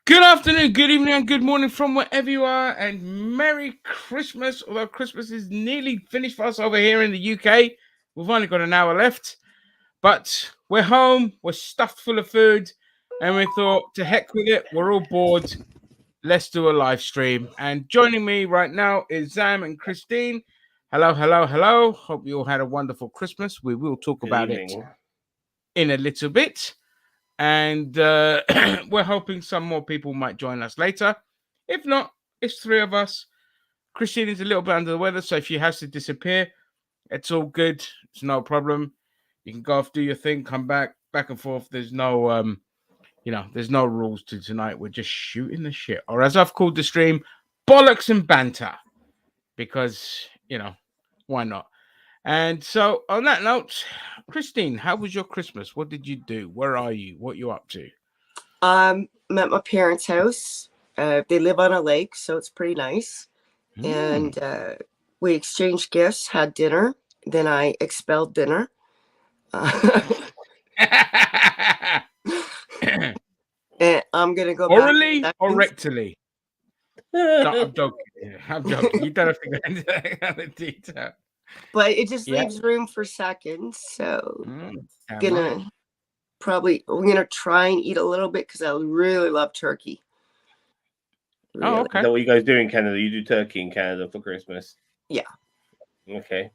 Good afternoon, good evening, and good morning from wherever you are, and Merry Christmas. Although Christmas is nearly finished for us over here in the UK, we've only got an hour left, but we're home, we're stuffed full of food, and we thought, to heck with it, we're all bored. Let's do a live stream. And joining me right now is Zam and Christine. Hello, hello, hello. Hope you all had a wonderful Christmas. We will talk Good about it evening. in a little bit. And we're hoping some more people might join us later. If not, it's three of us. Christine is a little bit under the weather, so if she has to disappear, it's all good. It's no problem. You can go off, do your thing, come back and forth. There's no there's no rules to tonight. We're just shooting the shit, or as I've called the stream, bollocks and banter, because why not? And so, on that note, Christine, how was your Christmas? What did you do? Where are you? What you up to? I'm at my parents' house. They live on a lake, so it's pretty nice. And we exchanged gifts, had dinner. Then I expelled dinner. And I'm gonna go orally back or rectally. No, I'm joking. I'm joking. You don't have to go into that kind of detail. But it just leaves room for seconds. So I'm gonna try and eat a little bit because I really love turkey. Really. Oh, okay. Is that what you guys do in Canada? You do turkey in Canada for Christmas? Yeah. Okay.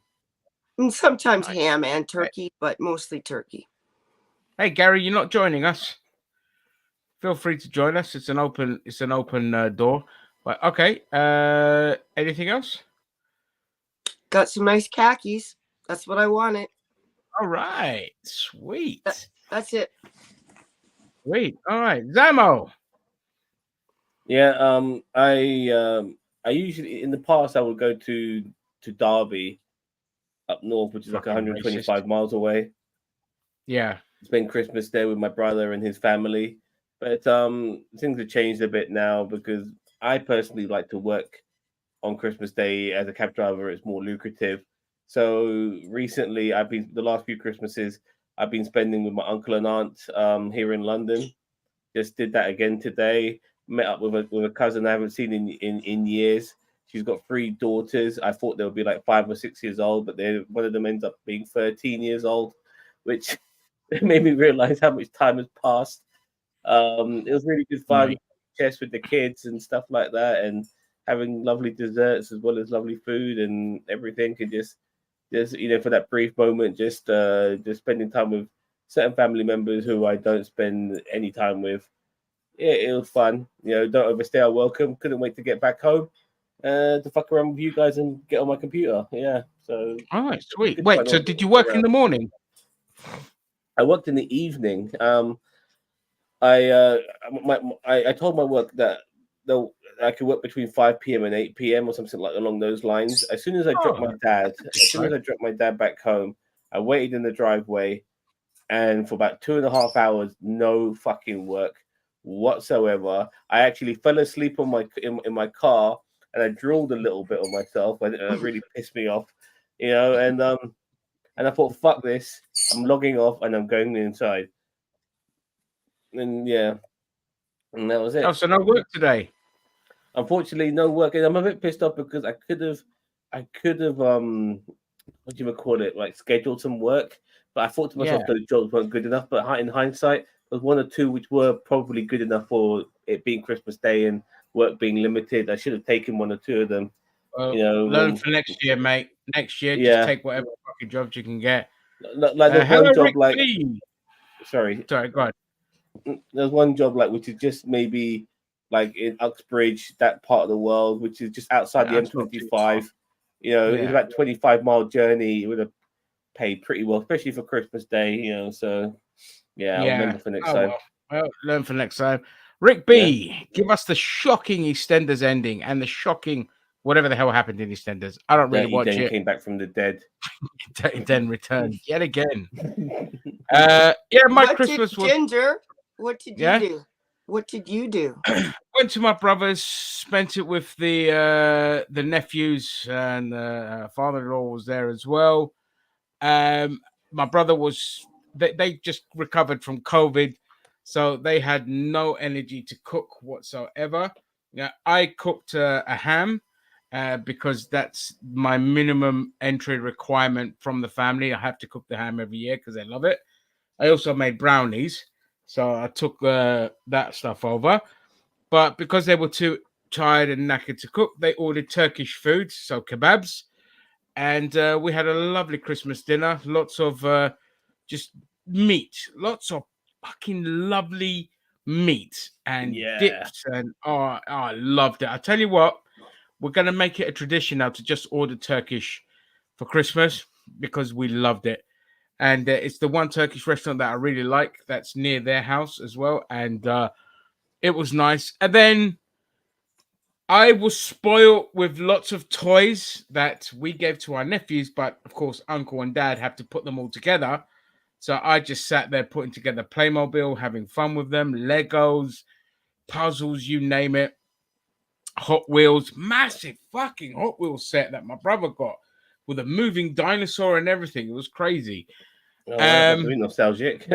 And sometimes ham and turkey, but mostly turkey. Hey, Gary, you're not joining us. Feel free to join us. It's an open door. But okay. Anything else? Got some nice khakis. That's what I wanted. All right. Sweet. That's it. Sweet. All right. Zamo. Yeah, I usually in the past I would go to Derby up north, which is like 125 miles away. Yeah. Spend Christmas there with my brother and his family. But things have changed a bit now because I personally like to work on Christmas Day as a cab driver. It's more lucrative. So recently the last few Christmases I've been spending with my uncle and aunt here in London. Just did that again today. Met up with a cousin I haven't seen in years. She's got 3 daughters. I thought they would be like 5 or 6 years old, but one of them ends up being 13 years old, which made me realize how much time has passed. It was really good fun, chess with the kids and stuff like that, and having lovely desserts as well as lovely food and everything. And just for that brief moment, just spending time with certain family members who I don't spend any time with. Yeah, it was fun. Don't overstay our welcome. Couldn't wait to get back home to fuck around with you guys and get on my computer. Yeah. So. All right, sweet. Wait, so did you work in the morning? I worked in the evening. I told my work that I could work between 5 p.m. and 8 p.m. or something like along those lines. As soon as I dropped my dad back home, I waited in the driveway, and for about 2.5 hours, no fucking work whatsoever. I actually fell asleep on in my car, and I drooled a little bit on myself. And it really pissed me off, and I thought, fuck this, I'm logging off and I'm going inside. And yeah, and that was it. Oh, so no work today? Unfortunately, no work. And I'm a bit pissed off because I could have what do you call it, like scheduled some work, but I thought to myself those jobs weren't good enough. But in hindsight, there was 1 or 2 which were probably good enough for it being Christmas Day and work being limited. I should have taken 1 or 2 of them. Learn for next year, mate. Next year, just take whatever fucking jobs you can get. Like there's one job, like sorry, go ahead. There's one job which is just maybe like in Uxbridge, that part of the world, which is just outside the M25. It's about 25-mile journey. It would have paid pretty well, especially for Christmas Day. So I'll remember for next time. Well, learn for next time. Rick B, give us the shocking EastEnders ending and the shocking whatever the hell happened in EastEnders. I don't really watch it. Came back from the dead. Then returned yet again. My Christmas was Ginger. What did you do? What did you do? Went to my brother's, spent it with the nephews, and father-in-law was there as well. My brother was. They just recovered from COVID, so they had no energy to cook whatsoever. Yeah, I cooked a ham because that's my minimum entry requirement from the family. I have to cook the ham every year because they love it. I also made brownies, so I took that stuff over. But because they were too tired and knackered to cook, they ordered Turkish food, so kebabs, and we had a lovely Christmas dinner. Lots of just meat, lots of fucking lovely meat and Yeah. dips, and I loved it. I tell you what, we're gonna make it a tradition now to just order Turkish for Christmas because we loved it. And it's the one Turkish restaurant that I really like that's near their house as well, and it was nice. And then I was spoiled with lots of toys that we gave to our nephews, but of course, uncle and dad have to put them all together. So I just sat there putting together Playmobil, having fun with them, Legos, puzzles, you name it. Hot Wheels, massive fucking Hot Wheels set that my brother got with a moving dinosaur and everything. It was crazy. Oh, that's really nostalgic.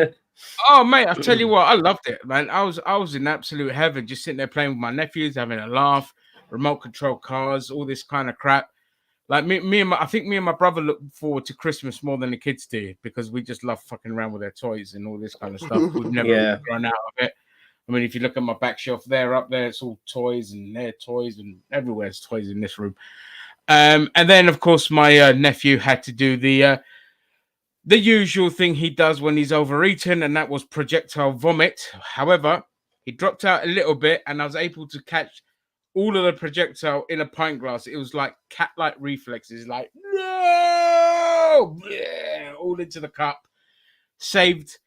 Oh mate, I tell you what, I loved it, man. I was in absolute heaven, just sitting there playing with my nephews, having a laugh, remote control cars, all this kind of crap. Like I think me and my brother look forward to Christmas more than the kids do because we just love fucking around with their toys and all this kind of stuff. We've never really run out of it. I mean, if you look at my back shelf there, up there, it's all toys and their toys and everywhere's toys in this room. And then of course my nephew had to do the usual thing he does when he's overeaten, and that was projectile vomit. However, he dropped out a little bit, and I was able to catch all of the projectile in a pint glass. It was like cat-like reflexes, like no, yeah, all into the cup. Saved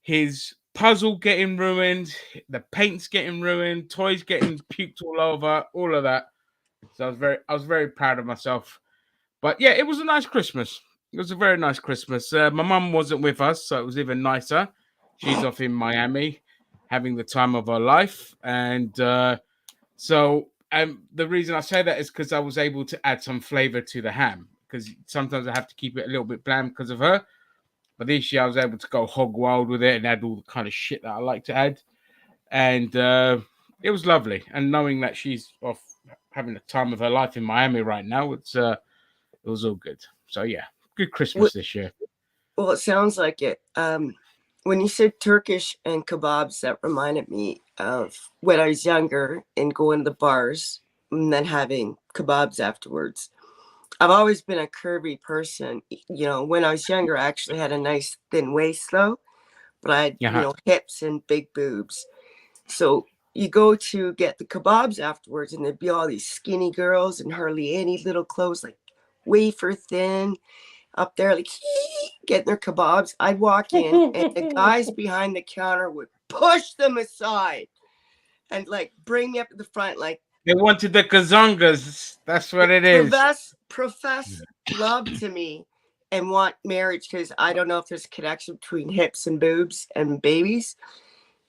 his puzzle getting ruined, the paint's getting ruined, toys getting puked all over, all of that. So I was very proud of myself. But yeah, it was a nice Christmas. It was a very nice Christmas. My mum wasn't with us, so it was even nicer. She's off in Miami, having the time of her life, and so the reason I say that is because I was able to add some flavor to the ham. Because sometimes I have to keep it a little bit bland because of her. But this year I was able to go hog wild with it and add all the kind of shit that I like to add, and it was lovely. And knowing that she's off having the time of her life in Miami right now, it was all good. So yeah, good Christmas this year. Well, it sounds like it. When you said Turkish and kebabs, that reminded me of when I was younger and going to the bars and then having kebabs afterwards. I've always been a curvy person. You know, when I was younger, I actually had a nice thin waist though, but I had, you know, hips and big boobs. So you go to get the kebabs afterwards and there'd be all these skinny girls and hardly any little clothes, like wafer thin, up there, like getting their kebabs. I'd walk in and the guys behind the counter would push them aside and like bring me up to the front, like they wanted the kazongas. That's what it is. Profess love to me and want marriage, because I don't know if there's a connection between hips and boobs and babies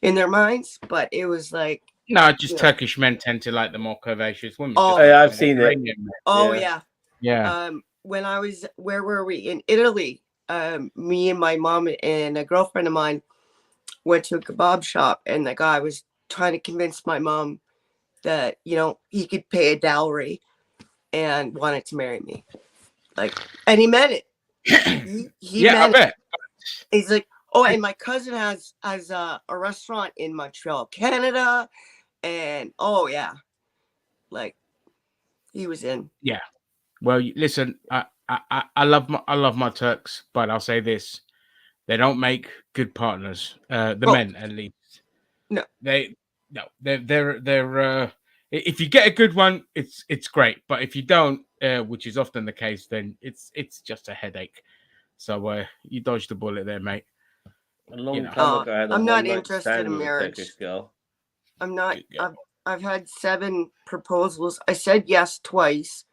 in their minds, but it was like, no, just Turkish men tend to like the more curvaceous women. Oh, I've seen it. Oh yeah. Yeah. When I was, where were we? In Italy. Me and my mom and a girlfriend of mine went to a kebab shop, and the guy was trying to convince my mom that, you know, he could pay a dowry and wanted to marry me. Like, and he meant it. He yeah, meant I bet. it. He's like, oh, and my cousin has a restaurant in Montreal, Canada, and oh yeah, like he was in. Yeah. Well, listen, I love my Turks, but I'll say this: they don't make good partners. The men, at least. No, they're if you get a good one, it's great. But if you don't, which is often the case, then it's just a headache. So you dodged the bullet there, mate. A long time ago, I had I'm not interested in marriage. Turkish girl. I'm not. I've had 7 proposals. I said yes twice,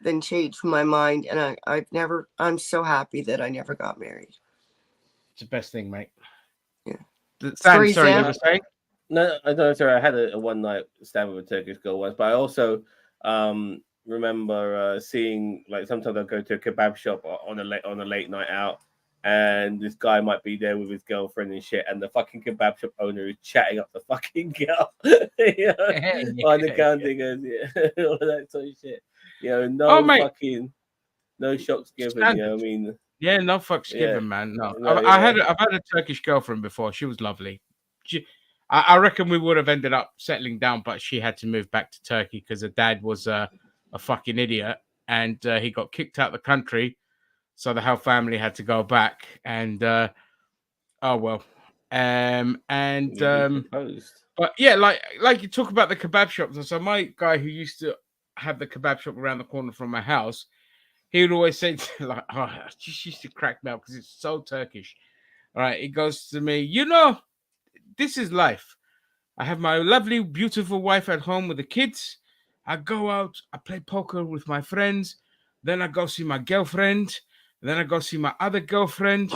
then changed my mind, and I've never. I'm so happy that I never got married. It's the best thing, mate. Yeah. Sorry, you were saying? No, I don't. Sorry, I had a one night stand with a Turkish girl once, but I also remember seeing, like, sometimes I'll go to a kebab shop on a late night out, and this guy might be there with his girlfriend and shit, and the fucking kebab shop owner is chatting up the fucking girl, you know, on the counter, goes, yeah, all that sort of shit. You know, no shocks given. You know what I mean? Yeah, no fucks Yeah. given, man. No, No, I've had a Turkish girlfriend before. She was lovely. I reckon we would have ended up settling down, but she had to move back to Turkey because her dad was a fucking idiot, and he got kicked out of the country, so the whole family had to go back. And oh well, but yeah, like you talk about the kebab shops. And so my guy who used to have the kebab shop around the corner from my house, he would always say like, "Oh, it just used to crack me up because it's so Turkish." All right, he goes to me, you know, this is life. I have my lovely, beautiful wife at home with the kids. I go out, I play poker with my friends. Then I go see my girlfriend. Then I go see my other girlfriend.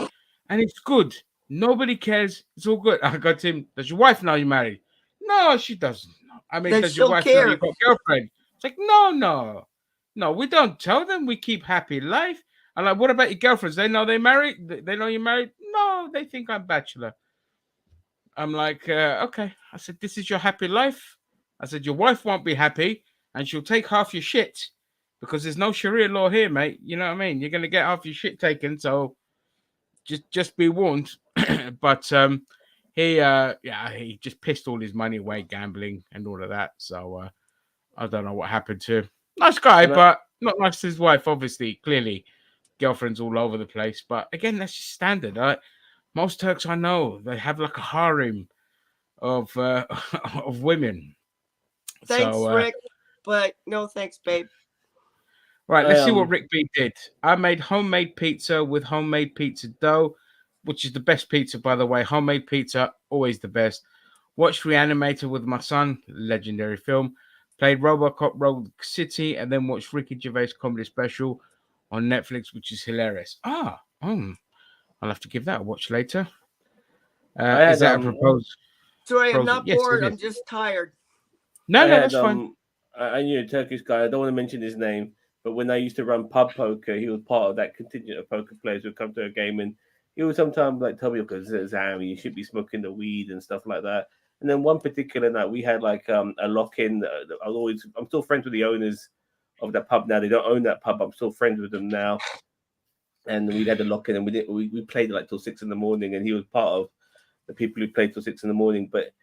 And it's good. Nobody cares. It's all good. I go to him, does your wife know you're married? No, she doesn't. I mean, They does your still wife know care. you've got a girlfriend? It's like, no. No, we don't tell them. We keep happy life. I'm like, what about your girlfriends? They know they're married? They know you're married? No, they think I'm bachelor. I'm like, okay. I said, this is your happy life. I said, your wife won't be happy and she'll take half your shit because there's no Sharia law here, mate. You know what I mean? You're going to get half your shit taken. So just be warned. But he just pissed all his money away gambling and all of that. So I don't know what happened to him. Nice guy, but not nice to his wife, obviously. Clearly, girlfriends all over the place. But again, that's just standard. Most Turks I know, they have like a harem of of women. Thanks, So, Rick, but no thanks, babe. Right, let's see what Rick B did. I made homemade pizza with homemade pizza dough, which is the best pizza, by the way. Homemade pizza, always the best. Watched Reanimator with my son, legendary film. Played Robocop Rogue City, and then watched Ricky Gervais comedy special on Netflix, which is hilarious. I'll have to give that a watch later. Is that a proposed? Sorry, I'm not Yes, bored. it I'm is. just tired. No, that's fine. I knew a Turkish guy. I don't want to mention his name, but when I used to run pub poker, he was part of that contingent of poker players who would come to a game, and he would sometimes like tell me, "Because Zam, you should be smoking the weed and stuff like that." And then one particular night, we had like a lock-in. I'm still friends with the owners of that pub now. They don't own that pub. I'm still friends with them now. And we had a lock-in, and we played like till 6 a.m, and he was part of the people who played till 6 a.m. But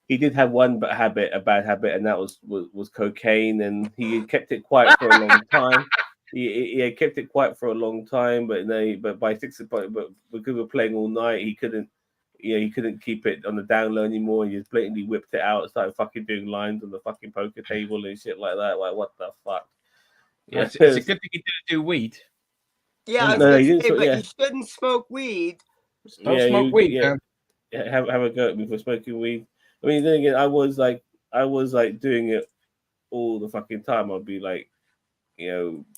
he did have one bad habit, and that was cocaine, and he kept it quiet for a long time. He had kept it quiet for a long time, but by 6 o'clock, but because we were playing all night, he couldn't keep it on the down low anymore. He just blatantly whipped it out, started fucking doing lines on the fucking poker table and shit like that. Like, what the fuck? Yeah, it's a good thing he didn't do weed. Yeah, I was gonna say, but yeah. you shouldn't smoke weed. Don't smoke weed, man. Have a go before smoking weed. I mean, then again, I was like doing it all the fucking time. I'd be like,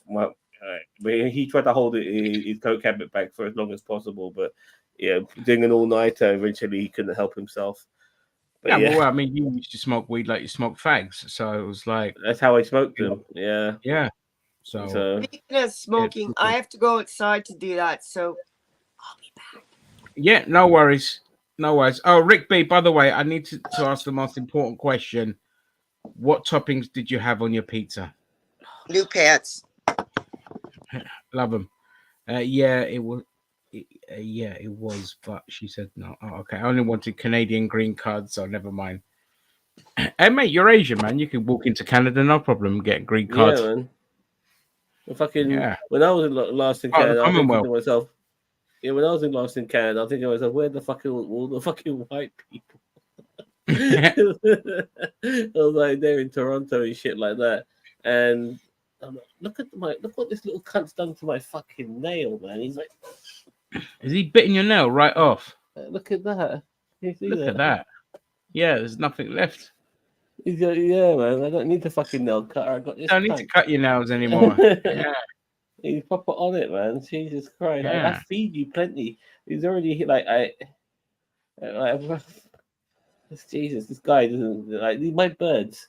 but he tried to hold his coke habit back for as long as possible. But yeah, doing an all nighter, eventually he couldn't help himself. But Well, I mean, you used to smoke weed like you smoked fags, so it was like that's how I smoked them. Yeah. So speaking of smoking, I have to go outside to do that. So I'll be back. Yeah, no worries. Oh, Rick B, by the way, I need to ask the most important question. What toppings did you have on your pizza? New pants. Love them. Yeah, it was. It was, but she said no. Oh, okay. I only wanted Canadian green cards, so never mind. Hey, mate, you're Asian, man. You can walk into Canada, no problem, get a green card. Yeah, man. When I was last in Canada, I was thinking to myself, when I was last in Canada, I'm thinking to myself, where the fuck are all the fucking white people? I was like, they're in Toronto and shit like that. And I'm like, look what this little cunt's done to my fucking nail, man. He's like, is he biting your nail right off? Look at that. Look at that. Yeah, there's nothing left. He's like, yeah, man. I don't need the fucking nail cutter. I got this. Don't need to cut your nails anymore. Yeah. He's proper on it, man. Jesus Christ. Yeah. I feed you plenty. He's already Jesus, this guy doesn't like my birds.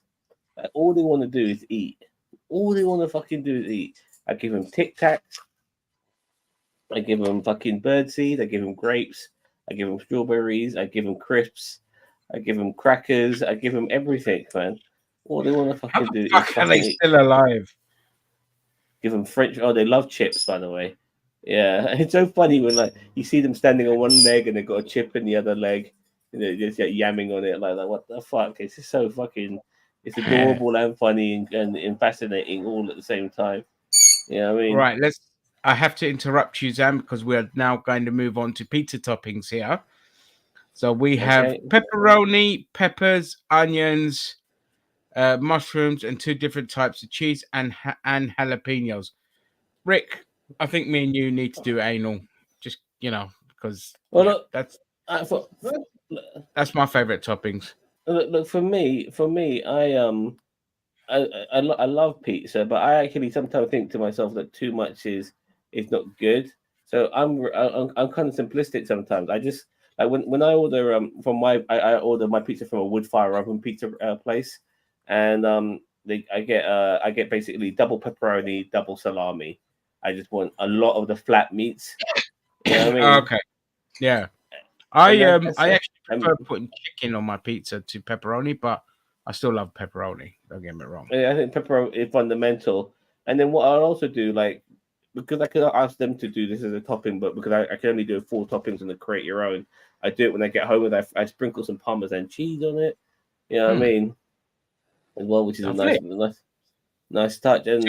Like, all they want to do is eat. All they want to fucking do is eat. I give them Tic Tacs. I give them fucking birdseed. I give them grapes. I give them strawberries. I give them crisps. I give them crackers. I give them everything, man. All they want to How fucking the do is fuck are they fucking still alive? give them French. Oh, they love chips, by the way. Yeah, it's so funny when like you see them standing on one leg and they've got a chip in the other leg, and they just get yamming on it like what the fuck? It's just so fucking. It's adorable and funny and fascinating all at the same time. Yeah, I mean, Right, I have to interrupt you, Zam, because we are now going to move on to pizza toppings here. So we have okay. pepperoni, peppers, onions, mushrooms, and 2 different types of cheese and jalapenos. Rick, I think me and you need to do anal, just because Well, look, that's for, my favorite toppings. look for me, I love pizza, but I actually sometimes think to myself that too much is not good. So I'm kind of simplistic sometimes. I just like when I order from I order my pizza from a wood fire oven pizza place, and I get basically double pepperoni, double salami. I just want a lot of the flat meats. You know what I mean? Okay, yeah. And I actually prefer putting chicken on my pizza to pepperoni, but I still love pepperoni. Don't get me wrong. I think pepperoni is fundamental. And then what I'll also do, like, because I could ask them to do this as a topping, but because I can only do 4 toppings and create your own, I do it when I get home and I sprinkle some Parmesan cheese on it. You know what I mean? As well, which is Lovely. nice touch. And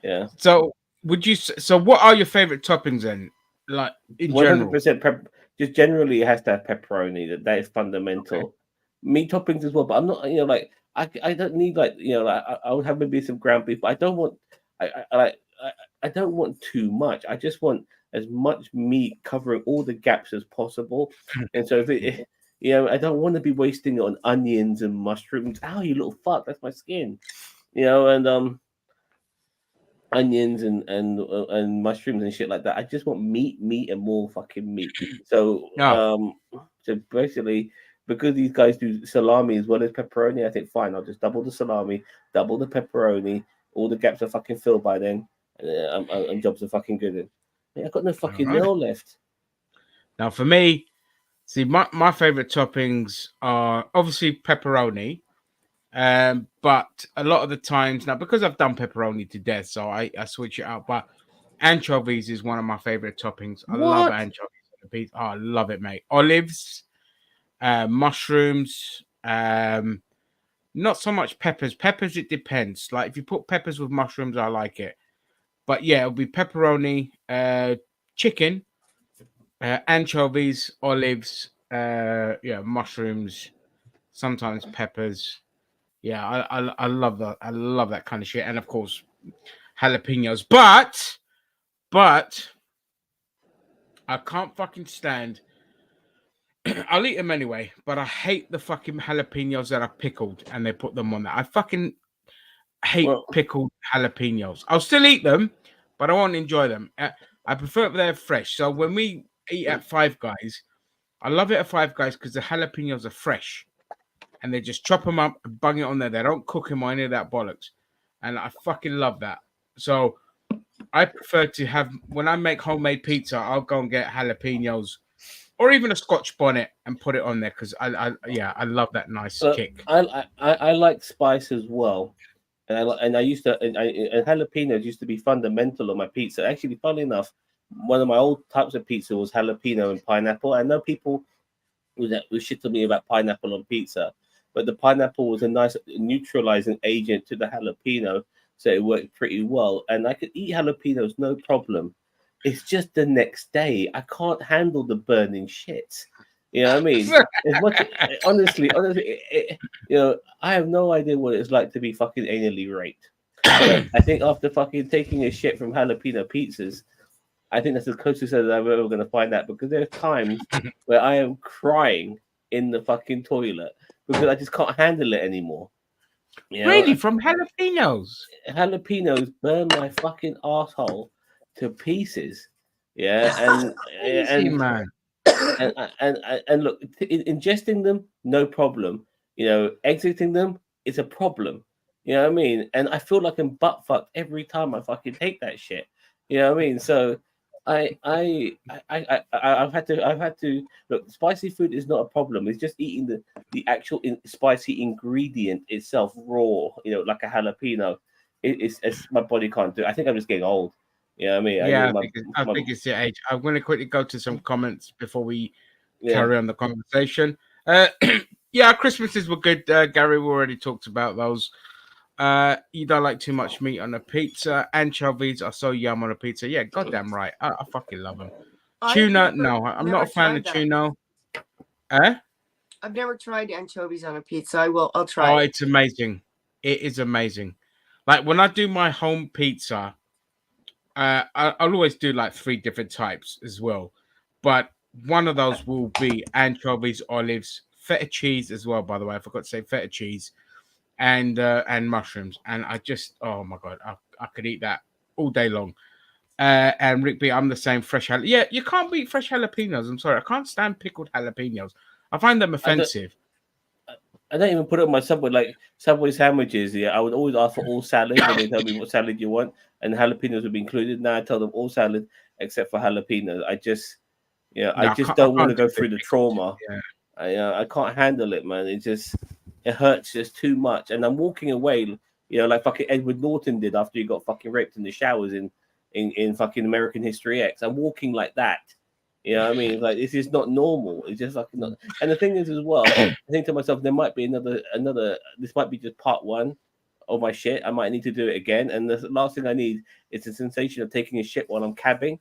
yeah. So would you? So what are your favorite toppings then? Like in general? 100% just generally it has to have pepperoni. That is fundamental. Okay. Meat toppings as well, but I'm not. Like I don't need like like I would have maybe some ground beef, but I don't want. I don't want too much. I just want as much meat covering all the gaps as possible. And so if it, I don't want to be wasting it on onions and mushrooms. Ow, you little fuck! That's my skin. And onions and mushrooms and shit like that. I just want meat, and more fucking meat. So so basically, because these guys do salami as well as pepperoni, I think fine. I'll just double the salami, double the pepperoni. All the gaps are fucking filled by then, and jobs are fucking good. I've got no fucking nail left. Now for me, see my favorite toppings are obviously pepperoni. But a lot of the times now, because I've done pepperoni to death, so I switch it out. But anchovies is one of my favorite toppings. I love anchovies on the pizza. Oh, I love it, mate. Olives, mushrooms, not so much peppers. Peppers, it depends. Like if you put peppers with mushrooms, I like it. But yeah, it'll be pepperoni, chicken, anchovies, olives, mushrooms, sometimes peppers. Yeah, I love that. I love that kind of shit, and of course, jalapenos. But I can't fucking stand. I'll eat them anyway, but I hate the fucking jalapenos that are pickled and they put them on there. I fucking hate pickled jalapenos. I'll still eat them, but I won't enjoy them. I prefer it they're fresh. So when we eat at Five Guys, I love it at Five Guys because the jalapenos are fresh. And they just chop them up and bung it on there. They don't cook them or any of that bollocks. And I fucking love that. So I prefer to have, when I make homemade pizza, I'll go and get jalapenos or even a Scotch bonnet and put it on there because I love that nice kick. I like spice as well. And I used to, and jalapenos used to be fundamental on my pizza. Actually, funnily enough, one of my old types of pizza was jalapeno and pineapple. I know people who shit to me about pineapple on pizza, but the pineapple was a nice neutralizing agent to the jalapeno, so it worked pretty well. And I could eat jalapenos no problem. It's just the next day I can't handle the burning shit. You know what I mean? As much, honestly, I have no idea what it's like to be fucking anally raped. But I think after fucking taking a shit from jalapeno pizzas, I think that's the closest that I'm ever going to find that, because there's times where I am crying in the fucking toilet because I just can't handle it anymore. Really? From jalapenos? Jalapenos burn my fucking asshole to pieces. Yeah, and man. And look, ingesting them, no problem. Exiting them is a problem. You know what I mean? And I feel like I'm butt fucked every time I fucking take that shit. You know what I mean? So I've had to look. Spicy food is not a problem. It's just eating the actual spicy ingredient itself raw. You know, like a jalapeno. It's my body can't do. I think I'm just getting old. You know what I mean? I Yeah, need I my think it's the age. I'm going to quickly go to some comments before we yeah. carry on the conversation. Yeah, Christmases were good. Gary, we already talked about those. You don't like too much meat on a pizza. Anchovies are so yum on a pizza. Yeah, goddamn right. I fucking love them. I've Tuna, never no, I'm never not a fan of tried that. tuna. Eh? I've never tried anchovies on a pizza. I'll try Oh, it. it's amazing. It is amazing. Like when I do my home pizza, I'll always do like 3 different types as well. But one of those will be anchovies, olives, feta cheese as well. By the way, I forgot to say feta cheese and mushrooms. And I just, oh my god, I could eat that all day long. And Rick B, I'm the same. Yeah, you can't beat fresh jalapenos. I'm sorry, I can't stand pickled jalapenos. I find them I don't. offensive. I don't even put it on my Subway like Subway sandwiches. Yeah, I would always ask for all salad when they tell me what salad you want, and jalapenos would be included. Now I tell them all salad except for jalapenos. I No, just I don't want to can't go do the through the pickled. trauma. Yeah. I can't handle it, man. It hurts just too much, and I'm walking away. Like fucking Edward Norton did after he got fucking raped in the showers in fucking American History X. I'm walking like that. You know what I mean? Like this is not normal. It's just like not. And the thing is, as well, I think to myself, there might be another. This might be just part one of my shit. I might need to do it again. And the last thing I need is the sensation of taking a shit while I'm cabbing.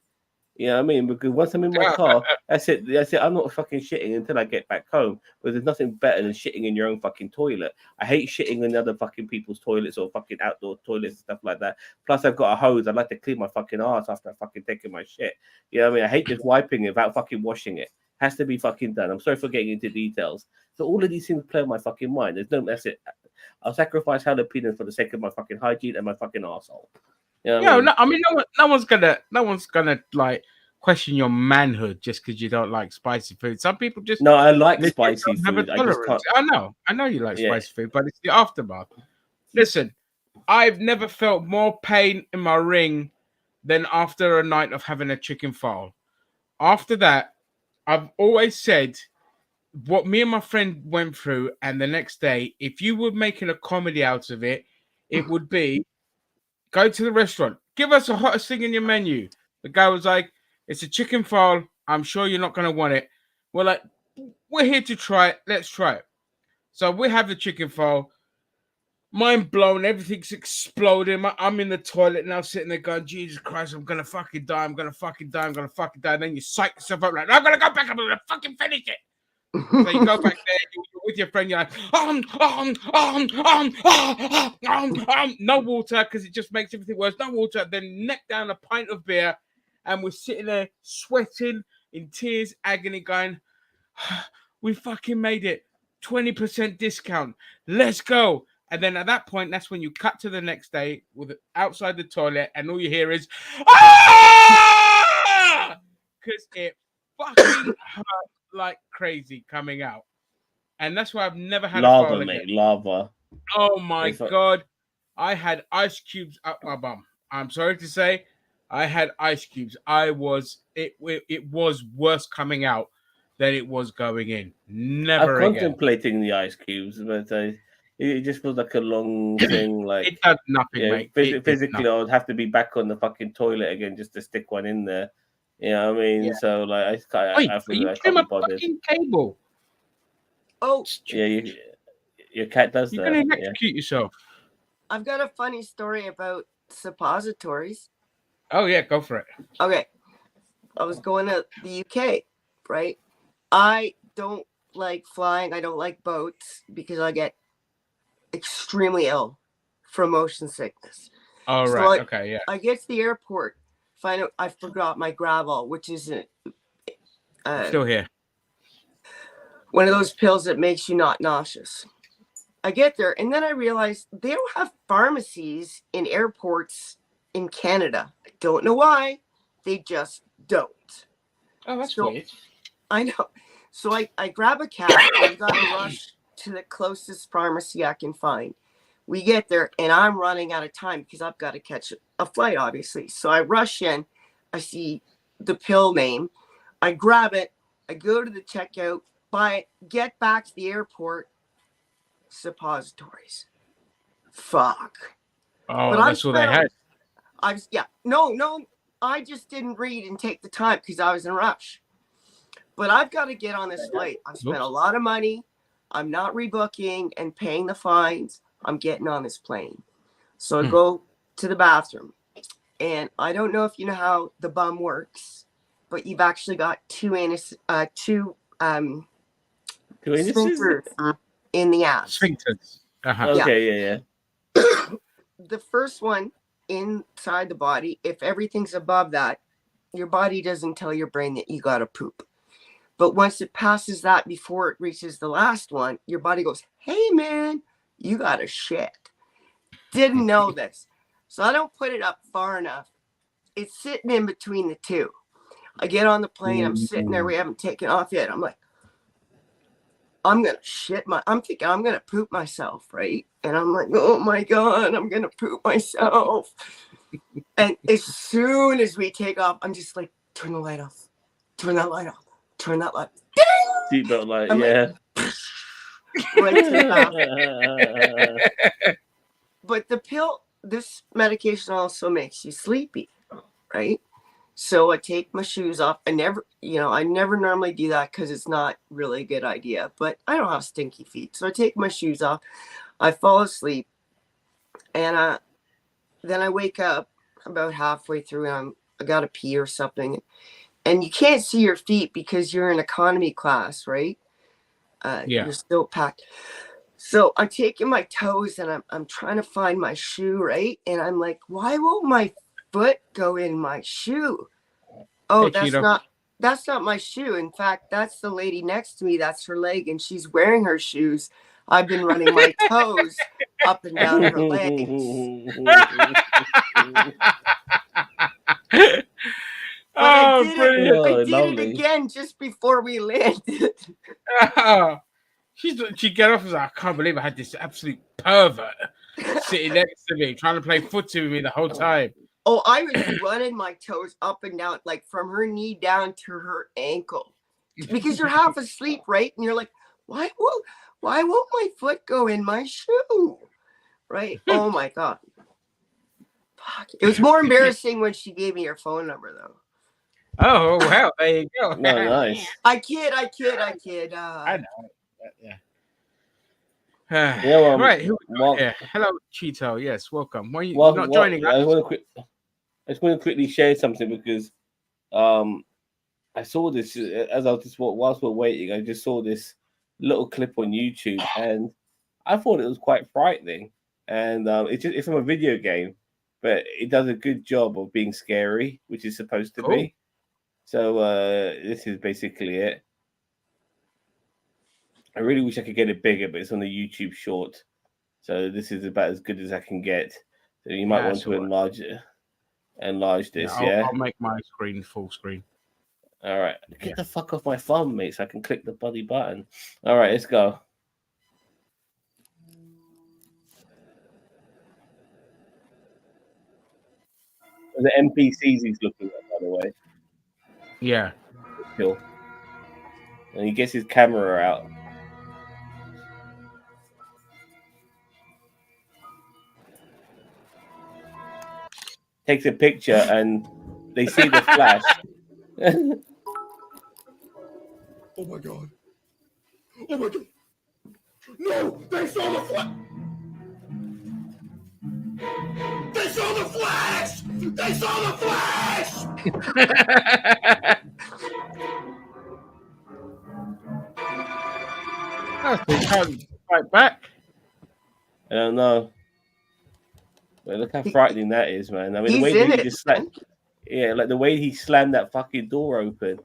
You know what I mean? Because once I'm in my car, that's it. That's it. I'm not fucking shitting until I get back home. But there's nothing better than shitting in your own fucking toilet. I hate shitting in other fucking people's toilets or fucking outdoor toilets and stuff like that. Plus, I've got a hose. I like to clean my fucking ass after I fucking taking my shit. You know what I mean? I hate just wiping it without fucking washing it. Has to be fucking done. I'm sorry for getting into details. So all of these things play on my fucking mind. That's it. I'll sacrifice jalapenos for the sake of my fucking hygiene and my fucking asshole. You know what I Yeah, mean? no, I mean, no one's gonna like question your manhood just because you don't like spicy food. Some people just No, I like legit spicy don't have a food. I just tolerance. can't. I know you like Yeah. spicy food, but it's the aftermath. Listen, I've never felt more pain in my ring than after a night of having a chicken fowl. After that, I've always said what me and my friend went through, and the next day, if you were making a comedy out of it, it would be go to the restaurant, give us the hottest thing in your menu. The guy was like, it's a chicken fowl. I'm sure you're not going to want it. We're like, we're here to try it. Let's try it. So we have the chicken fowl. Mind blown. Everything's exploding. I'm in the toilet now, sitting there going, Jesus Christ, I'm going to fucking die. I'm going to fucking die. I'm going to fucking die. And then you psych yourself up like, I'm going to go back. I'm going to fucking finish it. So you go back there, you're with your friend, you're like, no water, because it just makes everything worse. No water, then neck down a pint of beer, and we're sitting there sweating in tears, agony, going, we fucking made it. 20% discount. Let's go. And then at that point, that's when you cut to the next day with outside the toilet, and all you hear is, because it fucking hurt like crazy coming out. And that's why I've never had a Lava, foul again. mate, lava. Oh my god. I had ice cubes up my bum. I'm sorry to say, I had ice cubes. It was worse coming out than it was going in. Never I'm again. contemplating the ice cubes, but it just feels like a long thing. Like It does nothing, mate. Physically, I would have to be back on the fucking toilet again just to stick one in there. You know what I mean? Yeah. So like, Wait, I are feel you like I trim can't a be bothered. fucking cable? Oh, Yeah, your cat does You're that. gonna electrocute yourself. I've got a funny story about suppositories. Oh yeah, go for it. Okay. I was going to the UK, right? I don't like flying. I don't like boats because I get extremely ill from motion sickness. All So right. Okay. Yeah. I get to the airport, find out I forgot my Gravol, which is Still here. one of those pills that makes you not nauseous. I get there, and then I realize they don't have pharmacies in airports in Canada. I don't know why. They just don't. Oh, that's weird. I know. So I grab a cab, and I've got to rush to the closest pharmacy I can find. We get there, and I'm running out of time because I've got to catch a flight, obviously. So I rush in. I see the pill name. I grab it. I go to the checkout, buy it, get back to the airport. Suppositories. Fuck. Oh, But that's all they had. No. I just didn't read and take the time because I was in a rush. But I've got to get on this flight. I've spent a lot of money. I'm not rebooking and paying the fines. I'm getting on this plane. So I go to the bathroom. And I don't know if you know how the bum works, but you've actually got two sphincters in the ass. Sphincters. Uh-huh. Okay, yeah. The first one inside the body, if everything's above that, your body doesn't tell your brain that you got to poop. But once it passes that before it reaches the last one, your body goes, hey, man, you got to shit. Didn't know this. So I don't put it up far enough. It's sitting in between the two. I get on the plane. I'm sitting there. We haven't taken off yet. I'm like, I'm going to shit I'm thinking I'm going to poop myself, right? And I'm like, oh my God, I'm going to poop myself. And as soon as we take off, I'm just like, turn the light off. Turn that light off. Turn that light. Seatbelt light, I'm yeah. Right to the back. But this medication also makes you sleepy, right? So I take my shoes off. I never normally do that because it's not really a good idea, but I don't have stinky feet. So I take my shoes off. I fall asleep, and then I wake up about halfway through, and I got to pee or something. And you can't see your feet because you're in economy class, right? You're still packed. So I'm taking my toes and I'm trying to find my shoe, right? And I'm like, why won't my foot go in my shoe? Oh, that's not my shoe. In fact, that's the lady next to me. That's her leg, and she's wearing her shoes. I've been running my toes up and down her legs. I did it again just before we landed. She got off and was like, I can't believe I had this absolute pervert sitting next to me, trying to play footsie with me the whole time. Oh, I was running my toes up and down, like from her knee down to her ankle. Because you're half asleep, right? And you're like, why won't my foot go in my shoe? Right? Oh my God. Fuck. It was more embarrassing when she gave me her phone number, though. Oh, wow. There you go. No, nice. I kid. I know. Yeah. Yeah, right. Hello, Cheeto. Yes, welcome. Why are you not joining us? I just want to quickly share something because I saw this as I was just whilst we're waiting. I just saw this little clip on YouTube, and I thought it was quite frightening. And it's from a video game, but it does a good job of being scary, which is supposed to be. So this is basically it. I really wish I could get it bigger, but it's on the YouTube short. So this is about as good as I can get. So you might want to enlarge this, I'll make my screen full screen. All right. Get the fuck off my phone, mate, so I can click the bloody button. All right, let's go. The NPCs he's looking at, by the way. Yeah. Cool. And he gets his camera out. Takes a picture and they see the flash. Oh my God. Oh my God. No, they saw the flash. They saw the flash. They saw the flash. They can't fight back. I don't know. But look how frightening that is, man. I mean, the way that he just slammed, like the way he slammed that fucking door open.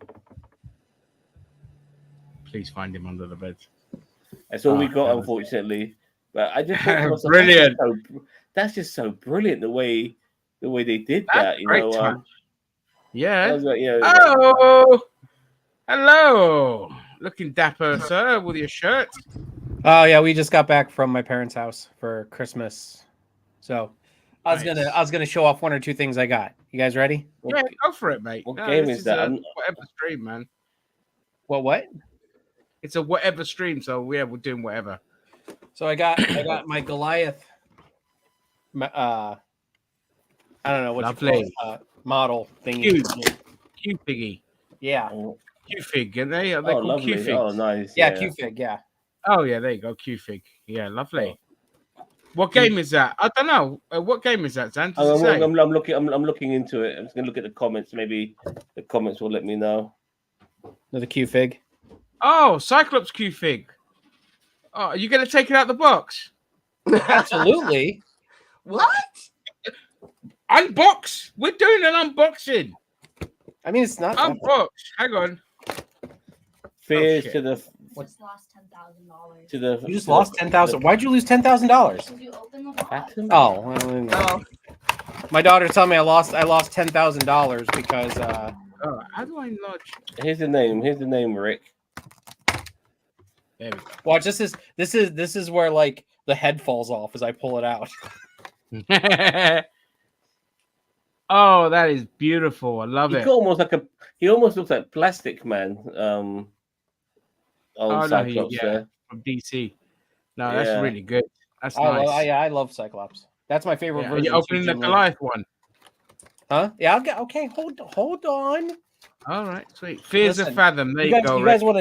Please find him under the bed. That's all we got, unfortunately. But I just thought brilliant. That's just so brilliant the way they did That's that. You great know, touch. Yeah. Like, hello. Looking dapper, sir, with your shirt. Oh yeah, we just got back from my parents' house for Christmas, so I was Nice. gonna show off one or two things I got. You guys ready? Yeah, go for it, mate. What No, game this is that? a whatever stream, man. What? It's a whatever stream, so yeah, we're doing whatever. So I got my Goliath. I don't know what you call Lovely. it. Model thingy. Cute. Q piggy. Yeah. Oh, Q fig, and they oh, called Q lovely. figs. Oh, nice. Yeah, Q-Fig. Yeah. Oh yeah, there you go, Q fig. Yeah, lovely. Oh. What game is that? I don't know. What game is that, Zan? Does it say? I'm looking into it. I'm just gonna look at the comments. Maybe the comments will let me know. Another Q-Fig. Oh, Cyclops Q fig. Oh, are you gonna take it out the box? Absolutely. What? Unbox. We're doing an unboxing. I mean, it's not. That Unbox. Hang on. Fears shit. to the Just lost $10,000. to the. You just lost $10,000. Why'd you lose $10,000? Did you open the box? Atom? Oh, well, Oh, my daughter told me I lost $10,000 because Oh, how do I lodge? Here's the name. Here's the name, Rick. There we watch this is where like the head falls off as I pull it out. go. Oh, that is beautiful. I love He it. he almost looks like Plastic Man. Old Oh, no, Cyclops there. from DC. No, that's Yeah. really good. That's nice. I love Cyclops. That's my favorite Yeah, are version. you opening the Jim Lee. Goliath one? Huh? Yeah, I'll get. Okay, hold on. All right, sweet. Fears Listen, of Fathom. There you, You go. guys want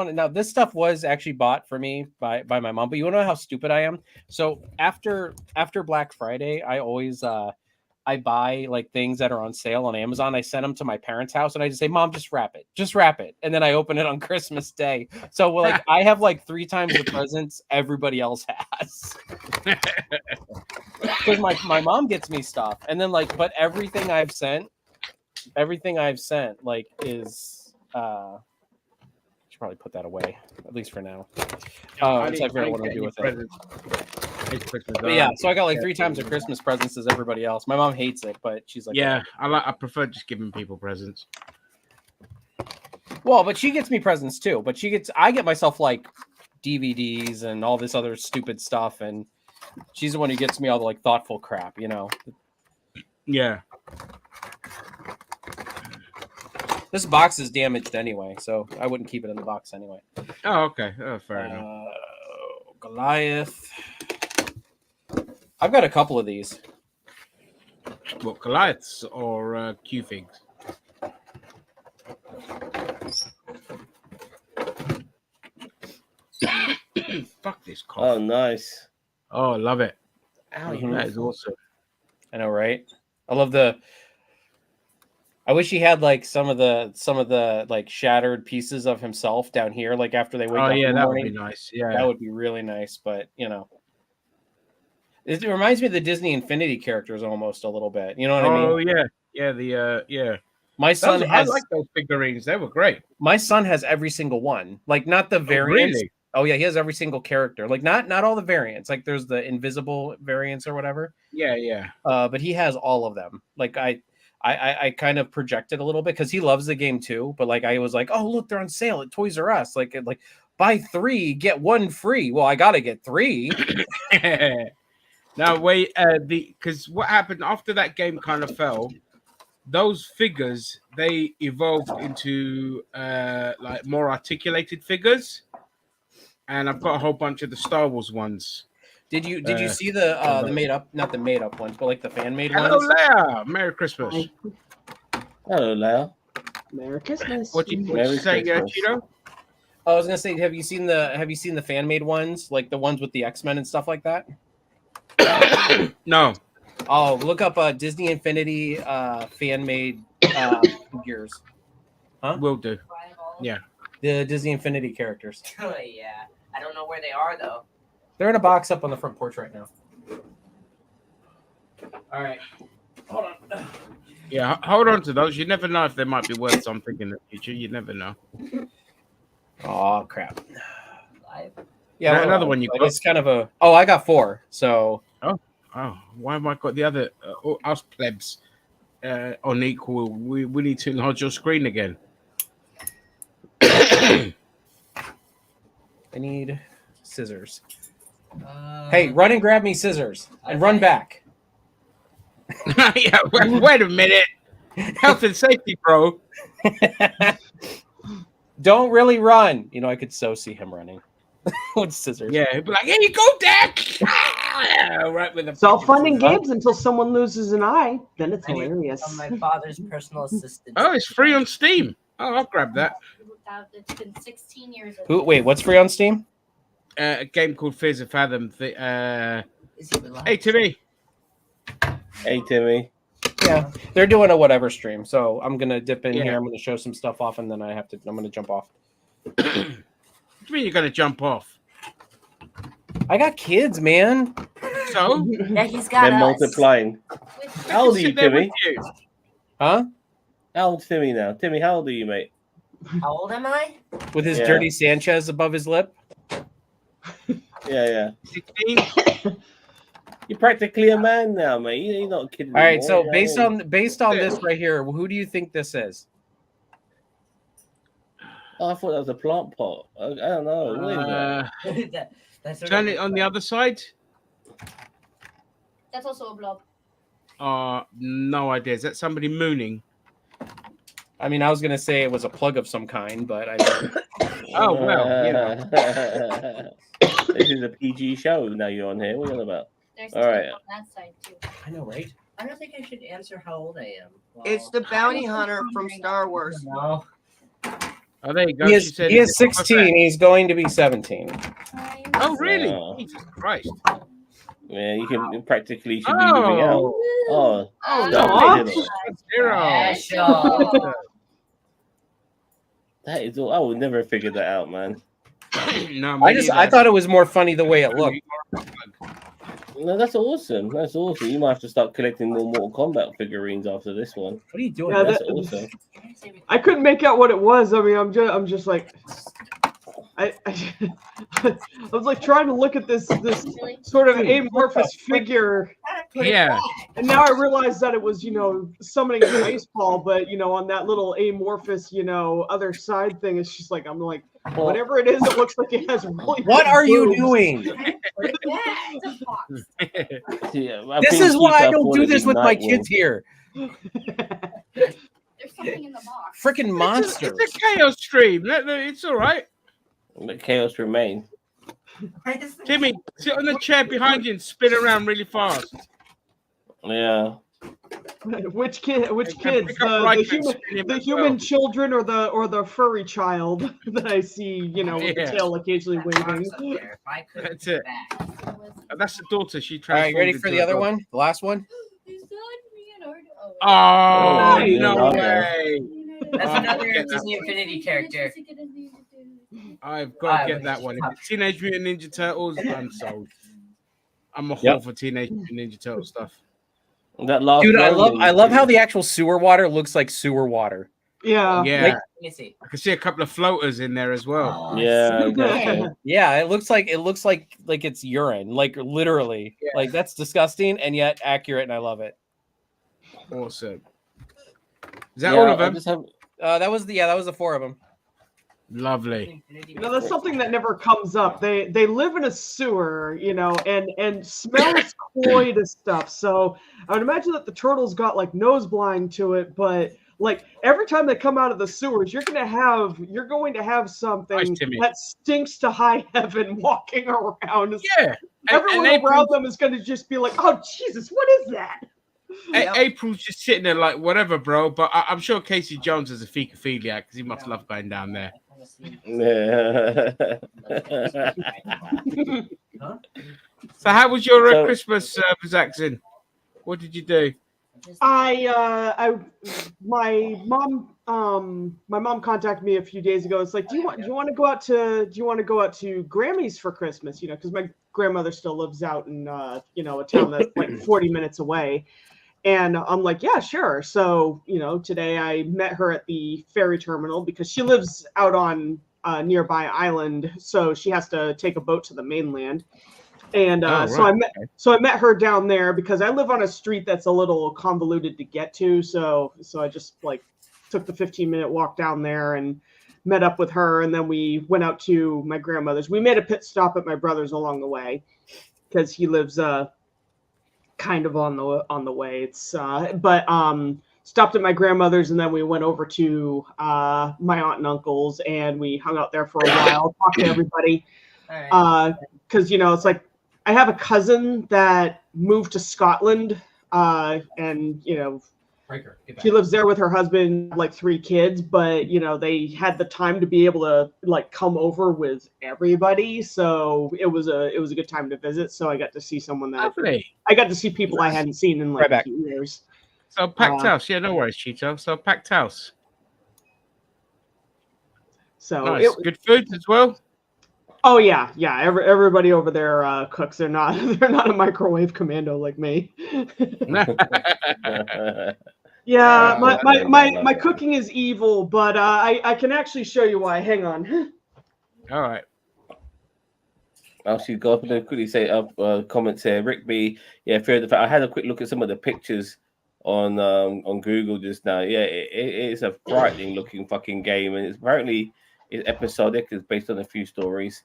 to? Now, this stuff was actually bought for me by my mom. But you want to know how stupid I am? So after Black Friday, I always I buy like things that are on sale on Amazon. I send them to my parents' house, and I just say, "Mom, just wrap it," and then I open it on Christmas Day. So like I have like 3 times the presents everybody else has. Because my mom gets me stuff, and then like, but everything I've sent like is should probably put that away at least for now. I forgot what I do with it. But yeah, so I got like 3 times the Christmas presents as everybody else. My mom hates it, but she's like, Yeah, I prefer just giving people presents. well, but she gets me presents too. But I get myself like DVDs and all this other stupid stuff, and she's the one who gets me all the like thoughtful crap, you know. Yeah. This box is damaged anyway, so I wouldn't keep it in the box anyway. Oh, okay. Oh, fair enough. Goliath. I've got a couple of these. What, Goliaths or Q figs? Fuck this cough. Oh, nice. Oh, I love it. Ow, That is awesome. I know, right? I love I wish he had like some of the like shattered pieces of himself down here, like after they wake Oh up yeah, in the that would morning. be nice. Yeah. That would be really nice, but you know, it reminds me of the Disney Infinity characters almost a little bit. You know what I mean? Oh yeah, yeah. Yeah. My son I has like those figurines. They were great. my son has every single one. Like not the variants. Really? Oh yeah, he has every single character. Like not all the variants. Like there's the invisible variants or whatever. Yeah, yeah. But he has all of them. Like I kind of projected a little bit because he loves the game too. But like I was like, oh look, they're on sale at Toys R Us. Like buy 3 get 1 free. Well, I gotta get 3. Now wait, because what happened after that game kind of fell, those figures they evolved into like more articulated figures, and I've got a whole bunch of the Star Wars ones. Did you see the made up, not the made up ones, but like the fan made Hello, ones? Leia. Merry Christmas. Hello, Lyle. Merry Christmas. What you Merry say, Christmas. Cheeto? I was gonna say, have you seen the fan made ones, like the ones with the X-Men and stuff like that? No. Oh, look up Disney Infinity fan made figures. Huh? Will do. Yeah. The Disney Infinity characters. Oh, yeah. I don't know where they are, though. They're in a box up on the front porch right now. All right. Hold on. Yeah, hold on to those. You never know if they might be worth something in the future. You never know. Oh crap. Live. Yeah, Another well, one you like, got? it's kind of a. Oh, I got 4. So Oh, why have I got the other us plebs on equal? We need to enlarge your screen again. I need. scissors. Hey, run and grab me scissors and run back. Yeah, wait a minute. Health and safety, bro. Don't really run. You know, I could so see him running with scissors. Yeah, he'd be like, here you go, Dad. Right with the It's all fucking fun and scissors. games until someone loses an eye. Then it's I need hilarious. From my father's personal assistant. Oh, it's free on Steam. Oh, I'll grab that. It's been 16 years. Wait, what's free on Steam? A game called Fears of Fathom. Is he relaxed? Hey, Timmy. Hey, Timmy. Yeah, they're doing a whatever stream, so I'm gonna dip in Yeah. here. I'm gonna show some stuff off, and then I'm gonna jump off. What do you mean you're gonna jump off? I got kids, man. So Yeah, he's got They're us. multiplying. How old are you, sit there with Timmy? you. Huh? How old's Timmy now? Timmy, how old are you, mate? How old am I? With his Yeah. dirty Sanchez above his lip. Yeah. 16. You're practically a man now, mate. You're not a kid anymore. All right, so you know what I mean? based on this right here, who do you think this is? Oh, I thought that was a plant pot. I don't know. What is that? That's Turn it on the other side. That's also a blob. No idea. Is that somebody mooning? I mean, I was gonna say it was a plug of some kind, but I don't. Oh well, you know. This is a PG show. Now you're on here. What are you on about? There's All two right. on that side too. I know, right? I don't think I should answer how old I am. Well, It's the bounty hunter from Star Wars. No. Oh, there you go. He She is, said he is it's 16. He's going to be 17. Oh, really? Wow. Jesus Christ. Yeah, you can practically should be moving out. Oh, Oh, Aw. no, little. zero. Special. That is all. I would never have figured that out, man. No, I thought it was more funny the way it looked. No, that's awesome. That's awesome. You might have to start collecting more Mortal Kombat figurines after this one. What are you doing? Yeah, That's that- awesome. I couldn't make out what it was. I mean, I'm just like, I was like trying to look at this Really? sort of amorphous figure, Yeah. and now I realized that it was, summoning an ice ball, but on that little amorphous, other side thing, it's just like I'm like, whatever it is, it looks like it has really. What big are you boobs. doing? Yeah, it's a fox. Yeah, I This think is why I Keith don't do wanted this with my Ignite kids here. There's something in the box. Freaking monsters. It's a chaos stream. It's all right. One. Let chaos remain. Timmy, sit on the chair behind you and spin around really fast. Yeah. Which kid? Which And kids? pick up right and The spin him the as human well. children or the furry child that I see, with the Yeah. tail occasionally That box waving. up there, if I could That's it. back. That's the daughter. She All right, transformed ready for into the a other dog. one? The last one? Is that Leonardo? Oh, Nice. no Okay. way. That's Oh, another get that Disney one. Infinity character. I've got to I get was that one. If shocked. it's Teenage Mutant Ninja Turtles, I'm sold. I'm a whore Yep. for Teenage Mutant Ninja Turtle stuff. That last Dude, I one love how the actual sewer water looks like sewer water. Yeah. Yeah, Like- Let me see. I can see a couple of floaters in there as well. Oh, Yeah, so gotcha. good. Yeah, it looks like it's urine, like literally. Yeah. Like that's disgusting and yet accurate, and I love it. Awesome. Is that Yeah, all of I them? just have- That was the 4 of them. Lovely. That's something that never comes up. They live in a sewer, and smells cloy to stuff. So I would imagine that the turtles got like nose blind to it, but like every time they come out of the sewers, you're going to have something Nice, Timmy. that stinks to high heaven walking around. Yeah. Everyone and around them is going to just be like, "Oh Jesus, what is that?" April's just sitting there like, whatever, bro. But I'm sure Casey Jones is a fecophiliac because he must love going down there. Yeah. So how was your So- Christmas, Zaxin? What did you do? My mom contacted me a few days ago. It's like, do you want to go out to Grammy's for Christmas? Because my grandmother still lives out in a town that's like 40 minutes away. And I'm like, yeah, sure. So, today I met her at the ferry terminal because she lives out on a nearby island. So she has to take a boat to the mainland. And so I met her down there because I live on a street that's a little convoluted to get to. So I just like took the 15-minute walk down there and met up with her, and then we went out to my grandmother's. We made a pit stop at my brother's along the way because he lives kind of on the way. It's stopped at my grandmother's, and then we went over to my aunt and uncle's, and we hung out there for a while, talked to everybody. Because it's like I have a cousin that moved to Scotland, and she lives there with her husband, like 3 kids, but they had the time to be able to like come over with everybody, so it was a good time to visit. So I got to see someone that Lovely. I got to see people I hadn't seen in like Right back. a few years. So packed house. Yeah, no worries, Cheeto. So packed house. So Nice. Good food as well. Oh yeah. Everybody over there cooks. They're not a microwave commando like me. Yeah, my cooking is evil, but I can actually show you why. Hang on. All right. I'll actually go up and quickly say comments here. Rick B. Yeah, fear the fact. I had a quick look at some of the pictures on Google just now. Yeah, it's a frightening looking fucking game, and it's apparently episodic. It's based on a few stories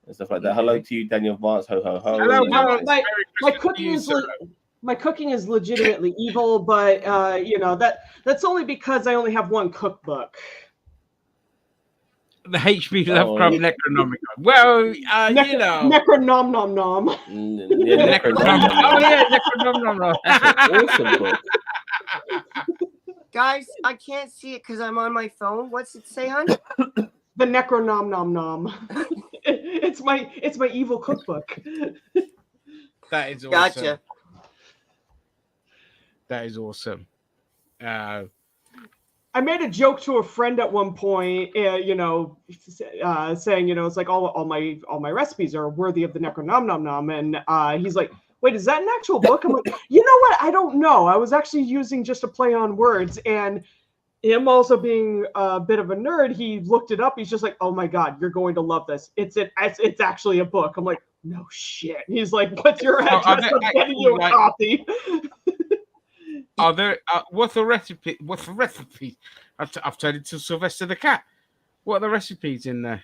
and stuff like that. Hello to you, Daniel Vance. Ho ho ho. Hello, No, Vance. my cooking is legitimately evil, but that's only because I only have one cookbook. The HP Lovecraft Necronomicon. Well, Necro nom nom nom. Yeah, Necronomicon. Oh yeah, Necronomicon. That's an awesome book. Guys, I can't see it because I'm on my phone. What's it say, hon? The Necro nom nom nom. It's my evil cookbook. That is awesome. Gotcha. That is awesome. I made a joke to a friend at one point, saying, it's like all my recipes are worthy of the Necro nom nom nom, and he's like, "Wait, is that an actual book?" I'm like, "You know what? I don't know. I was actually using just a play on words." And him also being a bit of a nerd, he looked it up. He's just like, "Oh my god, you're going to love this. It's actually a book." I'm like, "No shit." He's like, "What's your address? I'm getting you a copy." Are there what's the recipe? What's the recipe? I've turned into Sylvester the Cat. What are the recipes in there?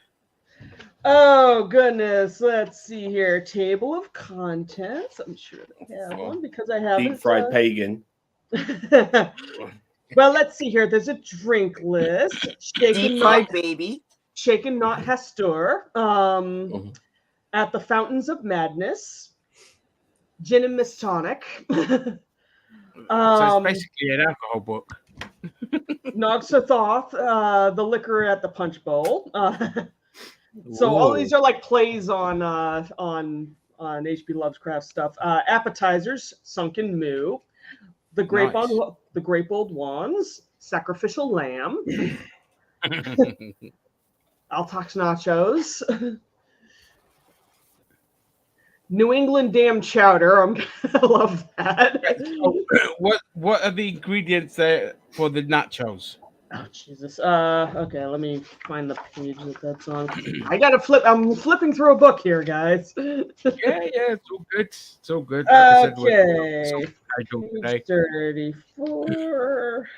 Oh goodness, let's see here. Table of contents. I'm sure they have one because I haven't. Deep fried pagan. Well, let's see here. There's a drink list. Deep fried baby. Shaken Not Hestur. At the Fountains of Madness. Gin and Miss Tonic. So it's basically an alcohol book. Nogsathoth, the liquor at the punch bowl. So all these are like plays on H.P. Lovecraft stuff. Appetizers, Sunken Moo, the grape old wands, sacrificial lamb, Altox nachos. New England damn chowder. I love that. What are the ingredients there for the nachos? Oh Jesus. Okay, let me find the page that's on. I gotta flip. I'm flipping through a book here, guys. Yeah, it's all good. It's all good. Okay. Page 34.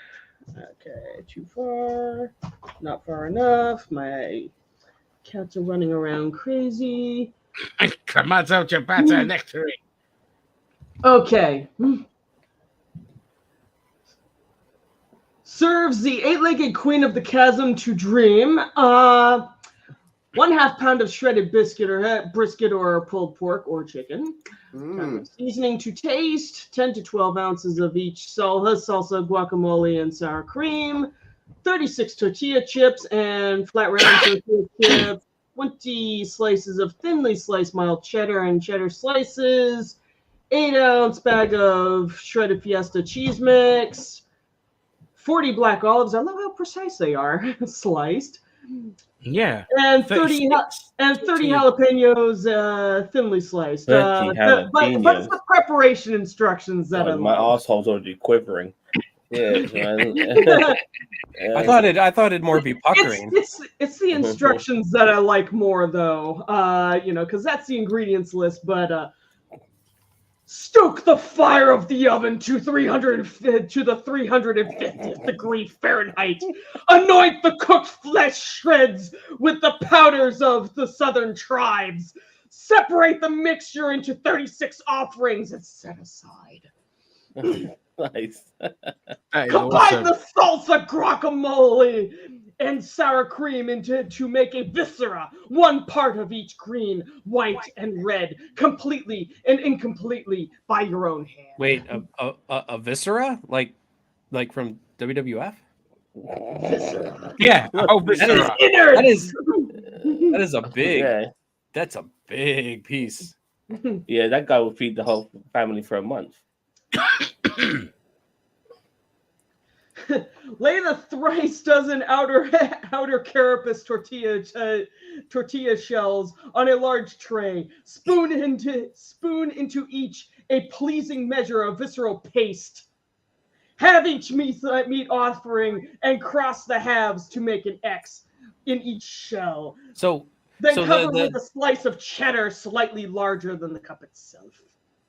Okay, too far. Not far enough. My cats are running around crazy. Come on, out your batter nectarine. Okay. Serves the 8-legged queen of the chasm to dream. 1/2 pound of shredded biscuit or brisket or pulled pork or chicken. Seasoning to taste. 10 to 12 ounces of each salsa, guacamole, and sour cream. 36 tortilla chips and flat round tortilla chips. 20 slices of thinly sliced mild cheddar and cheddar slices, 8-ounce bag of shredded Fiesta cheese mix, 40 black olives. I love how precise they are, sliced. Yeah. And 30 jalapenos, thinly sliced. But it's the preparation instructions that my asshole's already quivering. Yeah, I thought it'd more be puckering. It's the instructions that I like more, though. Because that's the ingredients list. But Stoke the fire of the oven to the 350th degree Fahrenheit. Anoint the cooked flesh shreds with the powders of the southern tribes. Separate the mixture into 36 offerings and set aside. Nice. That is Combine awesome. the salsa, guacamole, and sour cream to make a viscera, one part of each green, white, and red, completely and incompletely by your own hand. Wait, a viscera like from WWF? Yeah. Oh, That is- viscera. Innards! That is a big. Yeah, That's a big piece. yeah, that guy would feed the whole family for a month. Lay the thrice dozen outer carapace tortilla shells on a large tray. Spoon into each a pleasing measure of visceral paste. Have each meat offering and cross the halves to make an X in each shell. So Then So cover the- with a slice of cheddar slightly larger than the cup itself.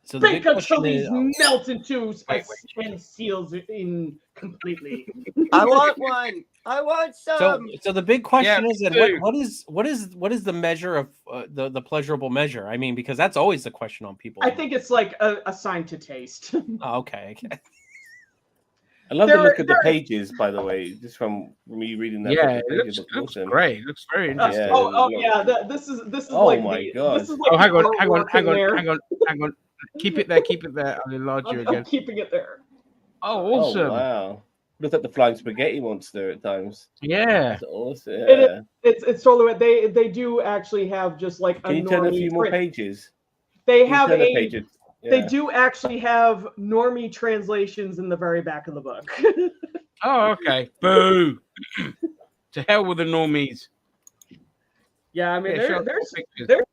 so the big Bake until question these is, melt into Wait. and seals it in completely. I want one. I want so some. so the big question Yeah, is that dude. what is the measure of the pleasurable measure? I mean, because that's always the question on people. I think it's like assigned to taste. Oh, okay. I love There the look are- at the there- pages, by the way, just from me reading that. Yeah, book. it The pages looks look awesome. great. It looks very interesting. Yeah. This is Oh like my the, God. this is like Oh, hang the on, hang on, artwork hang in on, there. hang on. Keep it there, keep it there. I'll enlarge you I'm again. keeping it there. Oh, Oh awesome. wow! Looks like the flying spaghetti monster at times. Yeah. That's awesome. It Yeah. It's totally they do actually have just like Can a you turn a normie few more print. pages? They Can you have turn the a pages? they Yeah. do actually have normie translations in the very back of the book. Oh, okay. Boo. To hell with the normies. Yeah, I mean Yeah, show there's us pictures. there's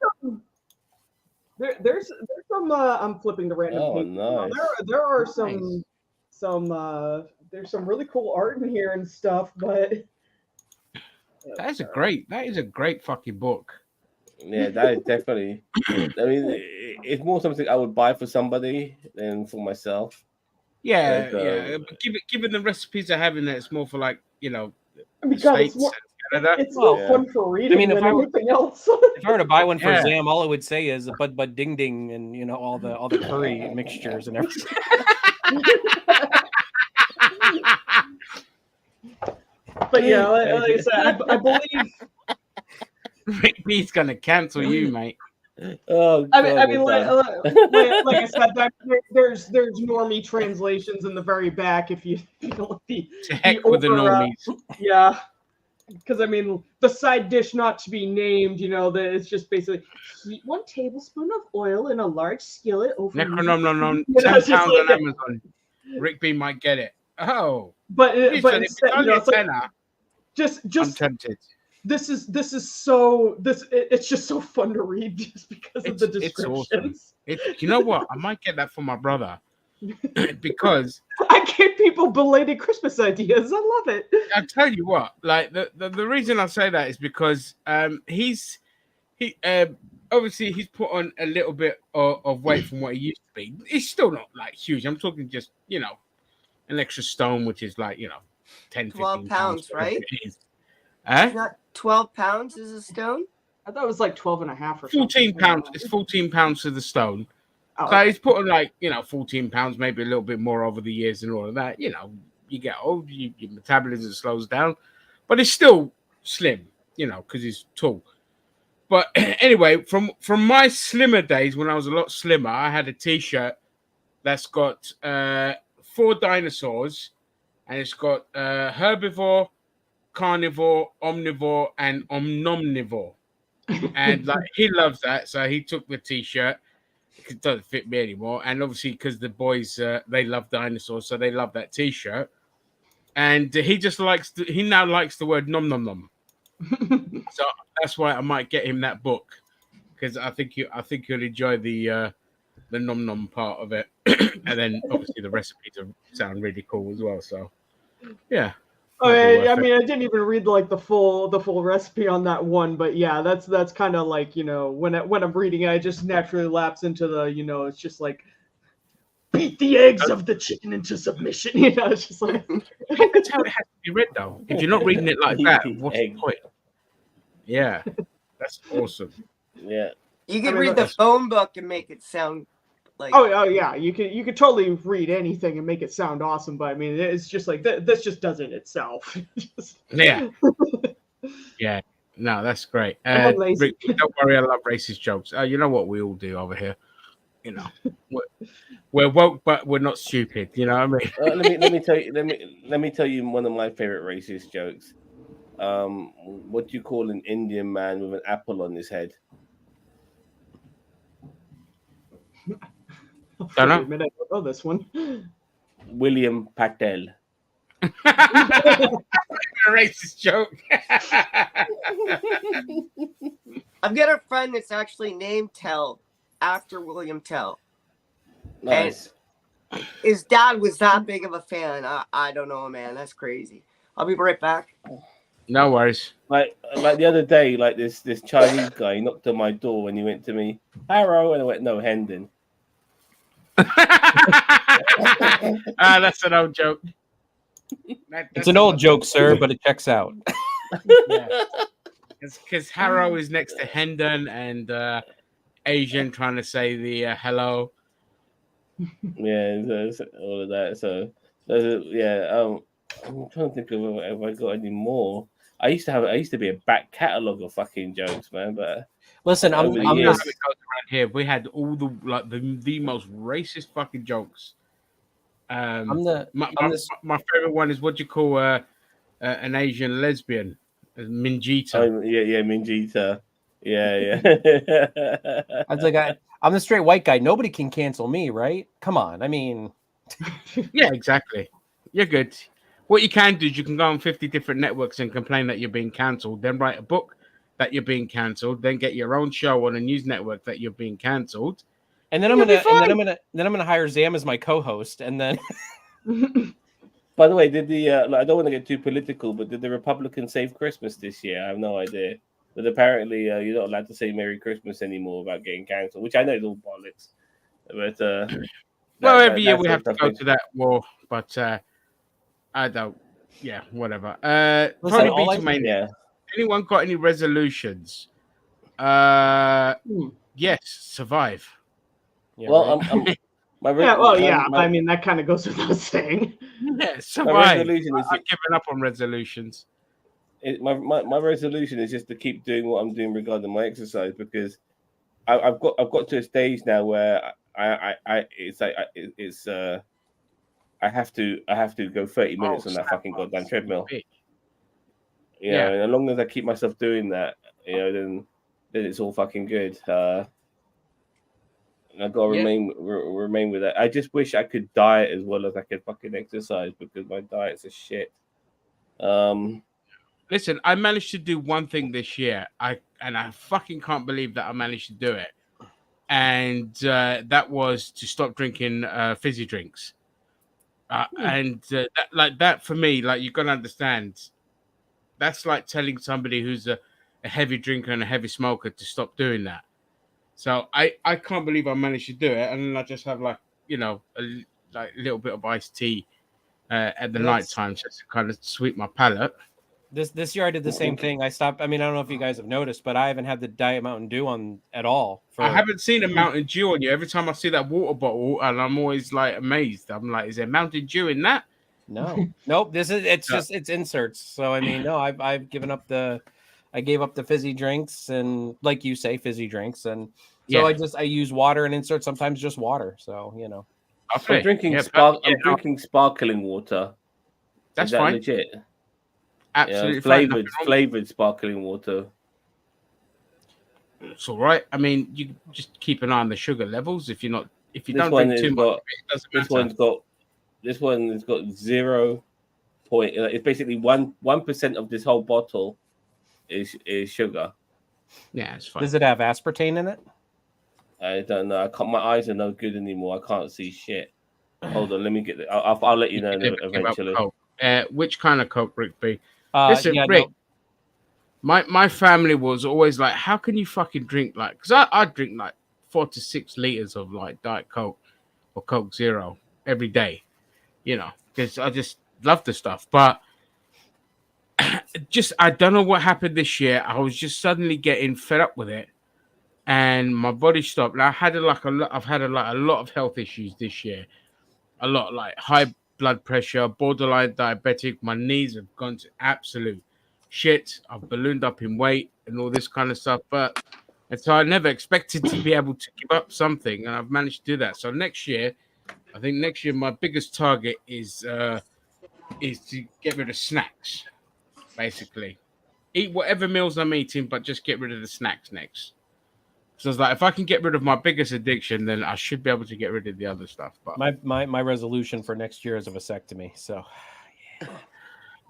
some I'm flipping the random Oh, pages now. nice. There are Nice. there's some really cool art in here and stuff, but That is a great fucking book. Yeah, that is definitely. I mean, it's more something I would buy for somebody than for myself. Yeah, Like, yeah. But given the recipes I have in there, it's more for like, the because States it's more, and Canada. it's more Yeah. fun for reading mean, if than I were- anything else. If I were to buy one for Yeah. Zam, all I would say is but ding ding and all the curry mixtures and everything. But yeah, like I said, I believe. Rick B's gonna cancel you, mate. Oh, I mean, God, we're like I said, there's normie translations in the very back. If you know the To heck with the over, normies. yeah, because I mean the side dish not to be named. That it's just basically heat 1 tablespoon of oil in a large skillet over. Necronom, Yeah, £10 it's just on like- Amazon. Rick B might get it. Oh, But if instead, it's only a it's like tenner, I'm just tempted. this is so it's just so fun to read just because of the It's awesome. descriptions. You know what? I might get that for my brother because I give people belated Christmas ideas. I love it. I tell you what, like the reason I say that is because he obviously he's put on a little bit of weight from what he used to be. He's still not like huge. I'm talking just an extra stone, which is like 10, 12 15 pounds, right? Huh? Not 12 pounds is a stone. I thought it was like 12 and a half or 14 something. pounds. It's 14 pounds to the stone. Oh, So he's put on like 14 pounds, maybe a little bit more over the years and all of that. You get old, your metabolism slows down, but it's still slim, because he's tall. But anyway, from my slimmer days when I was a lot slimmer, I had a T-shirt that's got 4 dinosaurs, and it's got herbivore, carnivore, omnivore, and omnomnivore. And like he loves that, so he took the T-shirt. It doesn't fit me anymore, and obviously because the boys they love dinosaurs, so they love that T-shirt. And he just he now likes the word nom nom nom. So that's why I might get him that book, because I think you'll enjoy the nom nom part of it, and then obviously the recipes sound really cool as well. So yeah. I mean, I didn't even read like the full recipe on that one, but yeah, that's kind of like when I'm reading it, I just naturally lapse into the it's just like beat the eggs of the chicken into submission. You know, it's just like That's how it has to be read, though. If you're not reading it like that, The what's the egg. point? Yeah, that's awesome. Yeah. You could mean, read the that's- phone book and make it sound like oh yeah, you could totally read anything and make it sound awesome, but I mean, it's just like this just does it itself. Just- Yeah. Yeah. No, that's great. I'm lazy. Rick, don't worry, I love racist jokes. You know what we all do over here. You know, we're woke, but we're not stupid. You know what I mean? Let me tell you one of my favorite racist jokes. What do you call an Indian man with an apple on his head? Don't know. Admit I don't know this one. William Patel. A racist joke. I've got a friend that's actually named Tell after William Tell. Nice. His dad was that big of a fan. I don't know, man. That's crazy. I'll be right back. No worries. Like the other day, like this Chinese guy knocked on my door and he went to me, Harrow, and I went, no, Hendon. That's an old joke. It's an old joke, sir, but it checks out. It's because Harrow is next to Hendon and Asian trying to say the hello. Yeah, so all of that. So yeah, I'm trying to think of if I got any more. I used to be a back catalogue of fucking jokes, man. But Listen, I'm Over the You know years. how it goes around here. We had all the the most racist fucking jokes. My favorite one is what you call an Asian lesbian, Minjita. oh, yeah, Minjita. Yeah. I was like, I'm the straight white guy. Nobody can cancel me, right? Come on. I mean, Yeah, exactly. You're good. What you can do is you can go on 50 different networks and complain that you're being cancelled, then write a book that you're being cancelled, then get your own show on a news network that you're being cancelled. and then I'm gonna hire Zam as my co-host, and then By the way, did the I don't want to get too political, but did the Republicans save Christmas this year? I have no idea. But apparently, you're not allowed to say Merry Christmas anymore without getting cancelled, which I know is all bollocks. But Well, every year that we sort have of to stuff go is- to that war, but I don't. Yeah, whatever. Listen, Tony all I- Beatlemania. Yeah. Anyone got any resolutions? Yes, survive. yeah, Well, right. I mean, that kind of goes without saying. Yeah, my survive. resolution is I've given up on resolutions. my resolution is just to keep doing what I'm doing regarding my exercise, because I've got to a stage now where I have to go 30 minutes on that fucking goddamn treadmill. You know, and as long as I keep myself doing that, you know, then it's all fucking good. And I've got to remain with that. I just wish I could diet as well as I could fucking exercise, because my diet's a shit. Listen, I managed to do one thing this year. I fucking can't believe that I managed to do it. And that was to stop drinking fizzy drinks. That for me, like, you've got to understand, that's like telling somebody who's a heavy drinker and a heavy smoker to stop doing that. So I can't believe I managed to do it, and then I just have, like, you know, a little bit of iced tea at the night time just to kind of sweet my palate. This year I did the same thing. I stopped. I mean, I don't know if you guys have noticed, but I haven't had the Diet Mountain Dew on at all. I haven't seen a Mountain Dew on you. Every time I see that water bottle, and I'm always like amazed. I'm like, is there Mountain Dew in that? No, nope. It's inserts. So I mean, no, I've given up I gave up the fizzy drinks, and like you say, fizzy drinks, and so I use water and insert, sometimes just water. So you know, I'm drinking sparkling water. That's Is that fine. legit? Absolutely flavored sparkling water. It's all right. I mean, you just keep an eye on the sugar levels. If you don't drink too much, it doesn't matter. This one has got 0. It's basically 1% of this whole bottle is sugar. Yeah, it's fine. Does it have aspartame in it? I don't know. My eyes are no good anymore. I can't see shit. Hold on, let me get it. I'll let you know eventually. Which kind of Coke, Rick B? Listen, Rick. No. My family was always like, "How can you fucking drink like?" Because I drink like 4 to 6 liters of like Diet Coke, or Coke Zero every day, you know, because I just love the stuff. But just I don't know what happened this year. I was just suddenly getting fed up with it, and my body stopped. And I had I've had a lot of health issues this year. A lot, like high blood pressure, borderline diabetic. My knees have gone to absolute shit. I've ballooned up in weight and all this kind of stuff. And so I never expected to be able to give up something, and I've managed to do that. So next year, I think next year my biggest target is to get rid of snacks. Basically, eat whatever meals I'm eating, but just get rid of the snacks next. So it's like if I can get rid of my biggest addiction, then I should be able to get rid of the other stuff. But My resolution for next year is a vasectomy. So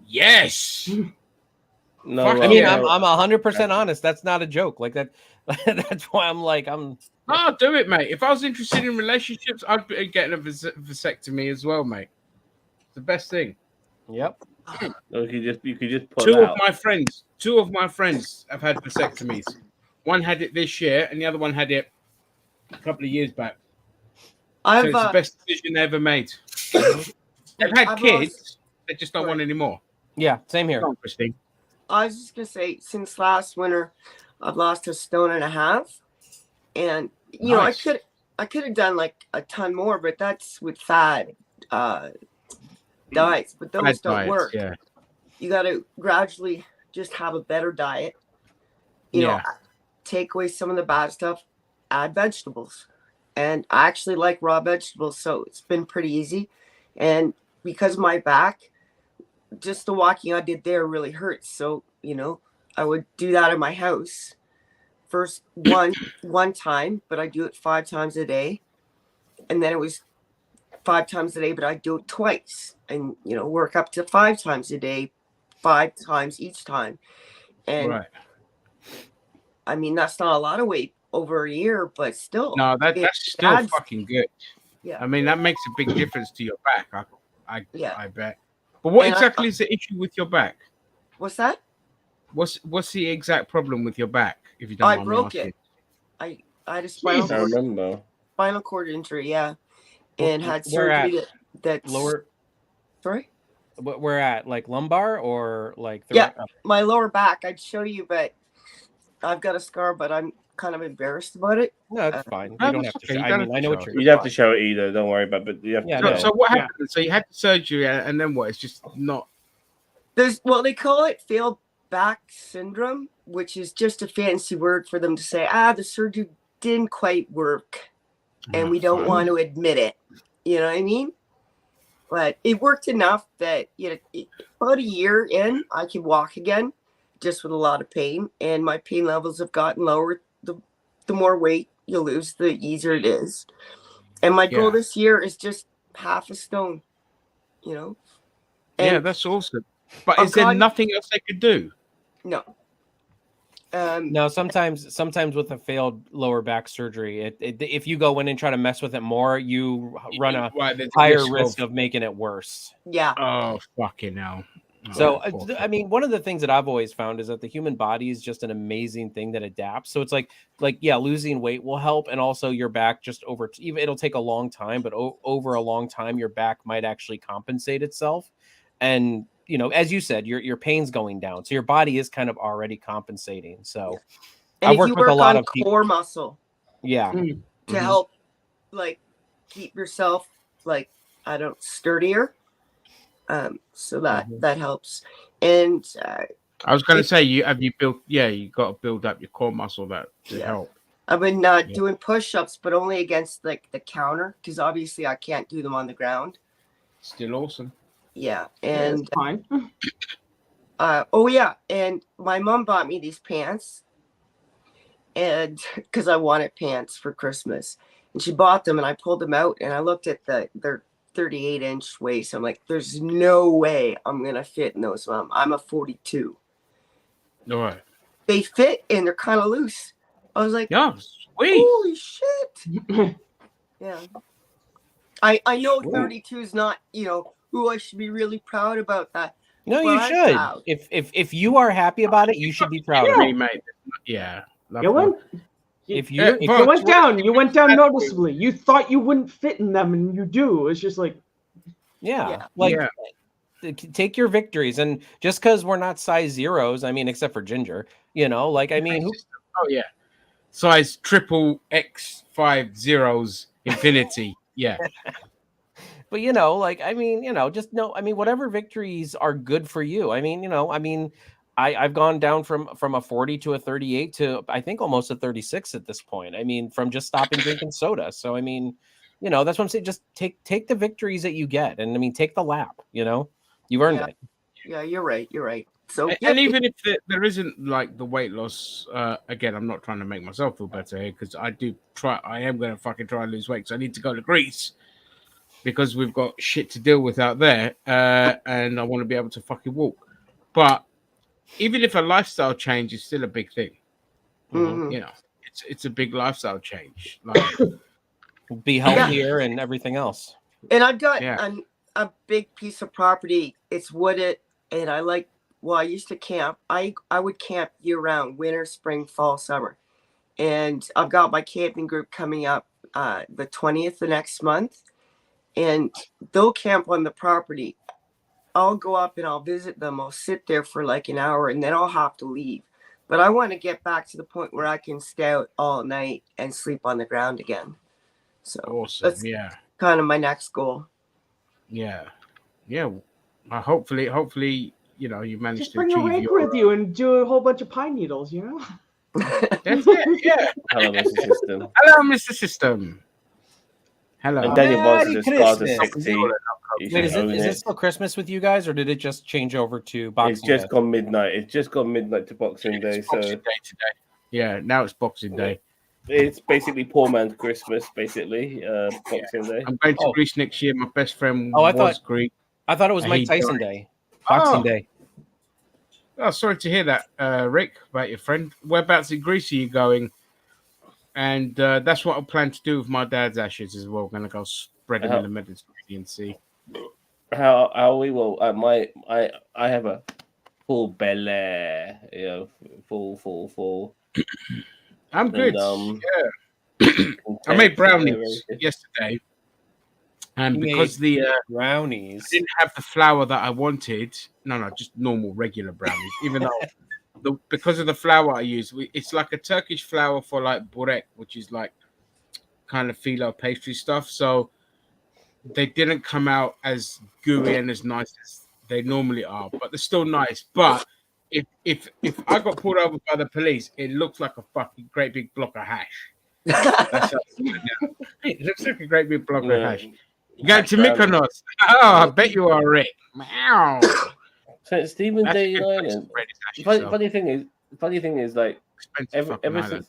yes, No, Fuck I mean, yeah. I'm 100% honest. That's not a joke. Like that. That's why I'm. I'll do it, mate. If I was interested in relationships, I'd be getting a vasectomy as well, mate. It's the best thing. Yep. you could just pull Two out. of my friends have had vasectomies. One had it this year, and the other one had it a couple of years back. So I've it's the best decision they ever made. They've had I've kids, lost- they just don't want any more. Yeah. Same here. Come on, Christine. I was just gonna say, since last winter, I've lost 1.5 stones, and you know, Nice. I could have done like a ton more, but that's with fad diets, but those Bad don't diets, work. Yeah. You got to gradually just have a better diet. You know, Yeah. take away some of the bad stuff, add vegetables, and I actually like raw vegetables, so it's been pretty easy. And because of my back, just the walking I did there really hurts. So, you know, I would do that in my house first one time, but I do it 5 times a day. And then it was 5 times a day, but I do it twice and, you know, work up to 5 times a day, 5 times each time. And Right. I mean, that's not a lot of weight over a year, but still. No, that's still adds- fucking good. Yeah. I mean, that makes a big difference to your back. Yeah. I bet. But what And exactly is the issue with your back? What's that? What's the exact problem with your back? If you don't I mind broke me asking. it. I had a spinal I cord, remember. spinal cord injury, yeah, and had Where at? surgery that's Lower. Sorry, We're at like lumbar or like. Yeah. my lower back. I'd show you, but I've got a scar, but I'm kind of embarrassed about it. No, it's fine. No, You don't that's have to. okay. You I don't mean, have I to know what show you're. You don't have to show it either. Don't worry about it. But you have Yeah, to So, know. so what Yeah. happened? So you had the surgery, and then what? It's just not. They call it failed back syndrome, which is just a fancy word for them to say, the surgery didn't quite work, and we don't Fine. want to admit it. You know what I mean? But it worked enough that, you know, about a year in, I could walk again, just with a lot of pain, and my pain levels have gotten lower. The more weight you lose, the easier it is. And my goal Yeah. this year is just 1/2 stone. You know? Yeah, And that's awesome. But I'm is there con- nothing else they could do? no. No, sometimes with a failed lower back surgery, if you go in and try to mess with it more, you run a Right, there's higher risk of making it worse. Yeah. Oh, fucking hell. So, Oh, I mean, one of the things that I've always found is that the human body is just an amazing thing that adapts. So it's like yeah, losing weight will help, and also your back just even it'll take a long time, but over a long time, your back might actually compensate itself. And you know, as you said, your pain's going down, so your body is kind of already compensating. So And I've if worked you with a work lot on of people. core muscle Yeah, to Mhm. help, like, keep yourself, like, sturdier. So that helps. And I was going to say, you got to build up your core muscle to Yeah. help. I've been doing push-ups, but only against like the counter, because obviously I can't do them on the ground. Still awesome. Yeah, Yeah, and it's fine. and my mom bought me these pants, and because I wanted pants for Christmas, and she bought them, and I pulled them out, and I looked at their 38-inch waist. I'm like, there's no way I'm gonna fit in those, Mom. I'm a 42. All right. They fit, and they're kind of loose. I was like, Yeah, sweet. holy shit. Yeah. I know Sweet. 32 is not, who I should be really proud about that. no, Well, you I'm should. proud. If you are happy about it, you should be proud of Me, it. mate. Yeah. You win. If Yeah, you're, if but- You went down. You went down Exactly. noticeably. You thought you wouldn't fit in them, and you do. It's just like, yeah, like take your victories, and just because we're not size zeros, I mean, except for Ginger, you know, like I mean, who, Oh yeah, size triple X 5 zeros infinity. Yeah, but you know, like I mean, you know, just no, I mean, whatever victories are good for you. I mean, you know, I mean, I've gone down from a 40 to a 38 to I think almost a 36 at this point. I mean, from just stopping drinking soda. So I mean, you know, that's what I'm saying. Just take the victories that you get, and I mean, take the lap. You know, you've earned Yeah. it. Yeah, you're right. You're right. So and, yeah, and even if there isn't like the weight loss, again, I'm not trying to make myself feel better here because I am going to fucking try and lose weight because I need to go to Greece because we've got shit to deal with out there, and I want to be able to fucking walk. But even if a lifestyle change is still a big thing, mhm. you know, it's a big lifestyle change. Like, Be healthier and everything else. And I've got Yeah. a big piece of property. It's wooded, and I like. Well, I used to camp. I would camp year round, winter, spring, fall, summer, and I've got my camping group coming up the 20th of next month, and they'll camp on the property. I'll go up and I'll visit them. I'll sit there for like an hour, and then I'll have to leave. But I want to get back to the point where I can stay out all night and sleep on the ground again. So awesome. that's Yeah. kind of my next goal. Yeah. Hopefully, you know, you managed just to bring a achieve rake your. with you and do a whole bunch of pine needles. You know. That's it. Yeah. Hello, Mr. System. Hello, Mr. System. Hello. And Daniel Barnes Merry is a scars of Christmas. sexy. You Wait, should is own it still Christmas with you guys, or did it just change over to It's Boxing just Day? gone midnight. It's just gone midnight to Boxing Day. It's Boxing So Day today. Yeah, now it's Boxing Day. it's basically poor man's Christmas, basically. Boxing Day. I'm going to Oh. Greece next year. My best friend Oh, I was thought- Greek. I thought it was I Mike hate Tyson dying. Day, Boxing Oh. Day. Oh, sorry to hear that, Rick, about your friend. Whereabouts in Greece are you going? And that's what I plan to do with my dad's ashes as well. I'm going to go spread them in the Mediterranean Sea. How we will? I have a full belly. You know, full. I'm good. And, yeah. I made brownies very good. yesterday. And You because the I Brownies. didn't have the flour that I wanted. No, just normal, regular brownies. Even though because of the flour I use, it's like a Turkish flour for like burek, which is like kind of phyllo pastry stuff. So they didn't come out as gooey and as nice as they normally are, but they're still nice. But if I got pulled over by the police, it looks like a fucking great big block of hash. That's how it's looking now. It looks like a great big block of hash. You going to Mykonos? Oh, I bet you are, Rick. Meow. So it's Stephen That's a Day good place to Island. spread his ashes, so Funny thing is, like expensive fucking ever island.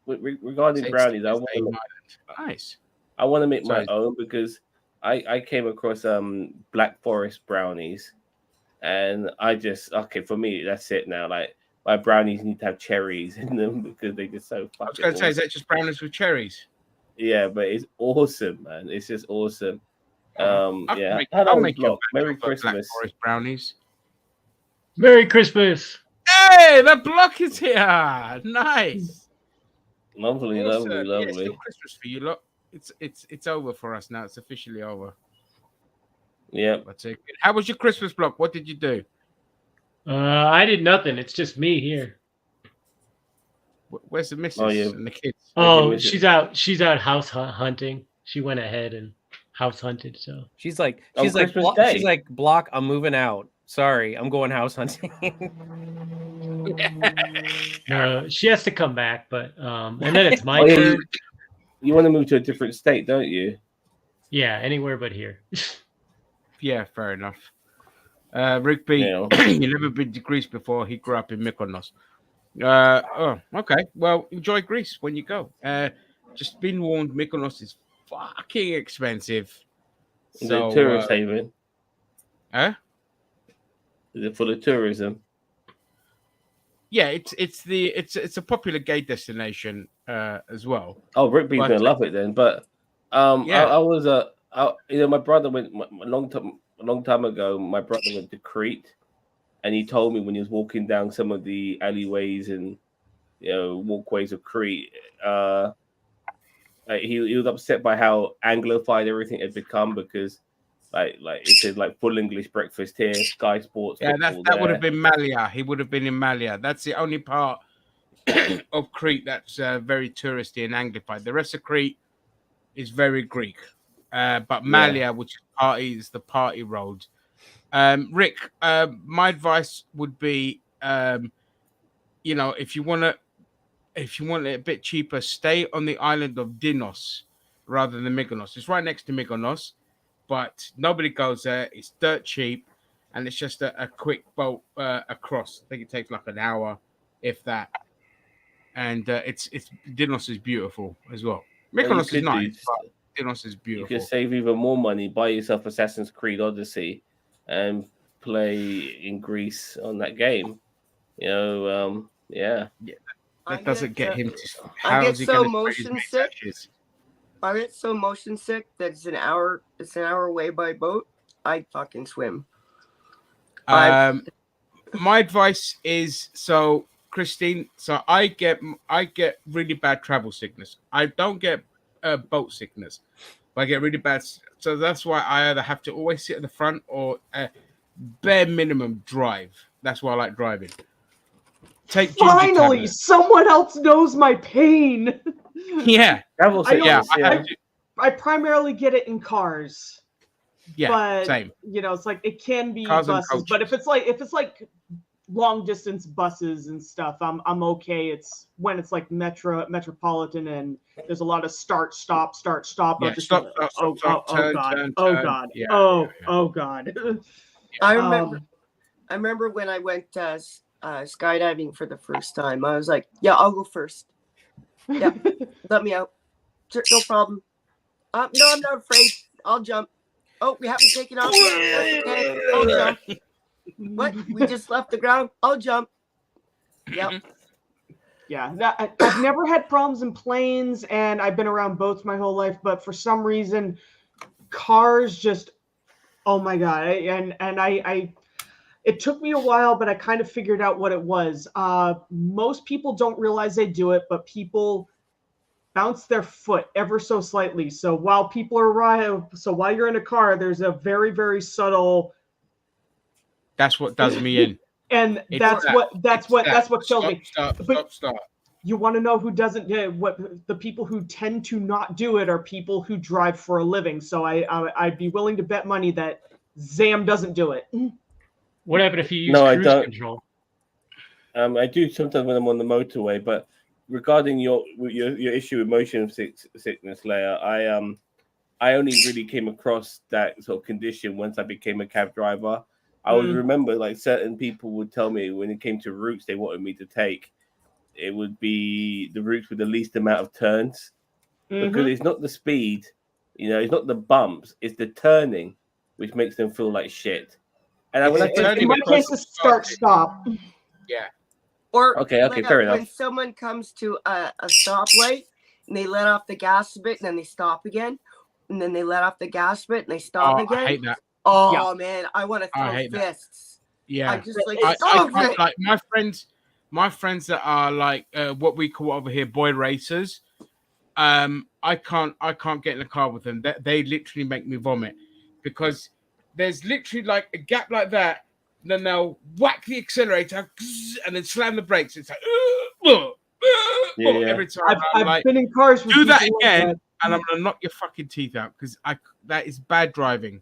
since regarding It's brownies, Stevens Day Island. Nice. I want to make Sorry. my own because I came across Black Forest brownies, and for me that's it now. Like my brownies need to have cherries in them because they're just so I was fucking going to say, is awesome. that just brownies with cherries? Yeah, but it's awesome, man. It's just awesome. I can Yeah. make- Hello, I'll make you a Block. batch Merry of Black Christmas. Forest brownies. Merry Christmas. Hey, the block is here. Nice. Lovely, Awesome. lovely, Yeah, it's lovely. still Christmas for you lot. It's over for us now. It's officially over. Yeah. That's it. How was your Christmas block? What did you do? I did nothing. It's just me here. Where's the missus Oh, yeah. and the kids? Oh, miss it? she's out house hunting. She went ahead and house hunted. So She's like, On Christmas Block, Day. she's like, Block, I'm moving out. Sorry, I'm going house hunting. no, she has to come back. But and then it's my Oh, yeah, turn. You want to move to a different state, don't you? Yeah, anywhere but here. Yeah, fair enough. Rigby, Yeah. you never been to Greece before. He grew up in Mykonos. Oh, okay. Well, enjoy Greece when you go. Just been warned, Mykonos is fucking expensive. Is So, it a tourist haven? huh? Is it full of tourism? Yeah, it's a popular gay destination as well. Oh, Rigby's But- gonna love it then. But Yeah. I was my brother went a long time ago. My brother went to Crete, and he told me when he was walking down some of the alleyways and walkways of Crete. He was upset by how Anglified everything had become because like it says like full English breakfast here, Sky Sports. Yeah, football that would have there. been Malia. He would have been in Malia. That's the only part of Crete that's very touristy and Anglified. The rest of Crete is very Greek. But Malia, which is the party road. Rick, my advice would be, if you want it a bit cheaper, stay on the island of Dinos rather than Mykonos. It's right next to Mykonos, but nobody goes there. It's dirt cheap, and it's just a quick boat across. I think it takes like an hour, if that. And it's Dinos is beautiful as well. Mykonos is nice, but Dinos is beautiful. You could save even more money, buy yourself Assassin's Creed Odyssey, and play in Greece on that game. That doesn't get him to. I How get is he so going to motion sick. I get so motion sick that it's an hour away by boat. I fucking swim. My advice is Christine. So I get really bad travel sickness. I don't get boat sickness, but I get really bad. So that's why I either have to always sit at the front or bare minimum drive. That's why I like driving. Finally, someone else knows my pain. Yeah, I primarily get it in cars. Yeah, but, same. It's like it can be Cars and buses, but if it's like long distance buses and stuff, I'm okay. It's when it's like metropolitan and there's a lot of start stop. Yeah, stop. Oh god. Yeah, oh god. I remember when I went skydiving for the first time. I was like, yeah, I'll go first. Yeah, let me out. Sure, no problem. No, I'm not afraid. I'll jump. Oh, we haven't taken off yet. That's okay. I'll jump. What? We just left the ground. I'll jump. Yep. Yeah, I've never had problems in planes, and I've been around boats my whole life. But for some reason, cars just, oh my god! I it took me a while, but I kind of figured out what it was. Most people don't realize they do it, but people bounce their foot ever so slightly. So while you're in a car, there's a very, very subtle. That's what does me in. And that's what kills me. Stop. You want to know who doesn't? What the people who tend to not do it are people who drive for a living. So I'd be willing to bet money that Zam doesn't do it. What happened if you use cruise control? I do sometimes when I'm on the motorway, but regarding your issue with motion sickness, Leia, I only really came across that sort of condition once I became a cab driver. I would remember like certain people would tell me when it came to routes they wanted me to take, it would be the routes with the least amount of turns because it's not the speed, it's not the bumps, it's the turning which makes them feel like shit. And in my case, it's stop. Yeah. Or okay, fair enough. When someone comes to a stoplight and they let off the gas a bit and then they stop again, and then they let off the gas a bit and they stop again. I hate that. Oh man, I want to throw fists. Yeah, I just like like my friends that are like what we call over here boy racers. I can't get in the car with them. They literally make me vomit because there's literally like a gap like that. Then they'll whack the accelerator and then slam the brakes. It's like every time. I've been in cars with do that like again, that. and I'm gonna knock your fucking teeth out because that is bad driving.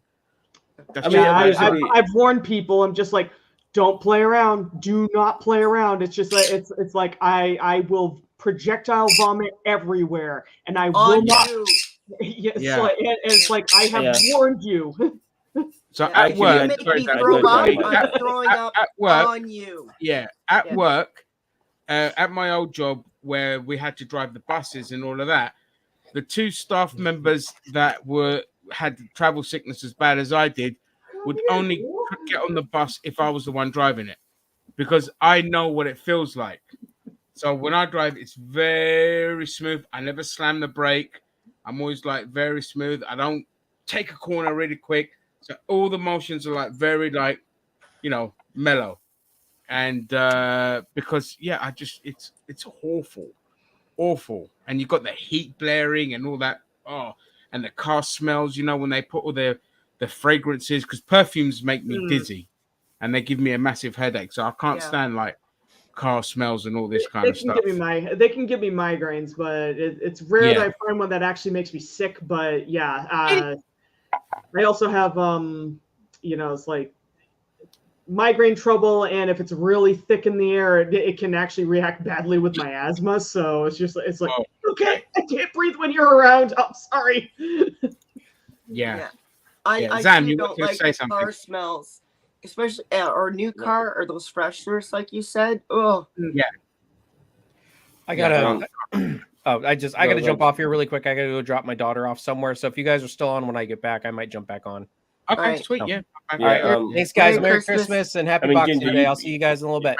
I've warned people. I'm just like, don't play around. Do not play around. It's just like it's like I will projectile vomit everywhere, and I will not. It's like I have warned you. So at work, on you. Yeah, at work, at my old job where we had to drive the buses and all of that, the two staff members that had travel sickness as bad as I did would only get on the bus if I was the one driving it, because I know what it feels like. So when I drive, it's very smooth. I never slam the brake. I'm always like very smooth. I don't take a corner really quick. So all the motions are like very mellow. and because it's awful, and you got the heat blaring and all that. Oh, and the car smells. You know, when they put all the fragrances, because perfumes make me dizzy, and they give me a massive headache. So I can't stand like car smells and all this kind They of can stuff. they can give me migraines, but it's rare that I find one that actually makes me sick. But yeah, I also have it's like migraine trouble, and if it's really thick in the air, it can actually react badly with my asthma. So it's like okay, I can't breathe when you're around. I'm sorry. I Zam, too you don't want to like say the something? car smells, especially or new car or those fresheners, like you said. Oh, yeah. I gotta. I gotta No, jump off here really quick. I gotta go drop my daughter off somewhere. So if you guys are still on when I get back, I might jump back on. Okay, Alright. sweet. Yeah. All right. Thanks, guys. Merry Christmas and Happy Boxing Ginger, Day. I'll see you guys in a little bit.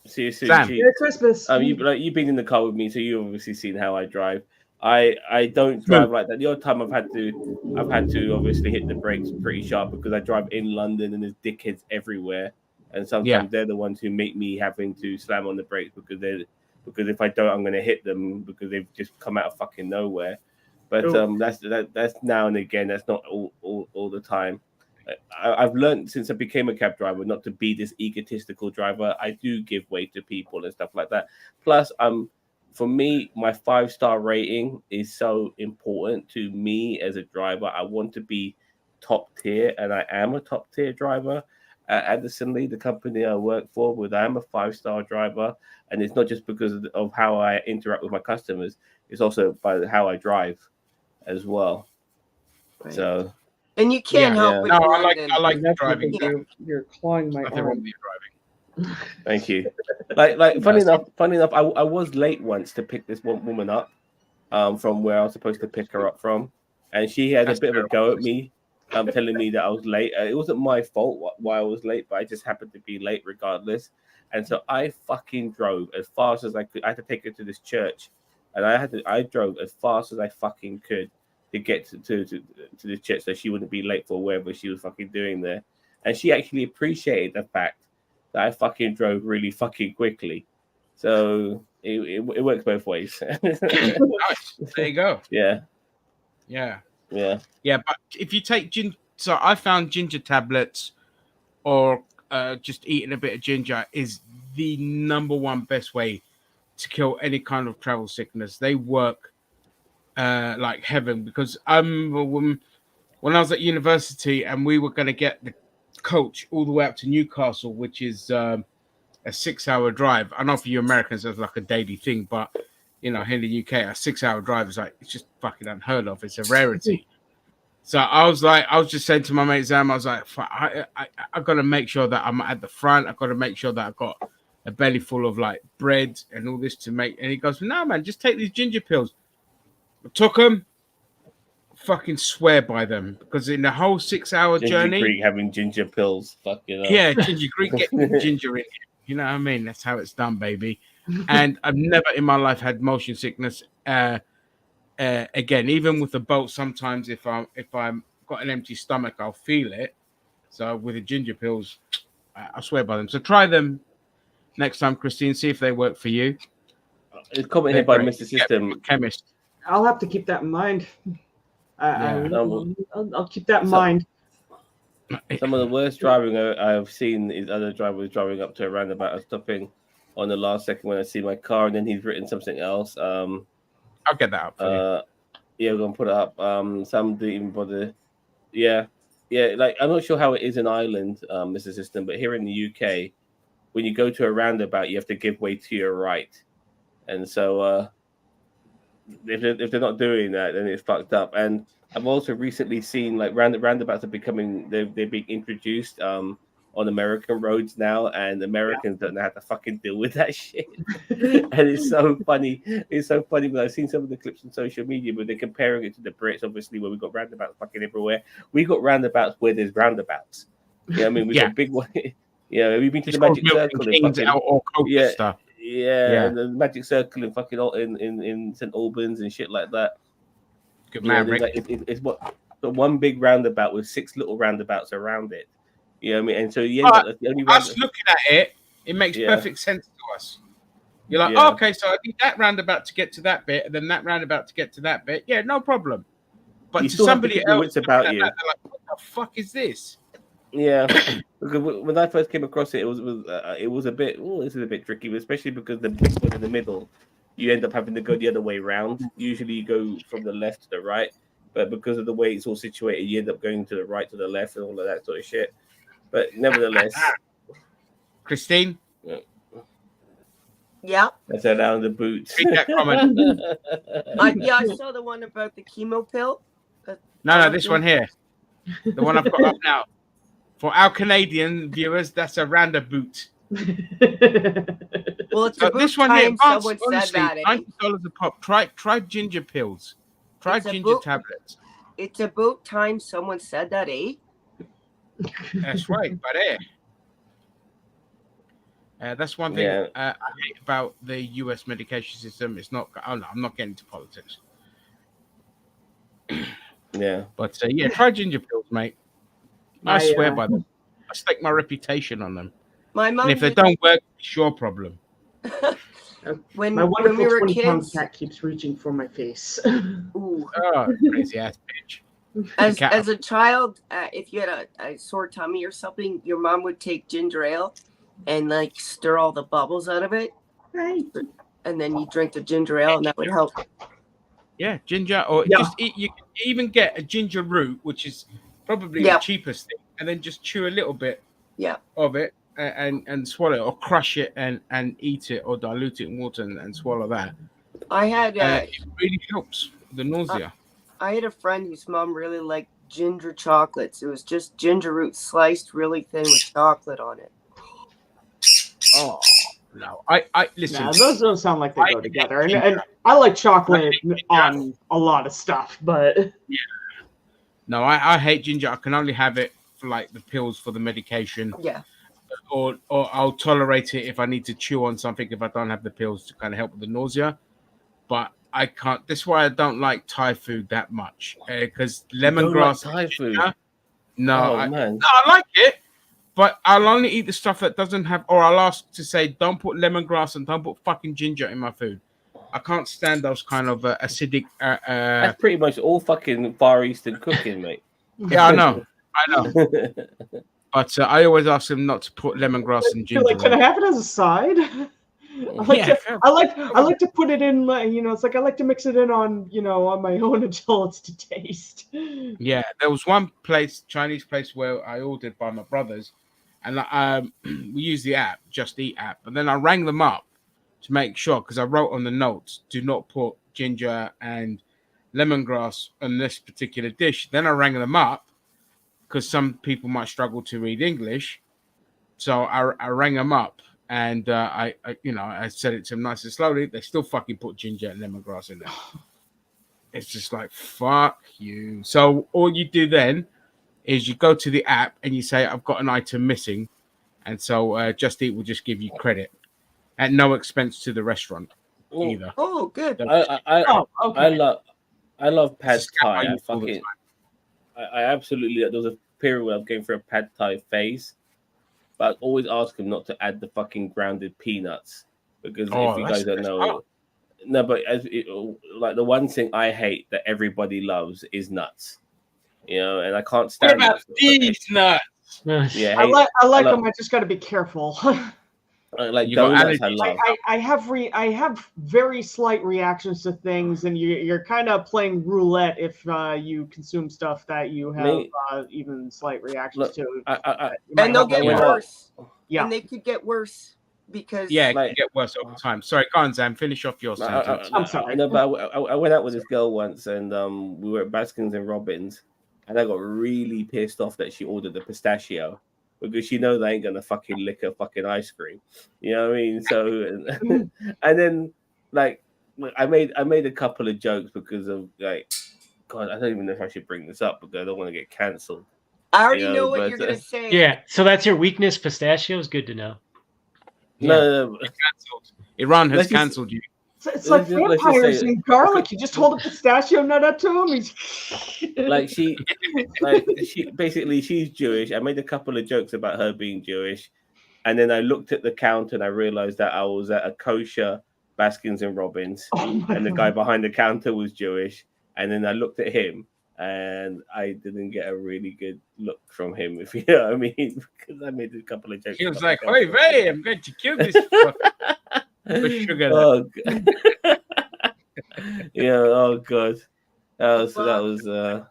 See you soon, Sam. Chief. Merry Christmas. You've been in the car with me, so you've obviously seen how I drive. I don't drive like that. The odd time I've had to obviously hit the brakes pretty sharp because I drive in London and there's dickheads everywhere, and sometimes they're the ones who make me having to slam on the brakes because if I don't, I'm going to hit them because they've just come out of fucking nowhere. But that's now and again. That's not all the time. I've learned since I became a cab driver not to be this egotistical driver. I do give way to people and stuff like that. Plus, for me, my 5-star rating is so important to me as a driver. I want to be top tier, and I am a top tier driver. Addisonly, the company I work for, I am a 5-star driver, and it's not just because of how I interact with my customers. It's also by how I drive as well. Right. So. And you can't help but I like driving. You're clawing my Nothing wrong arm. with you driving. Thank you. Like funny enough, I was late once to pick this one woman up, from where I was supposed to pick her up from, and she had a bit of a go at me, telling me that I was late. It wasn't my fault why I was late, but I just happened to be late regardless. And so I fucking drove as fast as I could. I had to take her to this church, and I drove as fast as I fucking could to get to the church so she wouldn't be late for whatever she was fucking doing there. And she actually appreciated the fact that I fucking drove really fucking quickly. So it works both ways. Nice. There you go. Yeah. But if you take ginger, so I found ginger tablets or just eating a bit of ginger is the number one best way to kill any kind of travel sickness. They work like heaven, because when I was at university and we were going to get the coach all the way up to Newcastle, which is a 6-hour drive. I know for you Americans that's like a daily thing, but here in the UK, a 6-hour drive is like, it's just fucking unheard of. It's a rarity. So I was just saying to my mate Zam, I was like, I got to make sure that I'm at the front. I got to make sure that I've got a belly full of like bread and all this to make. And he goes, no, man, just take these ginger pills. I took them, fucking swear by them, because in the whole 6-hour journey, Greek having ginger pills, fucking ginger Greek getting ginger in. You know what I mean? That's how it's done, baby. And I've never in my life had motion sickness. Again, even with the boat, sometimes if I'm got an empty stomach, I'll feel it. So with the ginger pills, I swear by them. So try them next time, Christine. See if they work for you. It's commented by Mr. System Chemist. I'll have to keep that in mind. I'll keep that in mind. Some of the worst driving I've seen is other drivers driving up to a roundabout and stopping on the last second when I see my car, and then he's written something else. I'll get that up for you. Yeah, we're gonna put it up. Some didn't even bother. Yeah. Like I'm not sure how it is in Ireland, Mr. System, but here in the UK, when you go to a roundabout, you have to give way to your right, and so if they're not doing that, then it's fucked up. And I've also recently seen like roundabouts are they're being introduced on American roads now, and Americans don't know how to fucking deal with that shit. And it's so funny. It's so funny when I've seen some of the clips on social media, but they're comparing it to the Brits, obviously, where we've got roundabouts fucking everywhere. We got roundabouts where there's roundabouts. You know what I mean? We've got big one. Yeah, we've been to the Magic Circle and fucking stuff. Yeah, and the Magic Circle and fucking in St Albans and shit like that. Good man, Rick. It's what the one big roundabout with 6 little roundabouts around it. You know what I mean? And so us looking at it, It makes Yeah. perfect sense to us. You're like, Yeah. oh, okay, so I need that roundabout to get to that bit, and then that roundabout to get to that bit. Yeah, no problem. But You to still have to somebody keep your else, wits about looking you. at that, they're like, what the fuck is this? Yeah, because when I first came across it, it was a bit. Oh, this is a bit tricky, especially because the big one in the middle, you end up having to go the other way round. Usually, you go from the left to the right, but because of the way it's all situated, you end up going to the right to the left and all of that sort of shit. But nevertheless, Christine, Yeah. that's around the boots. read that comment. Yeah, I saw the one about the chemo pill. No, this one here, the one I've got up now. For our Canadian viewers, that's a roundabout. Well, it's about This one here, time advanced, someone honestly, said that. $90 a pop. Try ginger pills. Try It's ginger about- tablets. It's about time someone said that, eh? That's right, but that's one thing Yeah. I hate about the US medication system. It's not. Oh no, I'm not getting into politics. Yeah. But yeah, try ginger pills, mate. I swear by them. I stake my reputation on them. My mom. And if they don't work, it's your problem. when My wonderful we were 20-pound kids, cat keeps reaching for my face. ooh, Oh, crazy ass bitch. as a child, if you had a sore tummy or something, your mom would take ginger ale and like stir all the bubbles out of it, Right. and then you drink the ginger ale, and that would help. Yeah, ginger, or Yeah. just eat. You can even get a ginger root, which is probably Yeah. the cheapest thing, and then just chew a little bit Yeah. of it and swallow it, or crush it and eat it, or dilute it in water and swallow that. I had It really helps the nausea. I had a friend whose mom really liked ginger chocolates. It was just ginger root sliced really thin with chocolate on it. Oh no, I listen. Nah, those don't sound like they I go hate together. And ginger. I like chocolate ginger. on a lot of stuff, but No, I hate ginger. I can only have it for like the pills for the medication, Yeah. or I'll tolerate it if I need to chew on something if I don't have the pills to kind of help with the nausea. But I can't. That's why I don't like Thai food that much, because lemongrass. Thai food. No, Oh man. no, I like it, but I'll only eat the stuff that doesn't have, or I'll ask to say, don't put lemongrass and don't put fucking ginger in my food. I can't stand those kind of acidic. That's pretty much all fucking Far Eastern cooking, mate. Yeah, I know. But I always ask them not to put lemongrass and ginger. like, can I have it as a side? I like to put it in, it's like I like to mix it in on my own until it's to taste. Yeah, there was one Chinese place where I ordered by my brothers, and we used the app, Just Eat app, and then I rang them up to make sure, because I wrote on the notes, do not put ginger and lemongrass on this particular dish. Then I rang them up because some people might struggle to read English, so I rang them up. And I said it to them nice and slowly. They still fucking put ginger and lemongrass in there. It's just like, fuck you. So all you do then is you go to the app and you say, I've got an item missing. And so Just Eat will just give you credit at no expense to the restaurant either. Oh, good. I love pad It's a scam I thai. use all the I absolutely. There was a period where I was going through a pad thai phase. But I'd always ask him not to add the fucking grounded peanuts, because if you guys don't know, no, but like the one thing I hate that everybody loves is nuts, and I can't stand. What about these nuts? Yeah, I like them. I just got to be careful. Like You got donuts, I allergies. love. I have very slight reactions to things, and you're kind of playing roulette if you consume stuff that you have even slight reactions to. And they'll get worse. Yeah. And they could get worse because Yeah, it can get worse over time. Sorry, go on, Zam. Finish off your sentence. I'm sorry. No, but I went out with this girl once, and we were at Baskins and Robbins, and I got really pissed off that she ordered the pistachio, because she knows I ain't gonna fucking lick her fucking ice cream. You know what I mean? So, and then like I made a couple of jokes because of like, God, I don't even know if I should bring this up because I don't want to get cancelled. I already know what you're gonna say. Yeah, so that's your weakness. Pistachios, good to know. No, cancelled. Iran has cancelled you. It's like vampires and garlic. You just hold a pistachio nut up to him. Like she basically, she's Jewish. I made a couple of jokes about her being Jewish, and then I looked at the counter and I realized that I was at a kosher Baskins and Robbins, Oh my and the God. guy behind the counter was Jewish. And then I looked at him, and I didn't get a really good look from him, if you know what I mean, because I made a couple of jokes. He was about like, the "Hey, counter. hey, I'm going to kill this fucker for sugar." Oh, yeah. Oh God. That was.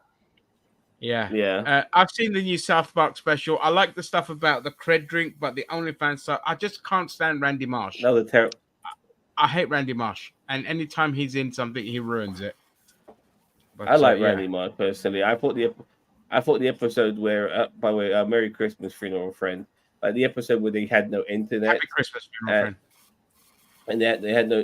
Yeah. I've seen the new South Park special. I like the stuff about the cred drink, but the OnlyFans stuff, I just can't stand Randy Marsh. That was terrible. I hate Randy Marsh, and anytime he's in something, he ruins it. But, I like yeah. Randy Marsh personally. I thought the episode where, by the way, Merry Christmas, Funeral Friend. Like the episode where they had no internet. Happy Christmas, my friend. And they had no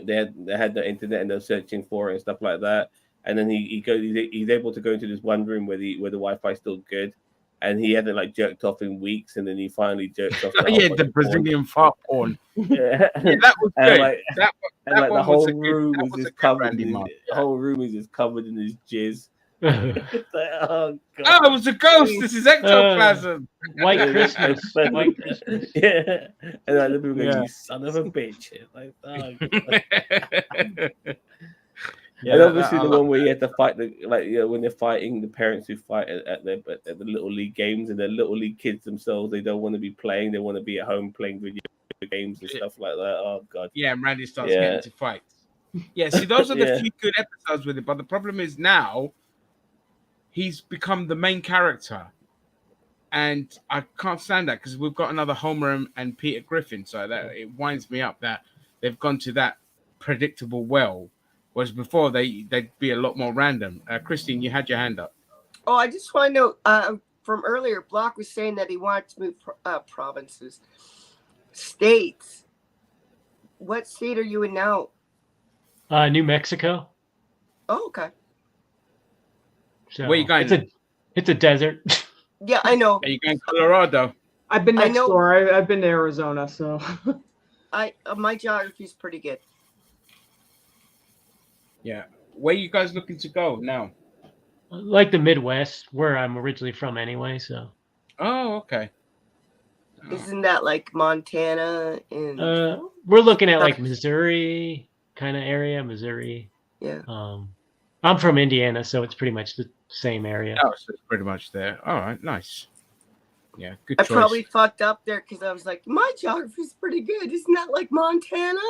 internet, and they're searching for it and stuff like that. And then he's able to go into this one room where the Wi-Fi is still good, and he hadn't like jerked off in weeks, and then he finally jerked off. Yeah, the Brazilian fart porn. Yeah. Yeah, that was And good. like, that and like the one whole was a good- room that is was a just good covered. Randy In Marsh. the whole room is just covered in his jizz. It's like, oh God. Oh, it was a ghost. This is ectoplasm. White Christmas. White Christmas. Yeah, and like the people go, Yeah. "You son of a bitch!" It's like, oh, God. Yeah, And obviously I the like one where you have to fight when they're fighting, the parents who fight at the little league games, and the little league kids themselves, they don't want to be playing, they want to be at home playing video games and stuff like that. Oh God. Yeah, and Randy starts Yeah. getting into fights. Yeah, see, those are the Yeah. few good episodes with it. But the problem is now he's become the main character, and I can't stand that because we've got another Homer and Peter Griffin, so that it winds me up that they've gone to that predictable well, whereas before they'd be a lot more random. Christine, you had your hand up. Oh, I just want to know from earlier, Block was saying that he wanted to move provinces, states. What state are you in now? New Mexico. Oh, okay. So Where you going? It's a desert. Yeah, I know. Are you going to Colorado? I've been I next know- door. I've been to Arizona, so My geography's pretty good. Yeah. Where you guys looking to go now? Like the Midwest, where I'm originally from anyway. So Oh, okay. Oh. Isn't that like Montana and we're looking at like Missouri kind of area. Missouri. yeah. I'm from Indiana, so it's pretty much the same area. Oh, so it's pretty much there. All right, nice. Yeah, good I choice. probably fucked up there because I was like, my geography's pretty good. Isn't that like Montana?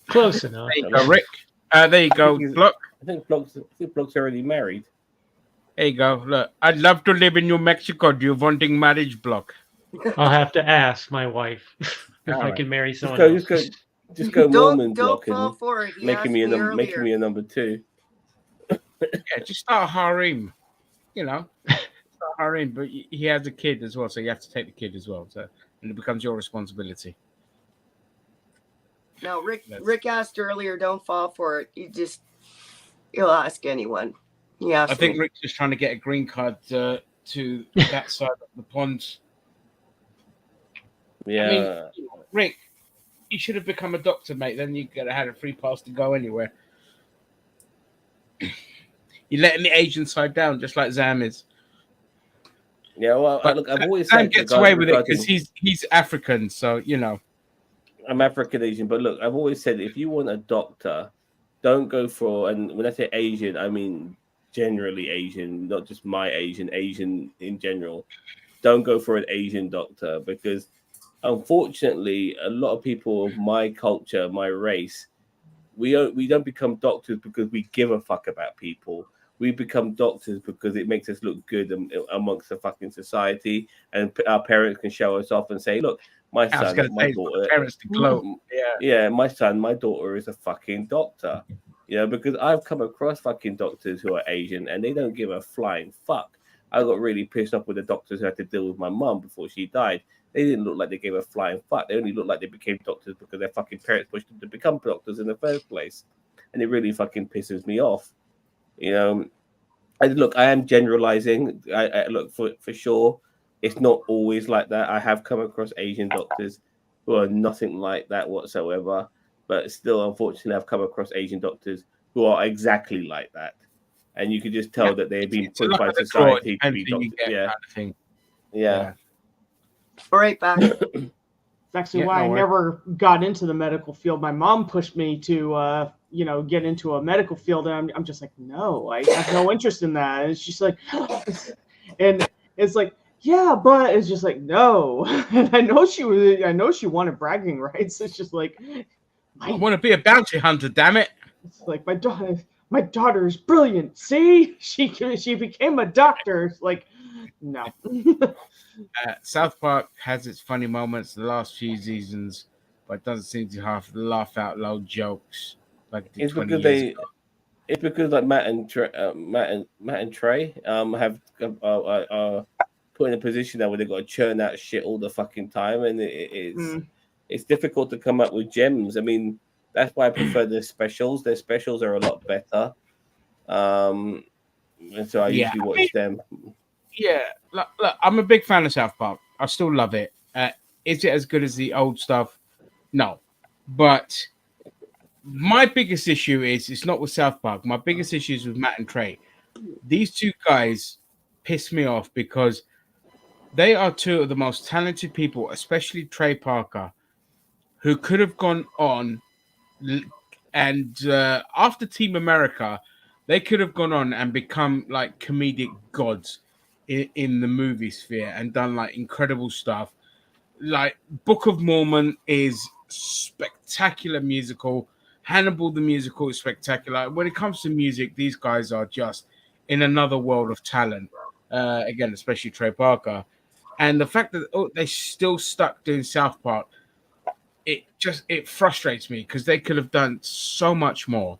Close enough. There you go, Rick. There you go, look. I think Block's already married. There you go. Look, I'd love to live in New Mexico. Do you wanting marriage, Block? I'll have to ask my wife if I Alright. can marry Just someone go, else. just go Mormon Don't Block fall and for it. He making asked me earlier. making me a number 2. Yeah, just start a harem. You know, start a harem. But he has a kid as well, so you have to take the kid as well. So, and it becomes your responsibility. No, That's- Rick asked earlier, don't fall for it. He'll ask anyone. He asked I think me. Rick's just trying to get a green card to that side of the pond. Yeah. I mean, Rick, you should have become a doctor, mate. Then you could have had a free pass to go anywhere. You're letting the Asian side down, just like Zam is. Yeah, well, But look, I've always Zam said gets away with it because he's African, so you know. I'm African Asian, but look, I've always said if you want a doctor, don't go for, and when I say Asian, I mean generally Asian, not just my Asian in general. Don't go for an Asian doctor because unfortunately, a lot of people of my culture, my race, we don't become doctors because we give a fuck about people. We become doctors because it makes us look good amongst the fucking society, and our parents can show us off and say, "Look, my I was son, going to my say, daughter, parents to gloat. yeah, my son, my daughter is a fucking doctor." You know, because I've come across fucking doctors who are Asian and they don't give a flying fuck. I got really pissed off with the doctors who had to deal with my mum before she died. They didn't look like they gave a flying fuck. They only looked like they became doctors because their fucking parents pushed them to become doctors in the first place. And it really fucking pisses me off. You know, I am generalizing. I look, for sure, it's not always like that. I have come across Asian doctors who are nothing like that whatsoever. But still, unfortunately, I've come across Asian doctors who are exactly like that. And you can just tell that they're being pushed by society to be doctors. Yeah. Kind of thing. Yeah. Right back. It's actually Yeah, why no I worries. never got into the medical field. My mom pushed me to, get into a medical field, and I'm just like, no, I have no interest in that. And she's like, and it's like, yeah, but it's just like, no. And I know she wanted bragging rights. It's just like, I want to be a bounty hunter, damn it. it's like my daughter is brilliant. See, she became a doctor. It's like, no. South Park has its funny moments the last few seasons, but it doesn't seem to have laugh out loud jokes like it did It's 20 because years they. ago. It's because like Matt and Trey have put in a position now where they've got to churn out shit all the fucking time, and it's difficult to come up with gems. I mean, that's why I prefer their specials. Their specials are a lot better. And so I Yeah, usually watch them. Yeah, look, I'm a big fan of South Park. I still love it. Is it as good as the old stuff? No. But my biggest issue is it's not with South Park. My biggest issue is with Matt and Trey. These two guys piss me off because they are two of the most talented people, especially Trey Parker, who could have gone on and after Team America, they could have gone on and become like comedic gods in the movie sphere and done like incredible stuff. Like Book of Mormon is spectacular musical. Hannibal the musical is spectacular. When it comes to music, these guys are just in another world of talent. Again, especially Trey Parker, and the fact that they still stuck doing South Park, it frustrates me because they could have done so much more.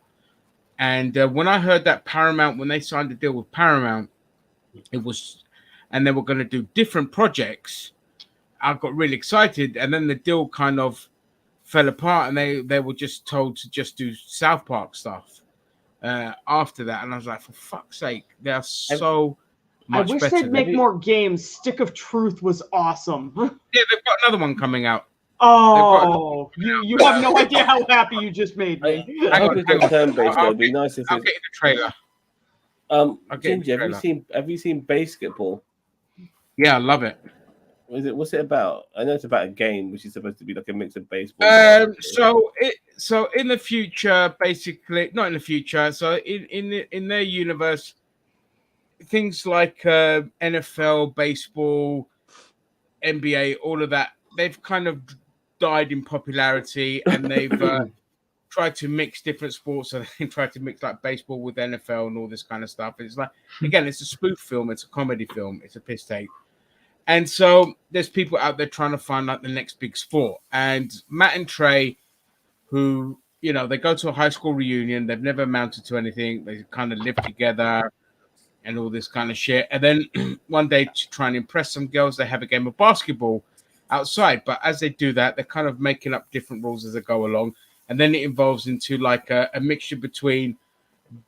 And when I heard that Paramount, when they signed a deal with Paramount, and they were going to do different projects, I got really excited. And then the deal kind of fell apart, and they were just told to just do South Park stuff after that. And I was like, for fuck's sake, they're so much I wish better. they'd make more games. Stick of Truth was awesome. Yeah, they've got another one coming out. Oh, you have no idea how happy you just made me. I hope it's not turn-based though. It'd be nice if I'll it's. get you the trailer. Ginger, have you seen Basketball? Yeah, I love it. What's it about? I know it's about a game which is supposed to be like a mix of baseball. So in the future, basically, not in the future. So in their universe, things like NFL, baseball, NBA, all of that, they've kind of died in popularity, and they've tried to mix different sports. So they tried to mix like baseball with NFL and all this kind of stuff. It's like, again, it's a spoof film, it's a comedy film, it's a piss take. And so there's people out there trying to find like the next big sport. And Matt and Trey, who, they go to a high school reunion, they've never amounted to anything, they kind of live together and all this kind of shit. And then one day, to try and impress some girls, they have a game of basketball outside. But as they do that, they're kind of making up different rules as they go along. And then it evolves into like a mixture between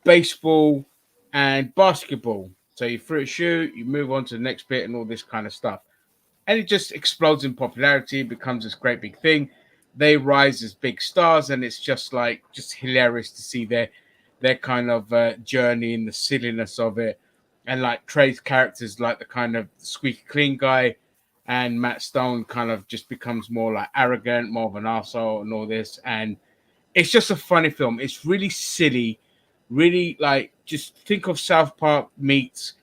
baseball and basketball. So you throw a shoe, you move on to the next bit and all this kind of stuff. And it just explodes in popularity, becomes this great big thing. They rise as big stars, and it's just hilarious to see their kind of journey and the silliness of it. And like Trey's character's like the kind of squeaky clean guy, and Matt Stone kind of just becomes more like arrogant, more of an arsehole and all this. And it's just a funny film. It's really silly, really like just think of South Park meets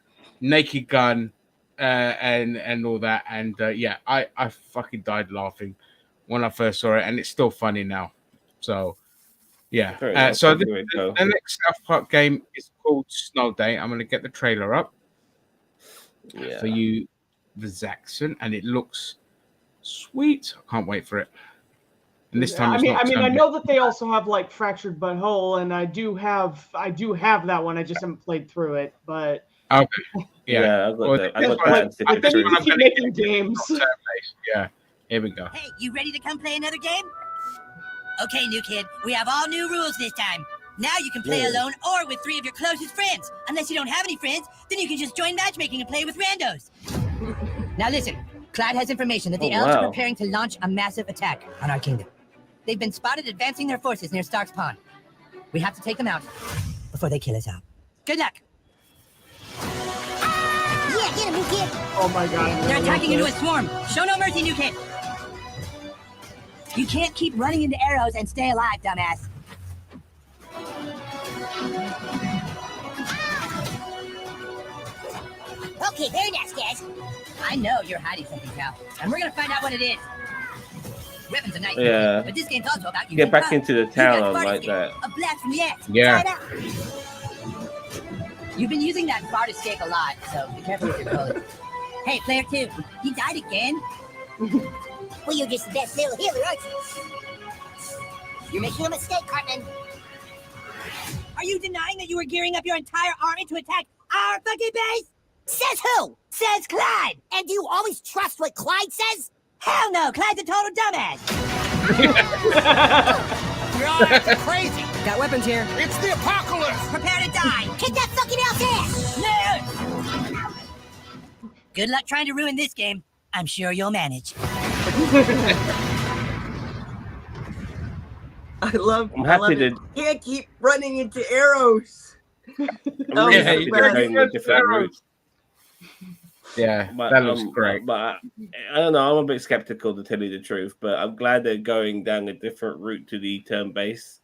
Naked Gun and all that. And yeah, I fucking died laughing when I first saw it, and it's still funny now. So yeah. So the next South Park game is called Snow Day. I'm going to get the trailer up for you, the Zaxxon, and it looks sweet. I can't wait for it. And this time, I know that they also have like Fractured But Whole, and I do have that one. I just haven't played through it, but okay, yeah, I got that. They need to keep making games. Yeah, here we go. Hey, you ready to come play another game? Okay, new kid, we have all new rules this time. Now you can play alone or with 3 of your closest friends. Unless you don't have any friends, then you can just join matchmaking and play with randos. Now listen, Clyde has information that the elves are preparing to launch a massive attack on our kingdom. They've been spotted advancing their forces near Stark's Pond. We have to take them out before they kill us out. Good luck. Yeah, get him, new kid. Oh my god. They're attacking into a swarm. Show no mercy, new kid. You can't keep running into arrows and stay alive, dumbass. Okay, very nice, guys. I know you're hiding something, pal, and we're gonna find out what it is. Weapons are nice, Yeah. but this game's also about using Get back guns. into the You got town the on fart like escape, that. a blast from the axe. Yeah. Try it out. You've been using that fart escape a lot, so be careful with your bullets. Hey, player 2, you died again? Well, you're just the best little healer, aren't you? You're making a mistake, Cartman. Are you denying that you were gearing up your entire army to attack our fucking base? Says who? Says Clyde. And do you always trust what Clyde says? Hell no, Clyde's a total dumbass. You're all acting crazy. Got weapons here. It's the apocalypse. Prepare to die. Kick that fucking elf's ass. No. Good luck trying to ruin this game. I'm sure you'll manage. I love I'm happy it. Can't keep running into arrows. I'm Oh, really yeah, happy you they're gotta going go with different arrows. routes. Yeah, But, that looks great. But I don't know. I'm a bit skeptical to tell you the truth, but I'm glad they're going down a different route to the turn-based,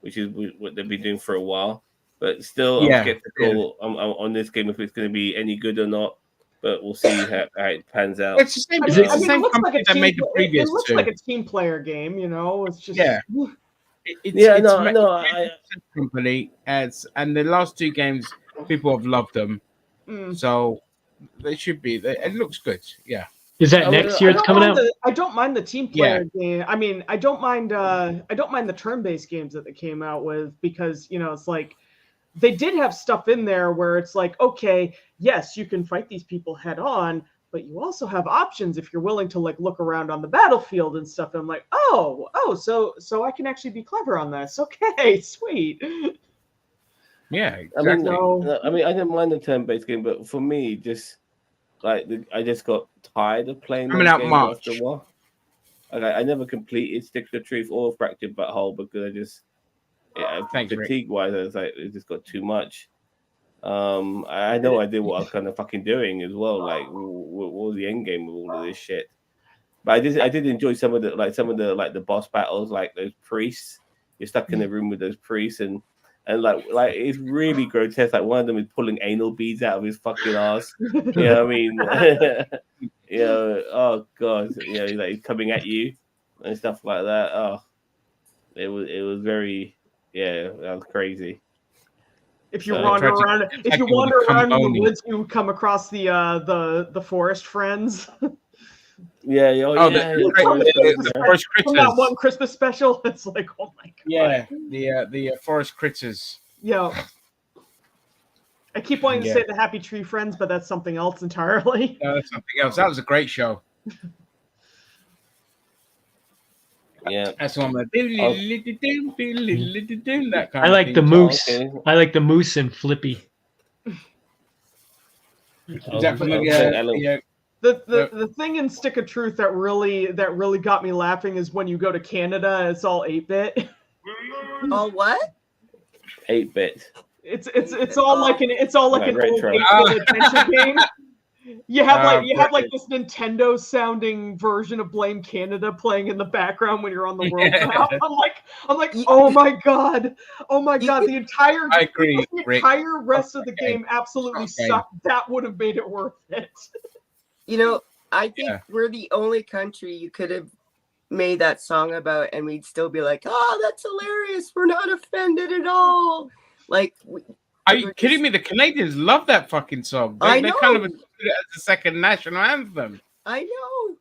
which is what they've been doing for a while. But still, I'm skeptical on this game if it's going to be any good or not. But we'll see how it pans out. It's the same. I It's mean, the it same looks like company a that team. made the It previous looks two. like a team player game. You know, it's just Yeah. Company and the last two games people have loved them, so they should be. It looks good. Yeah. Is that next year? It's coming out. I don't mind the team player game. I mean, I don't mind the turn-based games that they came out with because it's like they did have stuff in there where it's like, okay, yes, you can fight these people head on, but you also have options if you're willing to like look around on the battlefield and stuff. And I'm like, so I can actually be clever on this. Okay, sweet. Yeah, exactly. So, I mean, I didn't mind the turn-based game, but for me, just like I just got tired of playing Coming those out games March. after a while. Like, I never completed Stick to Truth or Fractured Butthole because I just fatigue-wise, I was like, it just got too much. I had no idea what I was kind of fucking doing as well. Like, what was the end game of all of this shit? But I did enjoy some of the boss battles, like those priests. You're stuck in a room with those priests, and like it's really grotesque. Like one of them is pulling anal beads out of his fucking ass. You know what I mean? Oh god, like he's coming at you and stuff like that. Oh, it was very, that was crazy. If you wander around in the woods, you come across the forest friends. The forest critters. From that one Christmas special, it's like, oh my god. Yeah, the forest critters. Yeah. I keep wanting to say the Happy Tree Friends, but that's something else entirely. No, that's something else. That was a great show. Yeah, that's one. That kind I like of the thing. moose. Okay. I like the moose and Flippy. Definitely, The thing in Stick of Truth that really got me laughing is when you go to Canada, it's all 8-bit. All what? 8-bit. It's all like an old retro. 8-bit adventure game. You have this Nintendo sounding version of Blame Canada playing in the background when you're on the world map. I'm like, oh my god, the entire I agree, the Rick. entire rest of the game absolutely sucked. That would have made it worth it. I think we're the only country you could have made that song about, and we'd still be like, oh, that's hilarious. We're not offended at all. Like, are you kidding me? The Canadians love that fucking song. They kind of include it as the second national anthem. I know.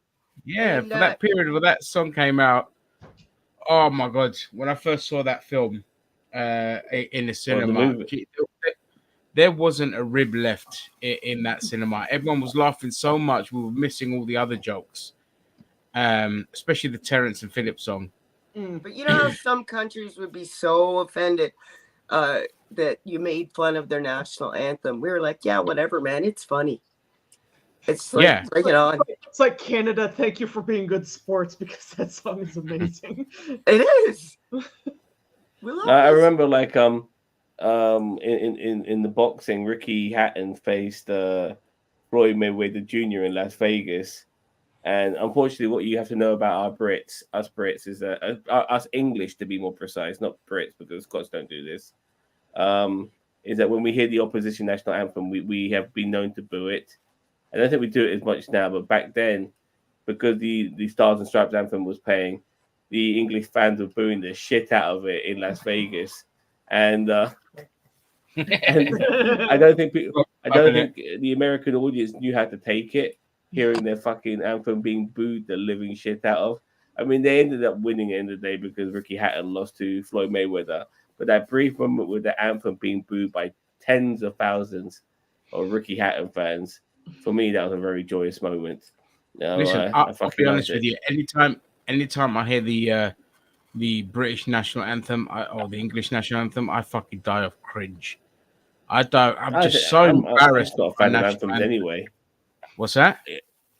Yeah, And, for that period where that song came out. Oh my god! When I first saw that film in the cinema, there wasn't a rib left in that cinema. Everyone was laughing so much we were missing all the other jokes, especially the Terrence and Phillip song. But you know how some countries would be so offended that you made fun of their national anthem. We were like, yeah, whatever, man. It's funny. It's like, bring it on. It's like, Canada, thank you for being good sports, because that song is amazing. It is. I remember like in the boxing, Ricky Hatton faced Floyd Mayweather Jr. in Las Vegas, And unfortunately, what you have to know about us Brits, is that us English, to be more precise, not Brits, because Scots don't do this. Is that when we hear the opposition national anthem, we have been known to boo it. I don't think we do it as much now, but back then, because the Stars and Stripes anthem was playing, the English fans were booing the shit out of it in Las Vegas, and I don't think the American audience knew how to take it, hearing their fucking anthem being booed the living shit out of. I mean, they ended up winning at the end of the day because Ricky Hatton lost to Floyd Mayweather. But that brief moment with the anthem being booed by tens of thousands of Ricky Hatton fans, for me, that was a very joyous moment. Listen, I'll be honest with you. Anytime I hear the British national anthem or the English national anthem, I fucking die of cringe. I'm just so embarrassed. I'm not a fan of anthems anyway. What's that?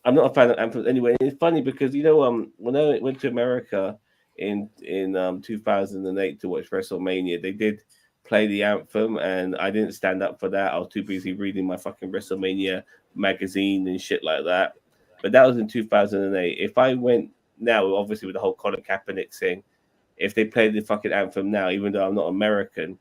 I'm not a fan of anthems anyway. It's funny because when I went to America in 2008 to watch WrestleMania, they did play the anthem, and I didn't stand up for that. I was too busy reading my fucking WrestleMania magazine and shit like that. But that was in 2008. If I went now, obviously with the whole Colin Kaepernick thing, if they played the fucking anthem now, even though I'm not American,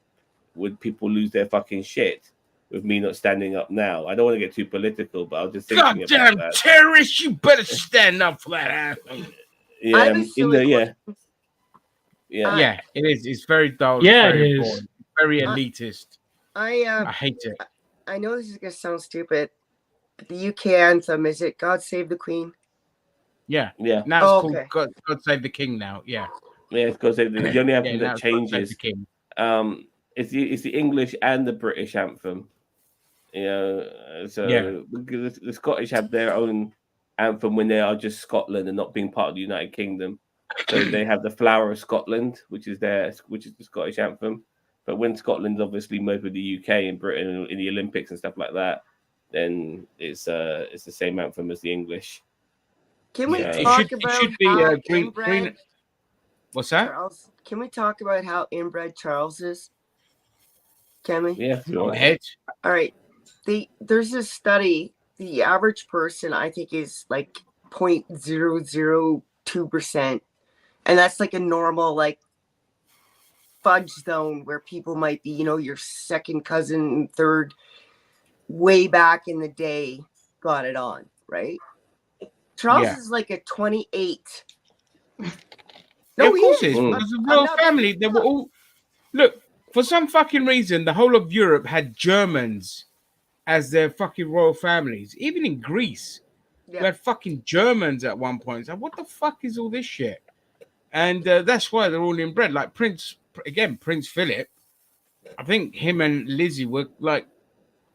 would people lose their fucking shit with me not standing up now? I don't want to get too political, but I was just thinking about that. Goddamn terrorist, you better stand up for that anthem. Yeah, it is. It's very dull. Yeah, very it is. boring, very elitist. I hate it. I know this is gonna sound stupid, but the UK anthem, is it "God Save the Queen"? Yeah. Now it's called God Save the King. Now, yeah. Yeah, it's God Save the King. The only anthem that it's God Save changes. the King. It's the English and the British anthem. So because the Scottish have their own anthem when they are just Scotland and not being part of the United Kingdom. So they have the Flower of Scotland, which is the Scottish anthem. But when Scotland's obviously merged with the UK and Britain in the Olympics and stuff like that, then it's the same anthem as the English. Can we talk about how inbred? What's that? Charles, can we talk about how inbred Charles is? Can we? Yeah. Go ahead. All right. There's this study. The average person, I think, is like 0.002%, and that's like a normal like fudge zone where people might be, your second cousin, third, way back in the day, got it on, right? Charles is like a 28. No, of course it is. Because the royal family, they were all look. For some fucking reason, the whole of Europe had Germans as their fucking royal families. Even in Greece, we had fucking Germans at one point. So what the fuck is all this shit? And that's why they're all inbred. Like Prince Philip, I think him and Lizzie were like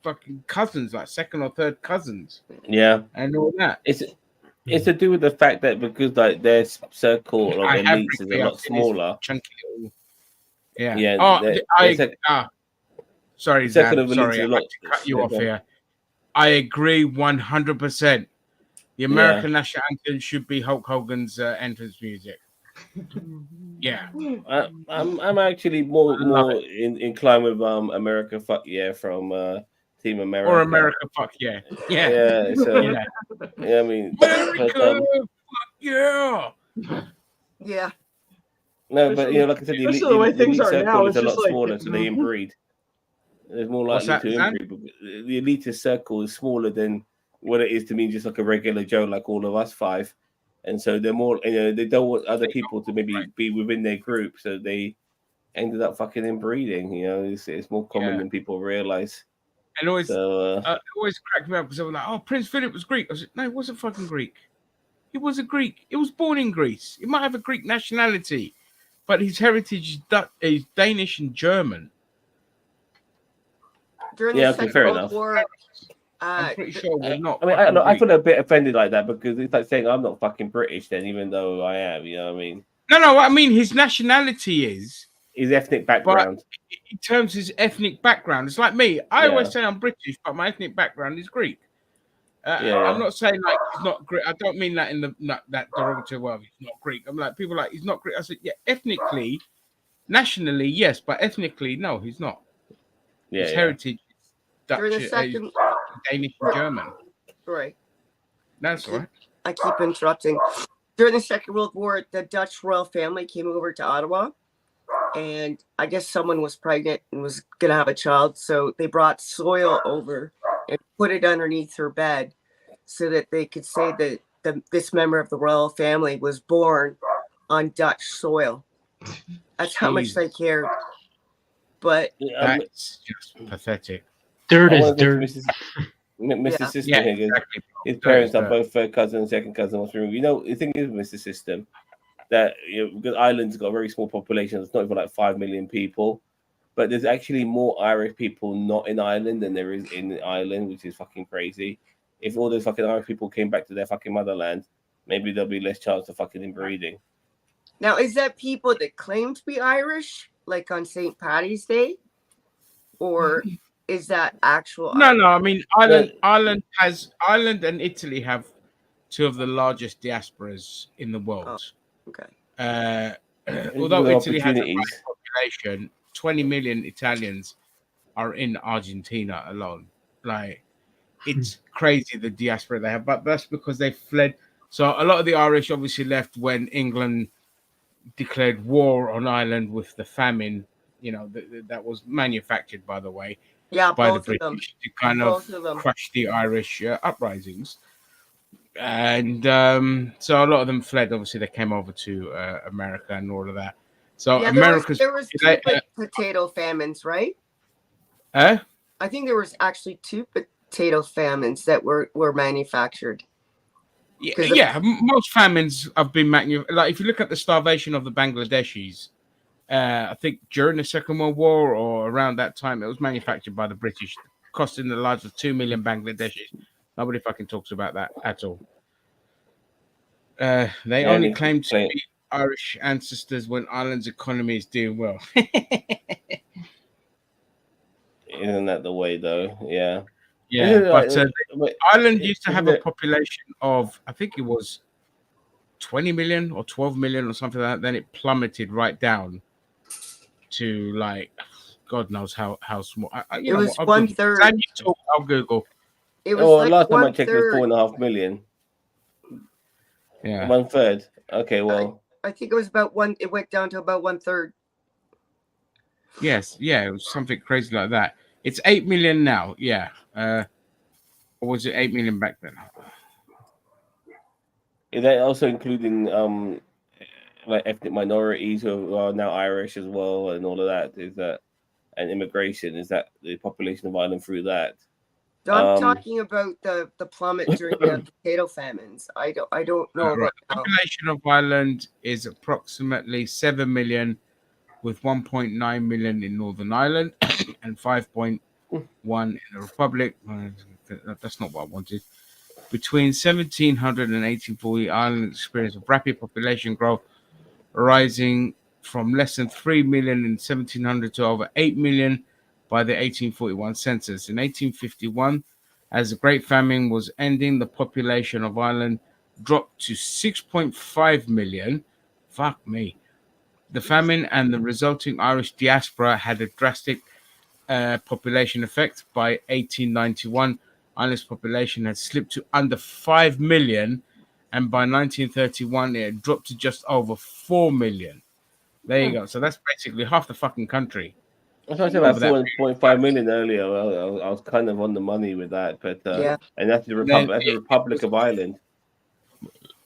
fucking cousins, like second or third cousins. Yeah, and all that. It's to do with the fact that because like their circle of elites is a lot smaller. Chunky little. Yeah. Sorry, Zan, sorry, I had to cut you off here. I agree 100%. The American national anthem should be Hulk Hogan's entrance music. Yeah, I'm actually more inclined with America Fuck Yeah from Team America or America Fuck Yeah. So, I mean, America Fuck Yeah. No, but like I said, the elite circle is a lot smaller, so they inbreed. There's more likely to inbreed. The elitist circle is smaller than what it is to me, just like a regular Joe, like all of us five. And so they're more, they don't want other people to maybe be within their group, so they ended up fucking inbreeding. It's more common than people realize. And always, always cracked me up because they were like, "Oh, Prince Philip was Greek." I was like, "No, he wasn't fucking Greek. He was a Greek. He was born in Greece. He might have a Greek nationality, but his heritage is Danish and German." During the Second World War, I'm pretty sure we're not. I feel a bit offended like that because it's like saying I'm not fucking British then, even though I am. You know what I mean? No. What I mean, his nationality is his ethnic background. But in terms of his ethnic background, it's like me. I always say I'm British, but my ethnic background is Greek. I'm not saying like he's not Greek. I don't mean that in that derogatory way. He's not Greek. I'm like people like he's not Greek. I said ethnically, nationally yes, but ethnically no, he's not. His heritage is Dutch, Danish, and German. Right. That's all right. I keep interrupting. During the Second World War, the Dutch royal family came over to Ottawa, and I guess someone was pregnant and was going to have a child. So they brought soil over and put it underneath her bed so that they could say that this member of the royal family was born on Dutch soil. That's how much they cared. But that's just pathetic. Dirt I is want to go to dirt. Mr. System Yeah, here. 'Cause exactly. his Dirt parents is are dirt. both third cousin, second cousin. You know, the thing is, Mr. System, that because Ireland's got a very small population. It's not even like 5 million people, but there's actually more Irish people not in Ireland than there is in Ireland, which is fucking crazy. If all those fucking Irish people came back to their fucking motherland, maybe there'll be less chance of fucking inbreeding. now, is that people that claim to be Irish, like on St. Patty's Day? Or is that actual No, Irish? no. I mean, Ireland and Italy have two of the largest diasporas in the world. Okay. Although Good Italy has a high opportunities. population, 20 million Italians are in Argentina alone. Like, it's crazy the diaspora they have, but that's because they fled. So a lot of the Irish obviously left when England declared war on Ireland with the famine. You know, that was manufactured, by the way, Yeah, by the both of them. British to kind Both of of them. crush the Irish uprisings. And so a lot of them fled. Obviously, they came over to America and all of that. So Yeah, America's there was two potato famines, right? I think there was actually two potato famines that were manufactured. Most famines have been like if you look at the starvation of the Bangladeshis, I think during the Second World War or around that time, it was manufactured by the British, costing the lives of 2 million Bangladeshis. Nobody fucking talks about that at all. They only claim to be Irish ancestors when Ireland's economy is doing well. Isn't that the way, though? Yeah. Yeah, but Ireland used to have a population of, I think it was 20 million or 12 million or something like that. Then it plummeted right down to like, God knows how small. It was 1/3. Can you talk? I'll Google. It was last time I checked, it was 4.5 million. Yeah, 1/3. Okay, well, I think it was about one. It went down to about 1/3. Yes, yeah, it was something crazy like that. It's 8 million now. Yeah, or was it 8 million back then? is that also including like ethnic minorities who are now Irish as well, and all of that? Is that and immigration? Is that the population of Ireland through that? So I'm talking about the plummet during the potato famines. I don't know about the population of Ireland is approximately 7 million, with 1.9 million in Northern Ireland and 5.1 in the Republic. That's not what I wanted. Between 1700 and 1840, Ireland experienced a rapid population growth, rising from less than 3 million in 1700 to over 8 million by the 1841 census. In 1851, as the Great Famine was ending, the population of Ireland dropped to 6.5 million. Fuck me. The famine and the resulting Irish diaspora had a drastic population effect. By 1891, Ireland's population had slipped to under 5 million, and by 1931, it had dropped to just over 4 million. There you go. So that's basically half the fucking country. I was talking about 4.5 million earlier. I was kind of on the money with that, but and that's the Republic of Ireland.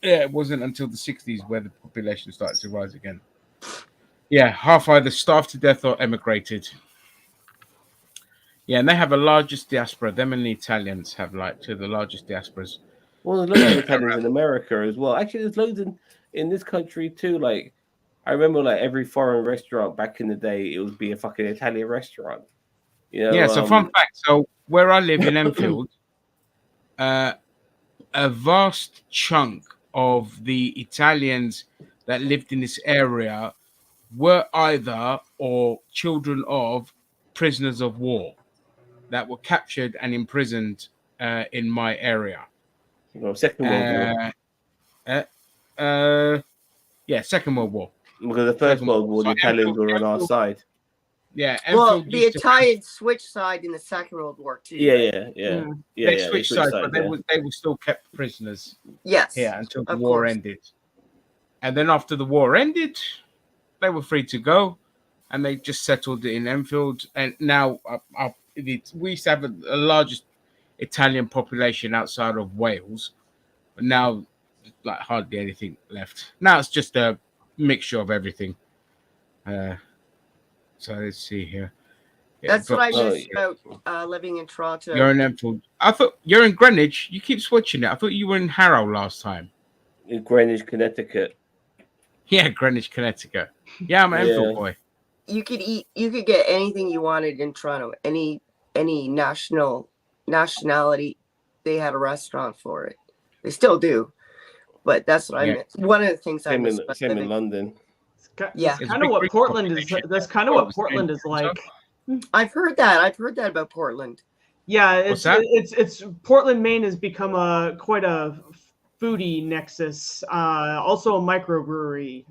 Yeah, it wasn't until the 60s where the population started to rise again. Yeah, half either starved to death or emigrated. Yeah, and they have the largest diaspora. Them and the Italians have like two of the largest diasporas. Well, there's loads of Italians in America as well. Actually, there's loads in this country too. Like, I remember like every foreign restaurant back in the day, it would be a fucking Italian restaurant. You know, yeah, so fun fact. So where I live in Enfield, a vast chunk of the Italians that lived in this area were either or children of prisoners of war that were captured and imprisoned in my area. Second World War. Yeah, Second World War. Because the First World War, the Italians were on our side. Yeah, Well, Enfield the used to Italians switched side in the Second World War too. Yeah, right? yeah. they They switched sides, but yeah. they were still kept prisoners Yes. here until the of war course. ended. And then after the war ended, they were free to go, and they just settled in Enfield. And now we used to have the largest Italian population outside of Wales, but now like hardly anything left. Now it's just a mixture of everything. So let's see here. Yeah, That's what I Oh, miss about living in Toronto. You're in Enfield. I thought you're in Greenwich. You keep switching it. I thought you were in Harrow last time. in Greenwich, Connecticut. Yeah, Greenwich, Connecticut. Yeah, I'm an Yeah. Enfield boy. You could get anything you wanted in Toronto. Any nationality, they had a restaurant for it. They still do, but that's what I Yeah. miss. One of the things I Same miss in about same in living. London. Yeah. That's It's kind a of big what Greek Portland is. population. That's kind of Oh, what Portland is like. I've heard that about Portland. Yeah, What's it's Portland, Maine has become quite a foodie nexus, also a microbrewery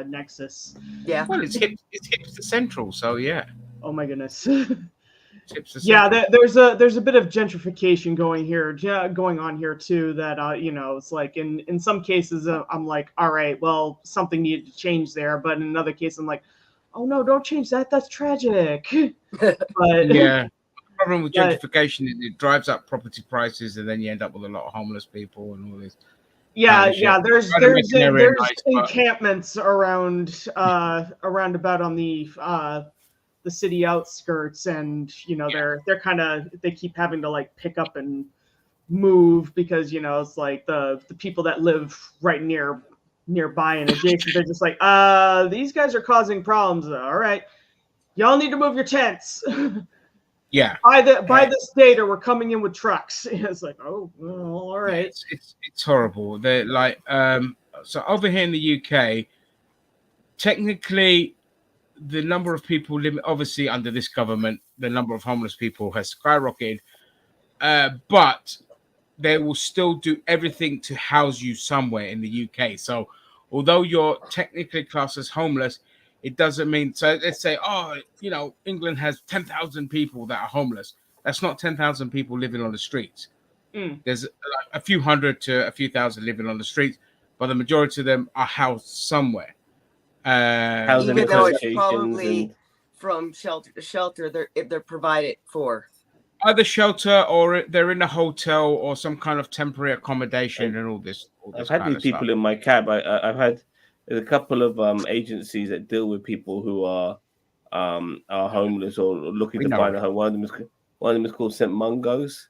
nexus. Yeah. Well, it's hipster central, so yeah. Oh my goodness. It's hipster Yeah, central. there's a bit of gentrification going on here too. That it's like in some cases I'm like, all right, well, something needed to change there, but in another case I'm like, oh no, don't change that. That's tragic. But Yeah. The problem with But- gentrification is it drives up property prices, and then you end up with a lot of homeless people and all this. yeah, kind of yeah. shit. There's Trying to make an area there's nice, but- encampments around about on the city outskirts, and they're kind of, they keep having to like pick up and move because it's like the people that live right nearby and adjacent, they're just like, these guys are causing problems. All right, y'all need to move your tents. Yeah. by this date, or we're coming in with trucks. It's like, oh, well, all right. It's horrible. They're like so over here in the UK, technically the number of people living, obviously under this government, the number of homeless people has skyrocketed. But they will still do everything to house you somewhere in the UK. So although you're technically classed as homeless, it doesn't mean, so let's say, England has 10,000 people that are homeless. That's not 10,000 people living on the streets. There's like a few hundred to a few thousand living on the streets, but the majority of them are housed somewhere. Housing Even though it's associations probably and from shelter to shelter, if they're provided for. Either shelter or they're in a hotel or some kind of temporary accommodation and all this. I've had kind these of people stuff. in my cab. I've had a couple of agencies that deal with people who are homeless or looking We to know find it. a home. One of them is called St. Mungo's,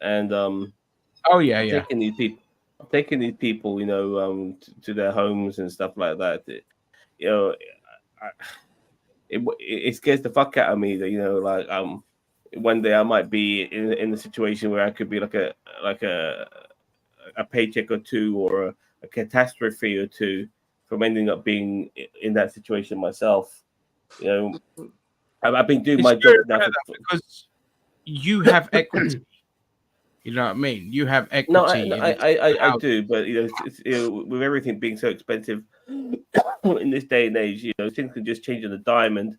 and Oh yeah, yeah. taking these people, to their homes and stuff like that. It scares the fuck out of me that one day I might be in a situation where I could be like a paycheck or two or a catastrophe or two from ending up being in that situation myself. I've been doing my job now because you have equity. You know what I mean? You have equity. No, in it. I do, but with everything being so expensive in this day and age, things can just change on a dime, and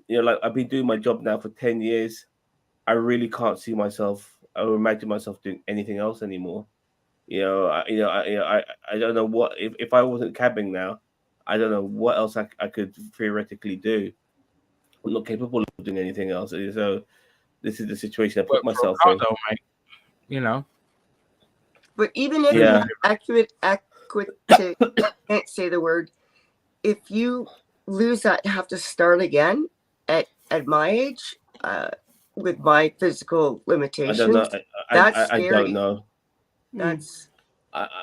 like I've been doing my job now for 10 years. I really can't see myself or imagine myself doing anything else anymore. I don't know what if I wasn't cabbing now. I don't know what else I could theoretically do. I'm not capable of doing anything else. So this is the situation I put myself in. Though, mate. But even if Yeah. you can't say the word, if you lose that, have to start again at my age, with my physical I limitations. don't know. That's I scary. don't know. That's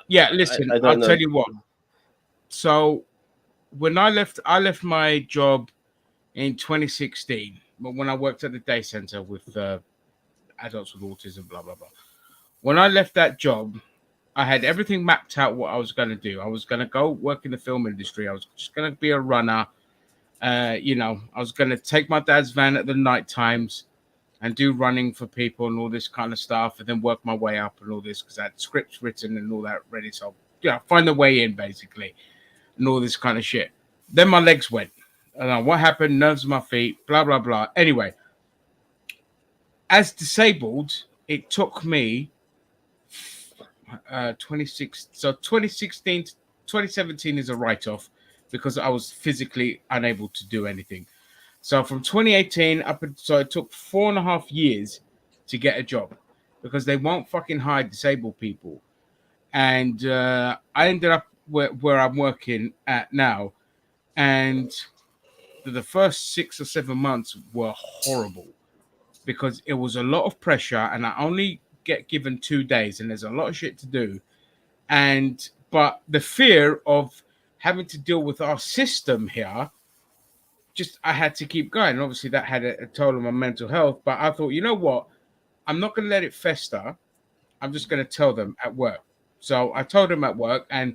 Yeah, listen, I don't I'll know. tell you what. So when I left my job in 2016, but when I worked at the day center with adults with autism, blah blah blah. When I left that job, I had everything mapped out what I was going to do. I was going to go work in the film industry. I was just going to be a runner. I was going to take my dad's van at the night times and do running for people and all this kind of stuff, and then work my way up and all this because I had scripts written and all that ready. So, find the way in basically and all this kind of shit. Then my legs went. I don't know what happened, nerves in my feet, blah, blah, blah. Anyway, as disabled, it took me 2016 to 2017 is a write-off because I was physically unable to do anything. So from 2018 so it took 4.5 years to get a job because they won't fucking hire disabled people. And I ended up where I'm working at now, and the first 6 or 7 months were horrible because it was a lot of pressure, and I only get given 2 days, and there's a lot of shit to do. But the fear of having to deal with our system here, just I had to keep going. Obviously, that had a toll on my mental health. But I thought, you know what? I'm not going to let it fester. I'm just going to tell them at work. So I told them at work, and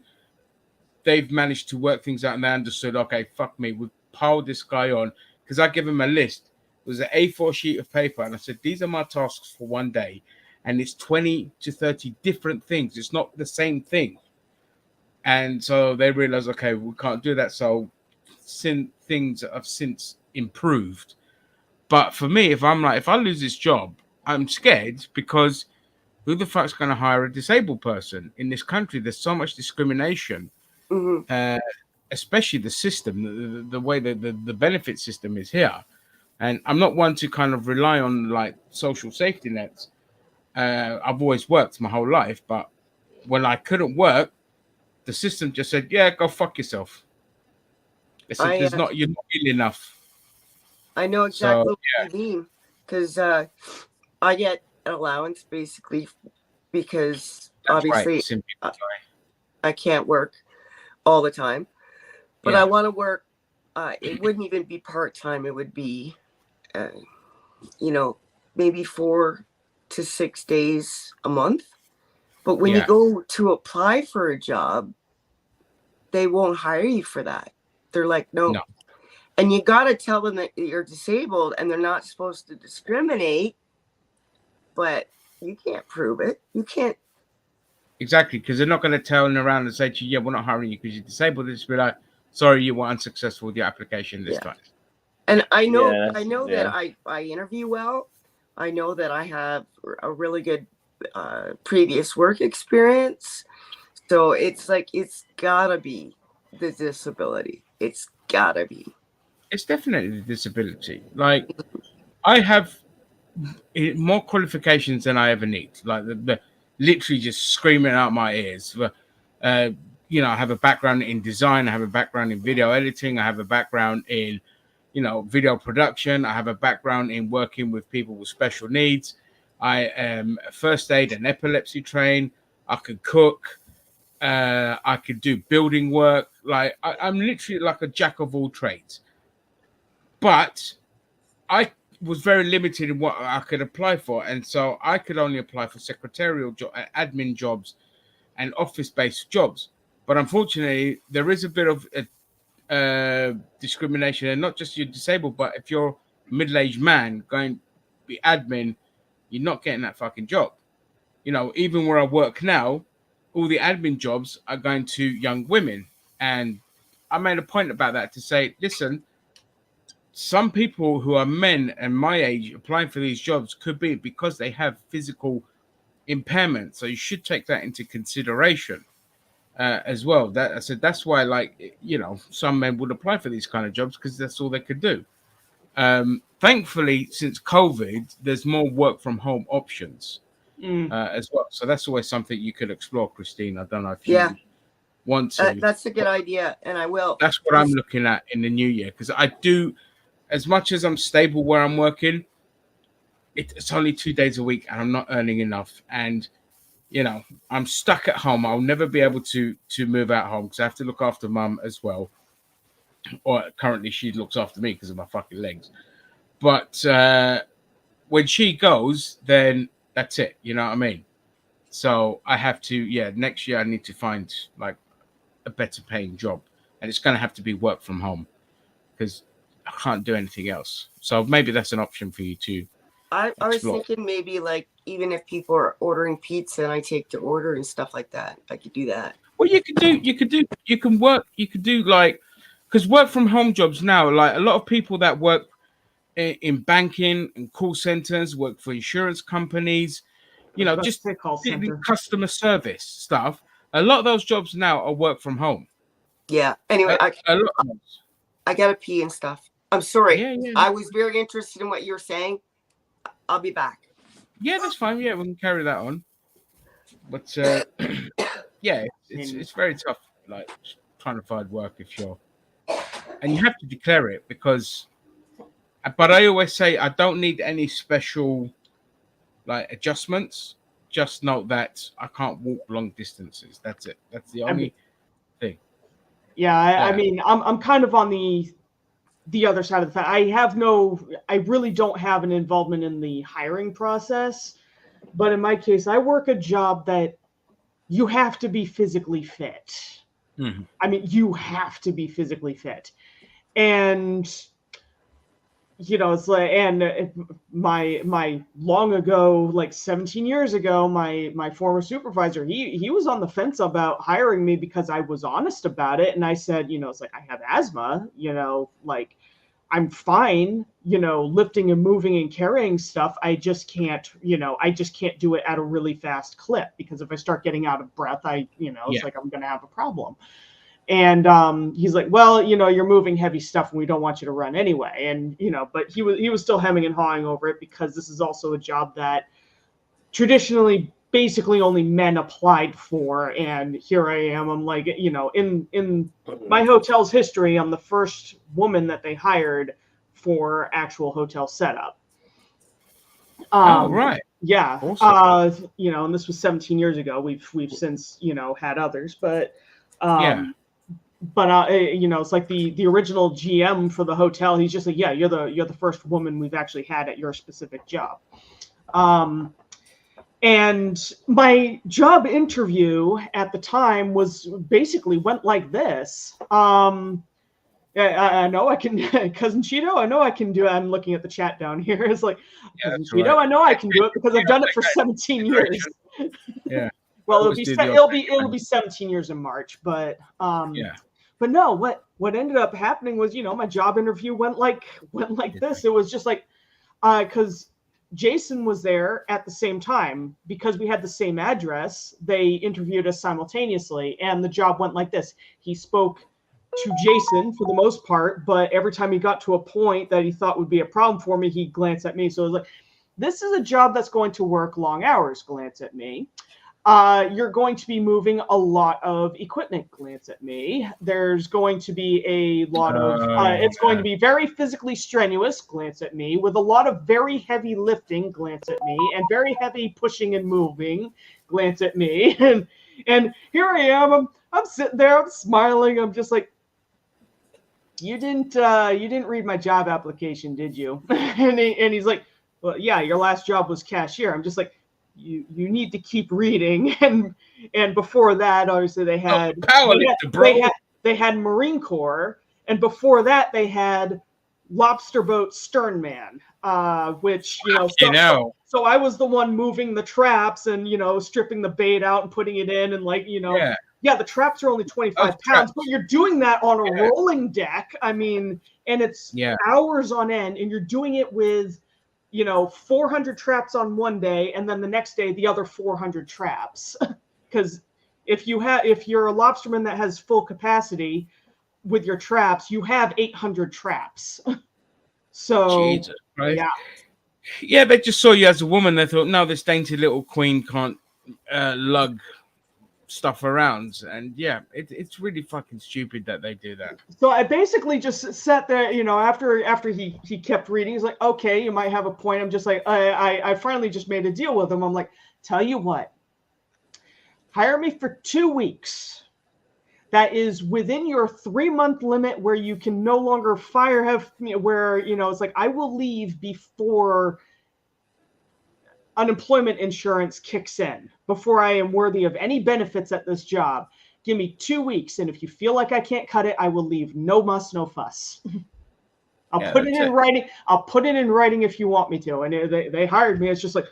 they've managed to work things out, and they understood, okay, fuck me, we've piled this guy on, because I give him a list. It was an A4 sheet of paper, and I said, these are my tasks for one day, and it's 20 to 30 different things. It's not the same thing. And so they realized, okay, we can't do that. So things have since improved. But for me, if I lose this job, I'm scared, because who the fuck's going to hire a disabled person in this country? There's so much discrimination, especially the system, the way that the benefit system is here. And I'm not one to kind of rely on like social safety nets. I've always worked my whole life, but when I couldn't work, the system just said, "Yeah, go fuck yourself." They said, you're not ill enough. I know exactly what you mean, because I get an allowance basically because obviously I can't work all the time, but I want to work. It wouldn't even be part-time. It would be, maybe 4 to 6 days a month. But when you go to apply for a job, they won't hire you for that. They're like, no. And you got to tell them that you're disabled and they're not supposed to discriminate, but you can't prove it. You can't. Exactly, because they're not going to turn around and say to you, yeah, we're not hiring you because you're disabled. They just be like, sorry, you were unsuccessful with your application this time. And I know that I interview well. I know that I have a really good previous work experience. So it's like, it's gotta be the disability. It's gotta be. It's definitely the disability. Like, I have more qualifications than I ever need. Like, the literally just screaming out my ears. I have a background in design. I have a background in video editing. I have a background in, video production. I have a background in working with people with special needs. I am first aid and epilepsy trained. I could cook. I could do building work. Like, I'm literally like a jack of all trades. But I was very limited in what I could apply for. And so I could only apply for secretarial admin jobs and office-based jobs. But unfortunately, there is a bit of discrimination. And not just you're disabled, but if you're a middle-aged man going to be admin, you're not getting that fucking job. Even where I work now, all the admin jobs are going to young women. And I made a point about that to say, listen, some people who are men and my age applying for these jobs could be because they have physical impairment. So you should take that into consideration as well. That I said, that's why, some men would apply for these kind of jobs because that's all they could do. Thankfully, since COVID, there's more work from home options as well. So that's always something you could explore, Christine. I don't know if you want to. That's a good idea, and I will. That's what I'm looking at in the new year, because I do, as much as I'm stable where I'm working, it's only 2 days a week, and I'm not earning enough. And I'm stuck at home. I'll never be able to move out home because I have to look after mum as well. Or currently she looks after me because of my fucking legs. But when she goes, then that's it. You know what I mean? So I have to, next year I need to find like a better paying job. And it's going to have to be work from home because I can't do anything else. So maybe that's an option for you to I was thinking maybe like even if people are ordering pizza and I take the order and stuff like that, I could do that. Well, you can do like because work from home jobs now, like a lot of people that work in banking and call centers, work for insurance companies, I was about to just say call center. customer service stuff. A lot of those jobs now are work from home. Yeah. Anyway, A lot of those. I gotta pee and stuff. I'm sorry. Yeah, yeah. I was very interested in what you were saying. I'll be back. Yeah, that's fine. Yeah, we can carry that on. But yeah, it's very tough, like trying to find work if you're, and you have to declare it because. But I always say I don't need any special like adjustments. Just note that I can't walk long distances. That's it. That's the only thing. Yeah, I mean, I'm kind of on the other side of the fence. I really don't have an involvement in the hiring process, but in my case, I work a job that you have to be physically fit. Mm-hmm. I mean, you have to be physically fit, and it's like, and my long ago, like 17 years ago, my former supervisor, he was on the fence about hiring me because I was honest about it, and I said, it's like I have asthma, like I'm fine, lifting and moving and carrying stuff. I just can't do it at a really fast clip because if I start getting out of breath, it's like I'm gonna have a problem. And he's like, well, you're moving heavy stuff and we don't want you to run anyway. And, but he was still hemming and hawing over it because this is also a job that traditionally basically only men applied for. And here I am. I'm like, in my hotel's history, I'm the first woman that they hired for actual hotel setup. Right. Yeah. Awesome. And this was 17 years ago. We've since, had others, but yeah. But it's like the original GM for the hotel. He's just like, yeah, you're the first woman we've actually had at your specific job. And my job interview at the time went like this. I know I can, Cousin Cheeto. I know I can do it. I'm looking at the chat down here. It's like, Cousin Cheeto, right. I know I can do it because I've done it for 17 years. Yeah. Well, it'll be 17 years in March, but yeah. But no, what ended up happening was, my job interview went like this. It was just like, because Jason was there at the same time because we had the same address. They interviewed us simultaneously, and the job went like this. He spoke to Jason for the most part, but every time he got to a point that he thought would be a problem for me, he'd glance at me. So it was like, this is a job that's going to work long hours. Glance at me. You're going to be moving a lot of equipment. Glance at me. There's going to be a lot of, it's going to be very physically strenuous. Glance at me. With a lot of very heavy lifting. Glance at me. And very heavy pushing and moving. Glance at me. And here I am. I'm sitting there. I'm smiling. I'm just like, you didn't read my job application, did you? and he's like, well, yeah, your last job was cashier. I'm just like, you need to keep reading. And before that, obviously they had Marine Corps, and before that they had lobster boat sternman, which so I was the one moving the traps and stripping the bait out and putting it in and the traps are only 25 pounds, but you're doing that on a rolling deck. I mean, and it's hours on end, and you're doing it with 400 traps on one day, and then the next day the other 400 traps. Because if you're a lobsterman that has full capacity with your traps, you have 800 traps. So Jesus Christ. Yeah, they just saw you as a woman. They thought, no, this dainty little queen can't lug stuff around, and it's really fucking stupid that they do that. So I basically just sat there, after he kept reading, he's like, okay, you might have a point. I'm just like, I finally just made a deal with him. I'm like, tell you what, hire me for 2 weeks. That is within your 3-month limit where you can no longer where it's like I will leave before unemployment insurance kicks in, before I am worthy of any benefits at this job. Give me 2 weeks, and if you feel like I can't cut it, I will leave. No muss, no fuss. I'll put it in writing. I'll put it in writing if you want me to. And they hired me. It's just like,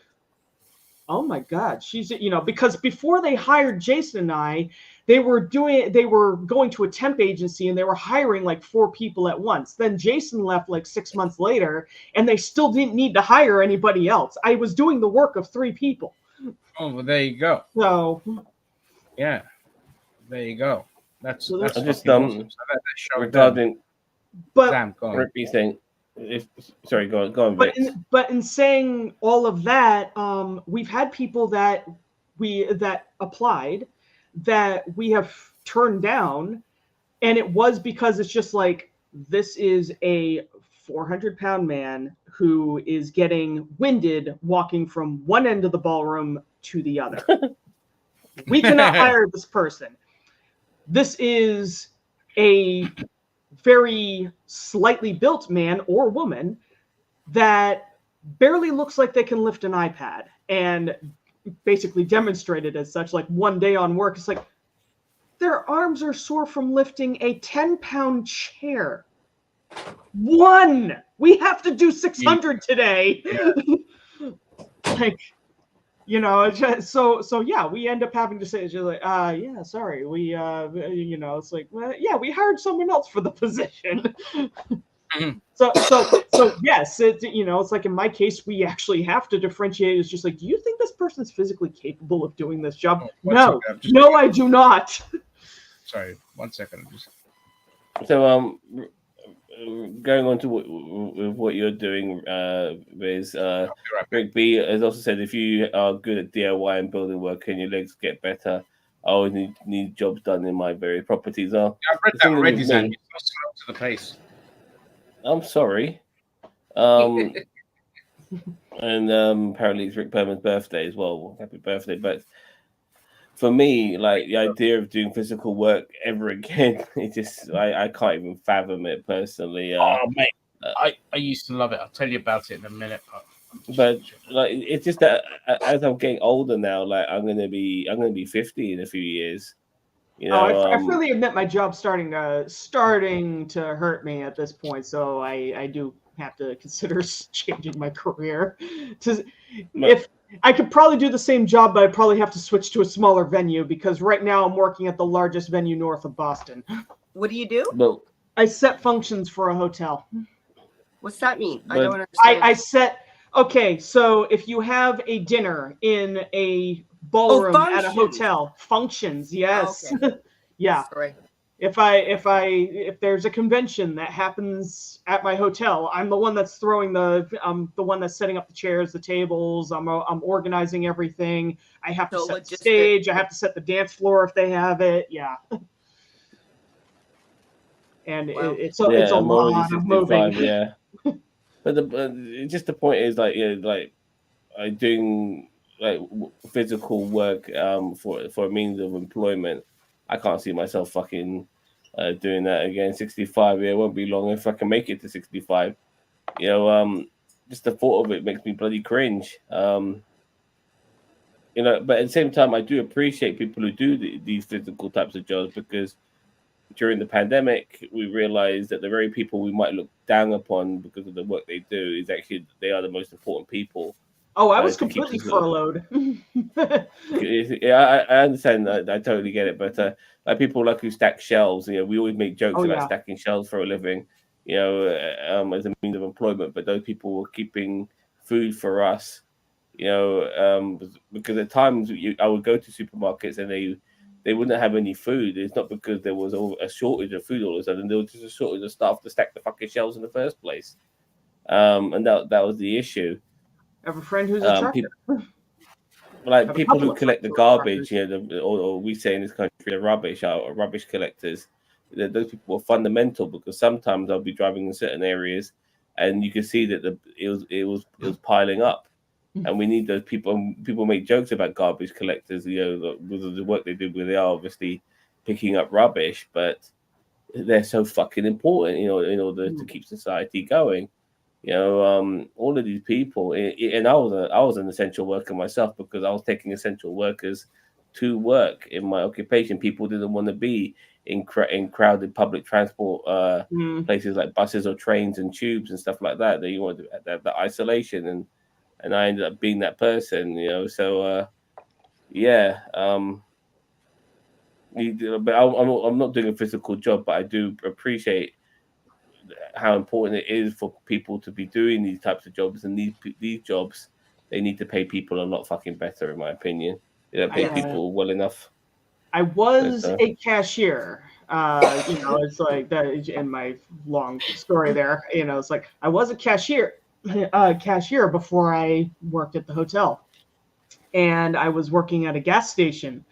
Oh my God, she's because before they hired Jason and I, they were going to a temp agency and they were hiring like 4 people at once. Then Jason left like 6 months later, and they still didn't need to hire anybody else. I was doing the work of 3 people. Oh, well, there you go. So yeah, there you go. That's So that's I just fucking awesome. So that show regarding but Sam, go on. Rippy saying, sorry, go on, Vic. but in saying all of that, we've had people that applied that we have turned down, and it was because it's just like, this is a 400-pound man who is getting winded walking from one end of the ballroom to the other. We cannot hire this person. This is a very slightly built man or woman that barely looks like they can lift an iPad, and basically demonstrated as such. Like one day on work, it's like, their arms are sore from lifting a 10-pound chair. One! We have to do 600 today. Like, so yeah, we end up having to say, it's just like, yeah, sorry, we it's like, well, yeah, we hired someone else for the position. So yes, it's like in my case, we actually have to differentiate. It's just like, do you think this person's physically capable of doing this job? No, I do not. Sorry, 1 second. So going on to what you're doing, Riz, Rick B has also said, if you are good at DIY and building work and your legs get better, I always need jobs done in my various properties. I've read that already, Zan. You're so slow to the pace. I'm sorry. And apparently it's Rick Perman's birthday as well. Happy birthday. But for me, like, the idea of doing physical work ever again, it just, I can't even fathom it personally. Mate, I used to love it. I'll tell you about it in a minute. But like, it's just that as I'm getting older now, like, I'm gonna be 50 in a few years. I freely admit my job's starting to hurt me at this point, so I do have to consider changing my career. If I could probably do the same job, but I'd probably have to switch to a smaller venue, because right now I'm working at the largest venue north of Boston. What do you do? No. I set functions for a hotel. What's that mean? I don't understand. I set. Okay, so if you have a dinner in a ballroom at a hotel, functions, yes. Oh, okay. Yeah. Sorry. If there's a convention that happens at my hotel, I'm the one that's throwing the one that's setting up the chairs, the tables. I'm organizing everything. I have to set the stage. I have to set the dance floor if they have it. Yeah. And it's a lot of moving. Yeah. But just the point is, like, doing like physical work for a means of employment. I can't see myself fucking doing that again. 65, yeah, it won't be long if I can make it to 65. Just the thought of it makes me bloody cringe. But at the same time, I do appreciate people who do these physical types of jobs, because during the pandemic, we realized that the very people we might look down upon because of the work they do is actually, they are the most important people. Oh, I was completely furloughed. Yeah, I understand. I totally get it. But like people like who stack shelves, we always make jokes about stacking shelves for a living, as a means of employment. But those people were keeping food for us, because at times I would go to supermarkets and they wouldn't have any food. It's not because there was a shortage of food all of a sudden. There was just a shortage of staff to stack the fucking shelves in the first place. And that was the issue. I have a friend who's a trucker. People who collect the garbage, or we say in this country, the rubbish, or rubbish collectors. Those people are fundamental, because sometimes I'll be driving in certain areas, and you can see that it was piling up, and we need those people. People make jokes about garbage collectors, with the work they do, where they are obviously picking up rubbish, but they're so fucking important, in order to keep society going. All of these people, and I was an essential worker myself, because I was taking essential workers to work in my occupation. People didn't want to be in crowded public transport places like buses or trains and tubes and stuff like that. They wanted the isolation, and and I ended up being that person, you know. So yeah, but I'm not doing a physical job, but I do appreciate how important it is for people to be doing these types of jobs, and these jobs they need to pay people a lot fucking better, in my opinion. They don't pay Yeah. people well enough. I was But, a cashier. You know, it's like that in my long story there. You know, it's like I was a cashier before I worked at the hotel, and I was working at a gas station.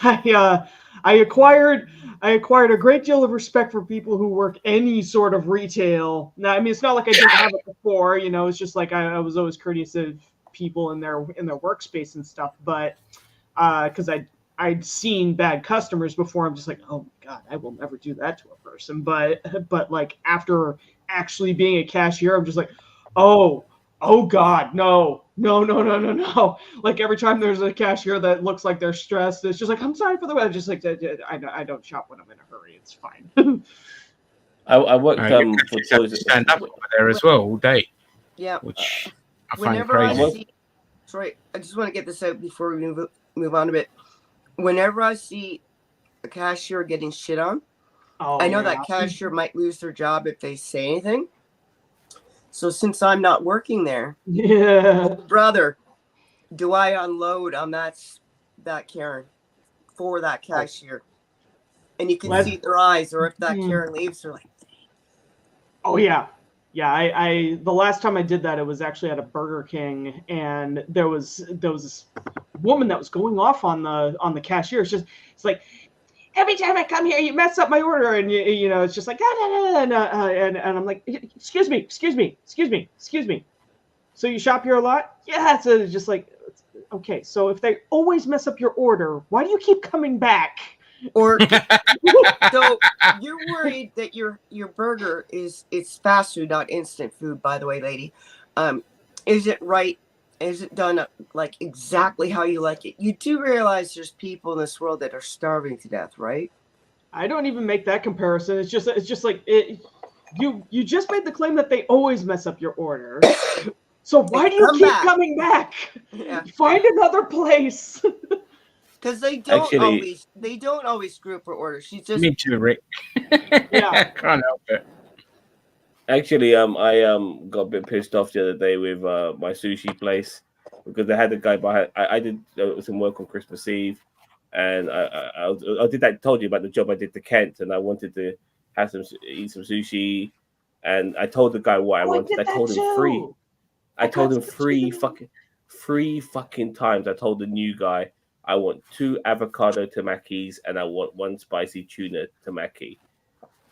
I acquired a great deal of respect for people who work any sort of retail. Now, I mean, it's not like I didn't have it before. You know, it's just like I was always courteous of people in their workspace and stuff. But because I'd seen bad customers before, I'm just like, oh my God, I will never do that to a person. But like after actually being a cashier, I'm just like, oh God, no. Like every time there's a cashier that looks like they're stressed, it's just like, I'm sorry for the weather. Just like I don't shop when I'm in a hurry. It's fine. I worked for toys to stand up over there as well all day, Yeah. which I find Whenever I crazy. see, sorry, I just want to get this out before we move on a bit. Whenever I see a cashier getting shit on, I know that cashier might lose their job if they say anything. So since I'm not working there, Yeah. oh, brother, do I unload on that Karen for that cashier? And you can see their eyes, or if that Karen leaves, they're like, oh yeah. Yeah, I the last time I did that, it was actually at a Burger King, and there was this woman that was going off on the cashier. It's like, every time I come here, you mess up my order, and you know, it's just like, and I'm like, excuse me. So you shop here a lot? Yeah. So it's just like, okay, so if they always mess up your order, why do you keep coming back? Or so you're worried that your burger it's fast food, not instant food, by the way, lady. Is it right? Is it done like exactly how you like it? You do realize there's people in this world that are starving to death, right? I don't even make that comparison. It's just like it. You just made the claim that they always mess up your order. So why do you keep coming back? Yeah. Find another place. Because they don't Actually- always screw up her order. She's just Me too, Rick. Yeah. Can't help it. Actually, I got a bit pissed off the other day with my sushi place because they had a guy behind. I did some work on Christmas Eve, and I did that. Told you about the job I did to Kent, and I wanted to eat some sushi, and I told the guy what I wanted. I told him free. I told him three fucking times. I told the new guy I want 2 avocado tamakis and I want 1 spicy tuna tamaki.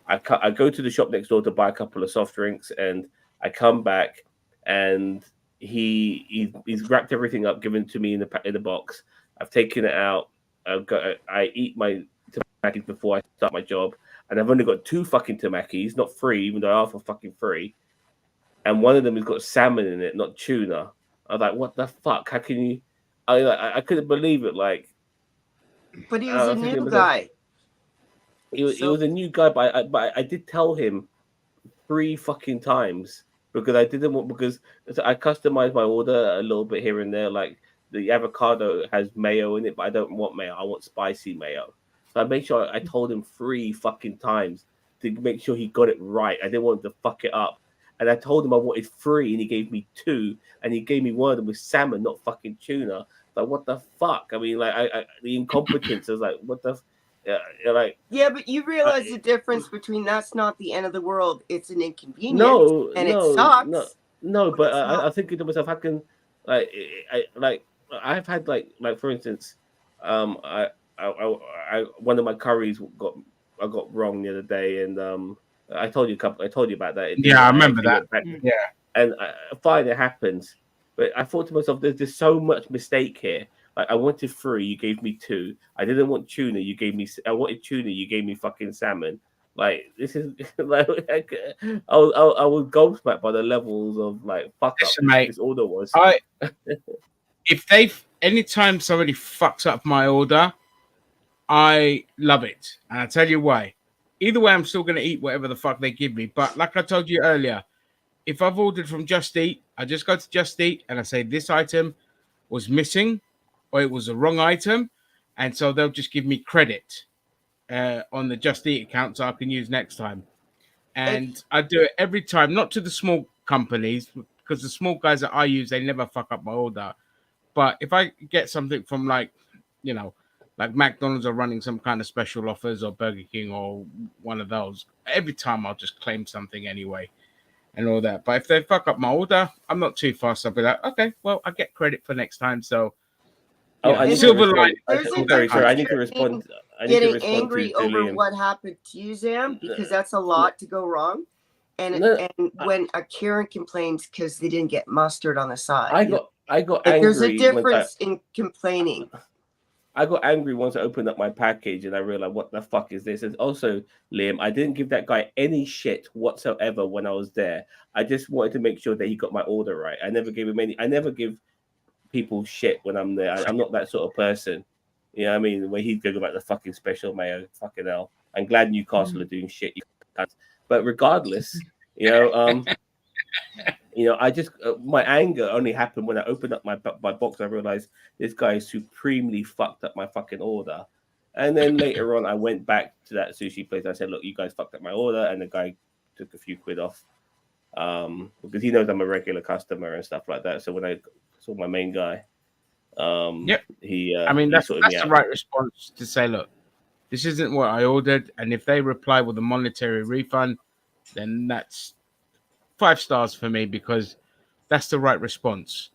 I go to the shop next door to buy a couple of soft drinks, and I come back, and he's wrapped everything up, given to me in the box. I've taken it out. I eat my tamakis before I start my job, and I've only got 2 fucking tamakis, not 3, even though I offer fucking free. And one of them has got salmon in it, not tuna. I was like, what the fuck? How can you? I couldn't believe it. Like, but he was a new guy. He was a new guy, but I did tell him 3 fucking times because I didn't want, because I customized my order a little bit here and there. Like the avocado has mayo in it, but I don't want mayo. I want spicy mayo. So I made sure I told him 3 fucking times to make sure he got it right. I didn't want him to fuck it up. And I told him I wanted 3, and he gave me 2, and he gave me one of them with salmon, not fucking tuna. Like, what the fuck? I mean, like, the incompetence. I was like, what the? Yeah, but you realize the difference between that's not the end of the world. It's an inconvenience. It sucks. No, but I think to myself, how can I've had like for instance, I one of my curries I got wrong the other day, and I told you about that. Yeah, I remember that. Yeah, and fine, it happens. But I thought to myself, there's so much mistake here. Like, I wanted 3, you gave me 2. I didn't want tuna, you gave me. I wanted tuna, you gave me fucking salmon. Like, this is like I was gobsmacked by the levels of like fuck up this order was. Anytime somebody fucks up my order, I love it, and I tell you why. Either way, I'm still going to eat whatever the fuck they give me. But like I told you earlier, if I've ordered from Just Eat, I just go to Just Eat and I say this item was missing or it was the wrong item, and so they'll just give me credit on the Just Eat account so I can use next time. And I do it every time, not to the small companies, because the small guys that I use, they never fuck up my order. But if I get something from like McDonald's are running some kind of special offers, or Burger King or one of those, every time I'll just claim something anyway and all that. But if they fuck up my order, I'm not too fast. I'll be like, okay, well, I get credit for next time. So I need silver to lining. I'm very sorry. I need to respond. Getting angry to over Liam. what happened to you, Zam, because that's a lot to go wrong. And when a Karen complains because they didn't get mustard on the side, I got like, angry. there's a difference in complaining. I got angry once I opened up my package and I realized, what the fuck is this? And also, Liam, I didn't give that guy any shit whatsoever when I was there. I just wanted to make sure that he got my order right. I never gave him any. I never give people shit when I'm there. I'm not that sort of person. You know what I mean? When he'd go about the fucking special mayo, fucking hell. I'm glad Newcastle are doing shit. But regardless, I just my anger only happened when I opened up my box. I realized this guy supremely fucked up my fucking order. And then later on, I went back to that sushi place. I said, "Look, you guys fucked up my order," and the guy took a few quid off because he knows I'm a regular customer and stuff like that. So when I saw my main guy, he that's sorted me the out. right response to say, look, this isn't what I ordered, and if they reply with a monetary refund, then that's 5 stars for me, because that's the right response.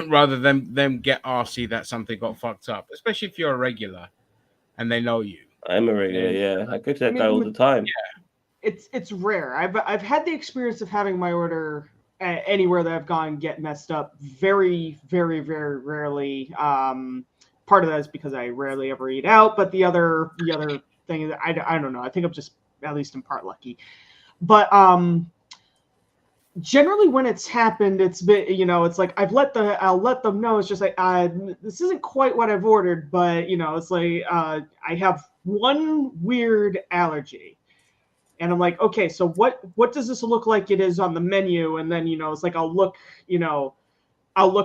Rather than them get arsey that something got fucked up, especially if you're a regular and they know you. I'm a regular, yeah. I go to that guy all the time. Yeah. It's rare. I've had the experience of having my order anywhere that I've gone get messed up. Very, very, very rarely. Part of that is because I rarely ever eat out, but the other thing is I don't know. I think I'm just at least in part lucky. But generally when it's happened, it's been, it's like I'll let them know. It's just like this isn't quite what I've ordered, but it's like I have one weird allergy. And I'm like, okay, so what does this look like it is on the menu? And then, it's like I'll look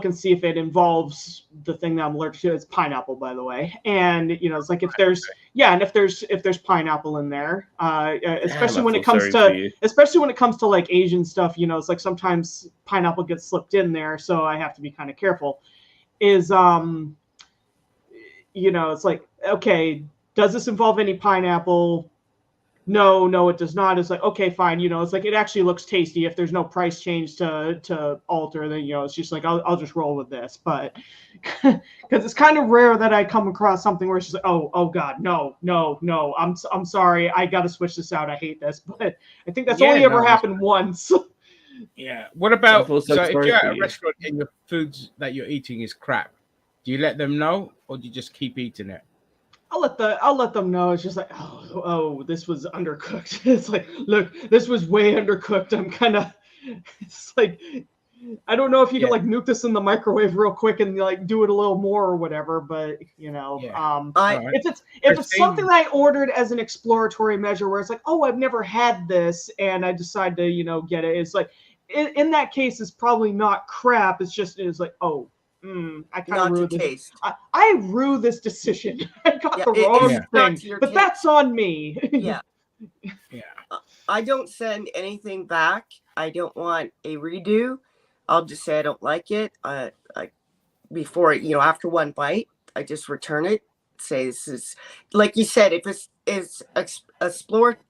and see if it involves the thing that I'm allergic to. It's pineapple, by the way. And it's like if there's pineapple in there, especially when it comes to like Asian stuff, it's like sometimes pineapple gets slipped in there, so I have to be kind of careful. It's like, okay, does this involve any pineapple? No, it does not. It's like, okay, fine. It's like, it actually looks tasty. If there's no price change to alter, then, it's just like, I'll just roll with this. But because it's kind of rare that I come across something where it's just like, oh God, no. I'm sorry. I got to switch this out. I hate this. But I think that's only ever happened once. Yeah. What about, so if you're at a restaurant and your foods that you're eating is crap, do you let them know, or do you just keep eating it? I'll let them know. It's just like, oh, this was undercooked. It's like, look, this was way undercooked. I'm kind of, it's like, I don't know if you can like nuke this in the microwave real quick and like do it a little more or whatever. But if it's something that I ordered as an exploratory measure where it's like, oh, I've never had this and I decide to get it. It's like, in that case, it's probably not crap. It's like, oh. I kind of rue this. I rue this decision. I got the wrong thing, but that's on me. Yeah. I don't send anything back. I don't want a redo. I'll just say I don't like it. Before after one bite, I just return it. Say this is, like you said, if it's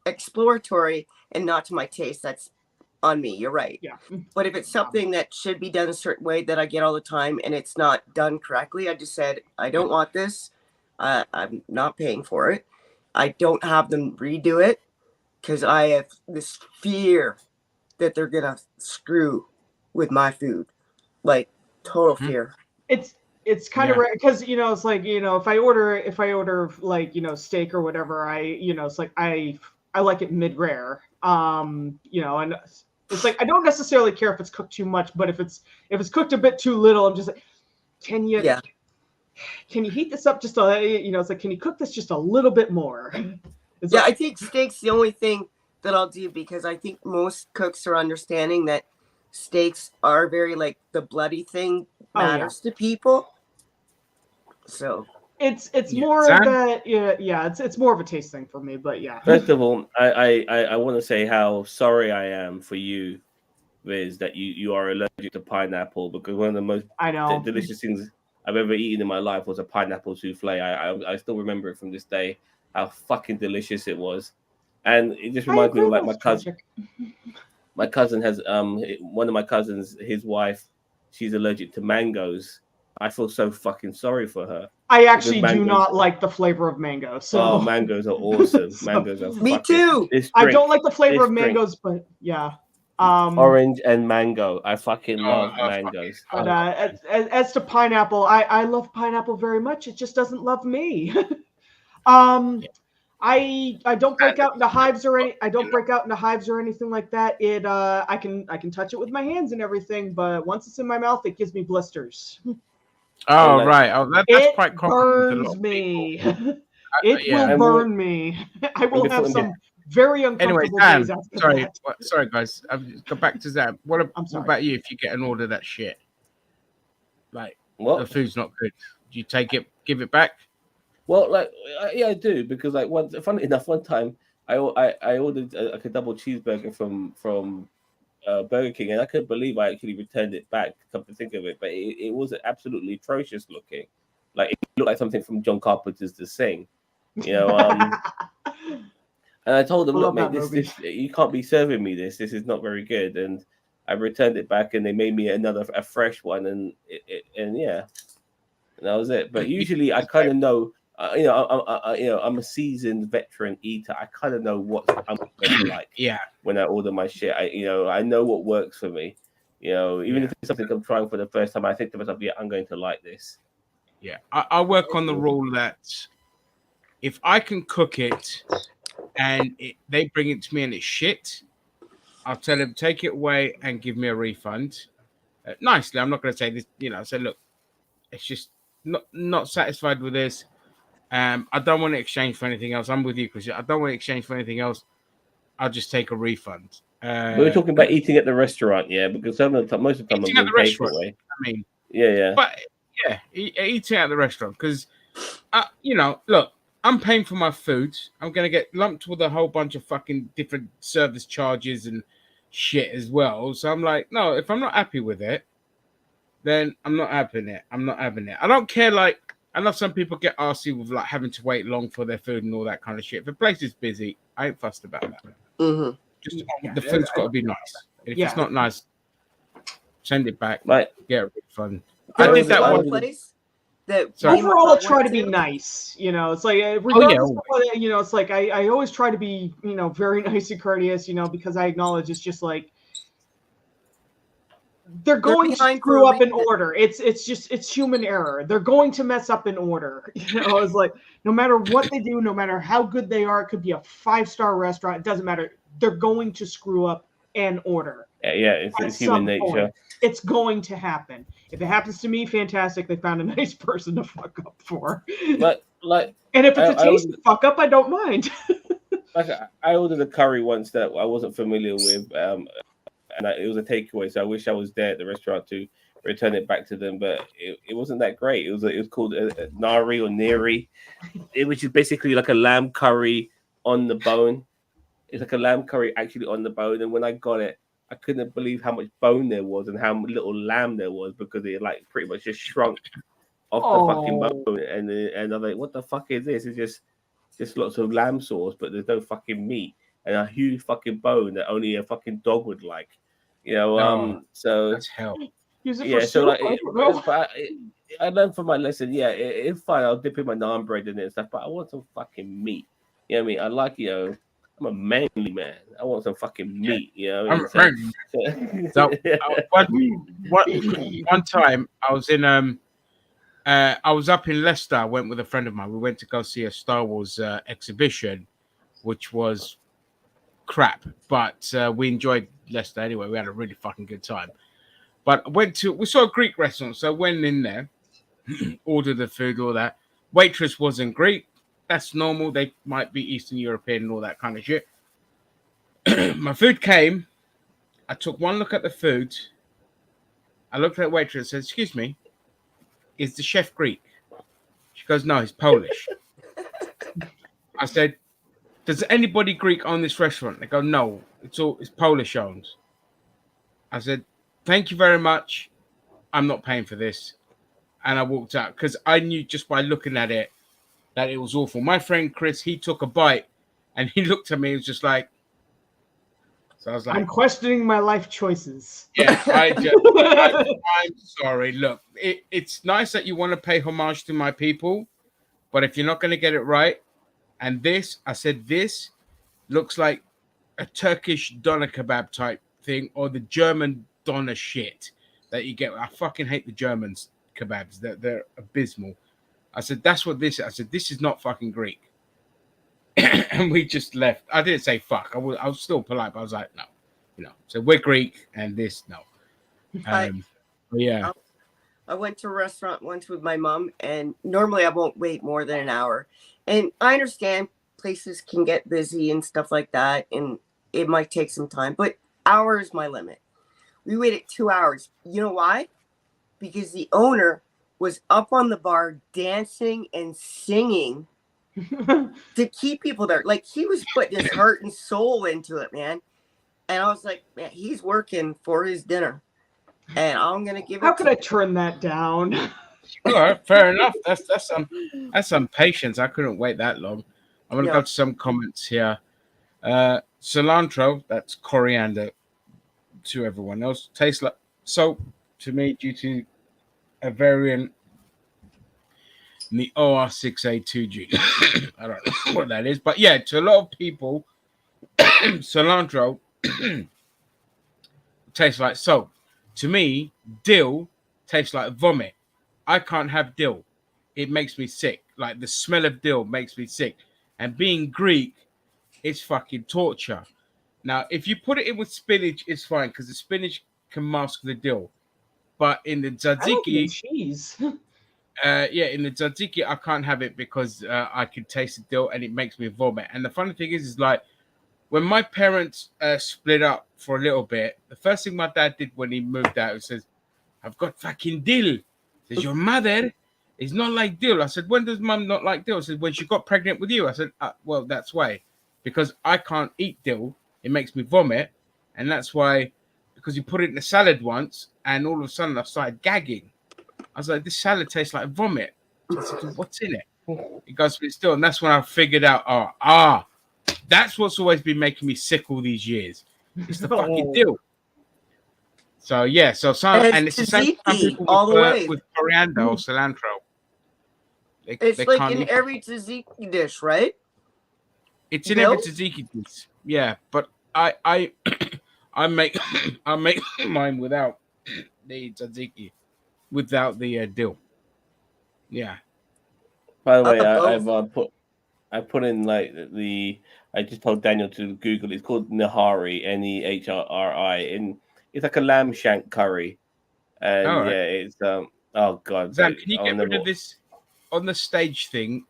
exploratory and not to my taste, that's on me. You're right. Yeah. But if it's something that should be done a certain way that I get all the time and it's not done correctly, I just said, I don't want this. I'm not paying for it. I don't have them redo it because I have this fear that they're going to screw with my food. Like total fear. It's kind of rare because, it's like, if I order like, steak or whatever, it's like, I like it mid-rare. And it's like, I don't necessarily care if it's cooked too much, but if it's cooked a bit too little, I'm just like, can you heat this up just a, it's like, can you cook this just a little bit more? I think steak's the only thing that I'll do because I think most cooks are understanding that steaks are very like the bloody thing Oh, yeah. matters to people. So It's Yeah. more Sam? of that. Yeah. It's more of a taste thing for me. But yeah. First of all, I want to say how sorry I am for you, Riz, that you are allergic to pineapple, because one of the most I know. delicious things I've ever eaten in my life was a pineapple souffle. I still remember it from this day, how fucking delicious it was. And it just reminds me of like my cousin has one of my cousins, his wife, she's allergic to mangoes. I feel so fucking sorry for her. I actually do mangoes- not like the flavor of mango. So Oh, mangoes are awesome. So- Mangoes are me fucking. too. This I drink, don't like the flavor this of drink. mangoes, but yeah. Orange and mango. I fucking Oh, love I mangoes. But as to pineapple, I love pineapple very much. It just doesn't love me. I don't break out into hives or anything like that. I can touch it with my hands and everything, but once it's in my mouth, it gives me blisters. Oh, like- right. Oh, that's It quite common with a lot burns of me. people. It yeah. will And burn me. I will have some very Anyway, uncomfortable Sam, days after sorry, that. sorry, guys. I've got back to Sam. What I'm sorry. about you if you get an order that shit? Like, the What? food's not good. Do you take it, give it back? Well, like yeah, I do, because like funny enough, one time I ordered like a double cheeseburger from Burger King, and I couldn't believe I actually returned it back. Come to think of it, but it was absolutely atrocious looking. Like it looked like something from John Carpenter's The Sing, you know. And I told them, I look, love mate, that this you can't be serving me this. This is not very good. And I returned it back, and they made me a fresh one, and yeah, and that was it. But usually, I kind of know, I'm a seasoned veteran eater. I kind of know what I'm going to like. Yeah. When I order my shit, I know what works for me. Even if it's something I'm trying for the first time, I think to myself, yeah, I'm going to like this. Yeah. I work on the rule that if I can cook it and they bring it to me and it's shit, I'll tell them take it away and give me a refund. Nicely, I'm not going to say this. Say, look, it's just not satisfied with this. I don't want to exchange for anything else. I'm with you, Chris. I don't want to exchange for anything else. I'll just take a refund. We're talking about eating at the restaurant, yeah, because most of the time I'm doing takeaway. I mean, yeah. But yeah, eating at the restaurant because, look, I'm paying for my food. I'm gonna get lumped with a whole bunch of fucking different service charges and shit as well. So I'm like, no, if I'm not happy with it, then I'm not having it. I'm not having it. I don't care. Like, I know some people get arsy with like having to wait long for their food and all that kind of shit. If a place is busy, I ain't fussed about that. Mm-hmm. Just the food's got to be nice. And if it's not nice, send it back. Right. Get a refund. There I was did that one one place that Sorry. Overall, I went try to be to. nice. It's like regardless of what, it's like I always try to be very nice and courteous. Because I acknowledge it's just like they're going to behind screw for a up in reason. order. It's human error. They're going to mess up in order. It's like no matter what they do, no matter how good they are, it could be a 5-star restaurant. It doesn't matter. They're going to screw up an order. Yeah, it's human nature. Point. It's going to happen. If it happens to me, fantastic. They found a nice person to fuck up for. And if it's a tasty fuck up, I don't mind. I ordered a curry once that I wasn't familiar with, and it was a takeaway. So I wish I was there at the restaurant to return it back to them, but it wasn't that great. It was called nari or neri, which is basically like a lamb curry on the bone. It's like a lamb curry actually on the bone, and when I got it, I couldn't believe how much bone there was and how little lamb there was, because it like pretty much just shrunk off the fucking bone. And I'm like, what the fuck is this? It's just lots of lamb sauce, but there's no fucking meat, and a huge fucking bone that only a fucking dog would like. So that's hell. Use it yeah, for so soup? like, I don't know. but I learned from my lesson. Yeah, it's fine. I'll dip in my naan bread in it and stuff, but I want some fucking meat. You know what I mean? I like, I'm a manly man. I want some fucking meat. You know what I mean? So one time I was in I was up in Leicester. I went with a friend of mine. We went to go see a Star Wars exhibition, which was crap, but we enjoyed Leicester anyway. We had a really fucking good time. But we saw a Greek restaurant, so went in there, ordered the food, all that. Waitress wasn't Greek. That's normal. They might be Eastern European and all that kind of shit. my food came. I took one look at the food. I looked at the waitress and said, "Excuse me, is the chef Greek?" She goes, "No, he's Polish." I said, "Does anybody Greek own this restaurant?" They go, "No, it's Polish owned." I said, "Thank you very much. I'm not paying for this." And I walked out because I knew just by looking at it that it was awful. My friend Chris, he took a bite and he looked at me. He was just like, so I was like, I'm questioning my life choices. yeah, I'm sorry. Look, it's nice that you want to pay homage to my people, but if you're not going to get it right, and this, I said, this looks like a Turkish doner kebab type thing or the German doner shit that you get. I fucking hate the Germans kebabs. They're abysmal. I said, that's what this is. I said, this is not fucking Greek. And we just left. I didn't say fuck. I was still polite, but I was like, no. So we're Greek and this, no. Yeah. I went to a restaurant once with my mom, and normally I won't wait more than an hour. And I understand places can get busy and stuff like that, and it might take some time, but hour is my limit. We waited 2 hours. You know why? Because the owner was up on the bar dancing and singing to keep people there. Like, he was putting his heart and soul into it, man. And I was like, man, he's working for his dinner. And I'm gonna give it. How could I turn that down? Sure, fair enough. That's some patience. I couldn't wait that long. I'm gonna Yeah. go to some comments here. Cilantro, that's coriander to everyone else. Tastes like soap to me due to a variant in the OR6A2 gene. I don't know what that is, but yeah, to a lot of people, cilantro tastes like soap. To me, dill tastes like vomit. I can't have dill. It makes me sick. Like, the smell of dill makes me sick. And being Greek, it's fucking torture. Now, if you put it in with spinach, it's fine because the spinach can mask the dill. But in the I like the tzatziki, cheese. in the tzatziki, I can't have it because I can taste the dill and it makes me vomit. And the funny thing is like, when my parents split up for a little bit, the first thing my dad did when he moved out, he says, "I've got fucking dill." He says, "Your mother is not like dill." I said, "When does mum not like dill?" I said, "When she got pregnant with you." I said, "Well, that's why. Because I can't eat dill. It makes me vomit. And that's why, because you put it in a salad once, and all of a sudden I started gagging. I was like, this salad tastes like vomit." So I said, "What's in it?" It goes, "But it's still." And that's when I figured out, that's what's always been making me sick all these years. It's the fucking dill. So yeah, and it's the same some people all the way. with coriander or cilantro. It's they like can't in eat every tzatziki dish, right? It's in every tzatziki dish. Yeah, but I make I make mine without the tzatziki, without the dill. Yeah. By the way, I put in like I just told Daniel to Google. It's called Nahari, Nehri, and it's like a lamb shank curry. And All right. yeah, it's oh god. Zan, can you get rid of this on the stage thing?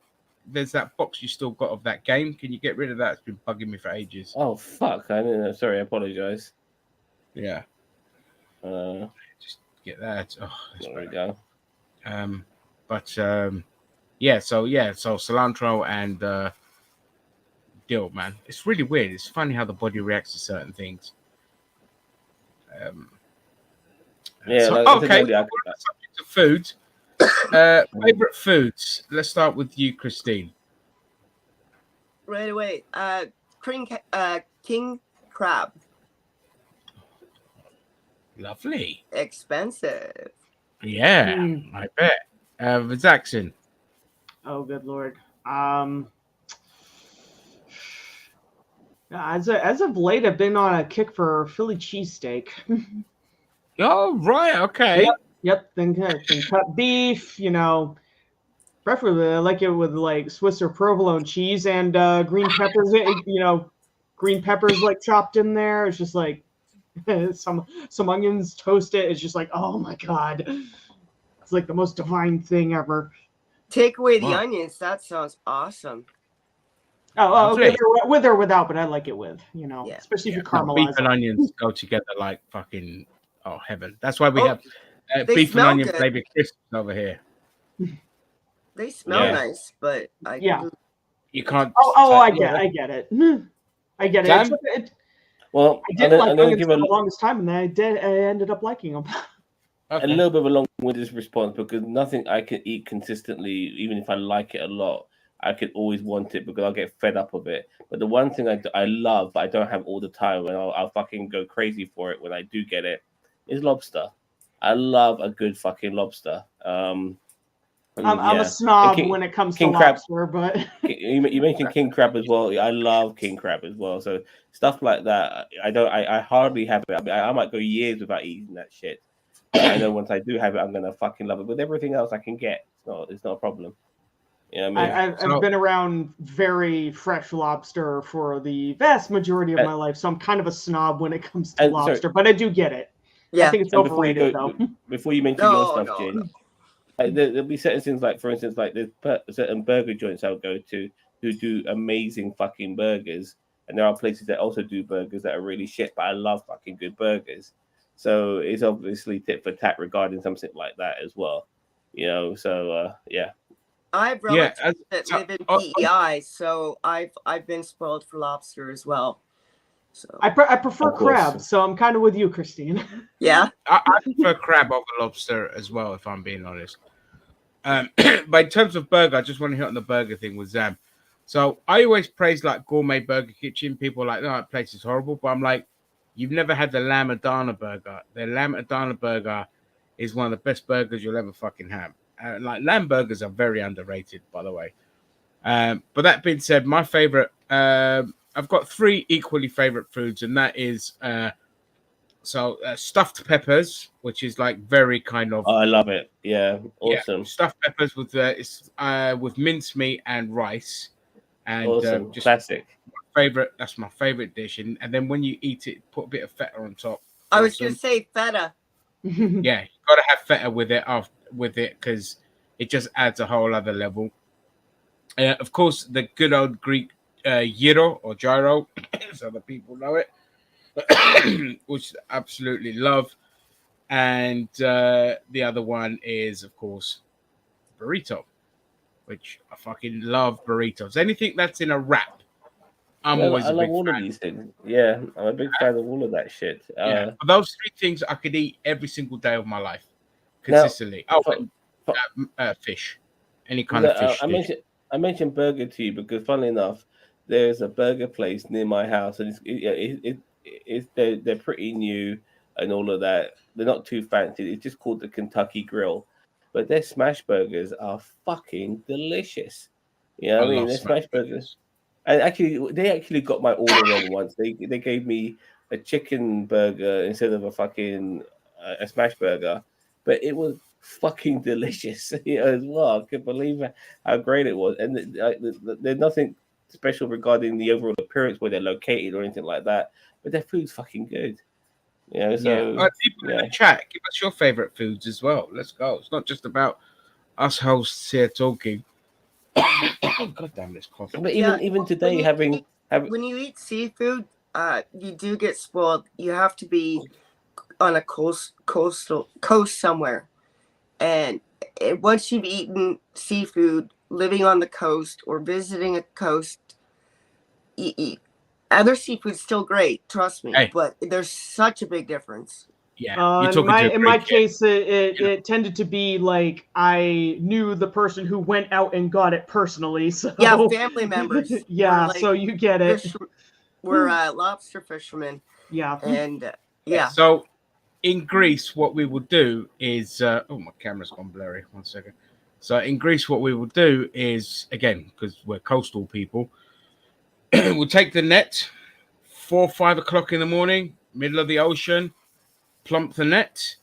There's that box you still got of that game. Can you get rid of that? It's been bugging me for ages. Oh fuck! I didn't know. Sorry, I apologize. Yeah. Just get that. Oh, there we go. Yeah. So cilantro and dill, man. It's really weird. It's funny how the body reacts to certain things. Okay. Subject of food. Favorite foods. Let's start with you, Christine. Right away. King crab. Lovely. Expensive. Yeah, I bet. Jackson. Oh, good lord. As of late, I've been on a kick for Philly cheesesteak. Oh, right. Okay. Yep. Then cut beef. Preferably I like it with like Swiss or provolone cheese and green peppers. Green peppers like chopped in there. It's just like some onions, toast it. It's just like, oh my god, it's like the most divine thing ever. Take away the onions. That sounds awesome. Oh, Three. with or without, but I like it with, Yeah. especially if you No, caramelize beef and them. onions go together like fucking heaven. That's why we Oh, have they beef and smell onion good. flavored crisps over here. They smell Yeah. nice, but Yeah. You can't. I yeah, get it. I get it. Sam? Well, I didn't like I'm gonna onions give for the longest time, and then I ended up liking them. a Okay. little bit of a long-winded response because nothing I can eat consistently, even if I like it a lot, I could always want it because I'll get fed up of it. But the one thing I love, but I don't have all the time, and I'll fucking go crazy for it when I do get it, is lobster. I love a good fucking lobster. I'm Yeah. a snob King- when it comes king to crab. lobster, but You mentioned king crab as well. I love king crab as well. So stuff like that, I hardly have it. I mean, I might go years without eating that shit. But I know once I do have it, I'm gonna fucking love it. With everything else I can get, it's not a problem. You know what I mean? I've been around very fresh lobster for the vast majority of my life, so I'm kind of a snob when it comes to lobster. But I do get it. Yeah. I think it's And overrated, though. Before you mention your stuff, no, Jane, there'll be certain things like, for instance, like there's certain burger joints I'll go to who do amazing fucking burgers, and there are places that also do burgers that are really shit. But I love fucking good burgers, so it's obviously tit for tat regarding something like that as well. So yeah. I have relatives that live in PEI, so I've been spoiled for lobster as well. So I prefer crab, so I'm kind of with you, Christine. Yeah, I prefer crab over lobster as well, if I'm being honest. But in terms of burger, I just want to hit on the burger thing with Zam. So I always praise like Gourmet Burger Kitchen. People are like, no, that place is horrible. But I'm like, you've never had the Lamb Adana burger. The Lamb Adana burger is one of the best burgers you'll ever fucking have. Like lamb burgers are very underrated, by the way. But that being said, my favorite, I've got three equally favorite foods, and that is stuffed peppers, which is like very kind of. I love it. Yeah, awesome. Yeah, stuffed peppers with with mincemeat and rice, and Awesome. just Classic. favorite. That's my favorite dish, and then when you eat it, put a bit of feta on top. I was gonna say feta. Yeah, you gotta have feta with it because it just adds a whole other level. Of course, the good old Greek gyro or gyro, so the people know it, which I absolutely love. And the other one is, of course, burrito, which I fucking love burritos. Anything that's in a wrap, I'm always I a love big all fan. of these things. Yeah, I'm a big fan of all of that shit. Yeah, those three things I could eat every single day of my life, Now, consistently. Fish, any kind No, of fish dish. I mentioned burger to you because, funnily enough, there's a burger place near my house, and they're pretty new and all of that. They're not too fancy. It's just called the Kentucky Grill, but their smash burgers are fucking delicious. You know what I mean? love Their smash smash burgers. And actually, they actually got my order wrong once. They gave me a chicken burger instead of a fucking a smash burger, but it was fucking delicious as well. I couldn't believe how great it was, and there's nothing special regarding the overall appearance where they're located or anything like that. But their food's fucking good. So people in the chat, give us your favorite foods as well. Let's go. It's not just about us hosts here talking. God damn this coffee. But even today, when you eat seafood, you do get spoiled. You have to be on a coast somewhere, and once you've eaten seafood, living on the coast or visiting a coast, other seafood's still great. Trust me, but there's such a big difference. Yeah, in my case, it tended to be like I knew the person who went out and got it personally. So yeah, family members. Yeah, so you get it. We're lobster fishermen. Yeah, and yeah. So in Greece, what we will do is oh, my camera's gone blurry. 1 second. So in Greece, what we will do is, again, because we're coastal people, we'll take the net 4 or 5 o'clock in the morning, middle of the ocean, plump the net.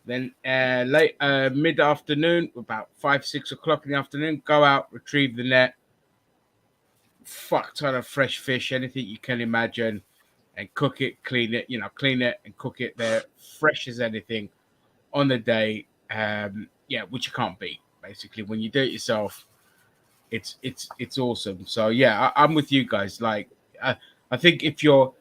Then late mid-afternoon, about 5, 6 o'clock in the afternoon, go out, retrieve the net, fuck ton of fresh fish, anything you can imagine, and cook it, clean it and cook it there, fresh as anything on the day. Which you can't beat. Basically, when you do it yourself, it's awesome. So yeah, I'm with you guys. Like I think if you're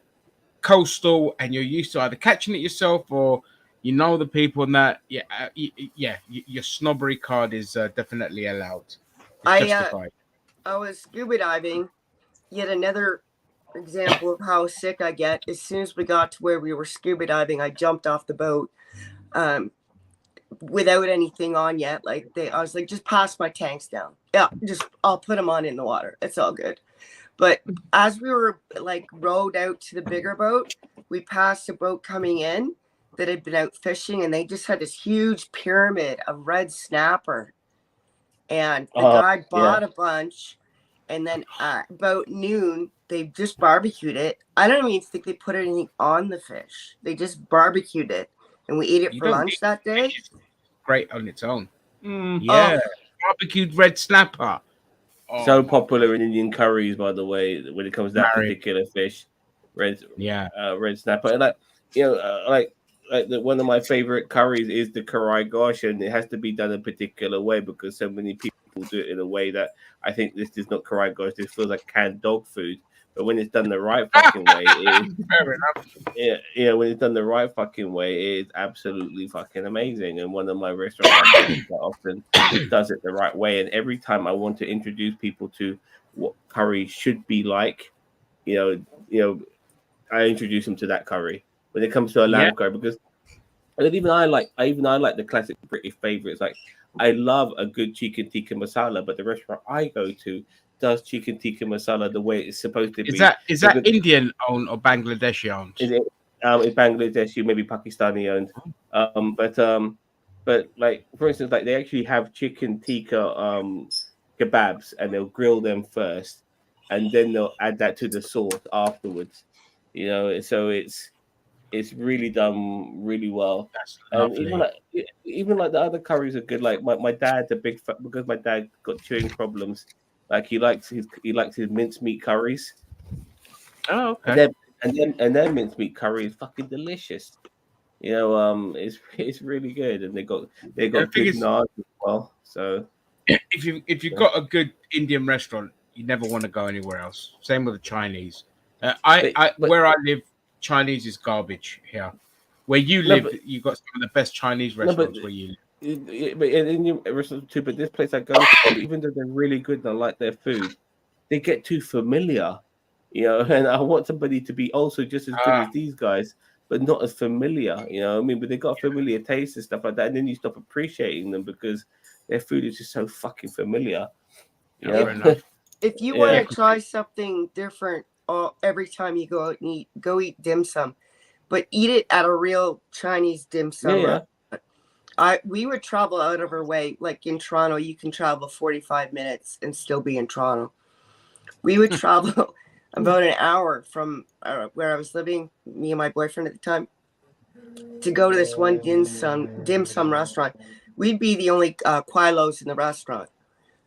coastal and you're used to either catching it yourself or you know the people and that, your snobbery card is definitely allowed. It's justified. I was scuba diving. Yet another example of how sick I get. As soon as we got to where we were scuba diving, I jumped off the boat without anything on yet. I was like, just pass my tanks down. Yeah, I'll put them on in the water. It's all good. But as we were like rowed out to the bigger boat, we passed a boat coming in that had been out fishing, and they just had this huge pyramid of red snapper. And the guy bought a bunch, and then about noon, they just barbecued it. I don't even think they put anything on the fish. They just barbecued it, and we ate it for lunch that day. Great on its own. Yeah, barbecued red snapper. So popular in Indian curries, by the way, when it comes to that particular fish, red snapper. And one of my favorite curries is the karai gosh, and it has to be done a particular way because so many people do it in a way that I think this is not karai gosh. This feels like canned dog food. But when it's done the right fucking way, fair enough. Yeah, when it's done the right fucking way, it is absolutely fucking amazing. And one of my restaurants that often does it the right way. And every time I want to introduce people to what curry should be like, I introduce them to that curry when it comes to a lamb curry, because even I like the classic British favorites. Like I love a good chicken tikka masala, but the restaurant I go to does chicken tikka masala the way it's supposed to be. Is that Indian owned or Bangladeshi owned? Is it? It's Bangladeshi, maybe Pakistani owned. But like for instance, like they actually have chicken tikka kebabs, and they'll grill them first, and then they'll add that to the sauce afterwards. So it's really done really well. That's even like the other curries are good. Like my dad's a big because my dad got chewing problems. Like he likes his mincemeat curries. Oh, okay. And then mincemeat curry is fucking delicious. It's really good, and they got good naan as well. So if you've got a good Indian restaurant, you never want to go anywhere else. Same with the Chinese. Where I live, Chinese is garbage here. Where you live, you've got some of the best Chinese restaurants where you live. But in Indian restaurants too. But this place I go to, even though they're really good and I like their food, they get too familiar. And I want somebody to be also just as good as these guys, but not as familiar. But they got a familiar taste and stuff like that, and then you stop appreciating them because their food is just so fucking familiar. If you want to try something different every time you go out and go eat dim sum, but eat it at a real Chinese dim sum. We would travel out of our way. Like in Toronto, you can travel 45 minutes and still be in Toronto. We would travel about an hour from where I was living, me and my boyfriend at the time, to go to this one dim sum restaurant. We'd be the only Quilos in the restaurant.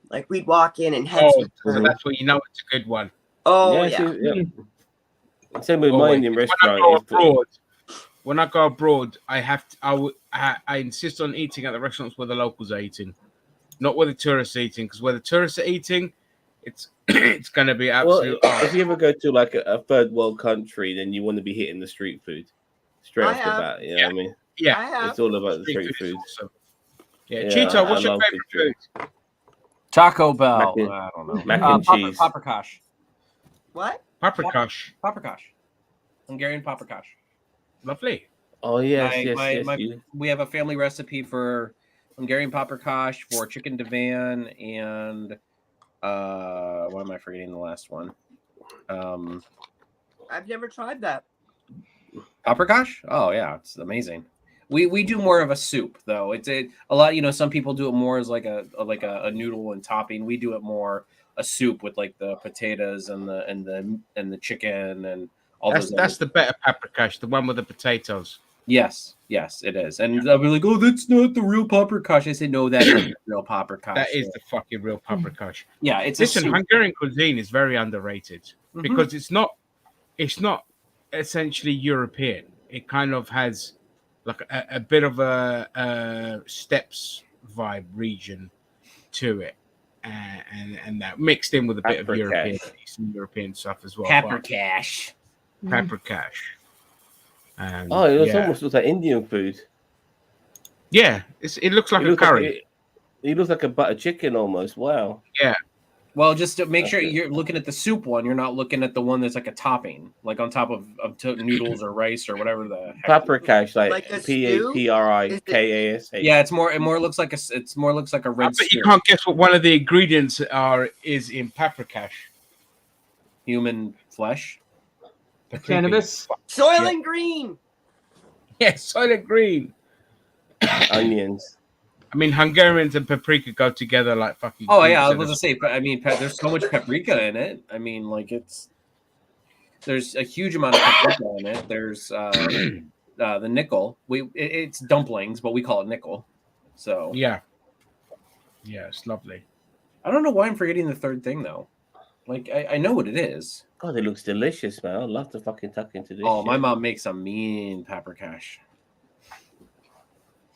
Like we'd walk in and head. So that's where you know it's a good one. Oh yeah. Same with my Indian restaurant. When I go abroad, I insist on eating at the restaurants where the locals are eating, not where the tourists are eating. Because where the tourists are eating, it's going to be absolute. Well, if you ever go to like a third world country, then you want to be hitting the street food straight off the bat. You know what I mean? Yeah, it's all about the street food. Awesome. Yeah, Cheetah, what's your favorite food? Taco Bell. I don't know. Mac and cheese. Paprikash. What? Paprikash. Hungarian paprikash. Lovely. Oh yes, we have a family recipe for Hungarian paprikash, for chicken divan, and why am I forgetting the last one? I've never tried that. Paprikash? Oh yeah, it's amazing. We do more of a soup though. It's a lot. Some people do it more as like a noodle and topping. We do it more a soup with like the potatoes and the chicken and all those. That's the better paprikash, the one with the potatoes. Yes, it is. And they'll be like, "Oh, that's not the real paprikash." I say, "No, that is the real paprikash. That is the fucking real paprikash." Yeah, it's Hungarian cuisine is very underrated because it's not essentially European. It kind of has like a bit of a steppes vibe region to it, and that mixed in with a bit of European, Eastern European stuff as well. Pepper cash. Pepper cash. And Oh, it almost looks like Indian food. Yeah, it looks like a curry. It looks like a butter chicken almost. Wow. Yeah. Well, just to make sure you're looking at the soup one. You're not looking at the one that's like a topping, like on top of noodles or rice or whatever the heck. Paprikash, like a stew? Paprikash. Yeah, it more looks like a red. But you can't guess what one of the ingredients is in paprikash. Human flesh. Cannabis. Soylent Green. Yes, Soylent Green. Onions. I mean, Hungarians and paprika go together like fucking. Oh yeah, I was gonna say, but I mean, there's so much paprika in it. I mean, like there's a huge amount of paprika in it. There's the nickel. It's dumplings, but we call it nickel. So yeah, it's lovely. I don't know why I'm forgetting the third thing though. Like I know what it is. God, it looks delicious, man. I'd love to fucking tuck into this. Oh, my mom makes a mean paprikash.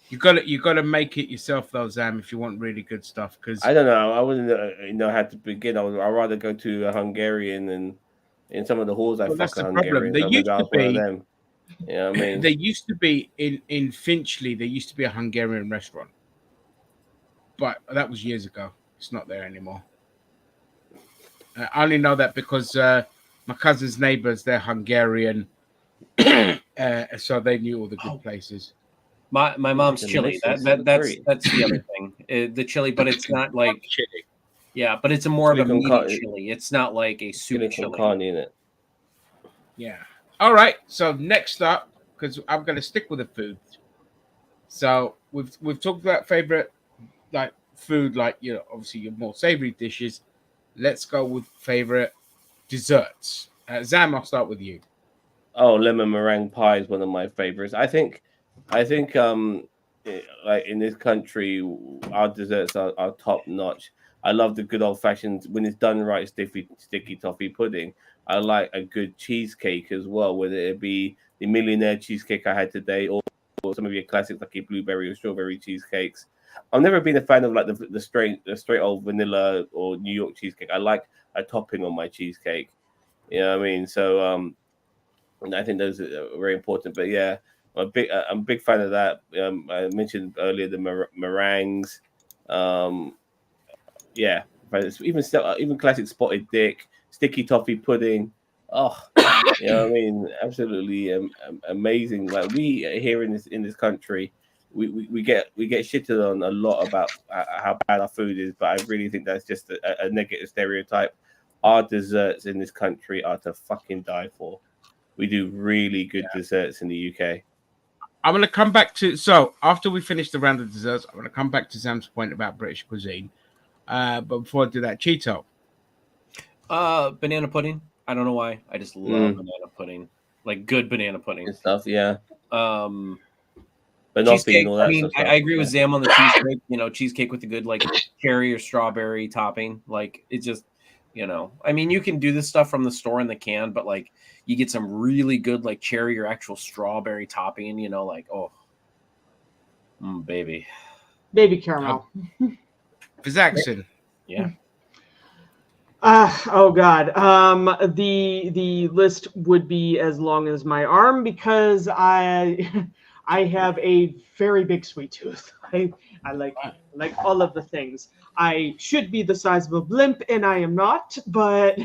You got to make it yourself though, Zam, if you want really good stuff. Because I don't know, I wouldn't know how to begin. I'd rather go to a Hungarian and in some of the halls I that's the Hungarian. problem. There used to be. Them. You know what I mean? There used to be in Finchley. There used to be a Hungarian restaurant, but that was years ago. It's not there anymore. I only know that because my cousin's neighbors, they're Hungarian, so they knew all the good places. My mom's chili. That's the other thing. The chili, but it's not like chili. Yeah, but it's more of a meaty chili. It's not like a soup chili. In it. Yeah. All right. So next up, because I'm going to stick with the food. So we've talked about favorite like food, like obviously your more savory dishes. Let's go with favorite desserts. Zam, I'll start with you. Oh, lemon meringue pie is one of my favorites. I think like in this country, our desserts are top notch. I love the good old fashioned, when it's done right, sticky toffee pudding. I like a good cheesecake as well, whether it be the millionaire cheesecake I had today or some of your classics like your blueberry or strawberry cheesecakes. I've never been a fan of like the straight old vanilla or New York cheesecake. I like a topping on my cheesecake. You know what I mean? So I think those are very important. But yeah, I'm a big fan of that. I mentioned earlier the meringues. Yeah, even classic spotted dick, sticky toffee pudding. Oh, you know what I mean? Absolutely amazing. Like we here in this country, we get shitted on a lot about how bad our food is, but I really think that's just a negative stereotype. Our desserts in this country are to fucking die for. We do really good desserts in the UK. I'm going to come back to, so after we finish the round of desserts, I'm going to come back to Sam's point about British cuisine. But before I do that, Cheeto. Banana pudding. I don't know why. I just love banana pudding. Like good banana pudding. Good stuff, yeah. But cheesecake, I mean, I agree with Zam on the cheesecake. Cheesecake with a good like cherry or strawberry topping. Like it just, I mean, you can do this stuff from the store in the can, but like you get some really good like cherry or actual strawberry topping. Like baby caramel. Zaxxon. Yeah. Oh God. The list would be as long as my arm because I have a very big sweet tooth. I like all of the things. I should be the size of a blimp, and I am not, but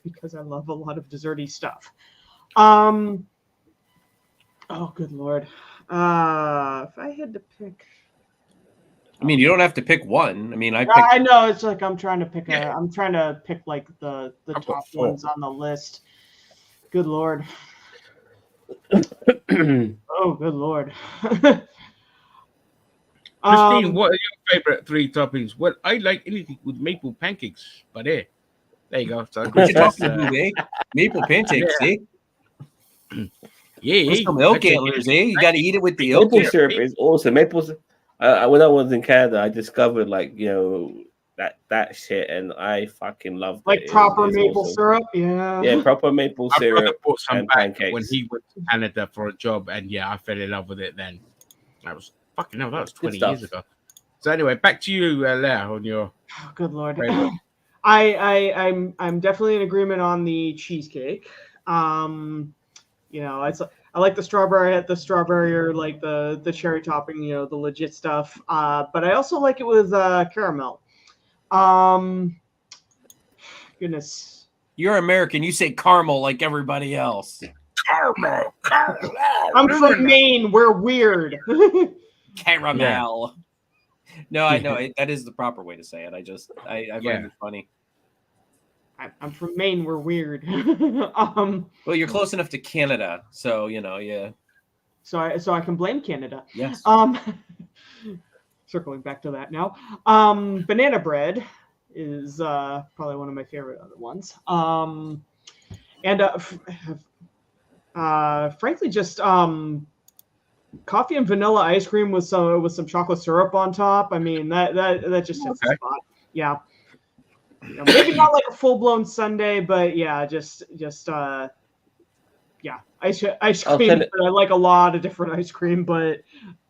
because I love a lot of desserty stuff. Oh, good Lord. If I had to pick. I mean, you don't have to pick one. I mean, I know it's like I'm trying to pick like the top ones on the list. Good Lord. Oh, good Lord. Christine, what are your favorite 3 toppings? Well, I like anything with maple pancakes, but there you go. So what you talking about, eh? Maple pancakes, eh? Yeah, some milk antlers, eh? You got to eat it with the maple syrup is awesome. Maple. When I was in Canada, I discovered that shit, and I fucking loved it. Like proper maple syrup, yeah. Yeah, proper maple syrup and pancakes. When he went to Canada for a job, and I fell in love with it then. That was fucking hell. That was 20 years ago. So anyway, back to you, Leah, on your. Oh, good lord. favorite. I'm definitely in agreement on the cheesecake. You know, I like the strawberry or like the cherry topping, you know, the legit stuff. But I also like it with caramel. Goodness. You're American. You say caramel like everybody else. Caramel. I'm from Maine. We're weird. Caramel. No, I know that is the proper way to say it. I find it funny. I'm from Maine. We're weird. Well, you're close enough to Canada, so you know, yeah. So I can blame Canada. Yes. Circling back to that now. Banana bread is probably one of my favorite other ones. Frankly, just coffee and vanilla ice cream with some chocolate syrup on top. I mean, that just hits the spot. Yeah. You know, maybe not like a full-blown sundae, but yeah, just yeah, ice cream. I like a lot of different ice cream, but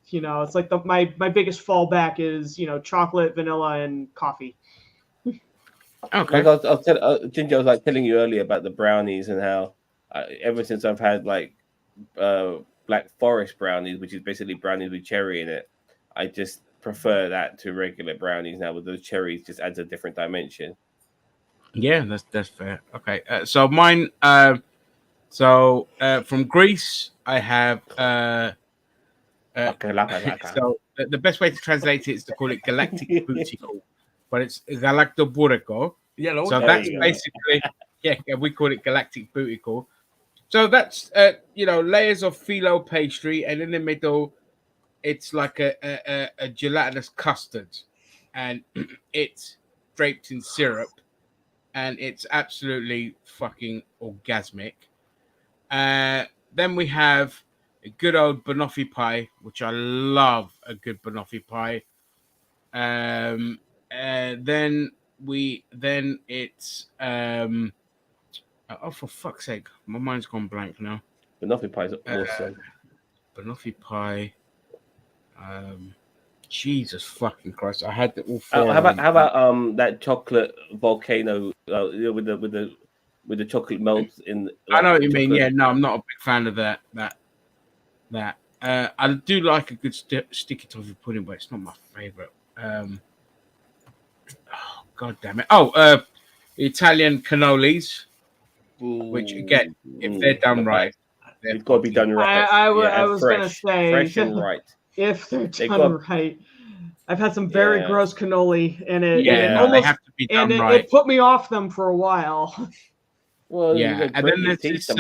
you know, it's like my biggest fallback is, you know, chocolate, vanilla, and coffee. Okay. Like Ginger, I was like telling you earlier about the brownies and how ever since I've had like Black Forest brownies, which is basically brownies with cherry in it, I just prefer that to regular brownies now. With those cherries, just adds a different dimension. Yeah, that's fair. Okay, so mine. From Greece, I have. So the best way to translate it is to call it galactic boutico, but it's galactobureko. Yeah, so that's basically we call it galactic boutico. So that's you know, layers of phyllo pastry, and in the middle, it's like a gelatinous custard, and it's draped in syrup, and it's absolutely fucking orgasmic. Then we have a good old banoffee pie, which I love a good banoffee pie. Then it's oh, for fuck's sake, my mind's gone blank now. Banoffee pie is awesome. Banoffee pie. Jesus fucking Christ! I had the all four. How about that chocolate volcano with the chocolate melts in? Like, I know what you mean. Yeah, no, I'm not a big fan of that. I do like a good sticky toffee pudding, but it's not my favorite. Oh, God damn it! Oh, Italian cannolis, which again, if they're done right, they've got to be done right. I was gonna say fresh and right. If they're done right. I've had some very gross cannoli, and it almost they have to be done right. It put me off them for a while. Well, yeah, and then there's this.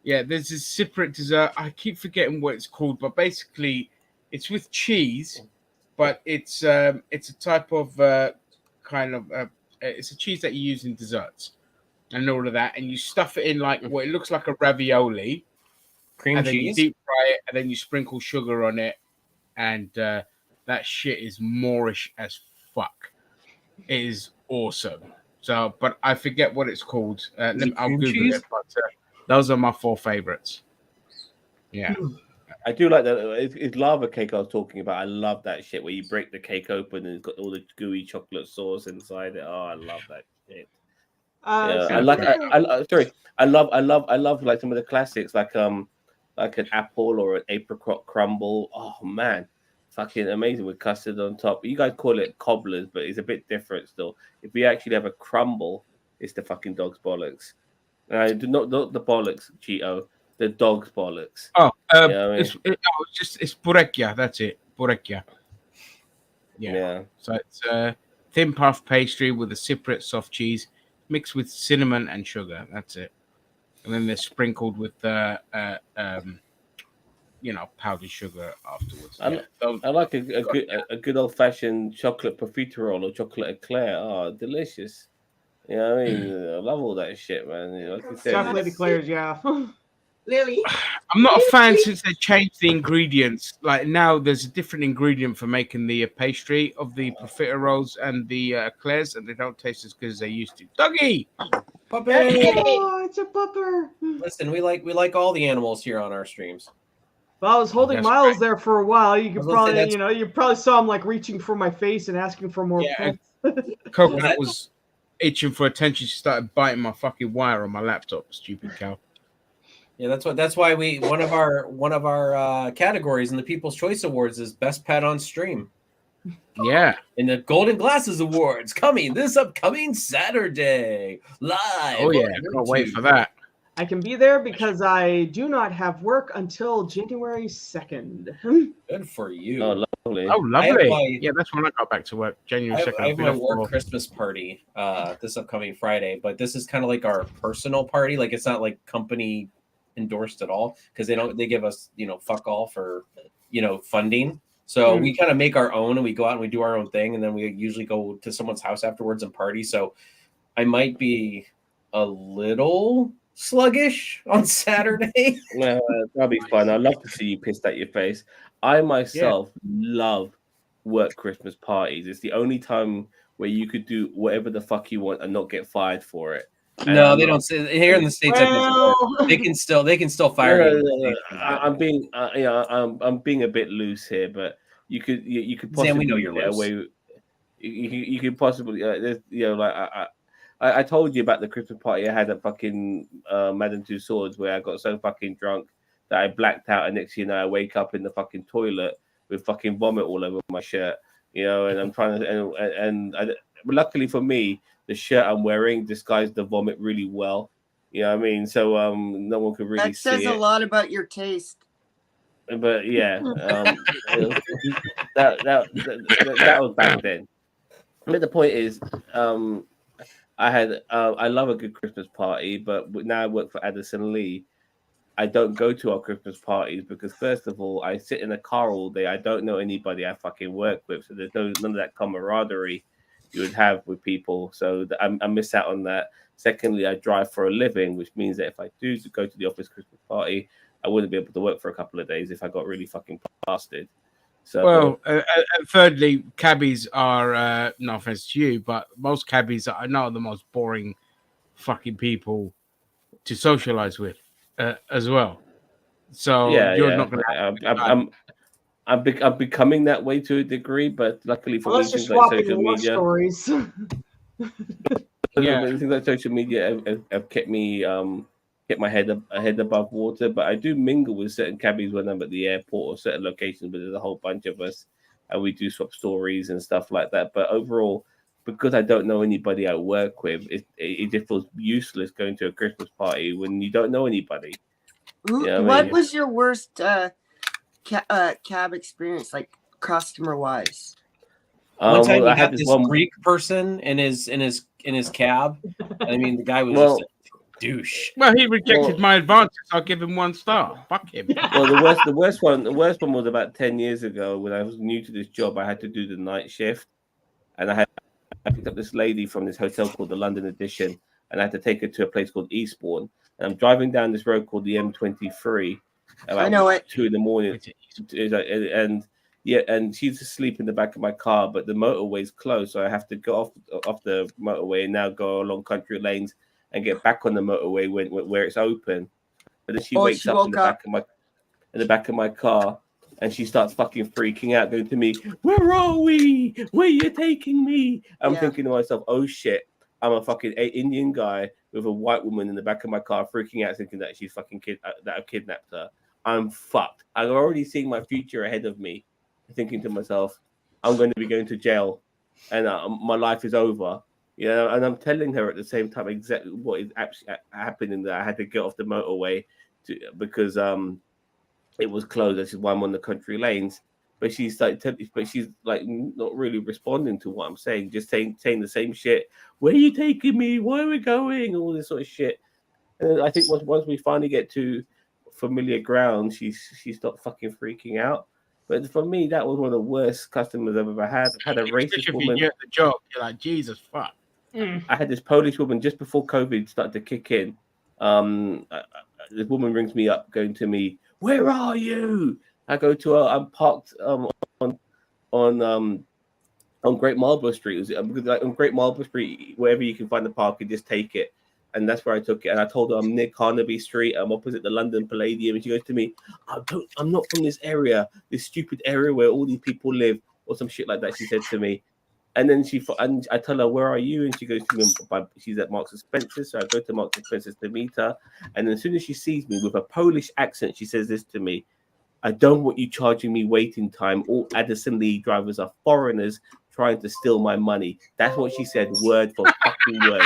There's this separate dessert. I keep forgetting what it's called, but basically, it's with cheese, but it's a type of it's a cheese that you use in desserts and all of that, and you stuff it in like what it looks like a ravioli, cream and cheese. Then you deep fry it, and then you sprinkle sugar on it, and that shit is Moorish as fuck. It is awesome. So, but I forget what it's called. I'll Google it. But those are my four favorites. Yeah, I do like that. It's lava cake I was talking about. I love that shit where you break the cake open and it's got all the gooey chocolate sauce inside it. Oh, I love that shit. I love like some of the classics, like an apple or an apricot crumble. Oh man, fucking amazing with custard on top. You guys call it cobblers, but it's a bit different still. If we actually have a crumble, it's the fucking dog's bollocks. Not the bollocks, Cheeto. The dog's bollocks. Oh, you know what I mean? it's purecchia. That's it, purecchia. Yeah. So it's thin puff pastry with a separate soft cheese mixed with cinnamon and sugar. That's it, and then they're sprinkled with powdered sugar afterwards. I like a good old fashioned chocolate profiterole or chocolate eclair. Oh, delicious. You know what I mean? I love all that shit, man. You know, like you said, Chocolate eclairs, yeah. Lily, I'm not a fan since they changed the ingredients. Like now, there's a different ingredient for making the pastry of the profiteroles and the eclairs, and they don't taste as good as they used to. Doggy, puppy! Oh, it's a pupper. Listen, we like all the animals here on our streams. Well, I was holding That's Miles there for a while. You I could was gonna say probably, that's- you know, you probably saw him like reaching for my face and asking for more Yeah, pets. Coconut was itching for attention. She started biting my fucking wire on my laptop. Stupid cow. Yeah, that's why we one of our categories in the People's Choice Awards is Best Pet on Stream. Yeah. In the Golden Glasses Awards coming this upcoming Saturday live. Oh yeah. on Can't wait YouTube. for that. I can be there because I do not have work until January 2nd. Good for you. Oh, lovely. Oh, I have lovely. my- Yeah, that's when I got back to work. January I have, 2nd. I have my work Christmas party this upcoming Friday, but this is kind of like our personal party. Like it's not like company endorsed at all because they give us fuck all for funding. So we kind of make our own and we go out and we do our own thing, and then we usually go to someone's house afterwards and party. So I might be a little sluggish on Saturday. Well, that'll be fun. I'd love to see you pissed at your face. I myself love work Christmas parties. It's the only time where you could do whatever the fuck you want and not get fired for it. And No, I'm they not- don't say here in the States. They can still fire you. I'm being, I'm being a bit loose here, but you could possibly Sam, we know you're get loose. away. You could possibly, I told you about the Christmas party I had at fucking Madame Two Swords, where I got so fucking drunk that I blacked out, and next thing you know, I wake up in the fucking toilet with fucking vomit all over my shirt, and I'm trying to, luckily for me, the shirt I'm wearing disguised the vomit really well. You know what I mean? So no one could really That says see a it. lot about your taste. But yeah, that was back then. But the point is, I love a good Christmas party, but now I work for Addison Lee. I don't go to our Christmas parties because, first of all, I sit in a car all day. I don't know anybody I fucking work with, so there's none of that camaraderie you would have with people. So I miss out on that. Secondly, I drive for a living, which means that if I do go to the office Christmas party, I wouldn't be able to work for a couple of days if I got really fucking blasted. So, well, and thirdly, cabbies are no offense to you, but most cabbies are not the most boring fucking people to socialize with as well. So you're not going to. I'm becoming that way to a degree, but luckily for Well, me, let's just things like swap in social war media, stories. things like social media have kept me get my head above water. But I do mingle with certain cabbies when I'm at the airport or certain locations where there's a whole bunch of us, and we do swap stories and stuff like that. But overall, because I don't know anybody I work with, it just feels useless going to a Christmas party when you don't know anybody. What was your worst cab experience, like customer wise? One time well, he got this Greek person in his cab. I mean, the guy was just a douche. Well, he rejected my advances. I'll give him 1 star. Fuck him. Well, the worst one was about 10 years ago when I was new to this job. I had to do the night shift, and I picked up this lady from this hotel called the London Edition, and I had to take her to a place called Eastbourne. And I'm driving down this road called the M23. I know it. 2 a.m. and she's asleep in the back of my car, but the motorway's closed, so I have to go off the motorway and now go along country lanes and get back on the motorway where it's open. But then she wakes up in the back of my car, and she starts fucking freaking out, going to me, "Where are we? Where are you taking me?" I'm thinking to myself, "Oh shit, I'm a fucking Indian guy with a white woman in the back of my car freaking out, thinking that she's fucking that I've kidnapped her. I'm fucked. I'm already seeing my future ahead of me, thinking to myself, I'm going to be going to jail, and my life is over." And I'm telling her at the same time exactly what is actually happening. That I had to get off the motorway because it was closed. This is why I'm on the country lanes. But she's like not really responding to what I'm saying, just saying the same shit. Where are you taking me? Where are we going? All this sort of shit. And I think once we finally get to familiar ground, she stopped fucking freaking out. But for me, that was one of the worst customers I've ever had. I had a racist woman. You're at the job, you're like, Jesus fuck. I had this Polish woman just before COVID started to kick in. This woman rings me up, going to me, "Where are you?" I go to her. I'm parked on Great Marlborough Street. Because on Great Marlborough Street, wherever you can find the parking, just take it. and that's where I took it. And I told her I'm near Carnaby Street. I'm opposite the London Palladium. And she goes to me, I'm not from this area, this stupid area where all these people live, or some shit like that. She said to me. And then and I tell her, where are you? And she goes to me, she's at Marks and Spencer's. So I go to Marks and Spencer's to meet her. And as soon as she sees me with a Polish accent, she says this to me: I don't want you charging me waiting time. All Addison Lee drivers are foreigners trying to steal my money. That's what she said, word for fucking word.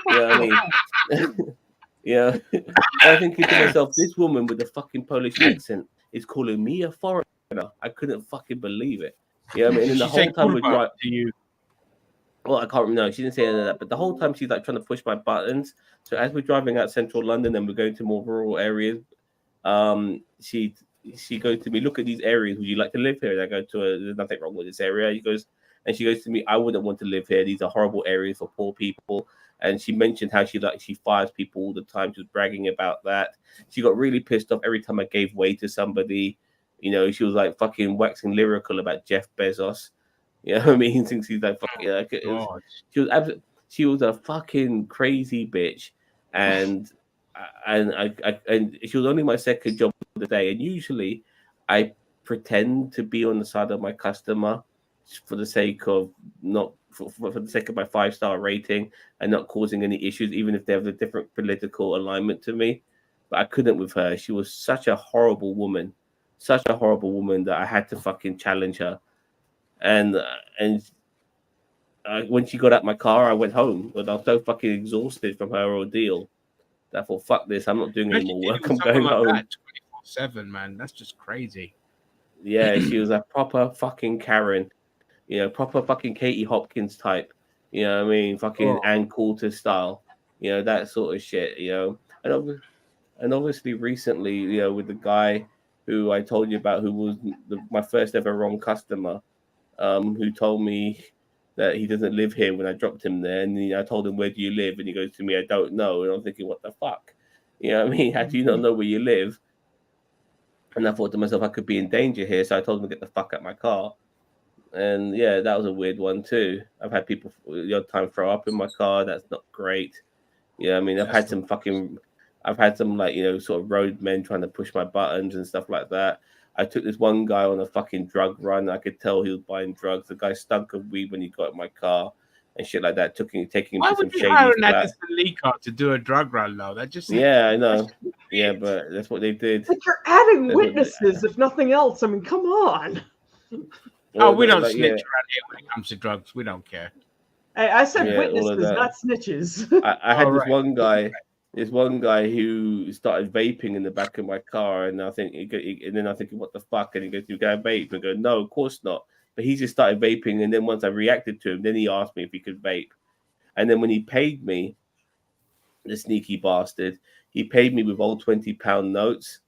You know what I mean? Yeah. I think to myself, this woman with the fucking Polish accent is calling me a foreigner. I couldn't fucking believe it. You know what I mean? And then the whole time we're driving to you. Well, I can't remember. No, she didn't say any of that. But the whole time she's like trying to push my buttons. So as we're driving out central London and we're going to more rural areas, she goes to me, look at these areas. Would you like to live here? And I go to her, there's nothing wrong with this area. And she goes to me, I wouldn't want to live here. These are horrible areas for poor people. And she mentioned how she fires people all the time. She was bragging about that. She got really pissed off every time I gave way to somebody. You know, she was like fucking waxing lyrical about Jeff Bezos. You know what I mean? Since he's like fucking, she was a fucking crazy bitch, and she was only my second job of the day. And usually, I pretend to be on the side of my customer for the sake of not for the sake of my 5-star rating and not causing any issues, even if they have a different political alignment to me. But I couldn't with her. She was such a horrible woman that I had to fucking challenge her. And when she got out my car, I went home, but I was so fucking exhausted from her ordeal that I thought, fuck this, I'm not doing any more work. I'm going home. 24/7, man. That's just crazy. Yeah, she was a proper fucking Karen, you know, proper fucking Katie Hopkins type. You know what I mean? Fucking Ann Coulter style. You know, that sort of shit, you know. And obviously recently, you know, with the guy who I told you about, who was my first ever wrong customer, who told me that he doesn't live here when I dropped him there. And I told him, where do you live? And he goes to me, I don't know. And I'm thinking, what the fuck? You know what I mean? How do you not know where you live? And I thought to myself, I could be in danger here. So I told him to get the fuck out of my car. And yeah, that was a weird one too. I've had people the odd time throw up in my car. That's not great. Yeah, I mean, I've had some like, you know, sort of road men trying to push my buttons and stuff like that. I took this one guy on a fucking drug run. I could tell he was buying drugs. The guy stunk of weed when he got in my car and shit like that. Taking him to some shady Why would you hire an Addison Lee car to do a drug run though? That just I know. Yeah, but that's what they did. Like, you're adding witnesses, if nothing else. I mean, come on. Oh, we don't snitch around here when it comes to drugs. We don't care. Hey, I said witnesses, not snitches. I had this one guy who started vaping in the back of my car, and and then I think, what the fuck? And he goes, "You got to vape?" And I go, "No, of course not." But he just started vaping, and then once I reacted to him, then he asked me if he could vape. And then when he paid me, the sneaky bastard, he paid me with old £20 notes,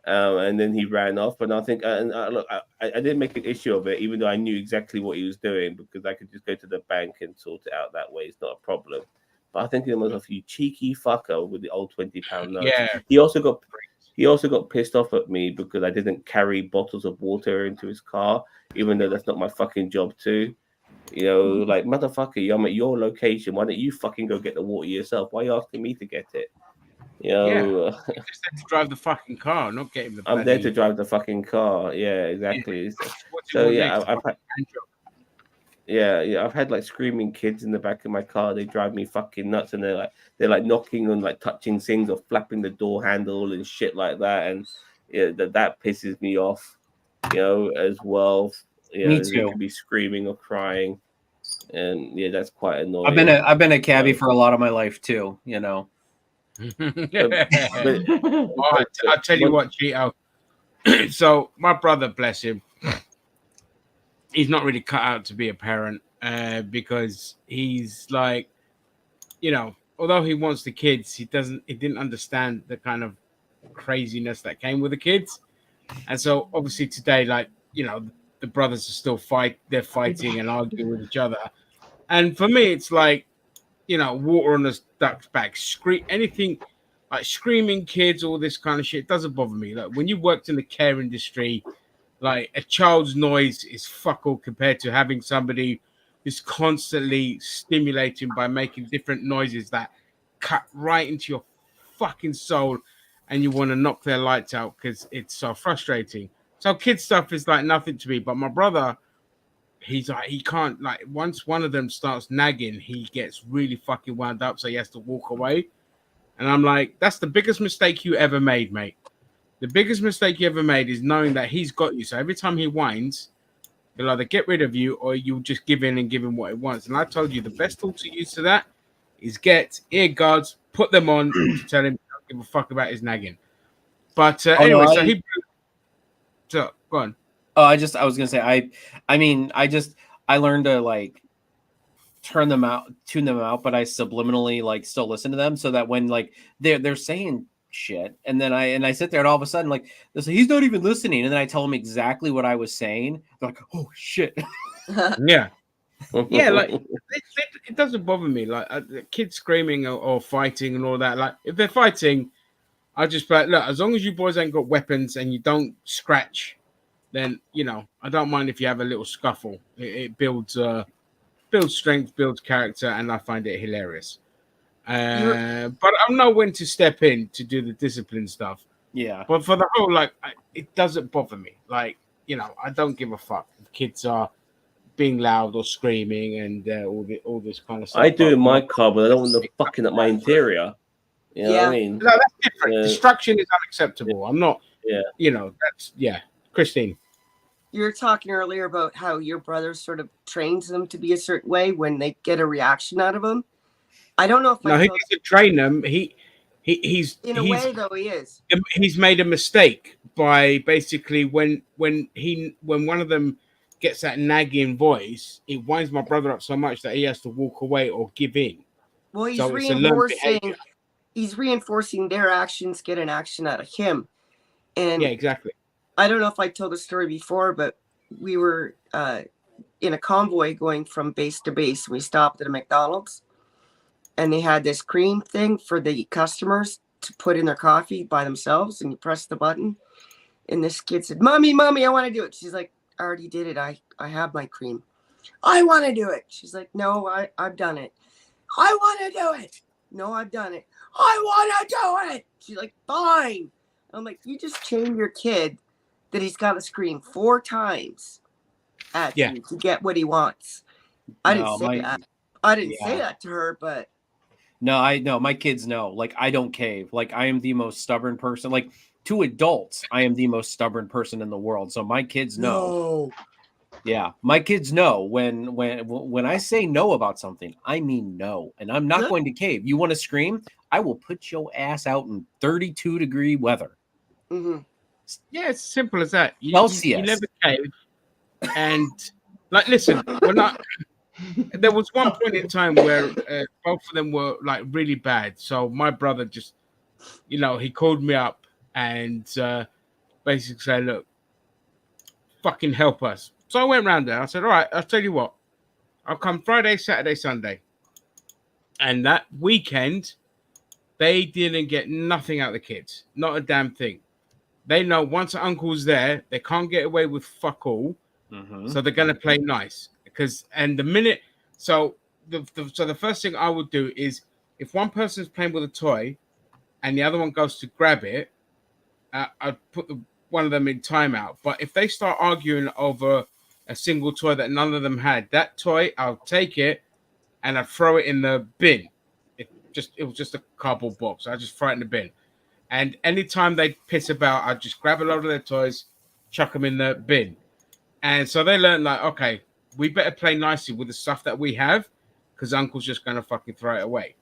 and then he ran off. And I think, look, I didn't make an issue of it, even though I knew exactly what he was doing, because I could just go to the bank and sort it out that way. It's not a problem. But I think to myself, you cheeky fucker with the old £20 notes. Yeah. He also got pissed off at me because I didn't carry bottles of water into his car, even though that's not my fucking job too. You know, like, motherfucker, I'm at your location. Why don't you fucking go get the water yourself? Why are you asking me to get it? You know, you're just there to drive the fucking car, not get him the. I'm there to drive the fucking car. Yeah, exactly. So yeah, I've had like screaming kids in the back of my car. They drive me fucking nuts, and they're like knocking on, like touching things or flapping the door handle and shit like that. And yeah, that pisses me off, you know, as well. You know, me too. They could be screaming or crying, and yeah, that's quite annoying. I've been a cabbie for a lot of my life too, you know. I'll tell you what, Cheeto. So my brother, bless him, he's not really cut out to be a parent, because he's like, you know, although he wants the kids, he didn't understand the kind of craziness that came with the kids. And so obviously today, like, you know, the brothers are still they're fighting and arguing with each other. And for me, it's like, you know, water on the duck's back, anything like screaming kids, all this kind of shit doesn't bother me. Like, when you worked in the care industry, like, a child's noise is fuck all compared to having somebody who's constantly stimulating by making different noises that cut right into your fucking soul, and you want to knock their lights out because it's so frustrating. So kid stuff is like nothing to me. But my brother, he's like, he can't, like, once one of them starts nagging, he gets really fucking wound up, so he has to walk away. And I'm like, that's the biggest mistake you ever made, mate. The biggest mistake you ever made is knowing that he's got you. So every time he whines, he'll either get rid of you or you'll just give in and give him what he wants. And I told you the best tool to use to that is get ear guards, put them on to tell him don't give a fuck about his nagging. But anyway, so he. So go on. Oh, I was gonna say, I learned to like tune them out, but I subliminally like still listen to them so that when like they're saying shit, and then I sit there and all of a sudden like he's not even listening, and then I tell him exactly what I was saying. They're like, oh shit. Yeah. Yeah, like it doesn't bother me. Like kids screaming or fighting and all that. Like if they're fighting, I just be like, look, as long as you boys ain't got weapons and you don't scratch, then I don't mind if you have a little scuffle. It builds strength, builds character, and I find it hilarious. But I know when to step in to do the discipline stuff. Yeah. But for the whole, like, it doesn't bother me. Like, I don't give a fuck if kids are being loud or screaming and all this kind of stuff. I do in my car, but I don't want them fucking up my interior. You know what I mean? No, that's different. Destruction is unacceptable. I'm not. Yeah. Christine. You were talking earlier about how your brother sort of trains them to be a certain way when they get a reaction out of them. I don't know if he doesn't train them. He's in a way though he is. He's made a mistake by basically when one of them gets that nagging voice, it winds my brother up so much that he has to walk away or give in. Well, he's reinforcing their actions get an action out of him. And yeah, exactly. I don't know if I told the story before, but we were in a convoy going from base to base. We stopped at a McDonald's, and they had this cream thing for the customers to put in their coffee by themselves, and you press the button. And this kid said, Mommy, I want to do it. She's like, I already did it. I have my cream. I want to do it. She's like, no, I've done it. I want to do it. No, I've done it. I want to do it. She's like, fine. I'm like, you just chained your kid that he's got to scream 4 times at you to get what he wants. I didn't say that. I didn't say that to her, but. No, I know. My kids know. Like, I don't cave. Like, I am the most stubborn person. Like, to adults, I am the most stubborn person in the world. So my kids know. No. Yeah, my kids know when I say no about something, I mean no, and I'm not going to cave. You want to scream? I will put your ass out in 32-degree weather. Mm-hmm. Yeah, it's simple as that. You never cave. And like, listen, there was one point in time where both of them were like really bad. So my brother just, he called me up and basically said, look, fucking help us. So I went around there. I said, all right, I'll tell you what. I'll come Friday, Saturday, Sunday. And that weekend, they didn't get nothing out of the kids. Not a damn thing. They know once uncle's there, they can't get away with fuck all. Mm-hmm. So they're going to play nice. So the first thing I would do is if one person's playing with a toy and the other one goes to grab it, I'd put one of them in timeout. But if they start arguing over a single toy that none of them had, that toy, I'll take it and I'd throw it in the bin. It was just a cardboard box. I just throw it in the bin. And anytime they piss about, I'd just grab a load of their toys, chuck them in the bin. And so they learned, like, okay, we better play nicely with the stuff that we have because Uncle's just going to fucking throw it away.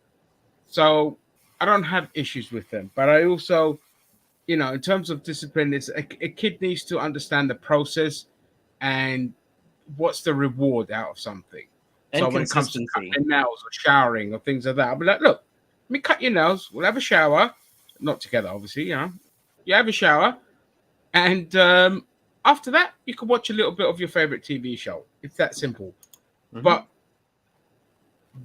So I don't have issues with them. But I also, in terms of discipline, it's a kid needs to understand the process and what's the reward out of something. And so when it comes to cutting their nails or showering or things like that, I'll be like, look, let me cut your nails. We'll have a shower. Not together, obviously, You have a shower. And after that, you can watch a little bit of your favorite TV show. It's that simple. Mm-hmm. But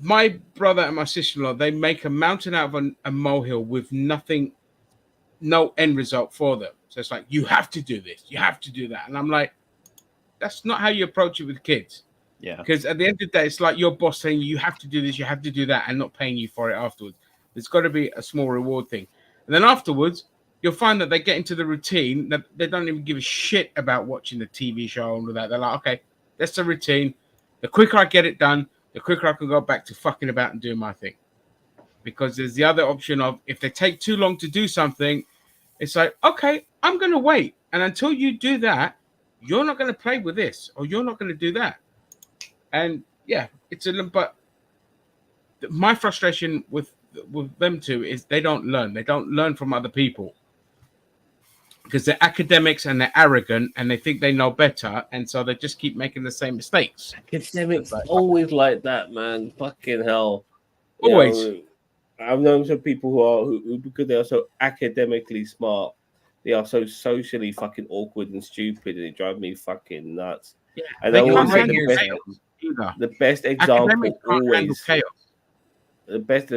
my brother and my sister-in-law, they make a mountain out of a molehill with nothing, no end result for them. So it's like, you have to do this. You have to do that. And I'm like, that's not how you approach it with kids. Yeah. Because at the end of the day, it's like your boss saying you have to do this, you have to do that, and not paying you for it afterwards. There's got to be a small reward thing. And then afterwards, you'll find that they get into the routine that they don't even give a shit about watching the TV show and all that. They're like, okay, that's the routine. The quicker I get it done, the quicker I can go back to fucking about and doing my thing. Because there's the other option of if they take too long to do something, it's like, okay, I'm going to wait. And until you do that, you're not going to play with this or you're not going to do that. And yeah, it's but my frustration with them two is they don't learn. They don't learn from other people because they're academics and they're arrogant and they think they know better. And so they just keep making the same mistakes. Academics always like that, man. Fucking hell. Always. You know, I've known some people who because they are so academically smart, they are so socially fucking awkward and stupid, and it drives me fucking nuts. Yeah, and they I always can't say handle the chaos. the best example Academics can't handle always chaos. the best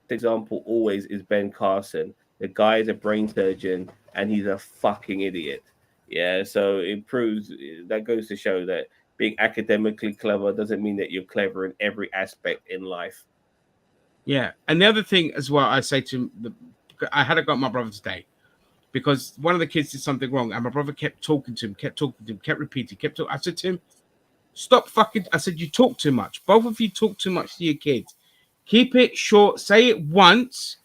example always is Ben Carson. The guy is a brain surgeon and he's a fucking idiot. Yeah, so it proves that goes to show that being academically clever doesn't mean that you're clever in every aspect in life. Yeah, and the other thing as well, I say to I had to go at my brother today because one of the kids did something wrong, and my brother kept talking to him, kept repeating, I said to him, "Stop fucking!" I said, "You talk too much. Both of you talk too much to your kids. Keep it short. Say it once.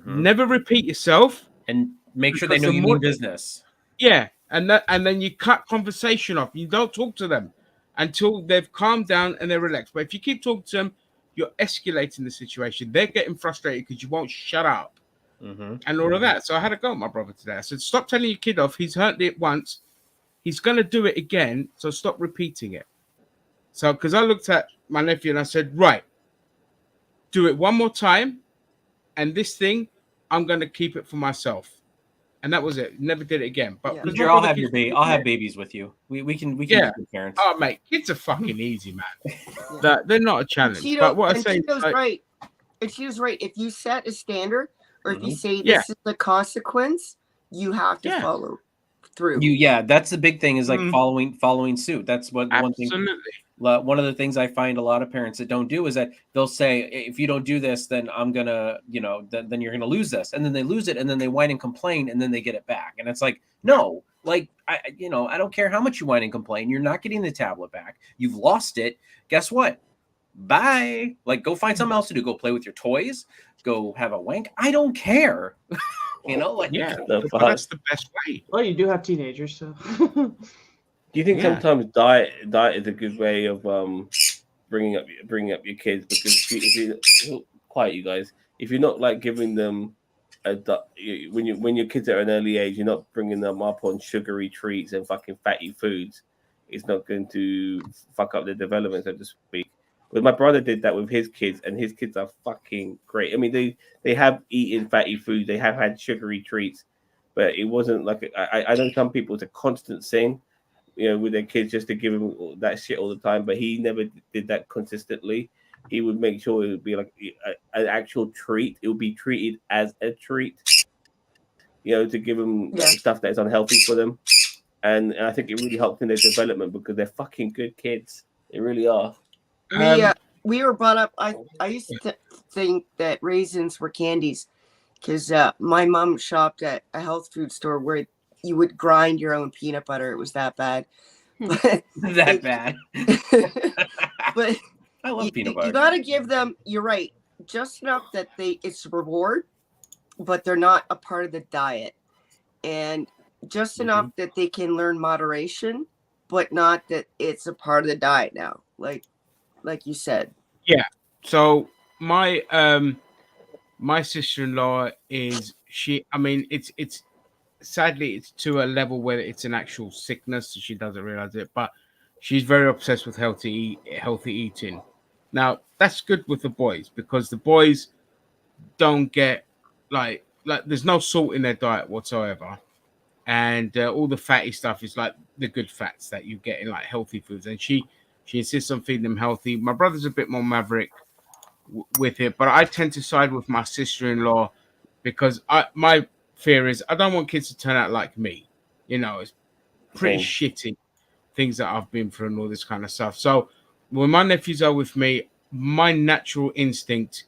Never repeat yourself, and make sure they know you mean business." Yeah, and then you cut conversation off. You don't talk to them until they've calmed down and they're relaxed. But if you keep talking to them, you're escalating the situation. They're getting frustrated because you won't shut up and all of that. So I had to go with my brother today. I said, "Stop telling your kid off. He's hurt it once. He's going to do it again. So stop repeating it." So because I looked at my nephew and I said, "Right, do it one more time. And this thing, I'm going to keep it for myself." And that was it. Never did it again. But Because I'll have I'll have babies with you. We can be good parents. Oh mate, kids are fucking easy, man. They're not a challenge. Cheeto, but what I and say, Cheeto's like, right. And Cheeto's right. If you set a standard, or if you say Yeah. this is the consequence, you have to follow through. That's the big thing is like following suit. That's what one thing. One of the things I find a lot of parents that don't do is that they'll say, if you don't do this, then I'm gonna, then you're gonna lose this, and then they lose it, and then they whine and complain, and then they get it back, and it's like, no, like I don't care how much you whine and complain, you're not getting the tablet back. You've lost it. Guess what? Bye. Like, go find something else to do. Go play with your toys. Go have a wank. I don't care. Like that's the best way. Well, you do have teenagers, so. Do you think sometimes diet is a good way of bringing up your kids? Because if you quiet, you guys, if you're not like giving them when your kids are at an early age, you're not bringing them up on sugary treats and fucking fatty foods, it's not going to fuck up their development, so to speak. But my brother did that with his kids, and his kids are fucking great. I mean, they have eaten fatty foods, they have had sugary treats, but it wasn't like I know some people, it's a constant thing, with their kids, just to give them that shit all the time. But he never did that consistently. He would make sure it would be like an actual treat. It would be treated as a treat, to give them stuff that is unhealthy for them. And I think it really helped in their development because they're fucking good kids. They really are. We were brought up. I used to think that raisins were candies because my mom shopped at a health food store where you would grind your own peanut butter. It was that bad. That bad. But I love peanut butter. You got to give them, you're right, just enough that it's a reward, but they're not a part of the diet. And just enough that they can learn moderation, but not that it's a part of the diet now. Like you said. Yeah. So my sister-in-law is it's sadly it's to a level where it's an actual sickness, so she doesn't realize it, but she's very obsessed with healthy eating. Now that's good with the boys because the boys don't get like there's no salt in their diet whatsoever, and all the fatty stuff is like the good fats that you get in like healthy foods, and she insists on feeding them healthy. My brother's a bit more maverick with it, but I tend to side with my sister-in-law because my fear is I don't want kids to turn out like me. It's pretty shitty things that I've been through and all this kind of stuff. So when my nephews are with me, my natural instinct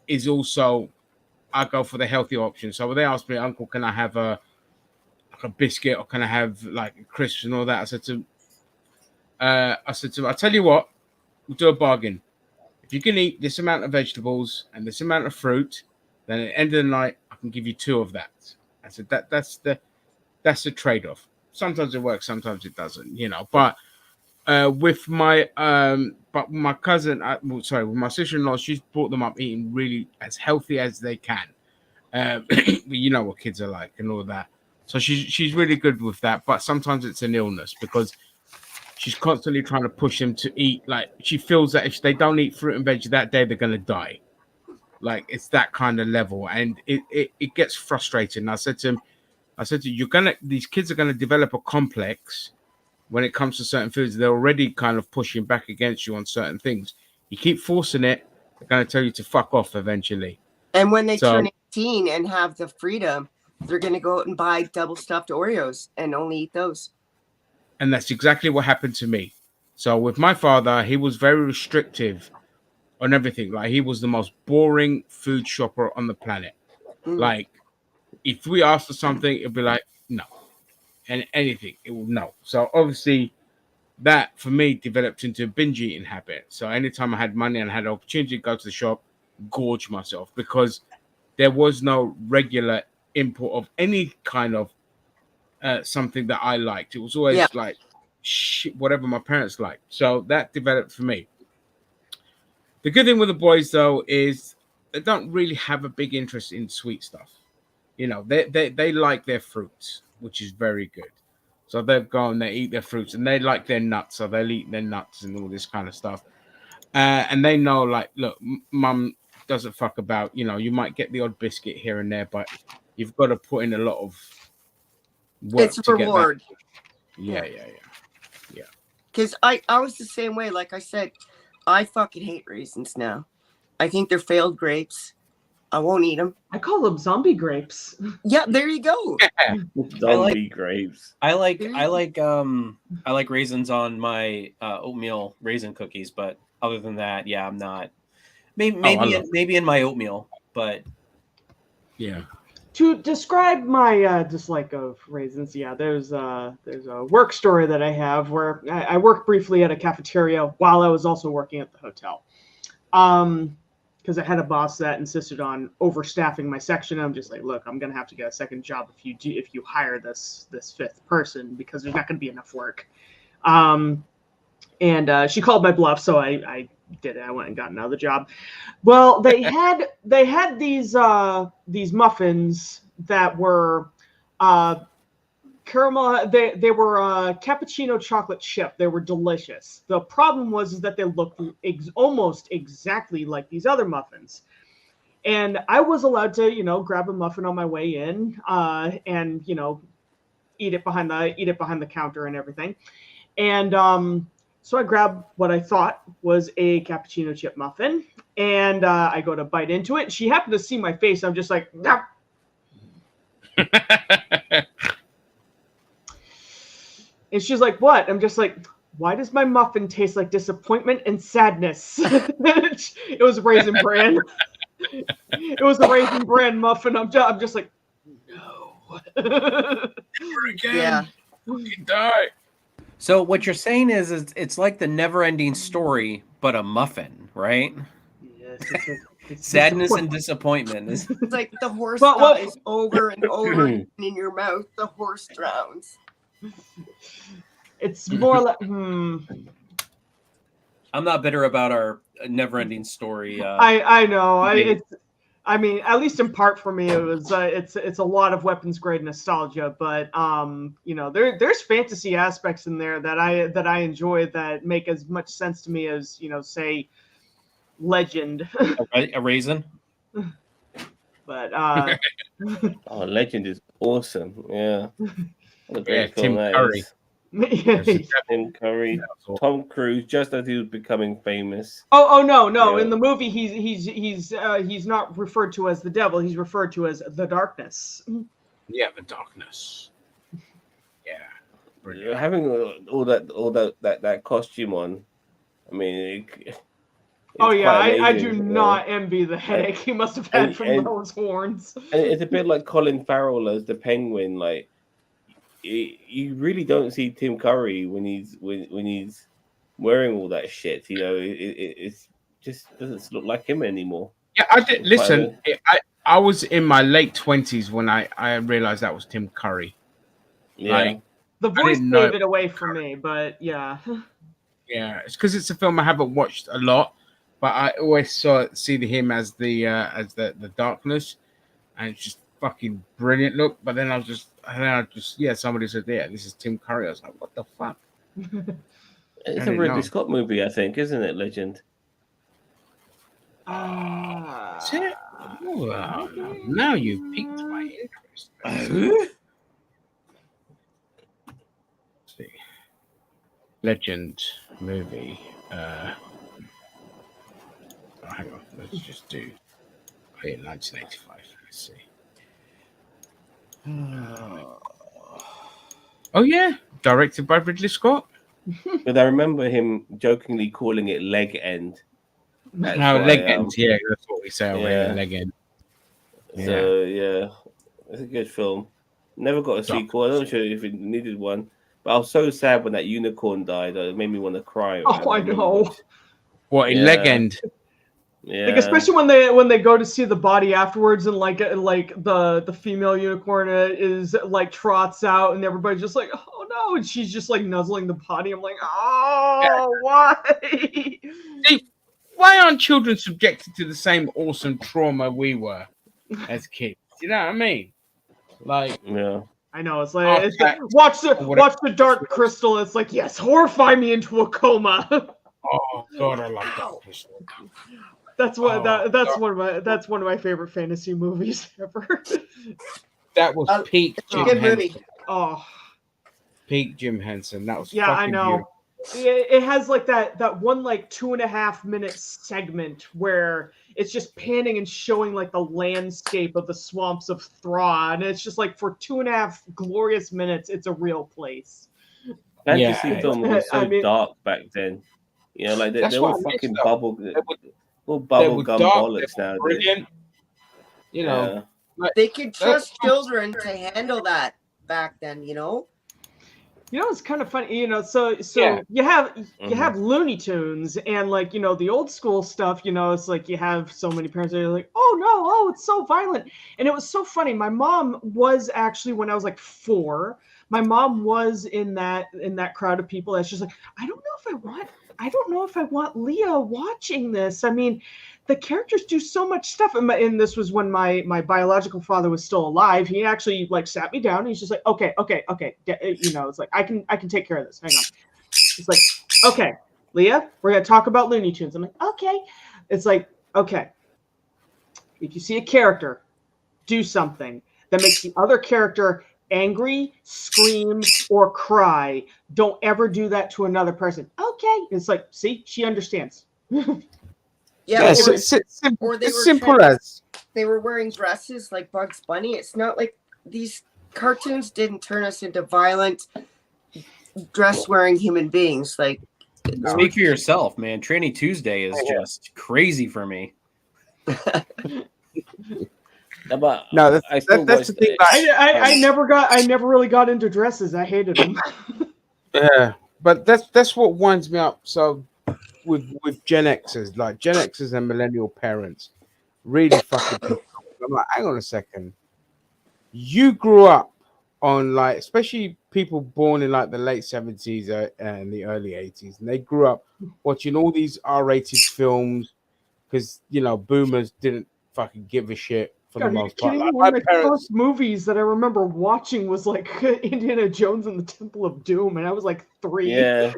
is also I go for the healthy option. So when they asked me, Uncle, can I have a biscuit or can I have like crisps and all that? I said to him, I'll tell you what, we'll do a bargain. If you can eat this amount of vegetables and this amount of fruit, then at the end of the night, I can give you 2 of that. I said that's the trade-off. Sometimes it works, sometimes it doesn't, But with my cousin, with my sister-in-law, she's brought them up eating really as healthy as they can. You know what kids are like and all that. So she's really good with that. But sometimes it's an illness because she's constantly trying to push them to eat. Like she feels that if they don't eat fruit and veg that day, they're gonna die. Like it's that kind of level, and it gets frustrating. I said to him, these kids are gonna develop a complex when it comes to certain foods. They're already kind of pushing back against you on certain things. You keep forcing it, they're gonna tell you to fuck off eventually. And when they turn 18 and have the freedom, they're gonna go out and buy double stuffed Oreos and only eat those. And that's exactly what happened to me. So with my father, he was very restrictive on everything. Like he was the most boring food shopper on the planet. Like if we asked for something, it'd be like no, and anything it would no. So obviously, that for me developed into a binge eating habit. So anytime I had money and had the opportunity to go to the shop, gorge myself because there was no regular input of any kind of something that I liked. It was always like shit, whatever my parents liked. So that developed for me. The good thing with the boys though is they don't really have a big interest in sweet stuff. They like their fruits, which is very good. So they'll go and they eat their fruits, and they like their nuts, so they'll eat their nuts and all this kind of stuff. And they know, like, look, mum doesn't fuck about. You might get the odd biscuit here and there, but you've got to put in a lot of work. It's a reward. Yeah. Because I was the same way. Like I said, I fucking hate raisins now. I think they're failed grapes. I won't eat them. I call them zombie grapes. Yeah, there you go. Zombie grapes. I like raisins on my oatmeal raisin cookies, but other than that, yeah, I'm not. Maybe in my oatmeal, but yeah. To describe my dislike of raisins, there's a work story that I have where I worked briefly at a cafeteria while I was also working at the hotel. Because I had a boss that insisted on overstaffing my section. I'm just like, look, I'm gonna have to get a second job if you hire this 5th person because there's not gonna be enough work. And she called my bluff, so I did it. I went and got another job. Well, they had these muffins that were caramel. They were cappuccino chocolate chip. They were delicious. The problem was that they looked almost exactly like these other muffins. And I was allowed to, grab a muffin on my way in, and eat it behind the counter and everything. And so I grabbed what I thought was a cappuccino chip muffin, and I go to bite into it. She happened to see my face. I'm just like, no. And she's like, what? I'm just like, why does my muffin taste like disappointment and sadness? It was Raisin Bran. It was a Raisin Bran muffin. I'm just like, no. Never again. Yeah. Fucking die. So what you're saying is it's like the never-ending story, but a muffin, right? Yes. It's Sadness and disappointment. It's like the horse Well, dies over and over and in your mouth. The horse drowns. It's more like, I'm not bitter about our never-ending story. I know. I mean, at least in part for me, it was it's a lot of weapons grade nostalgia, but there's fantasy aspects in there that I enjoy that make as much sense to me as say Legend. A raisin. But Legend is awesome. Yeah. What a great film Tim that Curry. is. Yeah. Tim Curry, Tom Cruise, just as he was becoming famous. Oh no! Yeah. In the movie, he's not referred to as the devil. He's referred to as the darkness. Yeah, the darkness. Yeah, brilliant. Having all that costume on, I mean, Oh yeah, quite I do amazing, not envy the headache he must have had from and- those horns. and it's a bit like Colin Farrell as the Penguin. Like you really don't see Tim Curry when he's wearing all that shit. You know, it's just doesn't look like him anymore. Yeah, I did. It's quite Listen, I was in my late 20s when I realized that was Tim Curry. Yeah. Like, The voice didn't know- gave it away for me, but yeah. yeah, it's because it's a film I haven't watched a lot, but I always see him as the darkness, and it's just fucking brilliant look. But then I just somebody said, yeah, this is Tim Curry. I was like, what the fuck? It's a didn't Ridley know. Scott movie, I think, isn't it? Legend. Is it? Oh, now you piqued my interest. Let's see. Legend movie. Hang on, let's just do. Oh, yeah, 1985. Let's see. Oh yeah, directed by Ridley Scott. But I remember him jokingly calling it Leg End. That's No, why, leg end. Yeah, that's what we say over yeah. here. Leg end. So yeah, it's a good film. Never got a sequel. I'm not sure if it needed one. But I was so sad when that unicorn died. It made me want to cry. Oh, I know. What in Leg End? Yeah. Like especially when they go to see the body afterwards, and like the female unicorn is like trots out, and everybody's just like, oh no, and she's just like nuzzling the body. I'm like, oh, why? See, why aren't children subjected to the same awesome trauma we were as kids? You know what I mean? Like, yeah. I know, it's like watch the Dark Crystal. It's like, yes, horrify me into a coma. Oh God, I love Dark Crystal. That's one of my favorite fantasy movies ever. That was peak Jim good Henson. movie. Oh, Peak Jim Henson. That was yeah, I fucking know. beautiful. It has like that one like 2.5 minute segment where it's just panning and showing like the landscape of the swamps of Thra, and it's just like for 2.5 glorious minutes, it's a real place. Fantasy film was so I mean- dark back then. You know, like That's they what were I miss, fucking though. bubble They gum were dark, bollocks they were nowadays. brilliant. You know, like, They could trust children to handle that back then, you know? You know, it's kind of funny, you know, so Yeah. you have Looney Tunes and like, you know, the old school stuff, you know, it's like you have so many parents that are like, oh no, oh, it's so violent. And it was so funny. My mom was actually, when I was like 4, my mom was in that crowd of people that's just like, I don't know if I want Leah watching this. I mean, the characters do so much stuff. And this was when my biological father was still alive. He actually like sat me down and he's just like, okay. You know, it's like, I can take care of this. Hang on. It's like, okay, Leah, we're going to talk about Looney Tunes. I'm like, okay. It's like, okay. If you see a character do something that makes the other character angry, scream, or cry, don't ever do that to another person. Okay. It's like, see, she understands. Yeah, or they were simple trans- as. They were wearing dresses like Bugs Bunny. It's not like these cartoons didn't turn us into violent, dress-wearing human beings. Like, Speak for yourself, man. Tranny Tuesday is just crazy for me. But No, that's still the thing. watched I never really got into dresses. I hated them. Yeah, but that's what winds me up. So with Gen Xers, like Gen Xers and millennial parents, really fucking pissed off. I'm like, hang on a second. You grew up on like, especially people born in like the late 70s and the early 80s, and they grew up watching all these R-rated films because you know boomers didn't fucking give a shit for God, the are you most part. kidding me? Like, One my of the parents, first movies that I remember watching was like Indiana Jones and the Temple of Doom, and I was like 3. Yeah.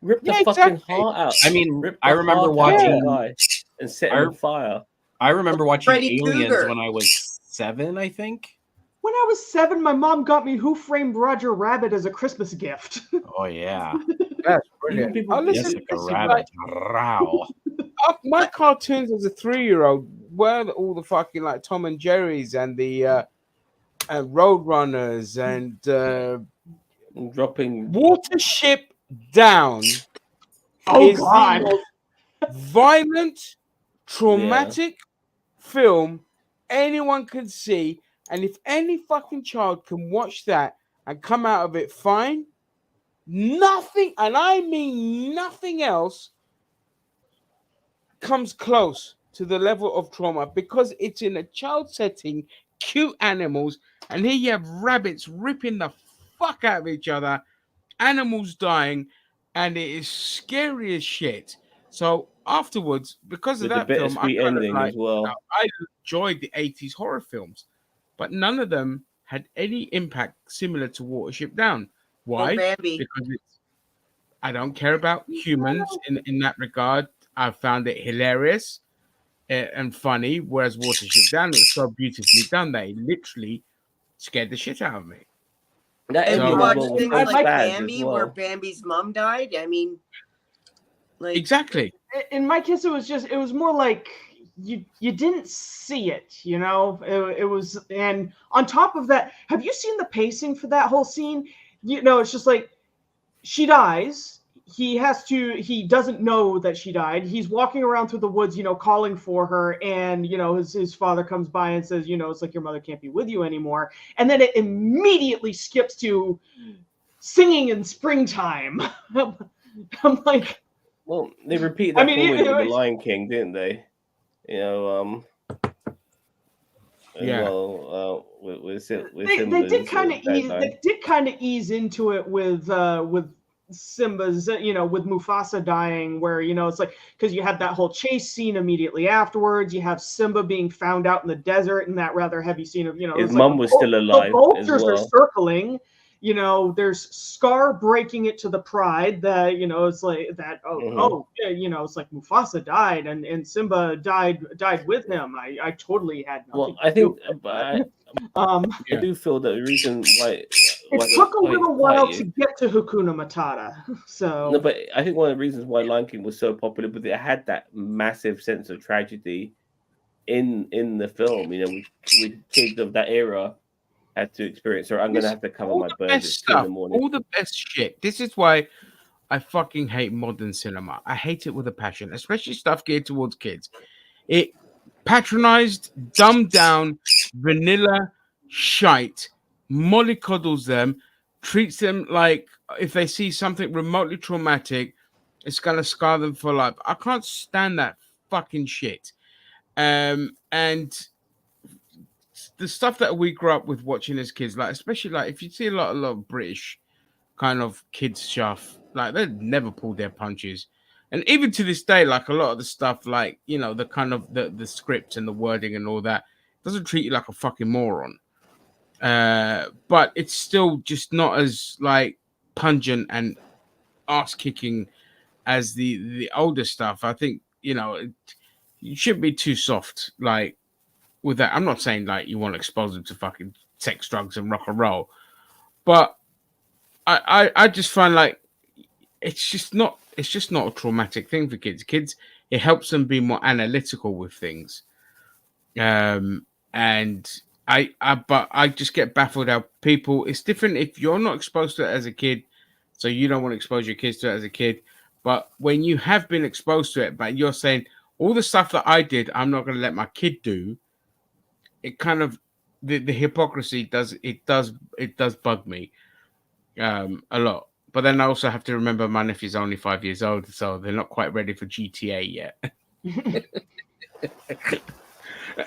Rip the Yeah, fucking exactly. heart out. I mean, Rip I the remember heart out of watching- the guy and set him on fire. I remember watching Freddy Aliens Krueger. when I was 7, I think. When I was 7, my mom got me Who Framed Roger Rabbit as a Christmas gift. Oh yeah, that's brilliant. People- Oh, listen, Jessica listen, Rabbit. Row. my cartoons as a 3-year-old were all the fucking like Tom and Jerry's and the Road Runners and Dropping Watership Down. Oh is the God! most violent, traumatic film anyone can see. And if any fucking child can watch that and come out of it fine, nothing, and I mean nothing else, comes close to the level of trauma because it's in a child setting, cute animals, and here you have rabbits ripping the fuck out of each other, animals dying, and it is scary as shit. So afterwards, because of With the that film, I bittersweet kind of ending like, as well. I enjoyed the 80s horror films, but none of them had any impact similar to Watership Down. Why? Bambi. Because I don't care about humans in that regard. I found it hilarious and funny, whereas Watership Down was so beautifully done that it literally scared the shit out of me. That And So- we ending watched as well was things so like sad as Bambi, where well. Bambi's mom died. I mean, like Exactly. In my case, it was more like you didn't see it, you know. It was, and on top of that, have you seen the pacing for that whole scene? You know, it's just like she dies. He doesn't know that she died. He's walking around through the woods, you know, calling for her, and you know, his father comes by and says, you know, it's like your mother can't be with you anymore. And then it immediately skips to singing in springtime. I'm like, Well, they repeated I that mean, formula it with the was- Lion King, didn't they? You know, as Yeah. well, with they Simba's did kind of dad ease. dying. They did kind of ease into it with Simba's, you know, with Mufasa dying, where, you know, it's like, because you had that whole chase scene immediately afterwards. You have Simba being found out in the desert in that rather heavy scene of, you know, His it's like mum was still alive the as vultures are well. circling. You know, there's Scar breaking it to the pride that, you know, it's like that. Oh, yeah, you know, it's like Mufasa died and Simba died with him. I totally had nothing. Well, I to do think with it, but but, I do feel that the reason why it took a little while to get to Hakuna Matata. So No, but I think one of the reasons why Lion King was so popular was it had that massive sense of tragedy in the film. You know, with kids of that era had to experience. Or I'm gonna have to cover all my the birds. best It's 2 in stuff, the morning. all the best shit. This is why I fucking hate modern cinema. I hate it with a passion, especially stuff geared towards kids. It patronized, dumbed down, vanilla shite, mollycoddles them, treats them like if they see something remotely traumatic, it's gonna scar them for life. I can't stand that fucking shit. And the stuff that we grew up with watching as kids, like especially like if you see a lot of British kind of kids stuff, like they never pulled their punches. And even to this day, like a lot of the stuff, like, you know, the kind of the script and the wording and all that doesn't treat you like a fucking moron. But it's still just not as like pungent and ass kicking as the older stuff. I think, you know, you shouldn't be too soft like with that. I'm not saying like you want to expose them to fucking sex, drugs, and rock and roll, but I just find like it's just not a traumatic thing for kids. Kids, it helps them be more analytical with things. And I just get baffled how people. It's different if you're not exposed to it as a kid, so you don't want to expose your kids to it as a kid. But when you have been exposed to it, but you're saying all the stuff that I did, I'm not going to let my kid do. It kind of the hypocrisy does bug me a lot. But then I also have to remember my nephew's only 5 years old, so they're not quite ready for GTA yet.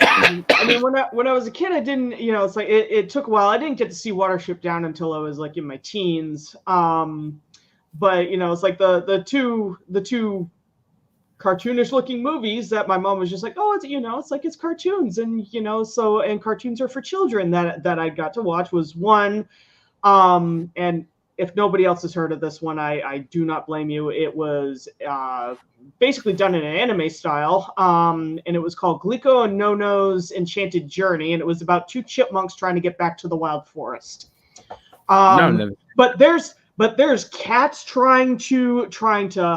I mean, when I was a kid, I didn't, you know, it's like it took a while. I didn't get to see Watership Down until I was like in my teens. But you know, it's like the two cartoonish looking movies that my mom was just like, oh, it's, you know, it's like it's cartoons, and you know, so, and cartoons are for children that I got to watch was one. And if nobody else has heard of this one, I do not blame you. It was basically done in an anime style, and it was called Glico and Nono's Enchanted Journey, and it was about two chipmunks trying to get back to the wild forest. No. But there's cats trying to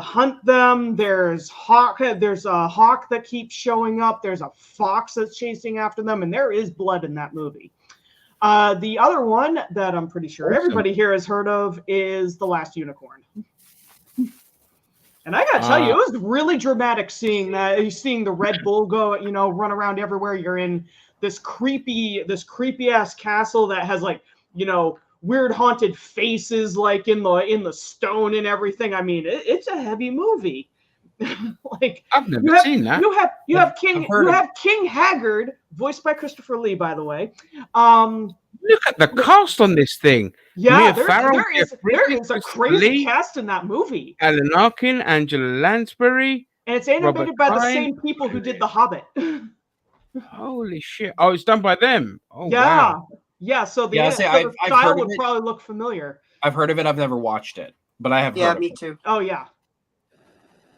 hunt them. There's a hawk that keeps showing up. There's a fox that's chasing after them, and there is blood in that movie. The other one that I'm pretty sure everybody here has heard of is The Last Unicorn. And I gotta tell you, it was really dramatic seeing the Red Bull go, run around everywhere. You're in this creepy ass castle that has like, weird haunted faces like in the stone and everything. I mean, it's a heavy movie. Like I've never seen that. You have King Haggard, voiced by Christopher Lee, by the way. Look at the cast on this thing. Yeah, Mia Farrow, there is a crazy cast in that movie. Alan Arkin, Angela Lansbury. And it's animated Robert by the Klein. same people who did The Hobbit. Holy shit. Oh, it's done by them. Oh, Yeah. wow. Yeah, so the I've style heard of would it. probably look familiar. I've heard of it. I've never watched it, but I have. Yeah, heard me of it. too. Oh yeah.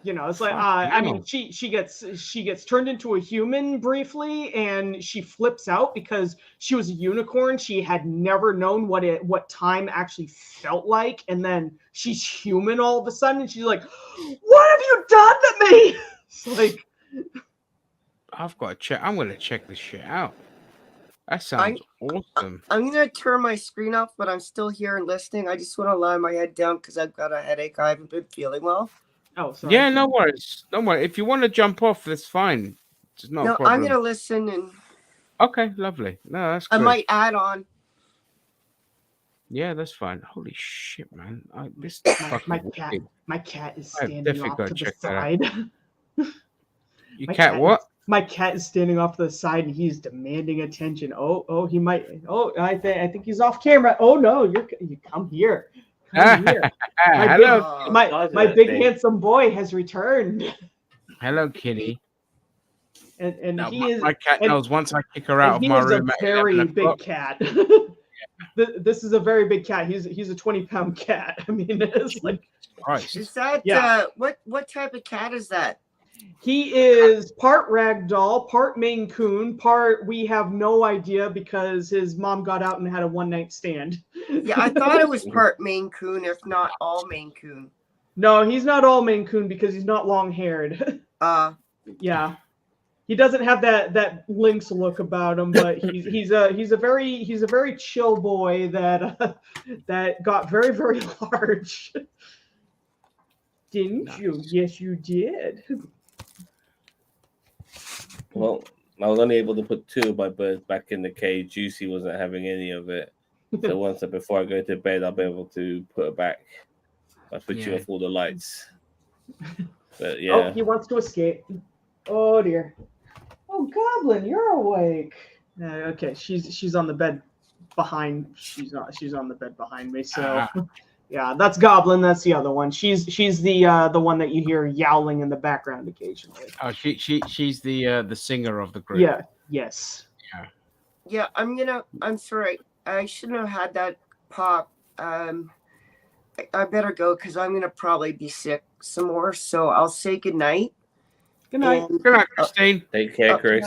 It's like I mean, she gets turned into a human briefly, and she flips out because she was a unicorn. She had never known what time actually felt like, and then she's human all of a sudden, and she's like, "What have you done to me?" It's like, I've got to check. I'm going to check this shit out. That sounds awesome. I'm gonna turn my screen off, but I'm still here and listening. I just want to lie my head down because I've got a headache. I haven't been feeling well. Oh, sorry. Yeah, no worries. Don't worry. If you want to jump off, that's fine. It's not a No, problem. I'm gonna listen, and Okay, lovely. No, that's I good. might add on. Yeah, that's fine. Holy shit, man. This My cat is I've standing definitely off got to to the check that out. side. Your My cat what? My cat is standing off to the side, and he's demanding attention. He might. I think he's off camera. Oh no, you come here. Come here. Hello. My big handsome boy has returned. Hello, kitty. And No, he is. my cat and- knows once I kick her out of he my is room. a at very 11 big o'clock. cat. This is a very big cat. He's a 20-pound cat. I mean, it's like. Christ. Is that Yeah. what type of cat is that? He is part ragdoll, part Maine Coon, part we have no idea because his mom got out and had a one-night stand. Yeah, I thought it was part Maine Coon, if not all Maine Coon. No, he's not all Maine Coon because he's not long-haired. Yeah, he doesn't have that lynx look about him, but he's a very chill boy that that got very, very large. Didn't you? Yes, you did. Well, I was only able to put 2 of my birds back in the cage. Juicy wasn't having any of it. So before I go to bed, I'll be able to put it back by switching off all the lights. But yeah. Oh, he wants to escape. Oh dear. Oh, Goblin, you're awake. Okay, she's on the bed behind. She's on the bed behind me. So yeah, that's Goblin. That's the other one. She's the one that you hear yowling in the background occasionally. Oh, she's the singer of the group. Yeah. Yes. Yeah, I'm sorry. I shouldn't have had that pop. I better go because I'm gonna probably be sick some more. So I'll say goodnight. Good night. Good night, Christine. Take care, Chris.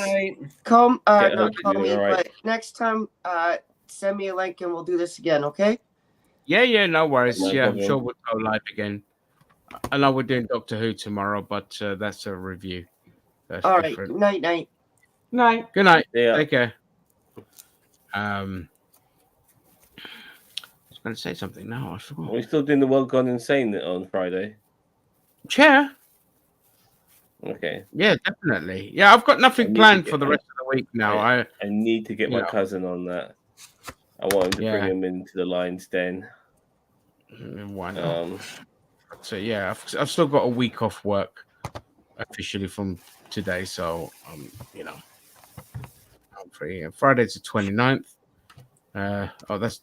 Call Yeah, not call me, all right. but next time send me a link and we'll do this again, okay? Yeah, no worries. No I'm problem. sure we'll go live again. I know we're doing Doctor Who tomorrow, but that's a review. That's All right. different. Night. Night. Good night. Yeah. Take care. I was going to say something now. I forgot. Are we still doing the World Gone Insane on Friday? Chair. Okay. Yeah, definitely. Yeah, I've got nothing planned for the rest of the week now. I need to get my Yeah. cousin on that. I want him to bring him into the lion's den. Why not? So yeah, I've still got a week off work officially from today, so I'm free. And Friday's the 29th.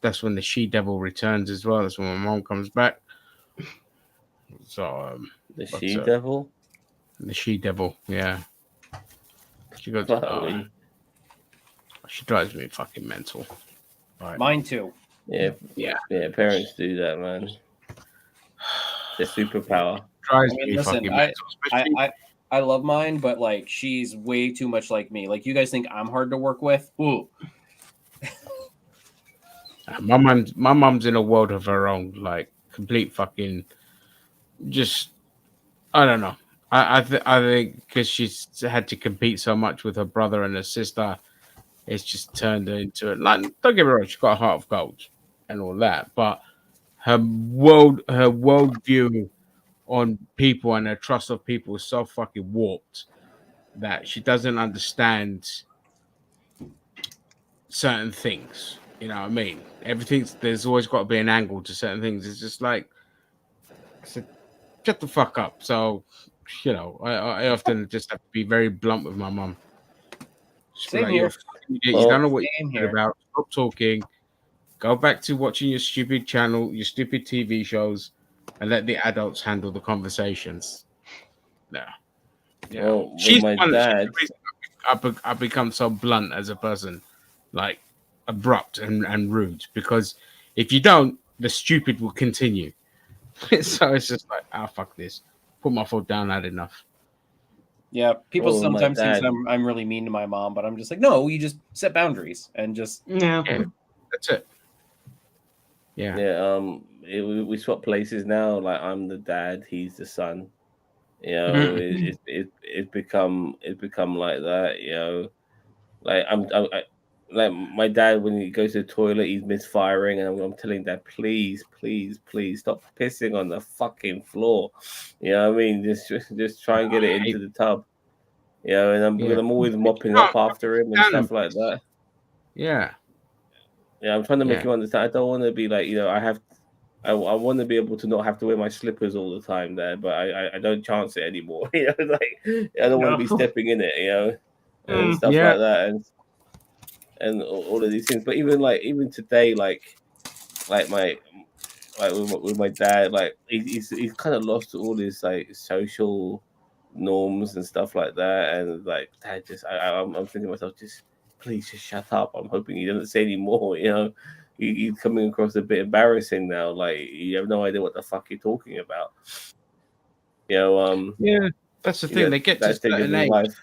That's when the She Devil returns as well. That's when my mom comes back. So the She Devil. The She Devil, yeah. She goes. Wow. She drives me fucking mental. Right. Mine too. Yeah. Parents do that, man. Their superpower. Drives I mean, me listen, fucking mental. I love mine, but like she's way too much like me. Like you guys think I'm hard to work with? Ooh. My mom's in a world of her own, like complete fucking. Just, I don't know. I think because she's had to compete so much with her brother and her sister, it's just turned her into it. Like, don't get me wrong, she's got a heart of gold and all that, but her world view on people and her trust of people is so fucking warped that she doesn't understand certain things. You know what I mean? There's always got to be an angle to certain things. It's just like, I said, shut the fuck up. So, I often just have to be very blunt with my mum. Just be Same like, you're a here. fucking idiot. You Well, don't know what Same you're here. talking about. Stop talking. Go back to watching your stupid channel, your stupid TV shows, and let the adults handle the conversations. No. Yeah. well, with She's my the dad, reason I've become so blunt as a person, like abrupt and rude, because if you don't, the stupid will continue. So it's just like, fuck this. Put my foot down, had enough. Yeah, people well, with my sometimes think dad, I'm really mean to my mom, but I'm just like, no, you just set boundaries and just Yeah. Yeah, that's it. Yeah. yeah, we swap places now. Like I'm the dad, he's the son. You know, it's become like that. You know, like like my dad when he goes to the toilet, he's misfiring, and I'm telling dad, please, please, please stop pissing on the fucking floor. You know what I mean? Just try and get it into the tub. You know, and Yeah. I'm always mopping No, up after him and down stuff and like that. Yeah. Yeah, I'm trying to make Yeah. him understand. I don't want to be like, I want to be able to not have to wear my slippers all the time there, but I don't chance it anymore. You know, like I don't want to be No. stepping in it, you know, and Mm. stuff Yeah. like that, and all of these things. But even today, like my with my dad, like he's kind of lost all his like social norms and stuff like that, and like dad just I'm thinking to myself, just please just shut up. I'm hoping he doesn't say any more, you know. He's coming across a bit embarrassing now. Like you have no idea what the fuck you're talking about. You know, Yeah. That's the thing. They get to that a stage of certain his age. life.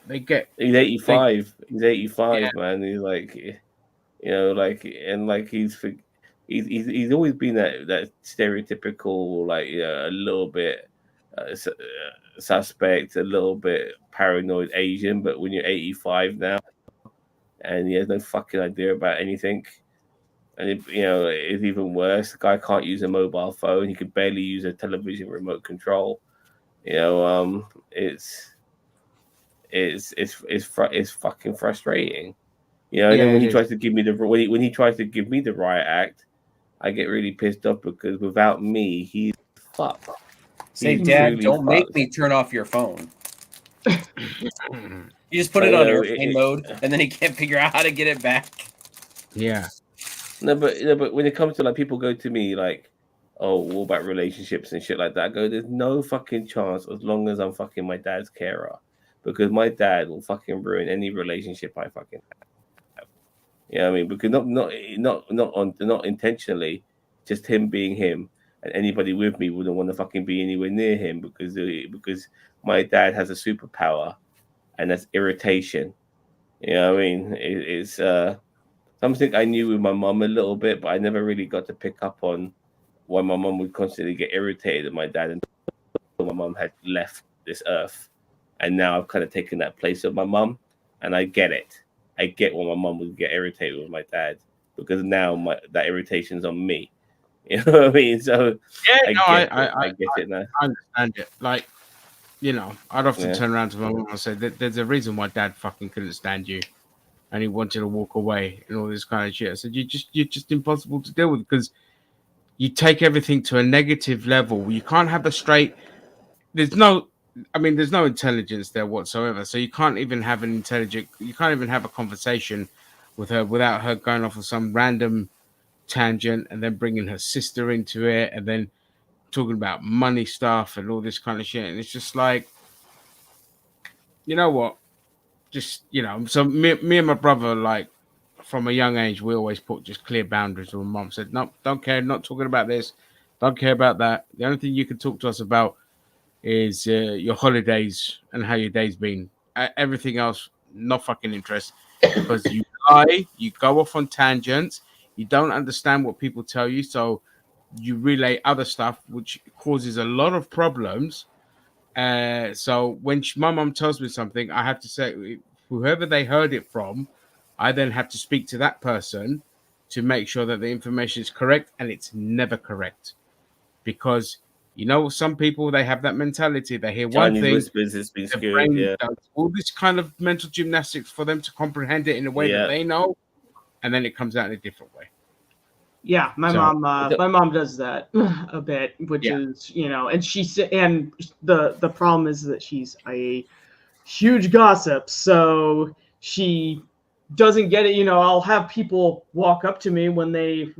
They get. He's They, 85. He's yeah. 85, man. He's like, like, and like he's always been that stereotypical, like, a little bit suspect, a little bit paranoid Asian. But when you're 85 now, and he has no fucking idea about anything. And it's even worse. The guy can't use a mobile phone. He could barely use a television remote control. It's it's fucking frustrating. And then Yeah. when It he is. tries to give me when he tries to give me the riot act, I get really pissed off because without me, he's fucked. say, He's Dad, truly don't make fucked. me turn off your phone. You just put But, it on airplane mode, and then he can't figure out how to get it back. Yeah. No, but when it comes to like people go to me like, oh, all about relationships and shit like that. I go, there's no fucking chance as long as I'm fucking my dad's carer, because my dad will fucking ruin any relationship I fucking have. You know what I mean? Because not intentionally, just him being him, and anybody with me wouldn't want to fucking be anywhere near him because my dad has a superpower, and that's irritation. You know what I mean? It's something I knew with my mum a little bit, but I never really got to pick up on why my mum would constantly get irritated at my dad until my mum had left this earth. And now I've kind of taken that place of my mum, and I get it. I get why my mum would get irritated with my dad, because now that irritation's on me. You know what I mean? So Yeah. No. I get it now. I understand it. Like, I'd often Yeah. turn around to my mom and say, "There's a reason why Dad fucking couldn't stand you, and he wanted to walk away and all this kind of shit." I said, "You're just impossible to deal with because you take everything to a negative level. You can't have a straight. There's no intelligence there whatsoever. So you can't even have you can't even have a conversation with her without her going off on some random tangent and then bringing her sister into it and then talking about money stuff and all this kind of shit. And it's just like, you know what? Just, so me and my brother, like, from a young age, we always put just clear boundaries. And my mom said, no, don't care, not talking about this, don't care about that. The only thing you can talk to us about is your holidays and how your day's been. Everything else, no fucking interest, because you lie, you go off on tangents, you don't understand what people tell you, so you relay other stuff, which causes a lot of problems. So when my mom tells me something, I have to say, whoever they heard it from, I then have to speak to that person to make sure that the information is correct, and it's never correct. because some people, they have that mentality. They hear one Chinese thing, whispers has been the skewed. brain Yeah, does all this kind of mental gymnastics for them to comprehend it in a way Yeah. that they know, and then it comes out in a different way. Yeah, my So- mom does that a bit, which Yeah. is, and and the problem is that she's a huge gossip, so she doesn't get it. I'll have people walk up to me when they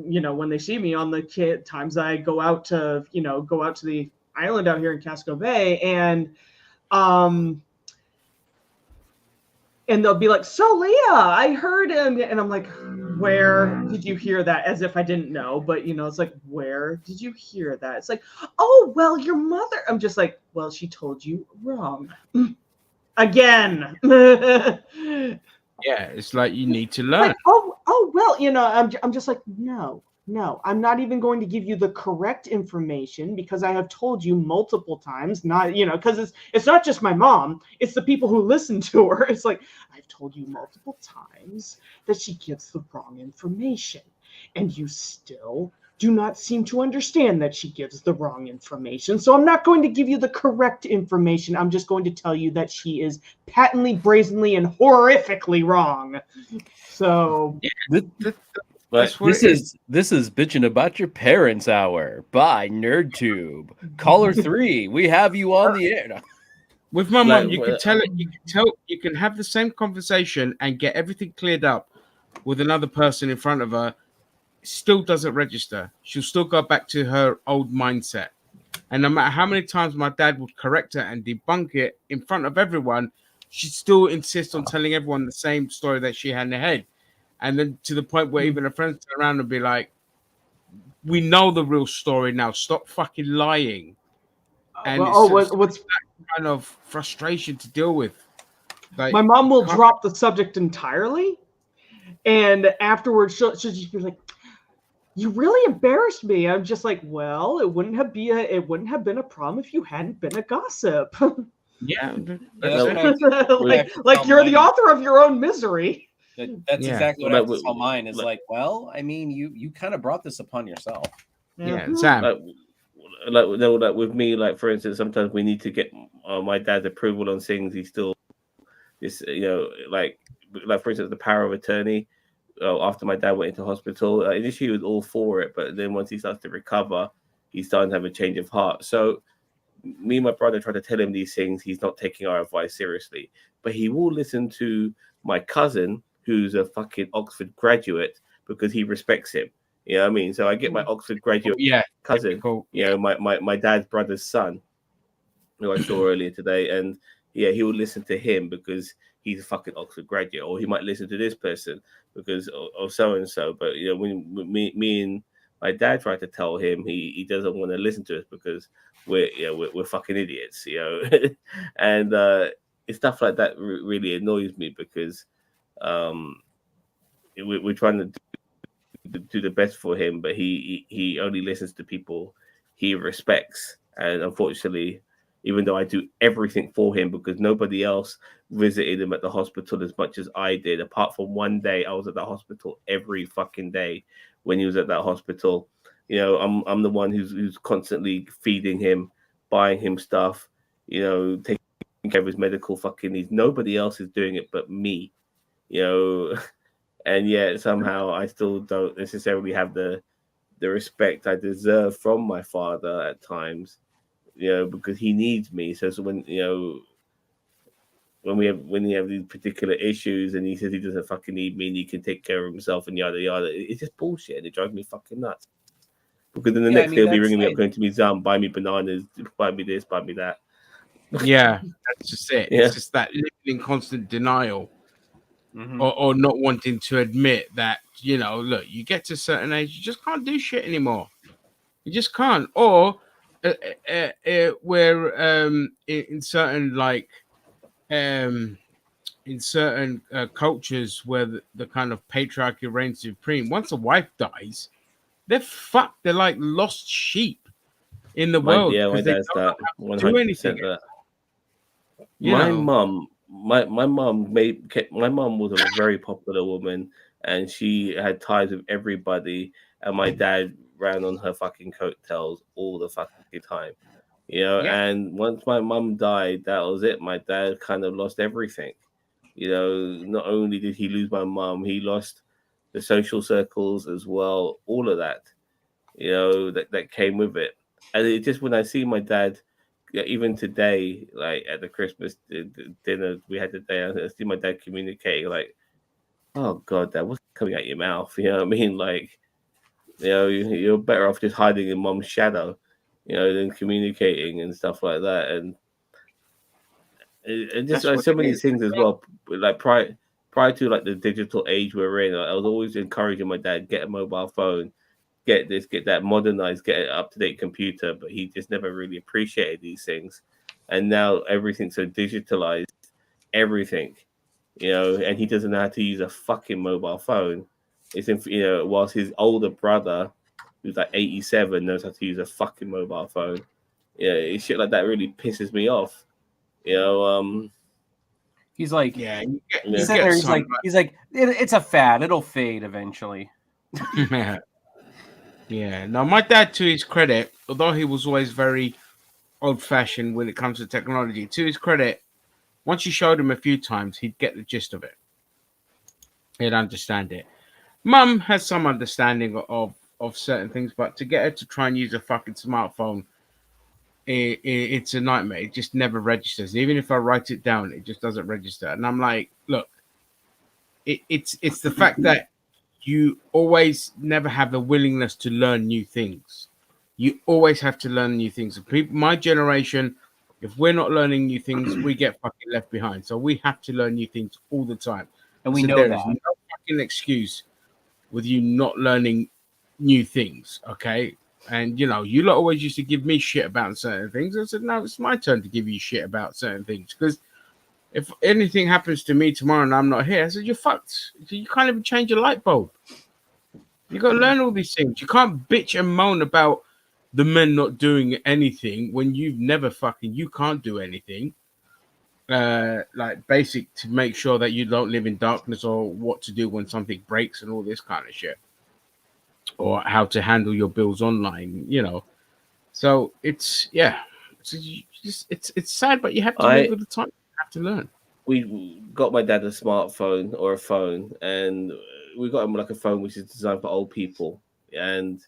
see me on the times I go out to the island out here in Casco Bay, and they'll be like, "So Leah, I heard," and I'm like, "Where did you hear that?" As if I didn't know, but it's like, "Where did you hear that?" It's like, "Oh, well, your mother." I'm just like, "Well, she told you wrong." Again. Yeah, it's like you need to It's learn. like, oh, well, I'm just like, no, I'm not even going to give you the correct information because I have told you multiple times, not, because it's not just my mom, it's the people who listen to her. It's like, I've told you multiple times that she gives the wrong information, and you still do not seem to understand that she gives the wrong information. So I'm not going to give you the correct information. I'm just going to tell you that she is patently, brazenly, and horrifically wrong. So That's what This is bitching about your parents hour by NerdTube. Caller 3, we have you on the air. With my Like, mom, you can tell it. You can have the same conversation and get everything cleared up with another person in front of her. Still doesn't register. She'll still go back to her old mindset. And no matter how many times my dad would correct her and debunk it in front of everyone, she still insists on telling everyone the same story that she had in her head. And then to the point where even her friends turn around and be like, "We know the real story now. Stop fucking lying." And what's that kind of frustration to deal with. Like, my mom will drop the subject entirely, and afterwards she'll just be like, "You really embarrassed me." I'm just like, "Well, it wouldn't have been a problem if you hadn't been a gossip." Yeah, like you're the author of your own misery. That's exactly what I have to tell mine. Is like, well, I mean, you kind of brought this upon yourself. Yeah, Sam. Like with me, like for instance, sometimes we need to get my dad's approval on things. He still, like for instance, the power of attorney. After my dad went into hospital, initially he was all for it, but then once he starts to recover, he's starting to have a change of heart. So me and my brother try to tell him these things. He's not taking our advice seriously, but he will listen to my cousin, who's a fucking Oxford graduate, because he respects him. You know what I mean? So I get my Oxford graduate cousin, my dad's brother's son, who I saw earlier today, and he will listen to him because he's a fucking Oxford graduate, or he might listen to this person because of so and so. But when me and my dad try to tell him, he doesn't want to listen to us because we're fucking idiots, and stuff like that really annoys me because we're trying to do the best for him, but he only listens to people he respects, and unfortunately, even though I do everything for him because nobody else visited him at the hospital as much as I did, apart from one day I was at the hospital every fucking day when he was at that hospital. I'm the one who's constantly feeding him, buying him stuff, taking care of his medical fucking needs. Nobody else is doing it but me, and yet somehow I still don't necessarily have the respect I deserve from my father at times. Because he needs me. So when we have these particular issues, and he says he doesn't fucking need me, and he can take care of himself, and yada yada, it's just bullshit, and it drives me fucking nuts. Because then the next day he'll be ringing me up, going to me, "Zam, buy me bananas, buy me this, buy me that." Yeah, that's just it. Yeah. It's just that living in constant denial, or not wanting to admit that look, you get to a certain age, you just can't do shit anymore. You just can't. Or where in certain cultures where the kind of patriarchy reigns supreme, once a wife dies, they're fucked. They're like lost sheep in the world. Yeah, my because they dad's don't know that. how to do 100% anything. that. You My know. mum, my mum was a very popular woman, and she had ties with everybody. And my dad ran on her fucking coattails all the fucking time. You know, Yeah. and once my mum died, that was it. My dad kind of lost everything. You know, not only did he lose my mum, he lost the social circles as well, all of that, you know, that came with it. And it just, when I see my dad, even today, like at the Christmas dinner we had today, I see my dad communicating like, oh God, Dad, what's coming out your mouth? You know what I mean? Like, you know, you're better off just hiding in mom's shadow, you know, than communicating and stuff like that. And just That's what so it many is. things as well. Like prior to like the digital age we're in, I was always encouraging my dad, get a mobile phone, get this, get that, modernized, get an up to date computer. But he just never really appreciated these things. And now everything's so digitalized, everything, you know, and he doesn't know how to use a fucking mobile phone. It's in, you know, whilst his older brother, who's like 87, knows how to use a fucking mobile phone. Yeah, shit like that really pisses me off. You know, He's like, Yeah, Yeah. he's sitting there. He's like, it's a fad. It'll fade eventually. Yeah. Now, my dad, to his credit, although he was always very old-fashioned when it comes to technology, to his credit, once you showed him a few times, he'd get the gist of it. He'd understand it. Mum has some understanding of certain things, but to get her to try and use a fucking smartphone, it's a nightmare. It just never registers. Even if I write it down, it just doesn't register. And I'm like, look, it's the fact that you always never have the willingness to learn new things. You always have to learn new things. People, my generation, if we're not learning new things, we get fucking left behind. So we have to learn new things all the time. And we So know there that. is no fucking excuse with you not learning new things, okay? And you know, you lot always used to give me shit about certain things. I said, no, it's my turn to give you shit about certain things. Because if anything happens to me tomorrow and I'm not here, I said, you're fucked. You can't even change a light bulb. You got to learn all these things. You can't bitch and moan about the men not doing anything when you've never fucking, you can't do anything. Like basic to make sure that you don't live in darkness, or what to do when something breaks and all this kind of shit, or how to handle your bills online, you know. So it's it's sad, but you have to move with the time. You have to learn. We got my dad a smartphone or a phone, and we got him like a phone which is designed for old people. And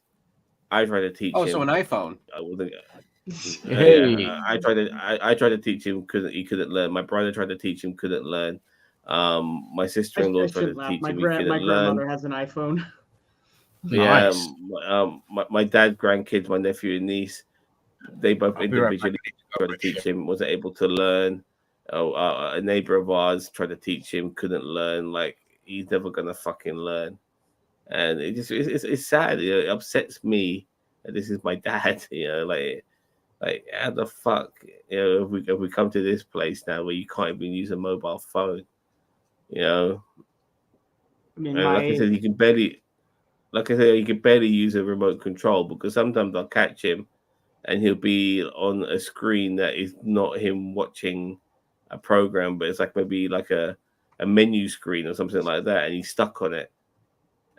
I tried to teach him. Oh, so an iPhone. I wasn't. Hey. Yeah, I tried to teach him. He couldn't learn. My brother tried to teach him, couldn't learn. My sister-in-law I tried to should laugh. teach My him, he couldn't learn. grandmother has an iPhone. Yeah, Nice. my dad, grandkids, my nephew and niece, they both I'll be right individually back. tried to teach him, wasn't able to learn. Oh, a neighbor of ours tried to teach him, couldn't learn. Like, he's never gonna fucking learn, and it's sad. You know, it upsets me that this is my dad. You know, like how the fuck, you know, if we come to this place now where you can't even use a mobile phone, you know. I mean, And like I said, you can barely use a remote control, because sometimes I'll catch him and he'll be on a screen that is not him watching a program, but it's like maybe like a menu screen or something like that, and he's stuck on it.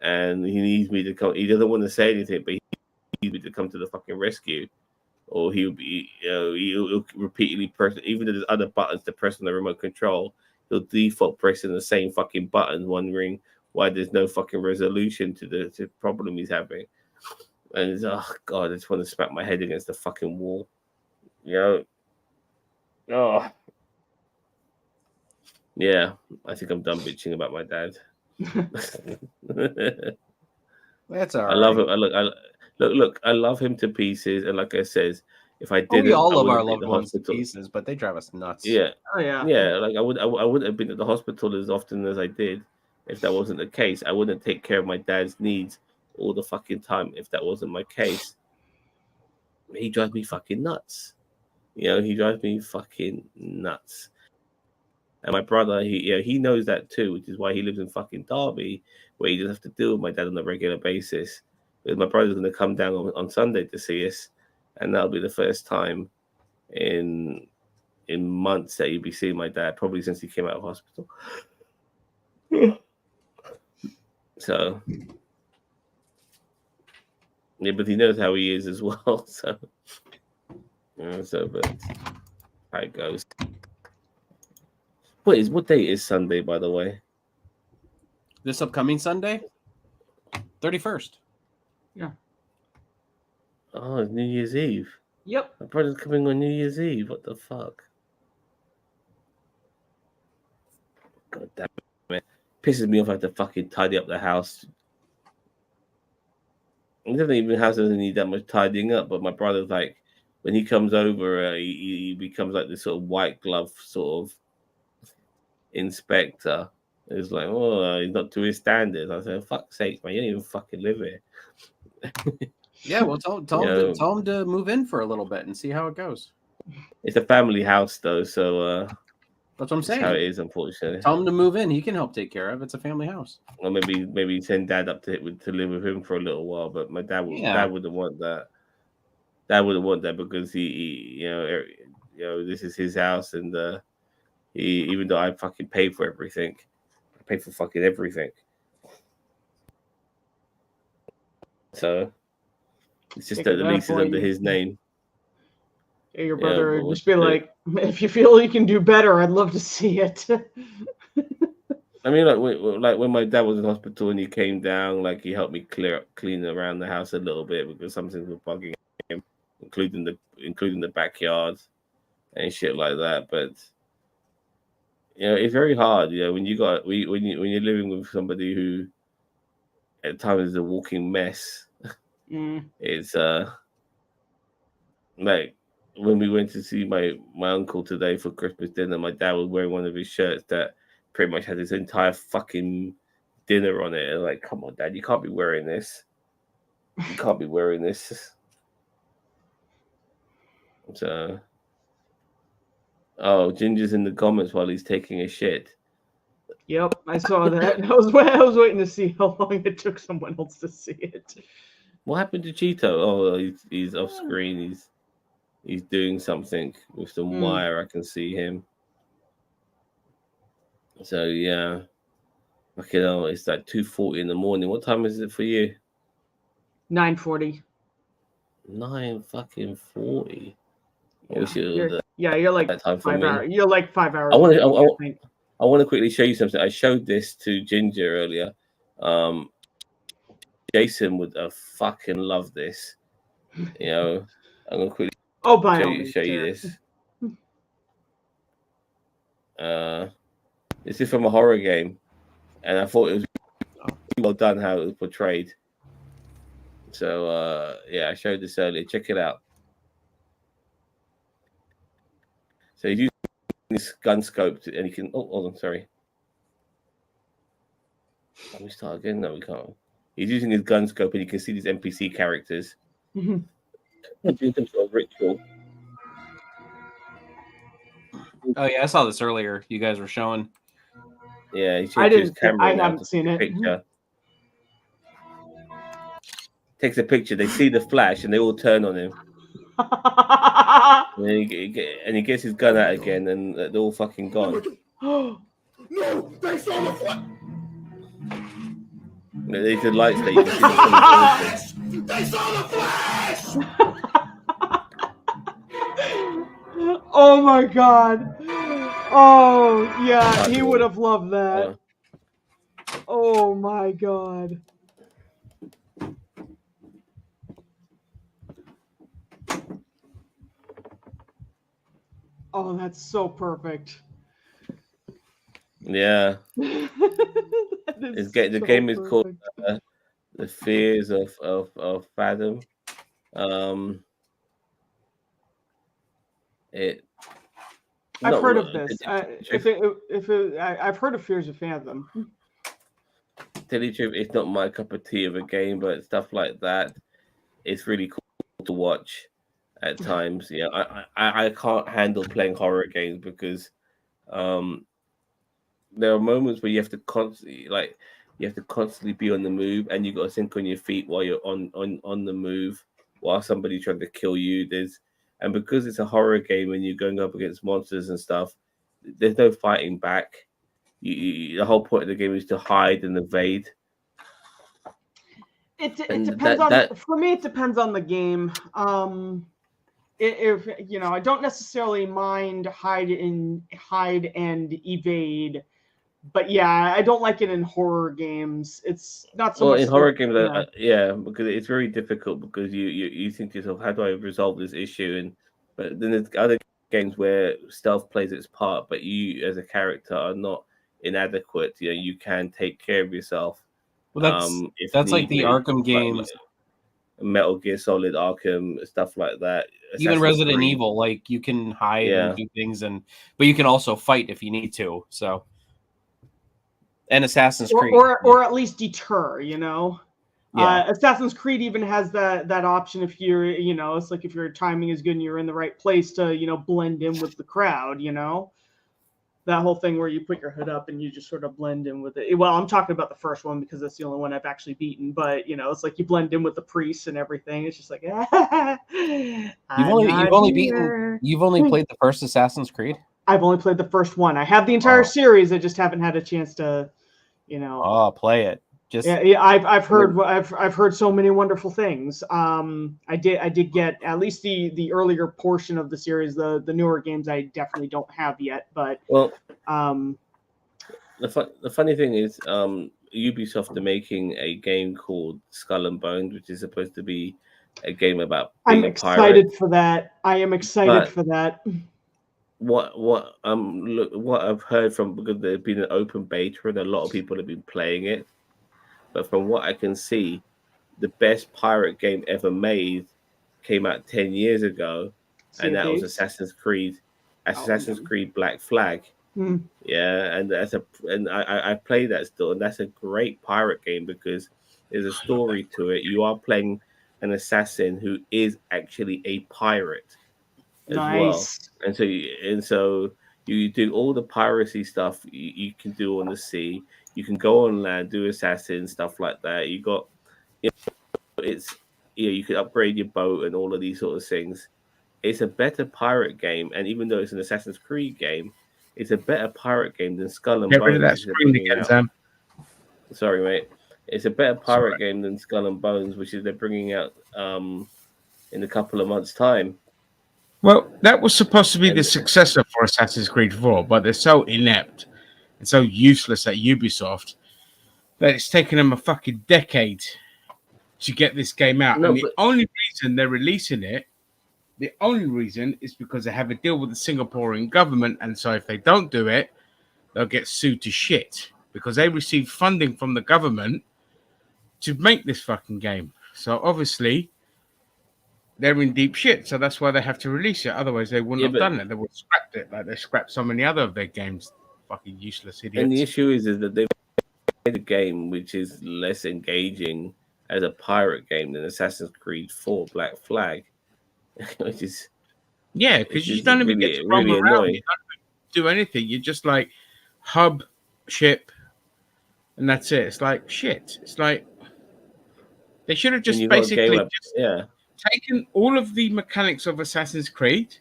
And he needs me to come. He doesn't want to say anything, but he needs me to come to the fucking rescue. Or he'll be, you know, he'll repeatedly press, even though there's other buttons to press on the remote control, he'll default pressing the same fucking button, wondering why there's no fucking resolution to the problem he's having. And it's, oh God, I just want to smack my head against the fucking wall. You know? Oh. Yeah, I think I'm done bitching about my dad. That's all right. I love him. Look, I love him to pieces. And like I says, if I didn't, we all I love wouldn't our be at loved the ones to hospital. pieces, but they drive us nuts. Yeah. Oh yeah. Yeah, like I wouldn't have been at the hospital as often as I did if that wasn't the case. I wouldn't take care of my dad's needs all the fucking time if that wasn't my case. He drives me fucking nuts. You know, he drives me fucking nuts. And my brother, he knows that too, which is why he lives in fucking Derby, where he doesn't have to deal with my dad on a regular basis. Because my brother's going to come down on Sunday to see us, and that'll be the first time in months that he'll be seeing my dad, probably since he came out of hospital. So Yeah, but he knows how he is as well. So, but how it goes. What date is Sunday, by the way? This upcoming Sunday, 31st. Oh, it's New Year's Eve. Yep. My brother's coming on New Year's Eve. What the fuck? God damn it. Pisses me off. I have to fucking tidy up the house. It doesn't even house doesn't need that much tidying up, but my brother's like, when he comes over, he becomes like this sort of white glove sort of inspector. It's like, oh, he's not to his standards. I said, fuck's sake, man, you don't even fucking live here. Yeah, well, tell him to move in for a little bit and see how it goes. It's a family house though, so that's what I'm saying. How it is, unfortunately. Tell him to move in. He can help take care of it. It's a family house. Or maybe send Dad up to live with him for a little while. But my dad wouldn't want that. Dad wouldn't want that because he this is his house, and even though I fucking pay for everything, I pay for fucking everything. So it's just that the lease is under his name. Yeah, your brother would just be like, if you feel you can do better, I'd love to see it. I mean, like when my dad was in hospital and he came down, like he helped me clean around the house a little bit because some things were bugging him, including the backyard and shit like that. But it's very hard, when when you're living with somebody who at times is a walking mess. It's like when we went to see my uncle today for Christmas dinner, my dad was wearing one of his shirts that pretty much had his entire fucking dinner on it. And like, come on, Dad, you can't be wearing this. You can't be wearing this. So, Ginger's in the comments while he's taking a shit. Yep, I saw that. I was waiting to see how long it took someone else to see it. What happened to Cheeto? Oh, he's off screen. He's doing something with some wire. I can see him. So yeah, it's like 2:40 in the morning. What time is it for you? 9:40. 9:40. You're like that time for 5 me. hours. You're like 5 hours. I want to quickly show you something. I showed this to Ginger earlier. Jason would fucking love this. I'm gonna quickly show you this. This is from a horror game, and I thought it was well done how it was portrayed. So I showed this earlier. Check it out. So he's using this gun scope, and he can. Oh, hold on, sorry. Let me start again. No, we can't. He's using his gun scope, and you can see these NPC characters doing some sort of ritual. Oh yeah, I saw this earlier. You guys were showing. Yeah, he changed his camera. I haven't seen it. Picture. Takes a picture. They see the flash, and they all turn on him. And he gets his gun out again, and they're all fucking gone. No, they saw the flash. There's the lights that you can see. They saw the flash. Oh my god. Oh yeah, he would have loved that. Yeah. Oh my god. Oh, that's so perfect. Yeah. The game is called The Fears of Fathom. I've heard of this. I've heard of Fears of Fathom. Tell you the truth, it's not my cup of tea of a game, but stuff like that, it's really cool to watch at times. Yeah, I can't handle playing horror games because there are moments where you have to constantly be on the move, and you got to think on your feet while you're on the move, while somebody's trying to kill you. And because it's a horror game and you're going up against monsters and stuff, there's no fighting back. The whole point of the game is to hide and evade. It And depends that on. For me, it depends on the game. If I don't necessarily mind hide and evade, but yeah, I don't like it in horror games. It's not so well, much. in horror games, Yeah. yeah, because it's very difficult because you think to yourself, how do I resolve this issue? And but then there's other games where stealth plays its part, but you as a character are not inadequate. You can take care of yourself. Well, If that's like need the be, Arkham like games, Metal Gear Solid, Arkham, stuff like that. even Assassin's Resident Creed. Evil. Like you can hide Yeah. and do things, but you can also fight if you need to. So, and Assassin's Creed, or at least deter. Yeah. Assassin's Creed even has that option if you're, it's like if your timing is good and you're in the right place to, blend in with the crowd, that whole thing where you put your hood up and you just sort of blend in with it. Well, I'm talking about the first one because that's the only one I've actually beaten, but it's like you blend in with the priests and everything. It's just like, You've only played the first Assassin's Creed? I've only played the first one. I have the entire series. I just haven't had a chance to, play it. Yeah, I've heard so many wonderful things. I did get at least the earlier portion of the series. The newer games I definitely don't have yet. But well, the funny thing is, Ubisoft are making a game called Skull and Bones, which is supposed to be a game about being I'm a pirate. excited for that. I am excited for that. What I've heard from, because there's been an open beta and a lot of people have been playing it. But from what I can see, the best pirate game ever made came out 10 years ago, and that was Assassin's Creed Black Flag. Yeah, and I play that still, and that's a great pirate game because there's a story to it. You are playing an assassin who is actually a pirate as well, and so you do all the piracy stuff you can do on the sea. You can go on land, do assassin stuff like that. You got, you can upgrade your boat and all of these sort of things. It's a better pirate game, and even though it's an Assassin's Creed game, it's a better pirate game than Skull and Bones. Get rid of that screen again, Sam. Sorry, mate. It's a better pirate game than Skull and Bones, which is they're bringing out in a couple of months' time. Well, that was supposed to be the successor for Assassin's Creed 4, but they're so inept and so useless at Ubisoft that it's taken them a fucking decade to get this game out. And the only reason they're releasing it, the only reason is because they have a deal with the Singaporean government. And so if they don't do it, they'll get sued to shit because they receive funding from the government to make this fucking game. So obviously they're in deep shit. So that's why they have to release it. Otherwise they wouldn't have done it. They would have scrapped it like they scrapped so many other of their games. Fucking useless idiots. And the issue is that they've made a game which is less engaging as a pirate game than Assassin's Creed 4 Black Flag, which is because you don't even get to roam around. Annoying. You don't do anything. You're just like hub ship, and that's it. It's like shit. It's like they should have just basically taken all of the mechanics of Assassin's Creed,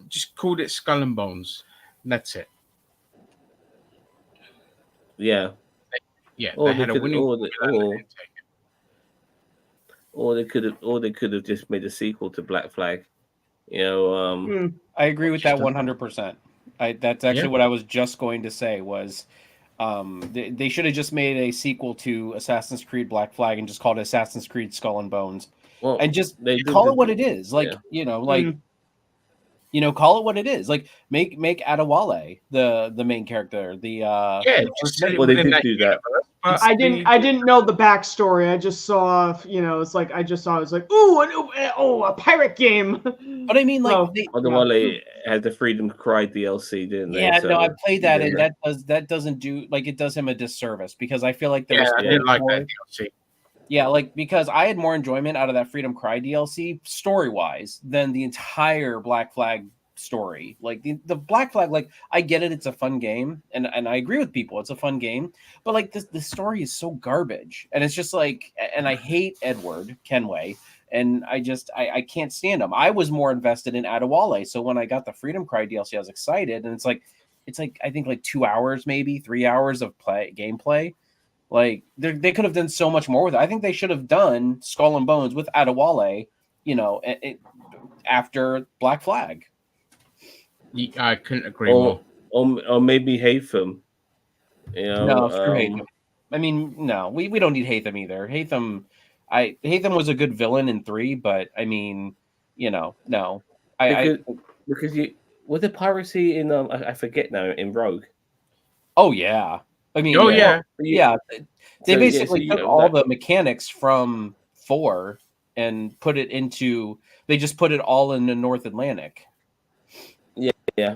just called it Skull and Bones. And that's it. Yeah. They had a winning. Or they could have just made a sequel to Black Flag. I agree with that 100%. That's actually what I was just going to say was they should have just made a sequel to Assassin's Creed Black Flag and just called it Assassin's Creed Skull and Bones. Well, and just call it what it is. Like, call it what it is. Like make Adewale the main character. They did do that. I didn't know the backstory. I just saw, it's like a pirate game. But I mean, like, Adewale had the Freedom Cry DLC, didn't they? Yeah, no, I played that, and that doesn't do it does him a disservice because I feel like there was I didn't like that DLC. Yeah, like because I had more enjoyment out of that Freedom Cry DLC story wise than the entire Black Flag story. Like the Black Flag, like I get it, it's a fun game, and I agree with people, it's a fun game, but like the story is so garbage, and it's just like, and I hate Edward Kenway, and I can't stand him. I was more invested in Adewale, so when I got the Freedom Cry DLC, I was excited, and it's like I think like 2 hours, maybe 3 hours of gameplay. Like they could have done so much more with it. I think they should have done Skull and Bones with Adewale, you know, after Black Flag. I couldn't agree more. Or maybe Haytham. You know, No, screw Haytham. I mean, no, we don't need Haytham either. Haytham was a good villain in 3, but I mean, you know, no. Because you was the piracy in I forget now in Rogue. Oh yeah. I mean, Oh, yeah. yeah. Yeah. They basically took all the mechanics from 4 and put it into they just put it all in the North Atlantic. Yeah.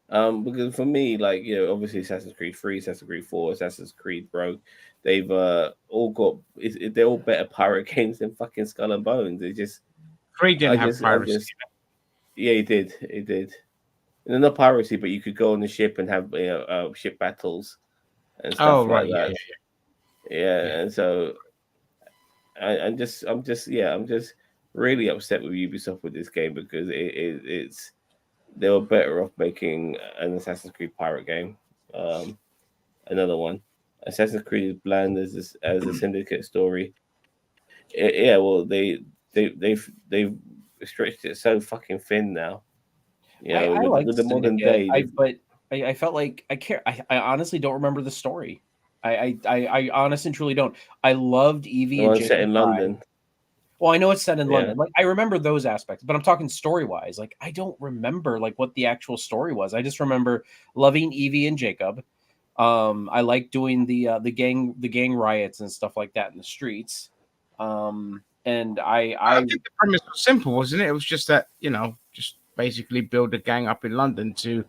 Because for me, like, you know, obviously Assassin's Creed 3, Assassin's Creed 4, Assassin's Creed Rogue, they've all got they're all better pirate games than fucking Skull and Bones. They just 3 didn't have piracy. Yeah, it did. And not piracy, but you could go on the ship and have ship battles and stuff like that. Yeah, and so I'm just really upset with Ubisoft with this game because it's they were better off making an Assassin's Creed pirate game. Another one, Assassin's Creed is bland as a Syndicate story. Yeah, well they've stretched it so fucking thin now. You know, I like with the modern day, but I felt like I honestly don't remember the story. I honestly and truly don't. I loved Evie and Jacob set in London. Well, I know it's set in London. Like I remember those aspects, but I'm talking story wise. Like I don't remember like what the actual story was. I just remember loving Evie and Jacob. I like doing the gang riots and stuff like that in the streets. And I think the premise was simple, wasn't it? It was just that, you know, just basically build a gang up in London to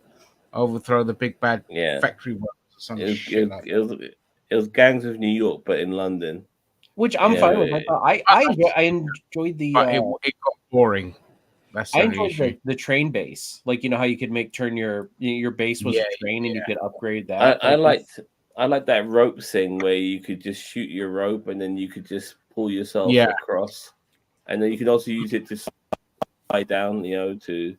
overthrow the big bad factory workers or something. It was gangs of New York, but in London. Which I'm fine with. I enjoyed the. But it got boring. I enjoyed the train base. Like, you know how you could turn your base was a train and you could upgrade that. I liked that rope thing where you could just shoot your rope and then you could just pull yourself across, and then you could also use it to slide down. You know, to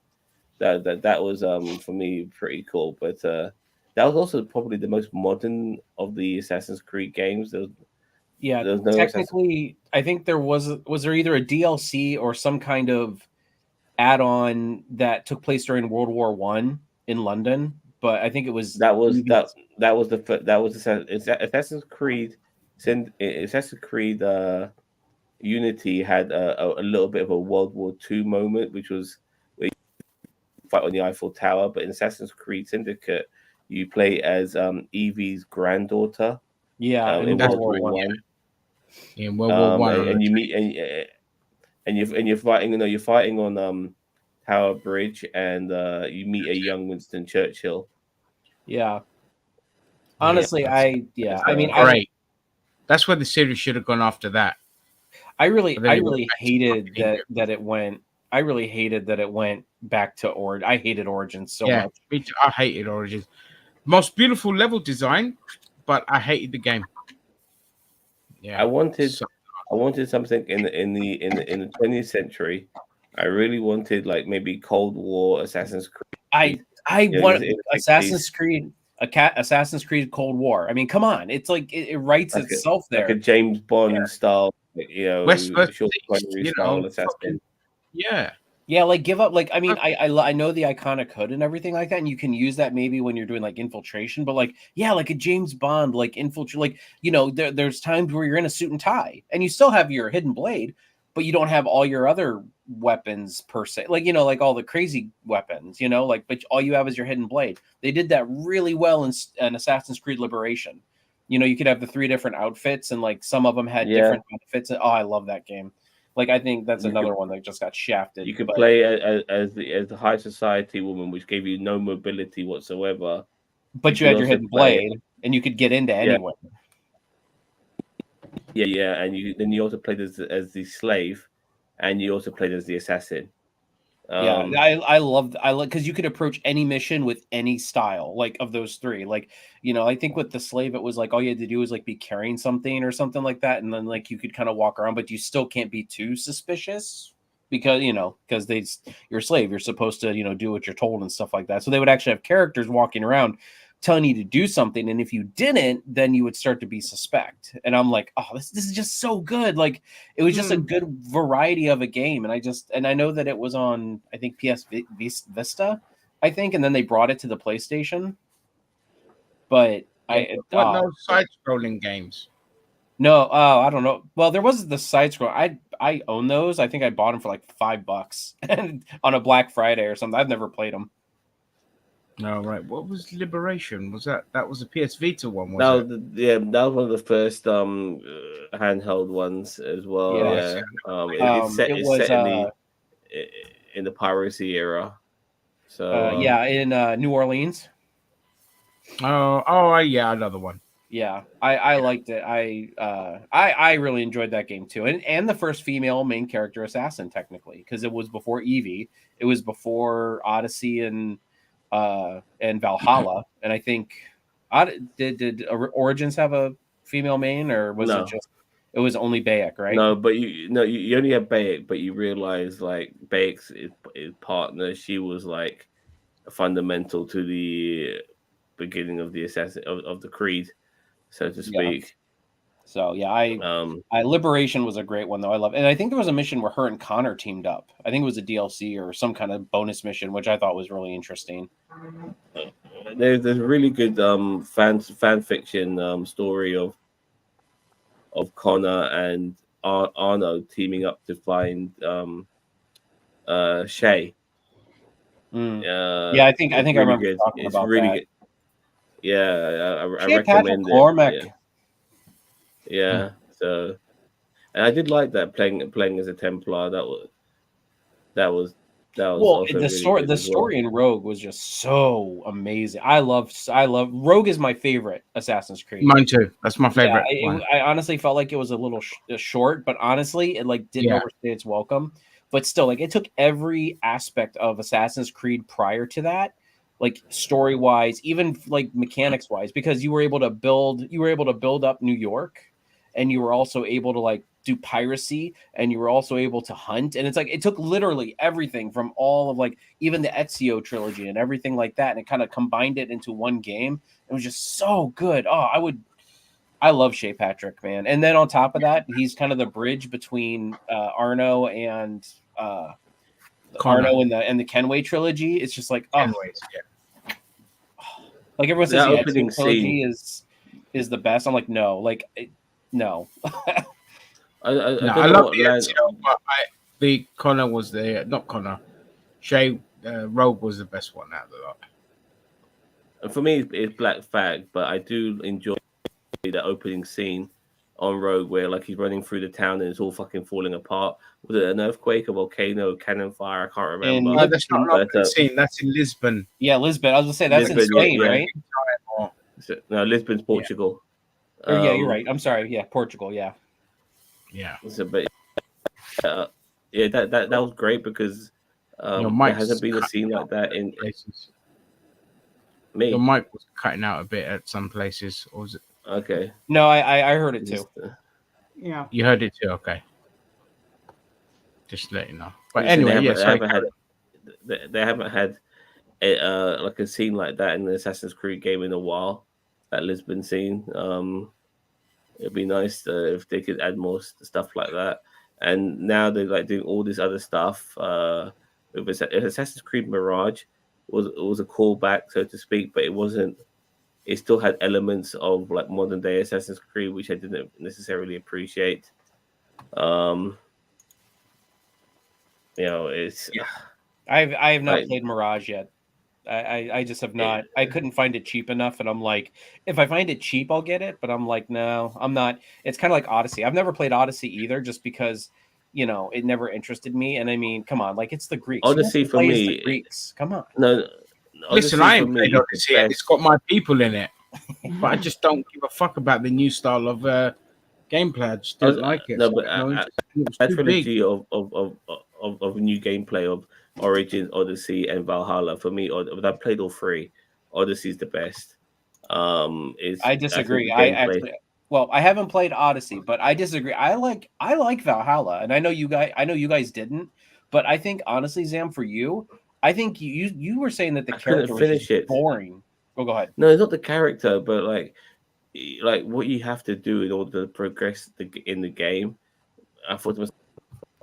that was for me pretty cool. But that was also probably the most modern of the Assassin's Creed games. Technically, I think there was there either a DLC or some kind of add-on that took place during World War I in London, but I think it was Assassin's Creed. Assassin's Creed Unity had a little bit of a World War II moment, which was where you fight on the Eiffel Tower. But in Assassin's Creed Syndicate, you play as Evie's granddaughter. Yeah, in World War One. In World War One, and you meet and you're fighting. You know, you're fighting on Tower Bridge, and you meet a young Winston Churchill. Yeah. Honestly, I mean, great. That's where the series should have gone after that. I really hated that it went. I really hated that it went back to Origins. I hated Origins so much. Me too. I hated Origins. Most beautiful level design, but I hated the game. Yeah, I wanted something in the 20th century. I really wanted like maybe Cold War Assassin's Creed. I want Assassin's Creed. Assassin's Creed Cold War. I mean, come on, it's like it writes like itself there, like a James Bond style, you know, style assassin. Yeah, like give up. Like, I mean, I know the iconic hood and everything like that, and you can use that maybe when you're doing like infiltration. But like, yeah, like a James Bond, like infiltrate. Like, you know, there's times where you're in a suit and tie, and you still have your hidden blade, but you don't have all your other weapons per se. Like, you know, like all the crazy weapons, you know, like, but all you have is your hidden blade. They did that really well in Assassin's Creed Liberation. You know, you could have the 3 different outfits, and like some of them had different outfits. Oh, I love that game. Like, I think that's another one that just got shafted. You could play as the high society woman, which gave you no mobility whatsoever. But you had your hidden blade, and you could get into anywhere. Yeah, and you also played as the slave, and you also played as the assassin. I love because you could approach any mission with any style, like of those 3. Like, you know, I think with the slave, it was like all you had to do was like be carrying something or something like that, and then like you could kind of walk around, but you still can't be too suspicious because you're a slave, you're supposed to, you know, do what you're told and stuff like that. So they would actually have characters walking around telling you to do something, and if you didn't, then you would start to be suspect. And I'm like, oh, this is just so good. Like, it was just a good variety of a game. And I know that it was on, I think, PS Vista, I think, and then they brought it to the PlayStation. But no side-scrolling games. No, I don't know. Well, there was the side scroll. I own those. I think I bought them for like $5 on a Black Friday or something. I've never played them. No, right. What was Liberation? Was that was a PS Vita one? That was one of the first handheld ones as well. Yeah. It's set in the piracy era. So in New Orleans. Yeah, another one. Yeah, I liked it. I really enjoyed that game too, and the first female main character assassin technically, because it was before Eevee, it was before Odyssey and Valhalla, and I think did Origins have a female main, or was it was only Bayek, right? No, but you only have Bayek, but you realize like Bayek's his partner, she was like fundamental to the beginning of the assassin of the Creed, so to speak. Yeah. So yeah, I Liberation was a great one though. I love, and I think there was a mission where her and Connor teamed up. I think it was a DLC or some kind of bonus mission, which I thought was really interesting. There's a really good fan fiction story of Connor and Arno teaming up to find Shay. Yeah, I think I remember good. talking It's about really that. good. Yeah, I Patrick recommend Cormac. it. Yeah. So, and I did like that playing as a Templar. That was Well, also the really story good the as well. story in Rogue was just so amazing. I love Rogue is my favorite Assassin's Creed. Mine too. That's my favorite one. I honestly felt like it was a little short, but honestly, it like didn't overstay its welcome. But still, like it took every aspect of Assassin's Creed prior to that, like story wise, even like mechanics wise, because you were able to build up New York, and you were also able to like do piracy, and you were also able to hunt, and it's like it took literally everything from all of like even the Ezio trilogy and everything like that, and it kind of combined it into one game. It was just so good. I love Shea Patrick, man. And then on top of that, he's kind of the bridge between Arno and Arno and the Kenway trilogy. It's just like Kenways, like everyone says That the opening Ezio trilogy scene is the best. I'm like, no, like no. I love the Ezio, but the Connor was not Connor. Shay Rogue was the best one out of the lot. And for me, it's Black Flag, but I do enjoy the opening scene on Rogue where like he's running through the town and it's all fucking falling apart. Was it an earthquake, a volcano, cannon fire? I can't remember. No, that's not an opening scene. That's in Lisbon. Yeah, Lisbon. I was gonna say that's in Spain, right? No, Lisbon's Portugal. Yeah, you're right. I'm sorry. Yeah, Portugal. Yeah. Yeah. So, but that was great because there hasn't been a scene like that in places. Me. Your mic was cutting out a bit at some places, or was it? Okay. No, I heard it too. Yeah. You heard it too. Okay. Just let you know. But Listen, anyway, they haven't had like a scene like that in the Assassin's Creed game in a while. That Lisbon scene. It'd be nice if they could add more stuff like that. And now they're like doing all this other stuff. With Assassin's Creed Mirage was a callback, so to speak, but it wasn't. It still had elements of like modern day Assassin's Creed, which I didn't necessarily appreciate. It's. I have not played Mirage yet. I just have not. I couldn't find it cheap enough, and I'm like, if I find it cheap, I'll get it. But I'm like, no, I'm not. It's kind of like Odyssey. I've never played Odyssey either, just because it never interested me. And I mean, come on, like it's the Greeks. Odyssey for me, the Greeks. Come on. No, listen, I ain't played Odyssey. It's got my people in it, but I just don't give a fuck about the new style of gameplay. I just don't like it. No, but that trilogy of new gameplay of Origins, Odyssey, and Valhalla for me. I played all three. Odyssey's the best. I disagree. I haven't played Odyssey, but I disagree. I like Valhalla, and I know you guys didn't, but I think honestly, Zam, for you, I think you were saying that the character was just boring. Oh, go ahead. No, it's not the character, but like what you have to do in order to progress in the game. I thought to myself,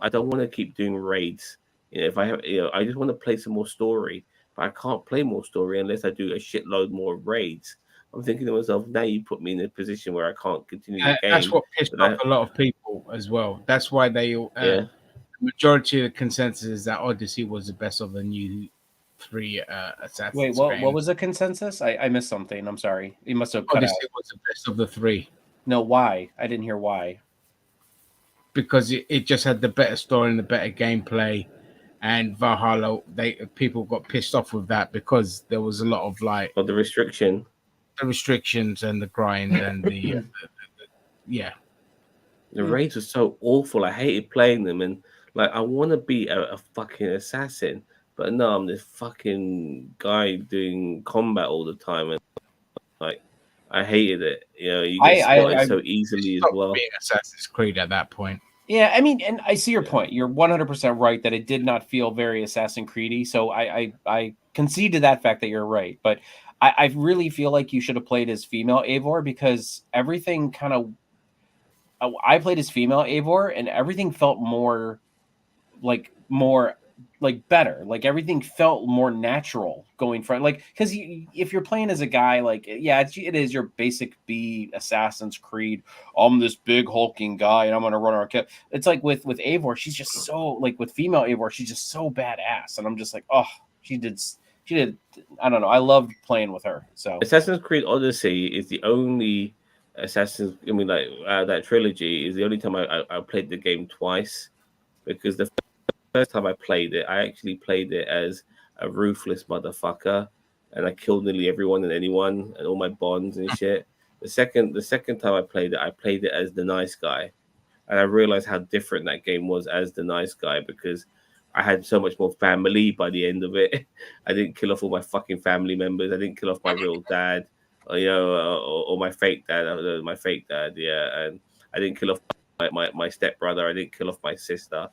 I don't want to keep doing raids. If I have, I just want to play some more story, but I can't play more story unless I do a shitload more raids. I'm thinking to myself, now you put me in a position where I can't continue the game. That's what pissed but off a lot of people as well. That's why they Yeah. majority of the consensus is that Odyssey was the best of the new 3 Assassin's Wait, what games. was the consensus? I missed something. I'm sorry. You must have cut Odyssey out. was the best of the 3 No, why? I didn't hear why. because it just had the better story and the better gameplay. And Valhalla, people got pissed off with that because there was a lot of like Or the restrictions and the grind and the yeah. The raids were so awful. I hated playing them, and like I want to be a fucking assassin, but no, I'm this fucking guy doing combat all the time, and like I hated it. You get spotted so easily as well. Being Assassin's Creed at that point. Yeah, I mean, and I see your point. You're 100% right that it did not feel very Assassin's Creedy. So I concede to that fact that you're right, but I really feel like you should have played as female Eivor because everything kind of. I played as female Eivor, and everything felt more better. Like everything felt more natural going from because if you're playing as a guy, like it is your basic B Assassin's Creed. I'm this big hulking guy, and I'm gonna run around. It's like with Eivor, she's just so with female Eivor, she's just so badass, and I'm just like, oh, she did. I don't know. I loved playing with her. So Assassin's Creed Odyssey is the only Assassin's. I mean, that trilogy is the only time I played the game twice, because the first time I played it, I actually played it as a ruthless motherfucker, and I killed nearly everyone and anyone and all my bonds and shit. The second time I played it as the nice guy, and I realized how different that game was as the nice guy because I had so much more family by the end of it. I didn't kill off all my fucking family members. I didn't kill off my real dad, or my fake dad. My fake dad, yeah. And I didn't kill off my stepbrother. I didn't kill off my sister.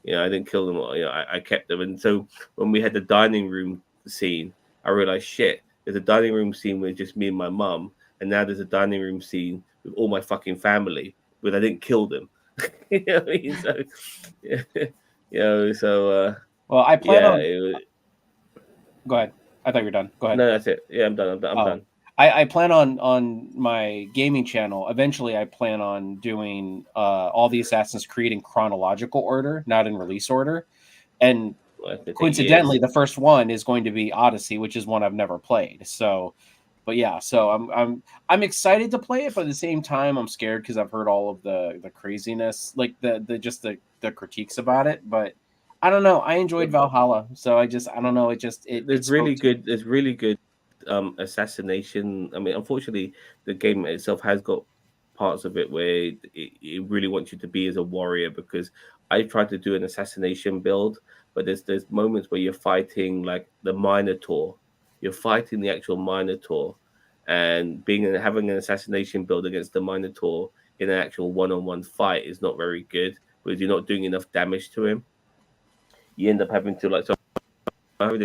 I didn't kill them. I kept them. And so when we had the dining room scene, I realized, shit, there's a dining room scene with just me and my mum, and now there's a dining room scene with all my fucking family, but I didn't kill them. You know what I mean? So, yeah. Well, I plan on. Go ahead. I thought you were done. Go ahead. No, that's it. Yeah, I'm done. I'm done. I plan on my gaming channel. Eventually, I plan on doing all the Assassin's Creed in chronological order, not in release order. And coincidentally, the first one is going to be Odyssey, which is one I've never played. So, but yeah, so I'm excited to play it, but at the same time, I'm scared because I've heard all of the craziness, like the critiques about it. But I don't know. I enjoyed Valhalla, so I don't know. There's really good assassination. I mean, unfortunately, the game itself has got parts of it where it really wants you to be as a warrior, because I tried to do an assassination build, but there's moments where you're fighting like the Minotaur. You're fighting the actual Minotaur, and having an assassination build against the Minotaur in an actual one-on-one fight is not very good because you're not doing enough damage to him. You end up having to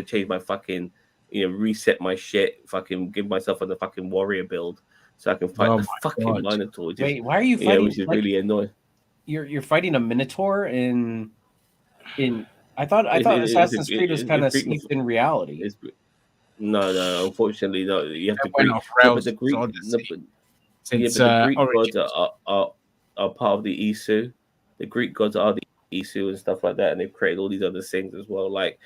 change my fucking, reset my shit, fucking give myself on the fucking warrior build so I can fight the fucking Minotaur. Wait, why are you fighting? Which is really annoying. You're fighting a Minotaur in. I thought Assassin's Creed was kind of steeped in reality. No, unfortunately, no. You have to went off rails. The Greek gods are part of the Isu. The Greek gods are the Isu and stuff like that, and they've created all these other things as well, like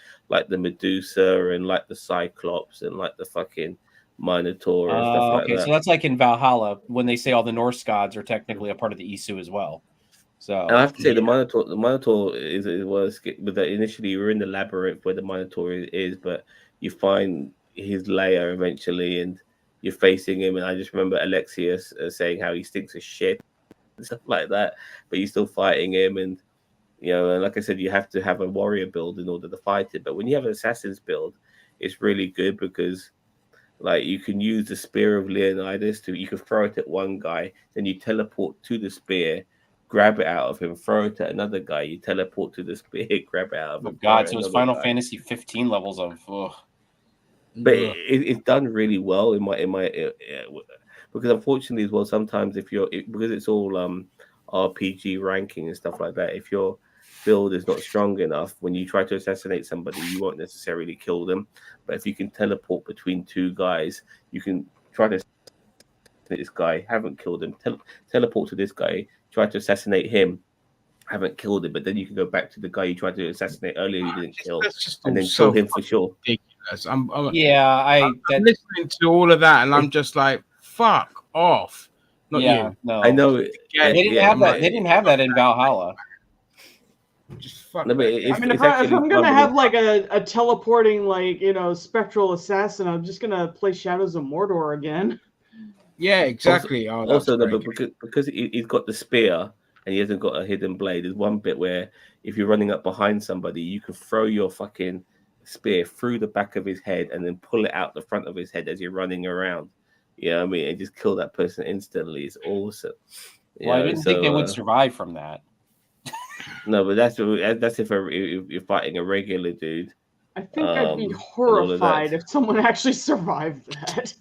the Medusa and like the Cyclops and like the fucking Minotaur and stuff like that. So that's like in Valhalla when they say all the Norse gods are technically a part of the Isu as well. So and I have to say the Minotaur was, but initially you were in the labyrinth where the Minotaur is, but you find his lair eventually, and you're facing him. And I just remember Alexius saying how he stinks of shit and stuff like that, but you're still fighting him. And and like I said, you have to have a warrior build in order to fight it. But when you have an assassin's build, it's really good because, like, you can use the spear of Leonidas you can throw it at one guy, then you teleport to the spear, grab it out of him, throw it at another guy, you teleport to the spear, grab it out of him. God, so it's Final Fantasy 15 levels of. but Yeah. it's done really well in my because unfortunately as well sometimes because it's all RPG ranking and stuff like that, if your build is not strong enough, when you try to assassinate somebody you won't necessarily kill them, but if you can teleport between two guys you can try to assassinate this guy, haven't killed him, teleport to this guy, try to assassinate him, haven't killed him, but then you can go back to the guy you tried to assassinate earlier you didn't kill, That's just and all then so kill him for sure. ridiculous. I'm I'm listening to all of that, and I'm just like, fuck off. Not yeah, you. no. I know They didn't have that. They didn't have that in Valhalla. Just fuck. No, but I it's, mean, it's if actually I'm fun gonna because- have like a teleporting, like, you know, spectral assassin, I'm just gonna play Shadows of Mordor again. Yeah, exactly. Also, no, but because he's got the spear and he hasn't got a hidden blade, there's one bit where if you're running up behind somebody, you can throw your fucking spear through the back of his head and then pull it out the front of his head as you're running around. You know what I mean? And just kill that person instantly. It's awesome. Well, I didn't think they would survive from that. No, but that's if you're fighting a regular dude. I think I'd be and all of that. horrified if someone actually survived that.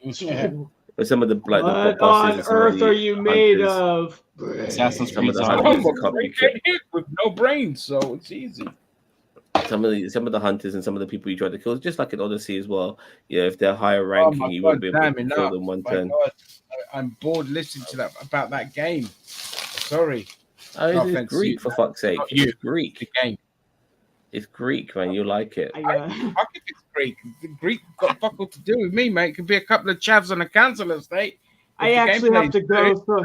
Yeah. But some of the like What the bosses on and some of earth the are you made hunters- of? Assassin's Some of Creed the Zombies. hunters that can't be killed. With no brains, so it's easy. Some of the hunters and some of the people you try to kill, just like in Odyssey as well. Yeah, if they're higher Oh ranking, my you God, won't be able damn to kill enough. them one My turn. God, I'm bored listening to that about that game. Sorry. Oh, No it's offense to Greek you, for man. fuck's sake! Not you. It's Greek. The game. It's Greek, man. You like it? Fuck if it's Greek. The Greek got fuck all to do with me, mate. It could be a couple of chavs on a council estate. I actually have to go. So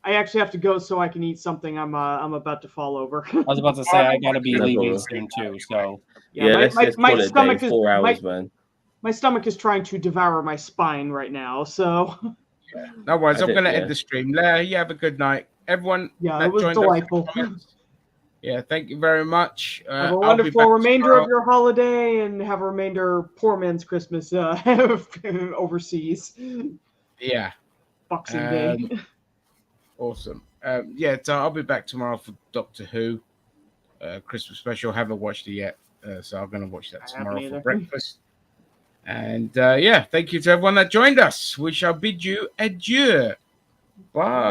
I actually have to go so I can eat something. I'm about to fall over. I was about to say I gotta be No leaving problem. soon too. So Yeah, let's my call it a day. stomach is 4 hours, man. My stomach is trying to devour my spine right now. So No worries. I'm I going to think, end the stream. Leah, you have a good night. Everyone yeah, that it was joined us in the delightful. comments, yeah, thank you very much. Have a I'll be wonderful back remainder tomorrow. of your holiday, and have a remainder poor man's Christmas overseas. Yeah. Boxing Day. Awesome. Yeah, so I'll be back tomorrow for Doctor Who Christmas special. Haven't watched it yet, so I'm going to watch that I tomorrow haven't for either. breakfast. And yeah, thank you to everyone that joined us. We shall bid you adieu. Bye.